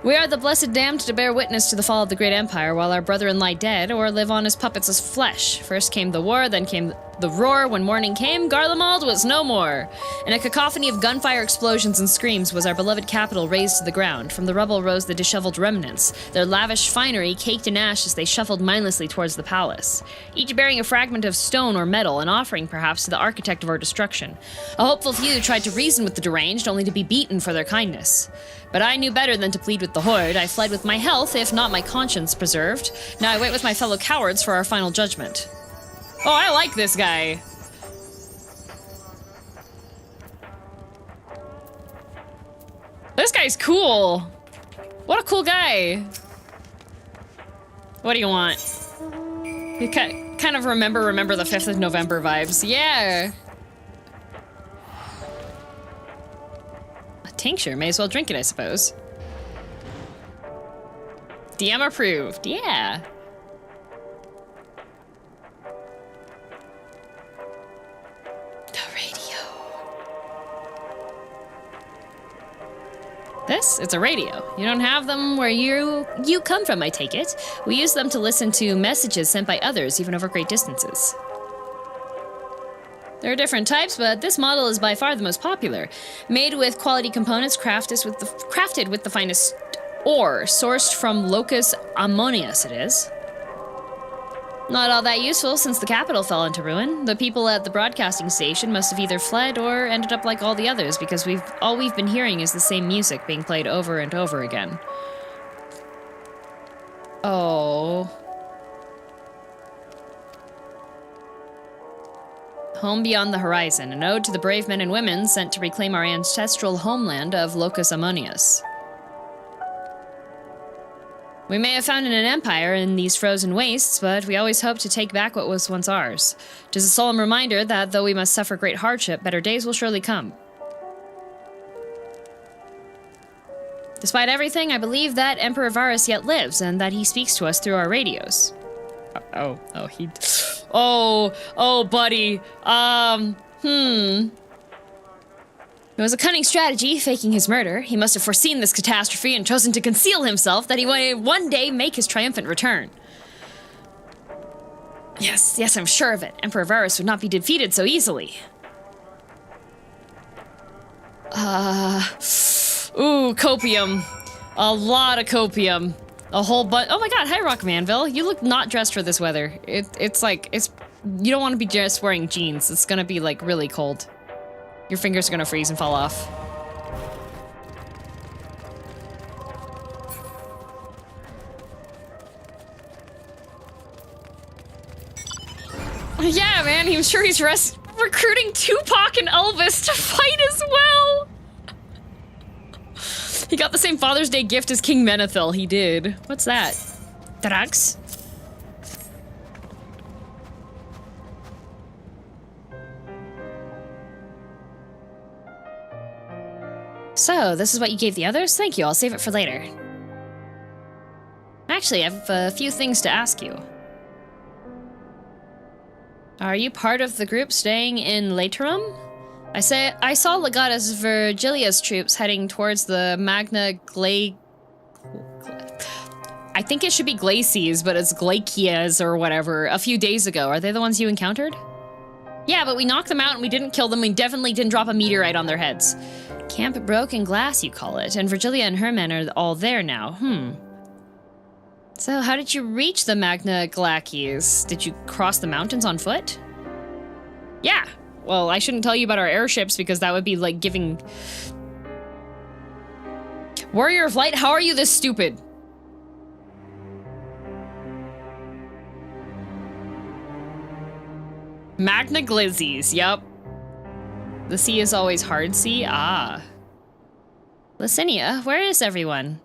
We are the blessed damned to bear witness to the fall of the great empire, while our brethren lie dead, or live on as puppets as flesh. First came the war, then came the roar. When morning came, Garlemald was no more. In a cacophony of gunfire explosions and screams was our beloved capital razed to the ground. From the rubble rose the disheveled remnants, their lavish finery caked in ash as they shuffled mindlessly towards the palace, each bearing a fragment of stone or metal, an offering perhaps to the architect of our destruction. A hopeful few tried to reason with the deranged, only to be beaten for their kindness. But I knew better than to plead with the horde. I fled with my health, if not my conscience, preserved. Now I wait with my fellow cowards for our final judgment. Oh, I like this guy. This guy's cool. What a cool guy. What do you want? You kind of remember the 5th of November vibes. Yeah. A tincture, may as well drink it, I suppose. DM approved, yeah. This? It's a radio. You don't have them where you come from, I take it. We use them to listen to messages sent by others, even over great distances. There are different types, but this model is by far the most popular. Made with quality components, crafted with the finest ore, sourced from Locus Ammonius it is. Not all that useful since the capital fell into ruin. The people at the broadcasting station must have either fled or ended up like all the others, because all we've been hearing is the same music being played over and over again. Oh. Home Beyond the Horizon, an ode to the brave men and women sent to reclaim our ancestral homeland of Locus Ammonius. We may have founded an empire in these frozen wastes, but we always hope to take back what was once ours. 'Tis a solemn reminder that though we must suffer great hardship, better days will surely come. Despite everything, I believe that Emperor Varus yet lives, and that he speaks to us through our radios. Oh, buddy. It was a cunning strategy, faking his murder. He must have foreseen this catastrophe and chosen to conceal himself, that he might one day make his triumphant return. Yes, I'm sure of it. Emperor Varus would not be defeated so easily. Ooh, copium. A lot of copium. A whole bunch. Oh my god, hi Rock Manville. You look not dressed for this weather. It's you don't want to be just wearing jeans. It's gonna be like really cold. Your fingers are gonna freeze and fall off. Yeah, man, I'm sure he's recruiting Tupac and Elvis to fight as well. He got the same Father's Day gift as King Menethil. He did. What's that? Drugs? So, this is what you gave the others? Thank you, I'll save it for later. Actually, I have a few things to ask you. Are you part of the group staying in Laterum? I saw Legatus Virgilia's troops heading towards the Magna I think it should be glacies, but it's glacias or whatever, a few days ago. Are they the ones you encountered? Yeah, but we knocked them out and we didn't kill them. We definitely didn't drop a meteorite on their heads. Camp Broken Glass, you call it. And Virgilia and her men are all there now. So how did you reach the Magna Glacies? Did you cross the mountains on foot? Yeah. Well, I shouldn't tell you about our airships because that would be like giving... Warrior of Light, how are you this stupid? Magna Glizzies, yep. The sea is always hard sea? Ah. Licinia, where is everyone?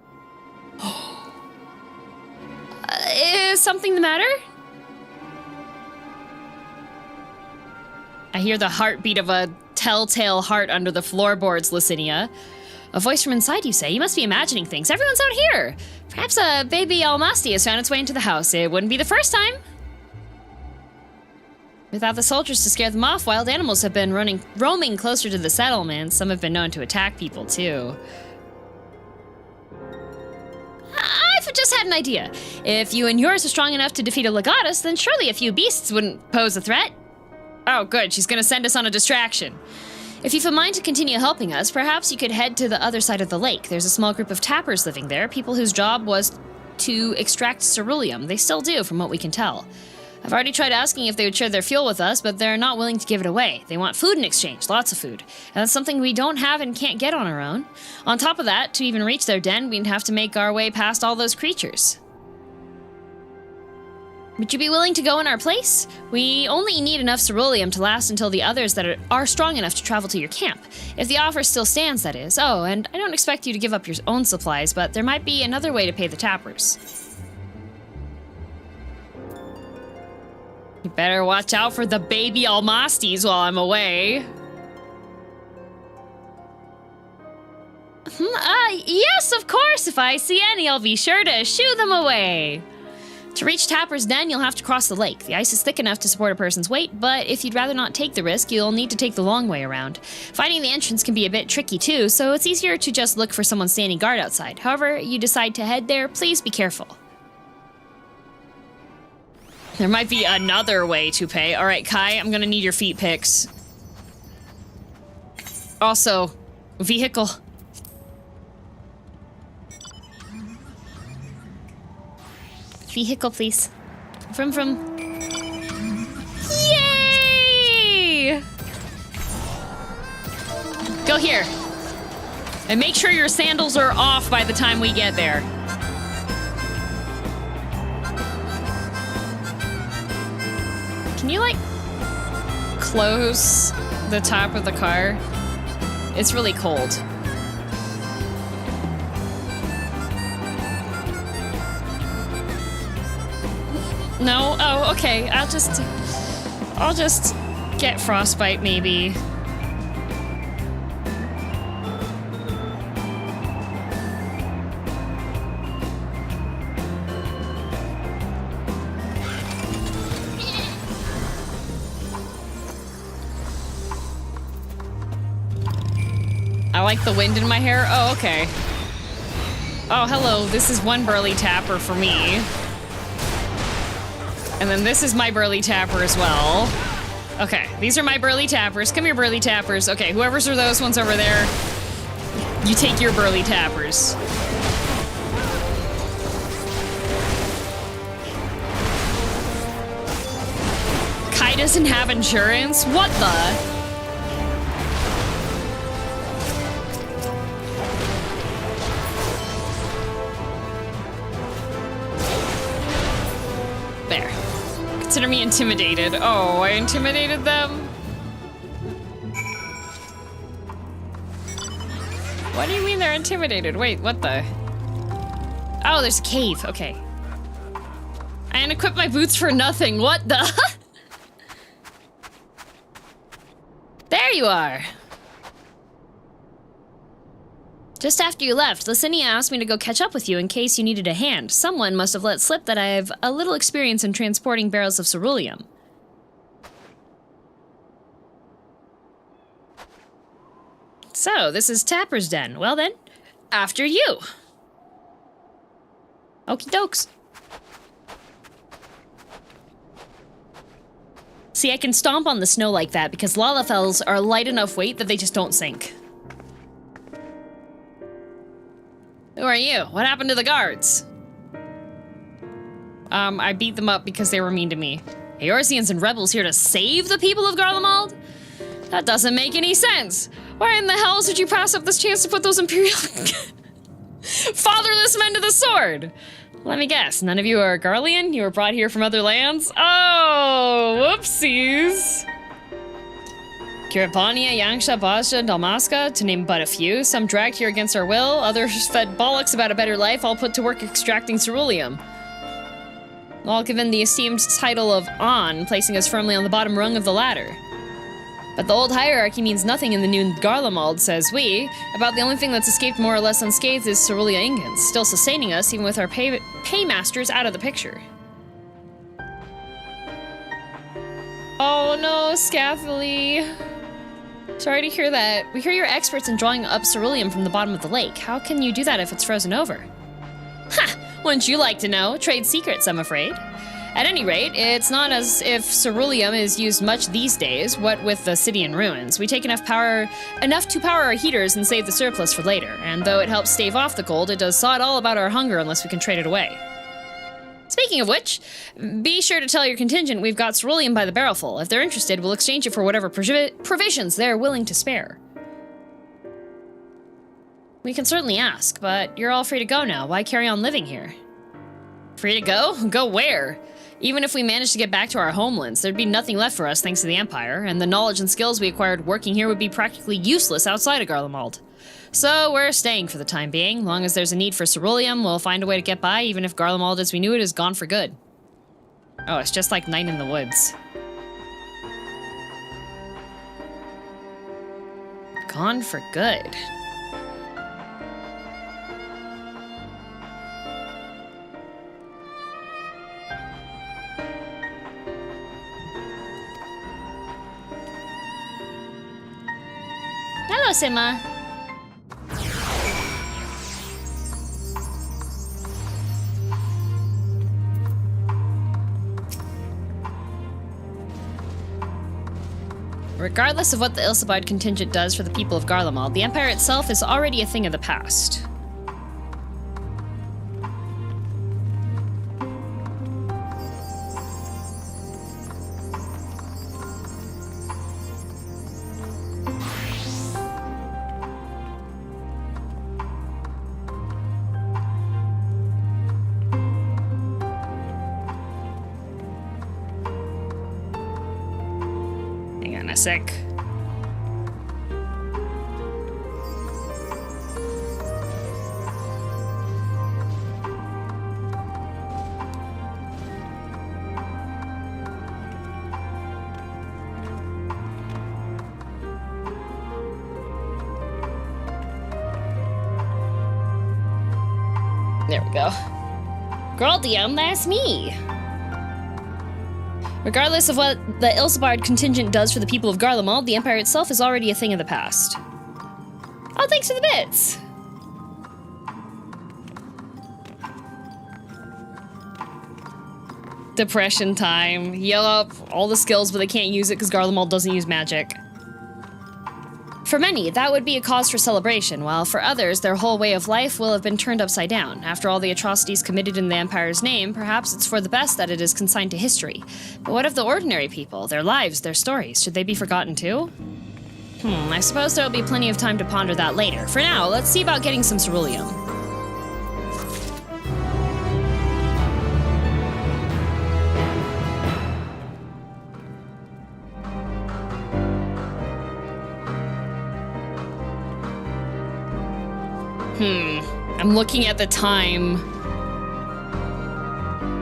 Is something the matter? I hear the heartbeat of a telltale heart under the floorboards, Licinia. A voice from inside, you say? You must be imagining things. Everyone's out here. Perhaps a baby Almasti has found its way into the house. It wouldn't be the first time. Without the soldiers to scare them off, wild animals have been roaming closer to the settlements. Some have been known to attack people, too. I've just had an idea. If you and yours are strong enough to defeat a legatus, then surely a few beasts wouldn't pose a threat. Oh, good. She's gonna send us on a distraction. If you've a mind to continue helping us, perhaps you could head to the other side of the lake. There's a small group of tappers living there, people whose job was to extract ceruleum. They still do, from what we can tell. I've already tried asking if they would share their fuel with us, but they're not willing to give it away. They want food in exchange, lots of food. And that's something we don't have and can't get on our own. On top of that, to even reach their den, we'd have to make our way past all those creatures. Would you be willing to go in our place? We only need enough ceruleum to last until the others that are strong enough to travel to your camp. If the offer still stands, that is. Oh, and I don't expect you to give up your own supplies, but there might be another way to pay the tappers. You better watch out for the baby Almastis while I'm away. Yes, of course. If I see any, I'll be sure to shoo them away. To reach Tapper's Den, you'll have to cross the lake. The ice is thick enough to support a person's weight, but if you'd rather not take the risk, you'll need to take the long way around. Finding the entrance can be a bit tricky too, so it's easier to just look for someone standing guard outside. However you decide to head there, please be careful. There might be another way to pay. All right, Kai, I'm gonna need your feet pics. Also, vehicle. Vehicle, please. From. Yay! Go here. And make sure your sandals are off by the time we get there. Can you, like, close the top of the car? It's really cold. No? Oh, okay. I'll just get frostbite, maybe. I like the wind in my hair. Oh, okay. Oh, hello. This is one burly tapper for me. And then this is my burly tapper as well. Okay, these are my burly tappers. Come here, burly tappers. Okay, whoever's are those ones over there, you take your burly tappers. Kai doesn't have insurance? What the? There. Consider me intimidated. Oh, I intimidated them? What do you mean they're intimidated? Wait, what the? Oh, there's a cave. Okay. I unequipped my boots for nothing. What the? There you are. Just after you left, Licinia asked me to go catch up with you in case you needed a hand. Someone must have let slip that I have a little experience in transporting barrels of ceruleum. So, this is Tapper's Den. Well then, after you. Okie dokes. See, I can stomp on the snow like that because lalafells are light enough weight that they just don't sink. Who are you? What happened to the guards? I beat them up because they were mean to me. Eorzeans and rebels here to save the people of Garlemald? That doesn't make any sense. Why in the hell did you pass up this chance to put those Imperial fatherless men to the sword? Let me guess, none of you are Garlean? You were brought here from other lands? Oh, whoopsies. Kiripania, Yangsha, Basha, Dalmasca, to name but a few. Some dragged here against our will, others fed bollocks about a better life, all put to work extracting ceruleum. All given the esteemed title of On, placing us firmly on the bottom rung of the ladder. But the old hierarchy means nothing in the new Garlemald, says we. About the only thing that's escaped more or less unscathed is cerulean ingots, still sustaining us even with our paymasters out of the picture. Oh no, Scathily. Sorry to hear that. We hear you're experts in drawing up ceruleum from the bottom of the lake. How can you do that if it's frozen over? Ha! Wouldn't you like to know? Trade secrets, I'm afraid. At any rate, it's not as if ceruleum is used much these days, what with the city in ruins. We take enough to power our heaters and save the surplus for later. And though it helps stave off the cold, it does sod all about our hunger unless we can trade it away. Speaking of which, be sure to tell your contingent we've got ceruleum by the barrelful. If they're interested, we'll exchange it for whatever provisions they're willing to spare. We can certainly ask, but you're all free to go now. Why carry on living here? Free to go? Go where? Even if we managed to get back to our homelands, there'd be nothing left for us thanks to the Empire, and the knowledge and skills we acquired working here would be practically useless outside of Garlemald. So we're staying for the time being. Long as there's a need for ceruleum, we'll find a way to get by, even if Garlemald as we knew it is gone for good. Oh, it's just like Night in the Woods. Gone for good. Hello, Sima. Regardless of what the Ilsabard contingent does for the people of Garlemald, the Empire itself is already a thing of the past. Sick. There we go. Girldm, that's me. Regardless of what the Ilsabard contingent does for the people of Garlemald, the Empire itself is already a thing of the past. Oh, thanks for the bits! Depression time. Yell up all the skills, but they can't use it because Garlemald doesn't use magic. For many, that would be a cause for celebration, while for others, their whole way of life will have been turned upside down. After all the atrocities committed in the Empire's name, perhaps it's for the best that it is consigned to history. But what of the ordinary people? Their lives, their stories, should they be forgotten too? I suppose there'll be plenty of time to ponder that later. For now, let's see about getting some ceruleum. I'm looking at the time.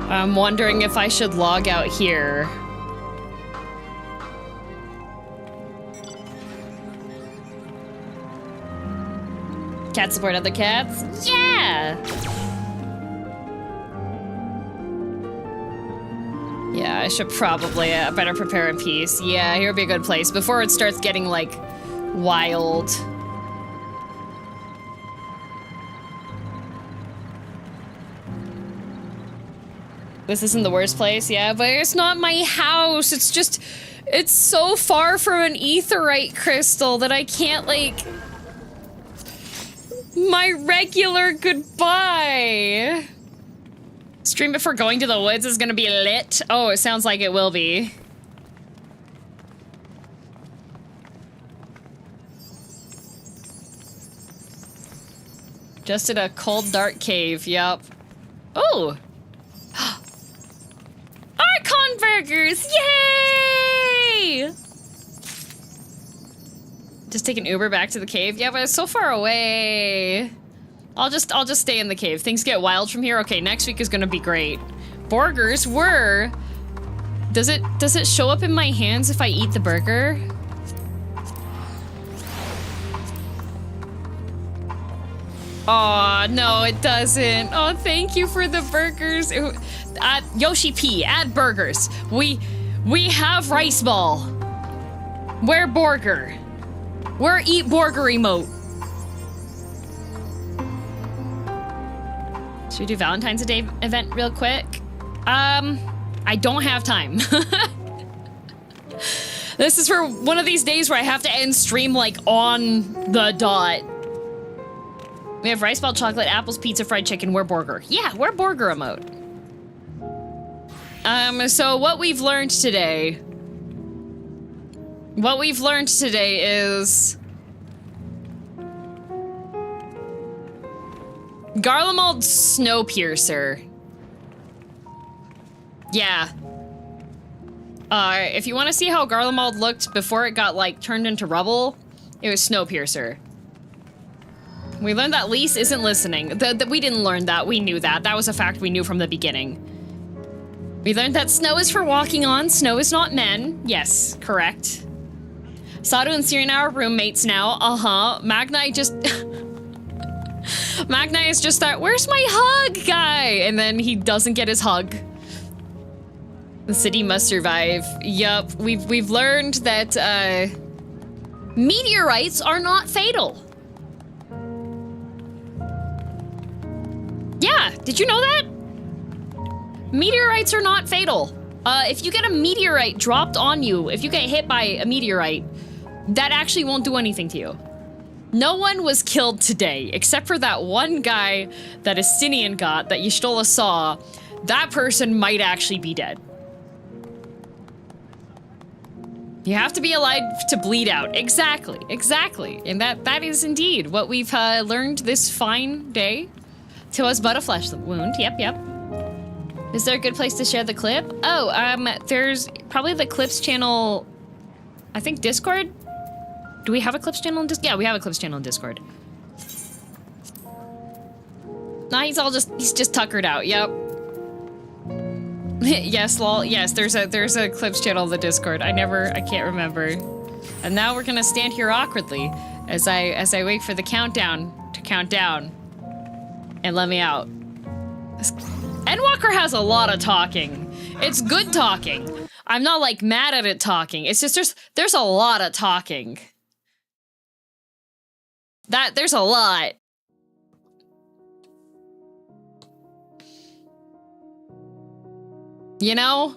I'm wondering if I should log out here. Cats support other cats? Yeah! Yeah, I should probably better prepare in peace. Yeah, here would be a good place before it starts getting, like, wild. This isn't the worst place, yeah, but it's not my house. It's just, it's so far from an aetheryte crystal that I can't, like, my regular goodbye. Stream before going to the woods is gonna be lit. Oh, it sounds like it will be. Just in a cold, dark cave, yup. Oh! Archon burgers! Yay! Just take an Uber back to the cave? Yeah, but it's so far away. I'll just stay in the cave. Things get wild from here. Okay, next week is gonna be great. Burgers were... Does it show up in my hands if I eat the burger? Aw, no, it doesn't. Oh, thank you for the burgers. Yoshi P, add burgers. We have rice ball. Where burger? Where eat burger emote? Should we do Valentine's Day event real quick? I don't have time. This is for one of these days where I have to end stream like on the dot. We have rice ball, chocolate, apples, pizza, fried chicken, we're burger. Yeah, we're burger emote. So what we've learned today... What we've learned today is... Garlemald's Snowpiercer. Yeah. If you want to see how Garlemald looked before it got, like, turned into rubble, it was Snowpiercer. We learned that Lise isn't listening. We didn't learn that. We knew that. That was a fact we knew from the beginning. We learned that snow is for walking on. Snow is not men. Yes, correct. Sadu and Sirina are roommates now. Uh-huh. Magnai just... Magnai is just that, where's my hug guy? And then he doesn't get his hug. The city must survive. Yup. We've learned that, meteorites are not fatal. Yeah, did you know that? Meteorites are not fatal. If you get a meteorite dropped on you, if you get hit by a meteorite, that actually won't do anything to you. No one was killed today, except for that one guy that Estinian got that Y'shtola saw. That person might actually be dead. You have to be alive to bleed out. Exactly, exactly. And that is indeed what we've learned this fine day. To us but a flesh wound. Yep. Is there a good place to share the clip? Oh, there's probably the Clips channel, I think Discord? Do we have a Clips channel in Discord? Yeah, we have a Clips channel in Discord. Nah, he's just tuckered out, yep. Yes, lol, yes, there's a Clips channel in the Discord. I can't remember. And now we're gonna stand here awkwardly as I wait for the countdown to count down. And let me out. Endwalker has a lot of talking. It's good talking. I'm not like mad at it talking. It's just there's a lot of talking. There's a lot. You know?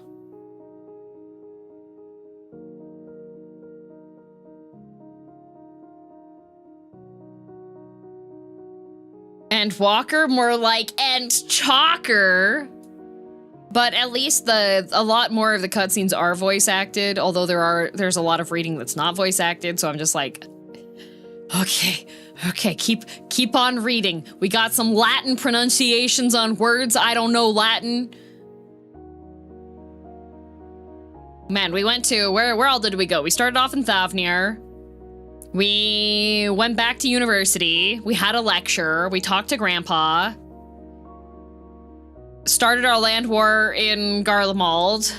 Endwalker, more like Endchalker. But at least a lot more of the cutscenes are voice acted, although there's a lot of reading that's not voice acted, so I'm just like, okay, keep on reading. We got some Latin pronunciations on words. I don't know Latin. Man, we went to, where all did we go? We started off in Thavnir. We went back to university. We had a lecture. We talked to Grandpa. Started our land war in Garlemald.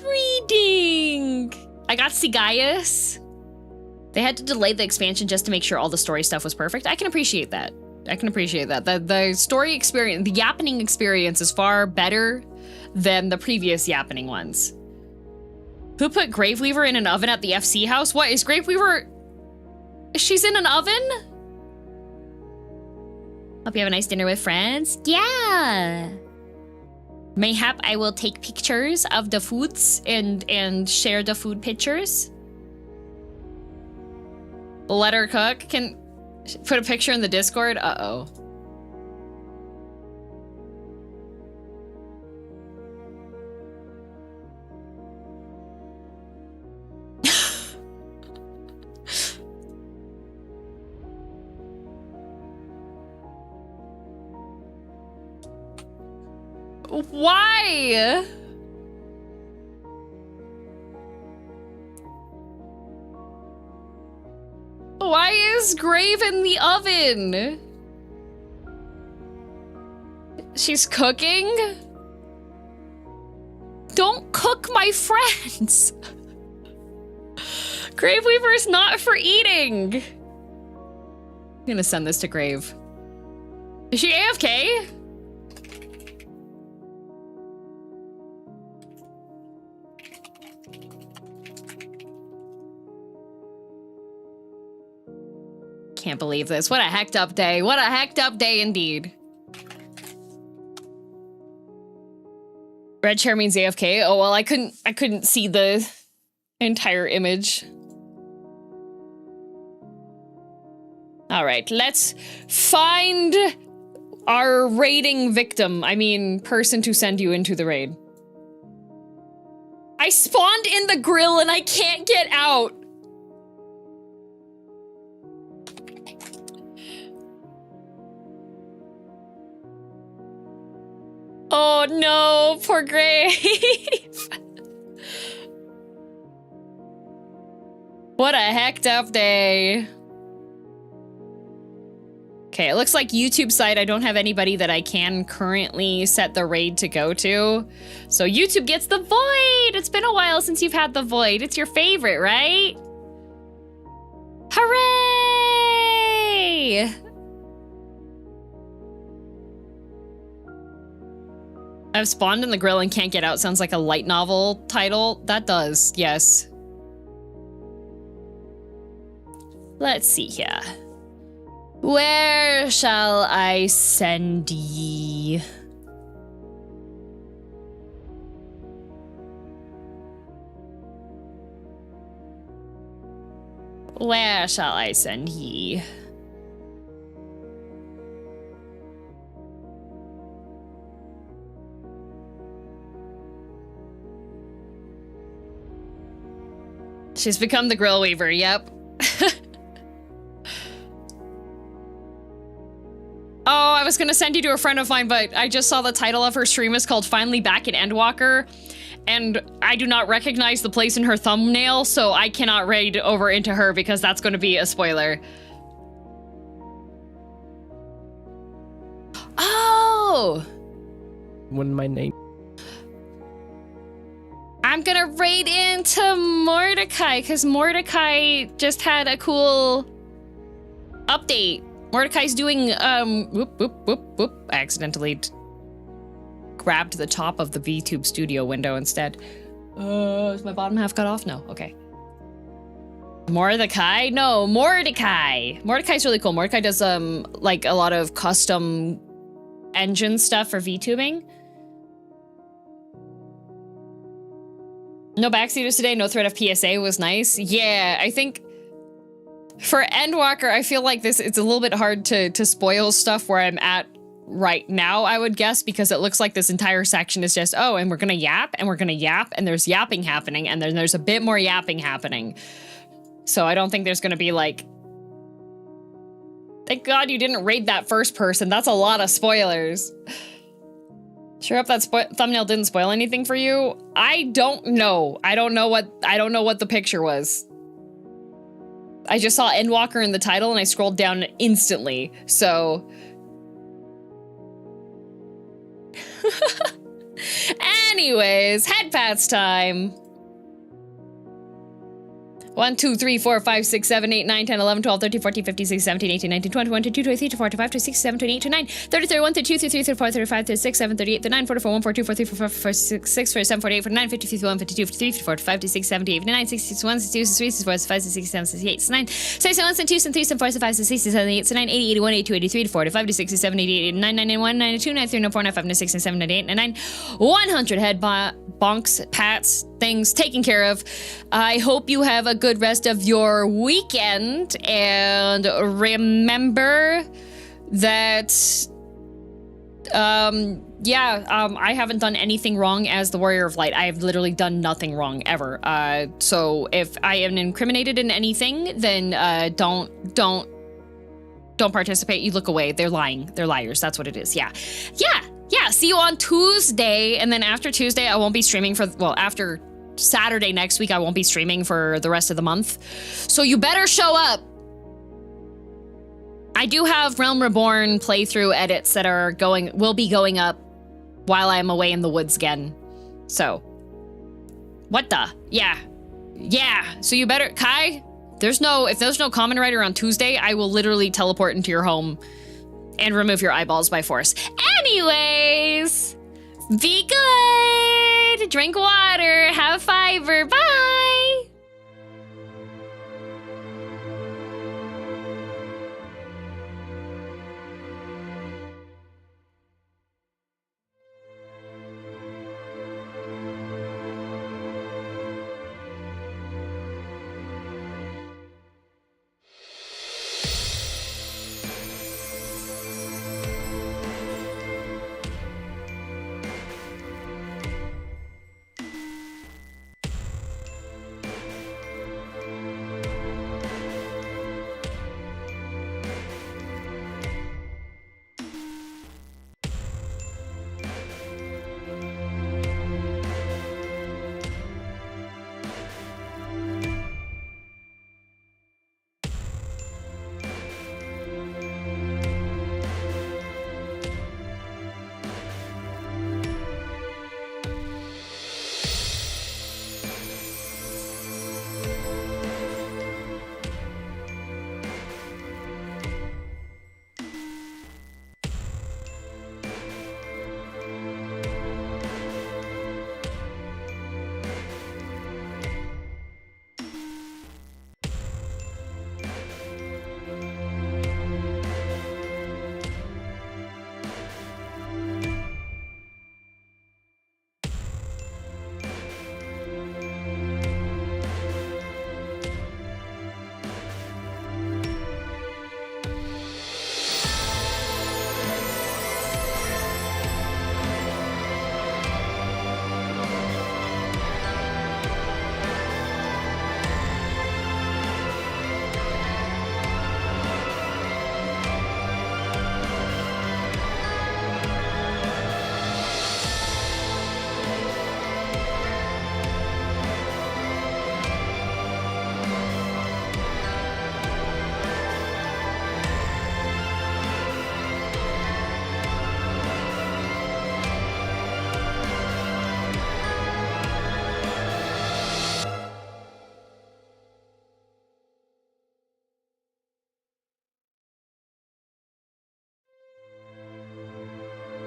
Reading! I got to see Gaius. They had to delay the expansion just to make sure all the story stuff was perfect. I can appreciate that. The story experience, the Yappening experience is far better than the previous Yappening ones. Who put Graveweaver in an oven at the FC house? What, is Graveweaver... She's in an oven? Hope you have a nice dinner with friends. Yeah. Mayhap I will take pictures of the foods and share the food pictures. Let her cook. Can put a picture in the Discord. Uh-oh. Why? Why is Grave in the oven? She's cooking? Don't cook my friends. Graveweaver's not for eating. I'm gonna send this to Grave. Is she AFK? Can't believe this. What a hecked up day. What a hecked up day indeed. Red chair means AFK. Oh well, I couldn't see the entire image. All right, let's find our raiding victim. I mean, person to send you into the raid. I spawned in the grill and I can't get out. Oh no, poor Grave. What a hecked up day. Okay, it looks like YouTube side, I don't have anybody that I can currently set the raid to go to. So YouTube gets the void. It's been a while since you've had the void. It's your favorite, right? Hooray! I've spawned in the grill and can't get out. Sounds like a light novel title. That does, yes. Let's see here. Where shall I send ye? Where shall I send ye? She's become the grill weaver, yep. Oh, I was gonna send you to a friend of mine, but I just saw the title of her stream is called Finally Back in Endwalker, and I do not recognize the place in her thumbnail, so I cannot raid over into her because that's gonna be a spoiler. Oh! When my name... I'm gonna raid into Mordecai, because Mordecai just had a cool update. Mordecai's doing, whoop, whoop, whoop, whoop. I accidentally grabbed the top of the VTube studio window instead. Is my bottom half cut off? No, okay. Mordecai? No, Mordecai. Mordecai's really cool. Mordecai does, like a lot of custom engine stuff for VTubing. No backseaters today, no threat of PSA was nice. Yeah, I think for Endwalker, I feel like it's a little bit hard to spoil stuff where I'm at right now, I would guess, because it looks like this entire section is just, oh, and we're gonna yap, and we're gonna yap, and there's yapping happening, and then there's a bit more yapping happening. So I don't think there's gonna be like, thank God you didn't raid that first person. That's a lot of spoilers. Sure hope that thumbnail didn't spoil anything for you. I don't know. I don't know what the picture was. I just saw Endwalker in the title and I scrolled down instantly. So anyways, head pats time. 1, 2, 3, 4, 5, 6, 7, 8, 9, 10, 11, 12, 13, 14, 15, 16, 17, 18, 19, 20, 21, 22, 23, 24, 25, 26, 27, 28, 29, 30, 31, 32, 33, 34, 35, 36, 37, 38, 39, 44, 1, 42, 43, 44, 46, 47, 48, 49, 50, 51, 52, 53, 54, 55, 56, 57, 58, 59, 60, 61, 62, 63, 64, 65, 66, 67, 68, 69, 71, 72, 73, 74, 75, 66, 67, 68, 69, 80, 81, 82, 83, 84, 85, 67, 88, 89, 91, 92, 93, 94, 95, 96, 97, 98, 99, 100 head bonks, pats, things taken care of. I hope you have a good rest of your weekend, and remember that I haven't done anything wrong as the Warrior of Light. I have literally done nothing wrong ever. So if I am incriminated in anything, then don't participate. You look away. They're lying. They're liars. That's what it is. Yeah. See you on Tuesday, and then after Tuesday I won't be streaming after Saturday next week I won't be streaming for the rest of the month. So you better show up. I do have Realm Reborn playthrough edits that will be going up while I'm away in the woods again. So what the? Yeah. So you better, Kai, if there's no common writer on Tuesday, I will literally teleport into your home and remove your eyeballs by force. Anyways, be good, drink water, have fiber, bye.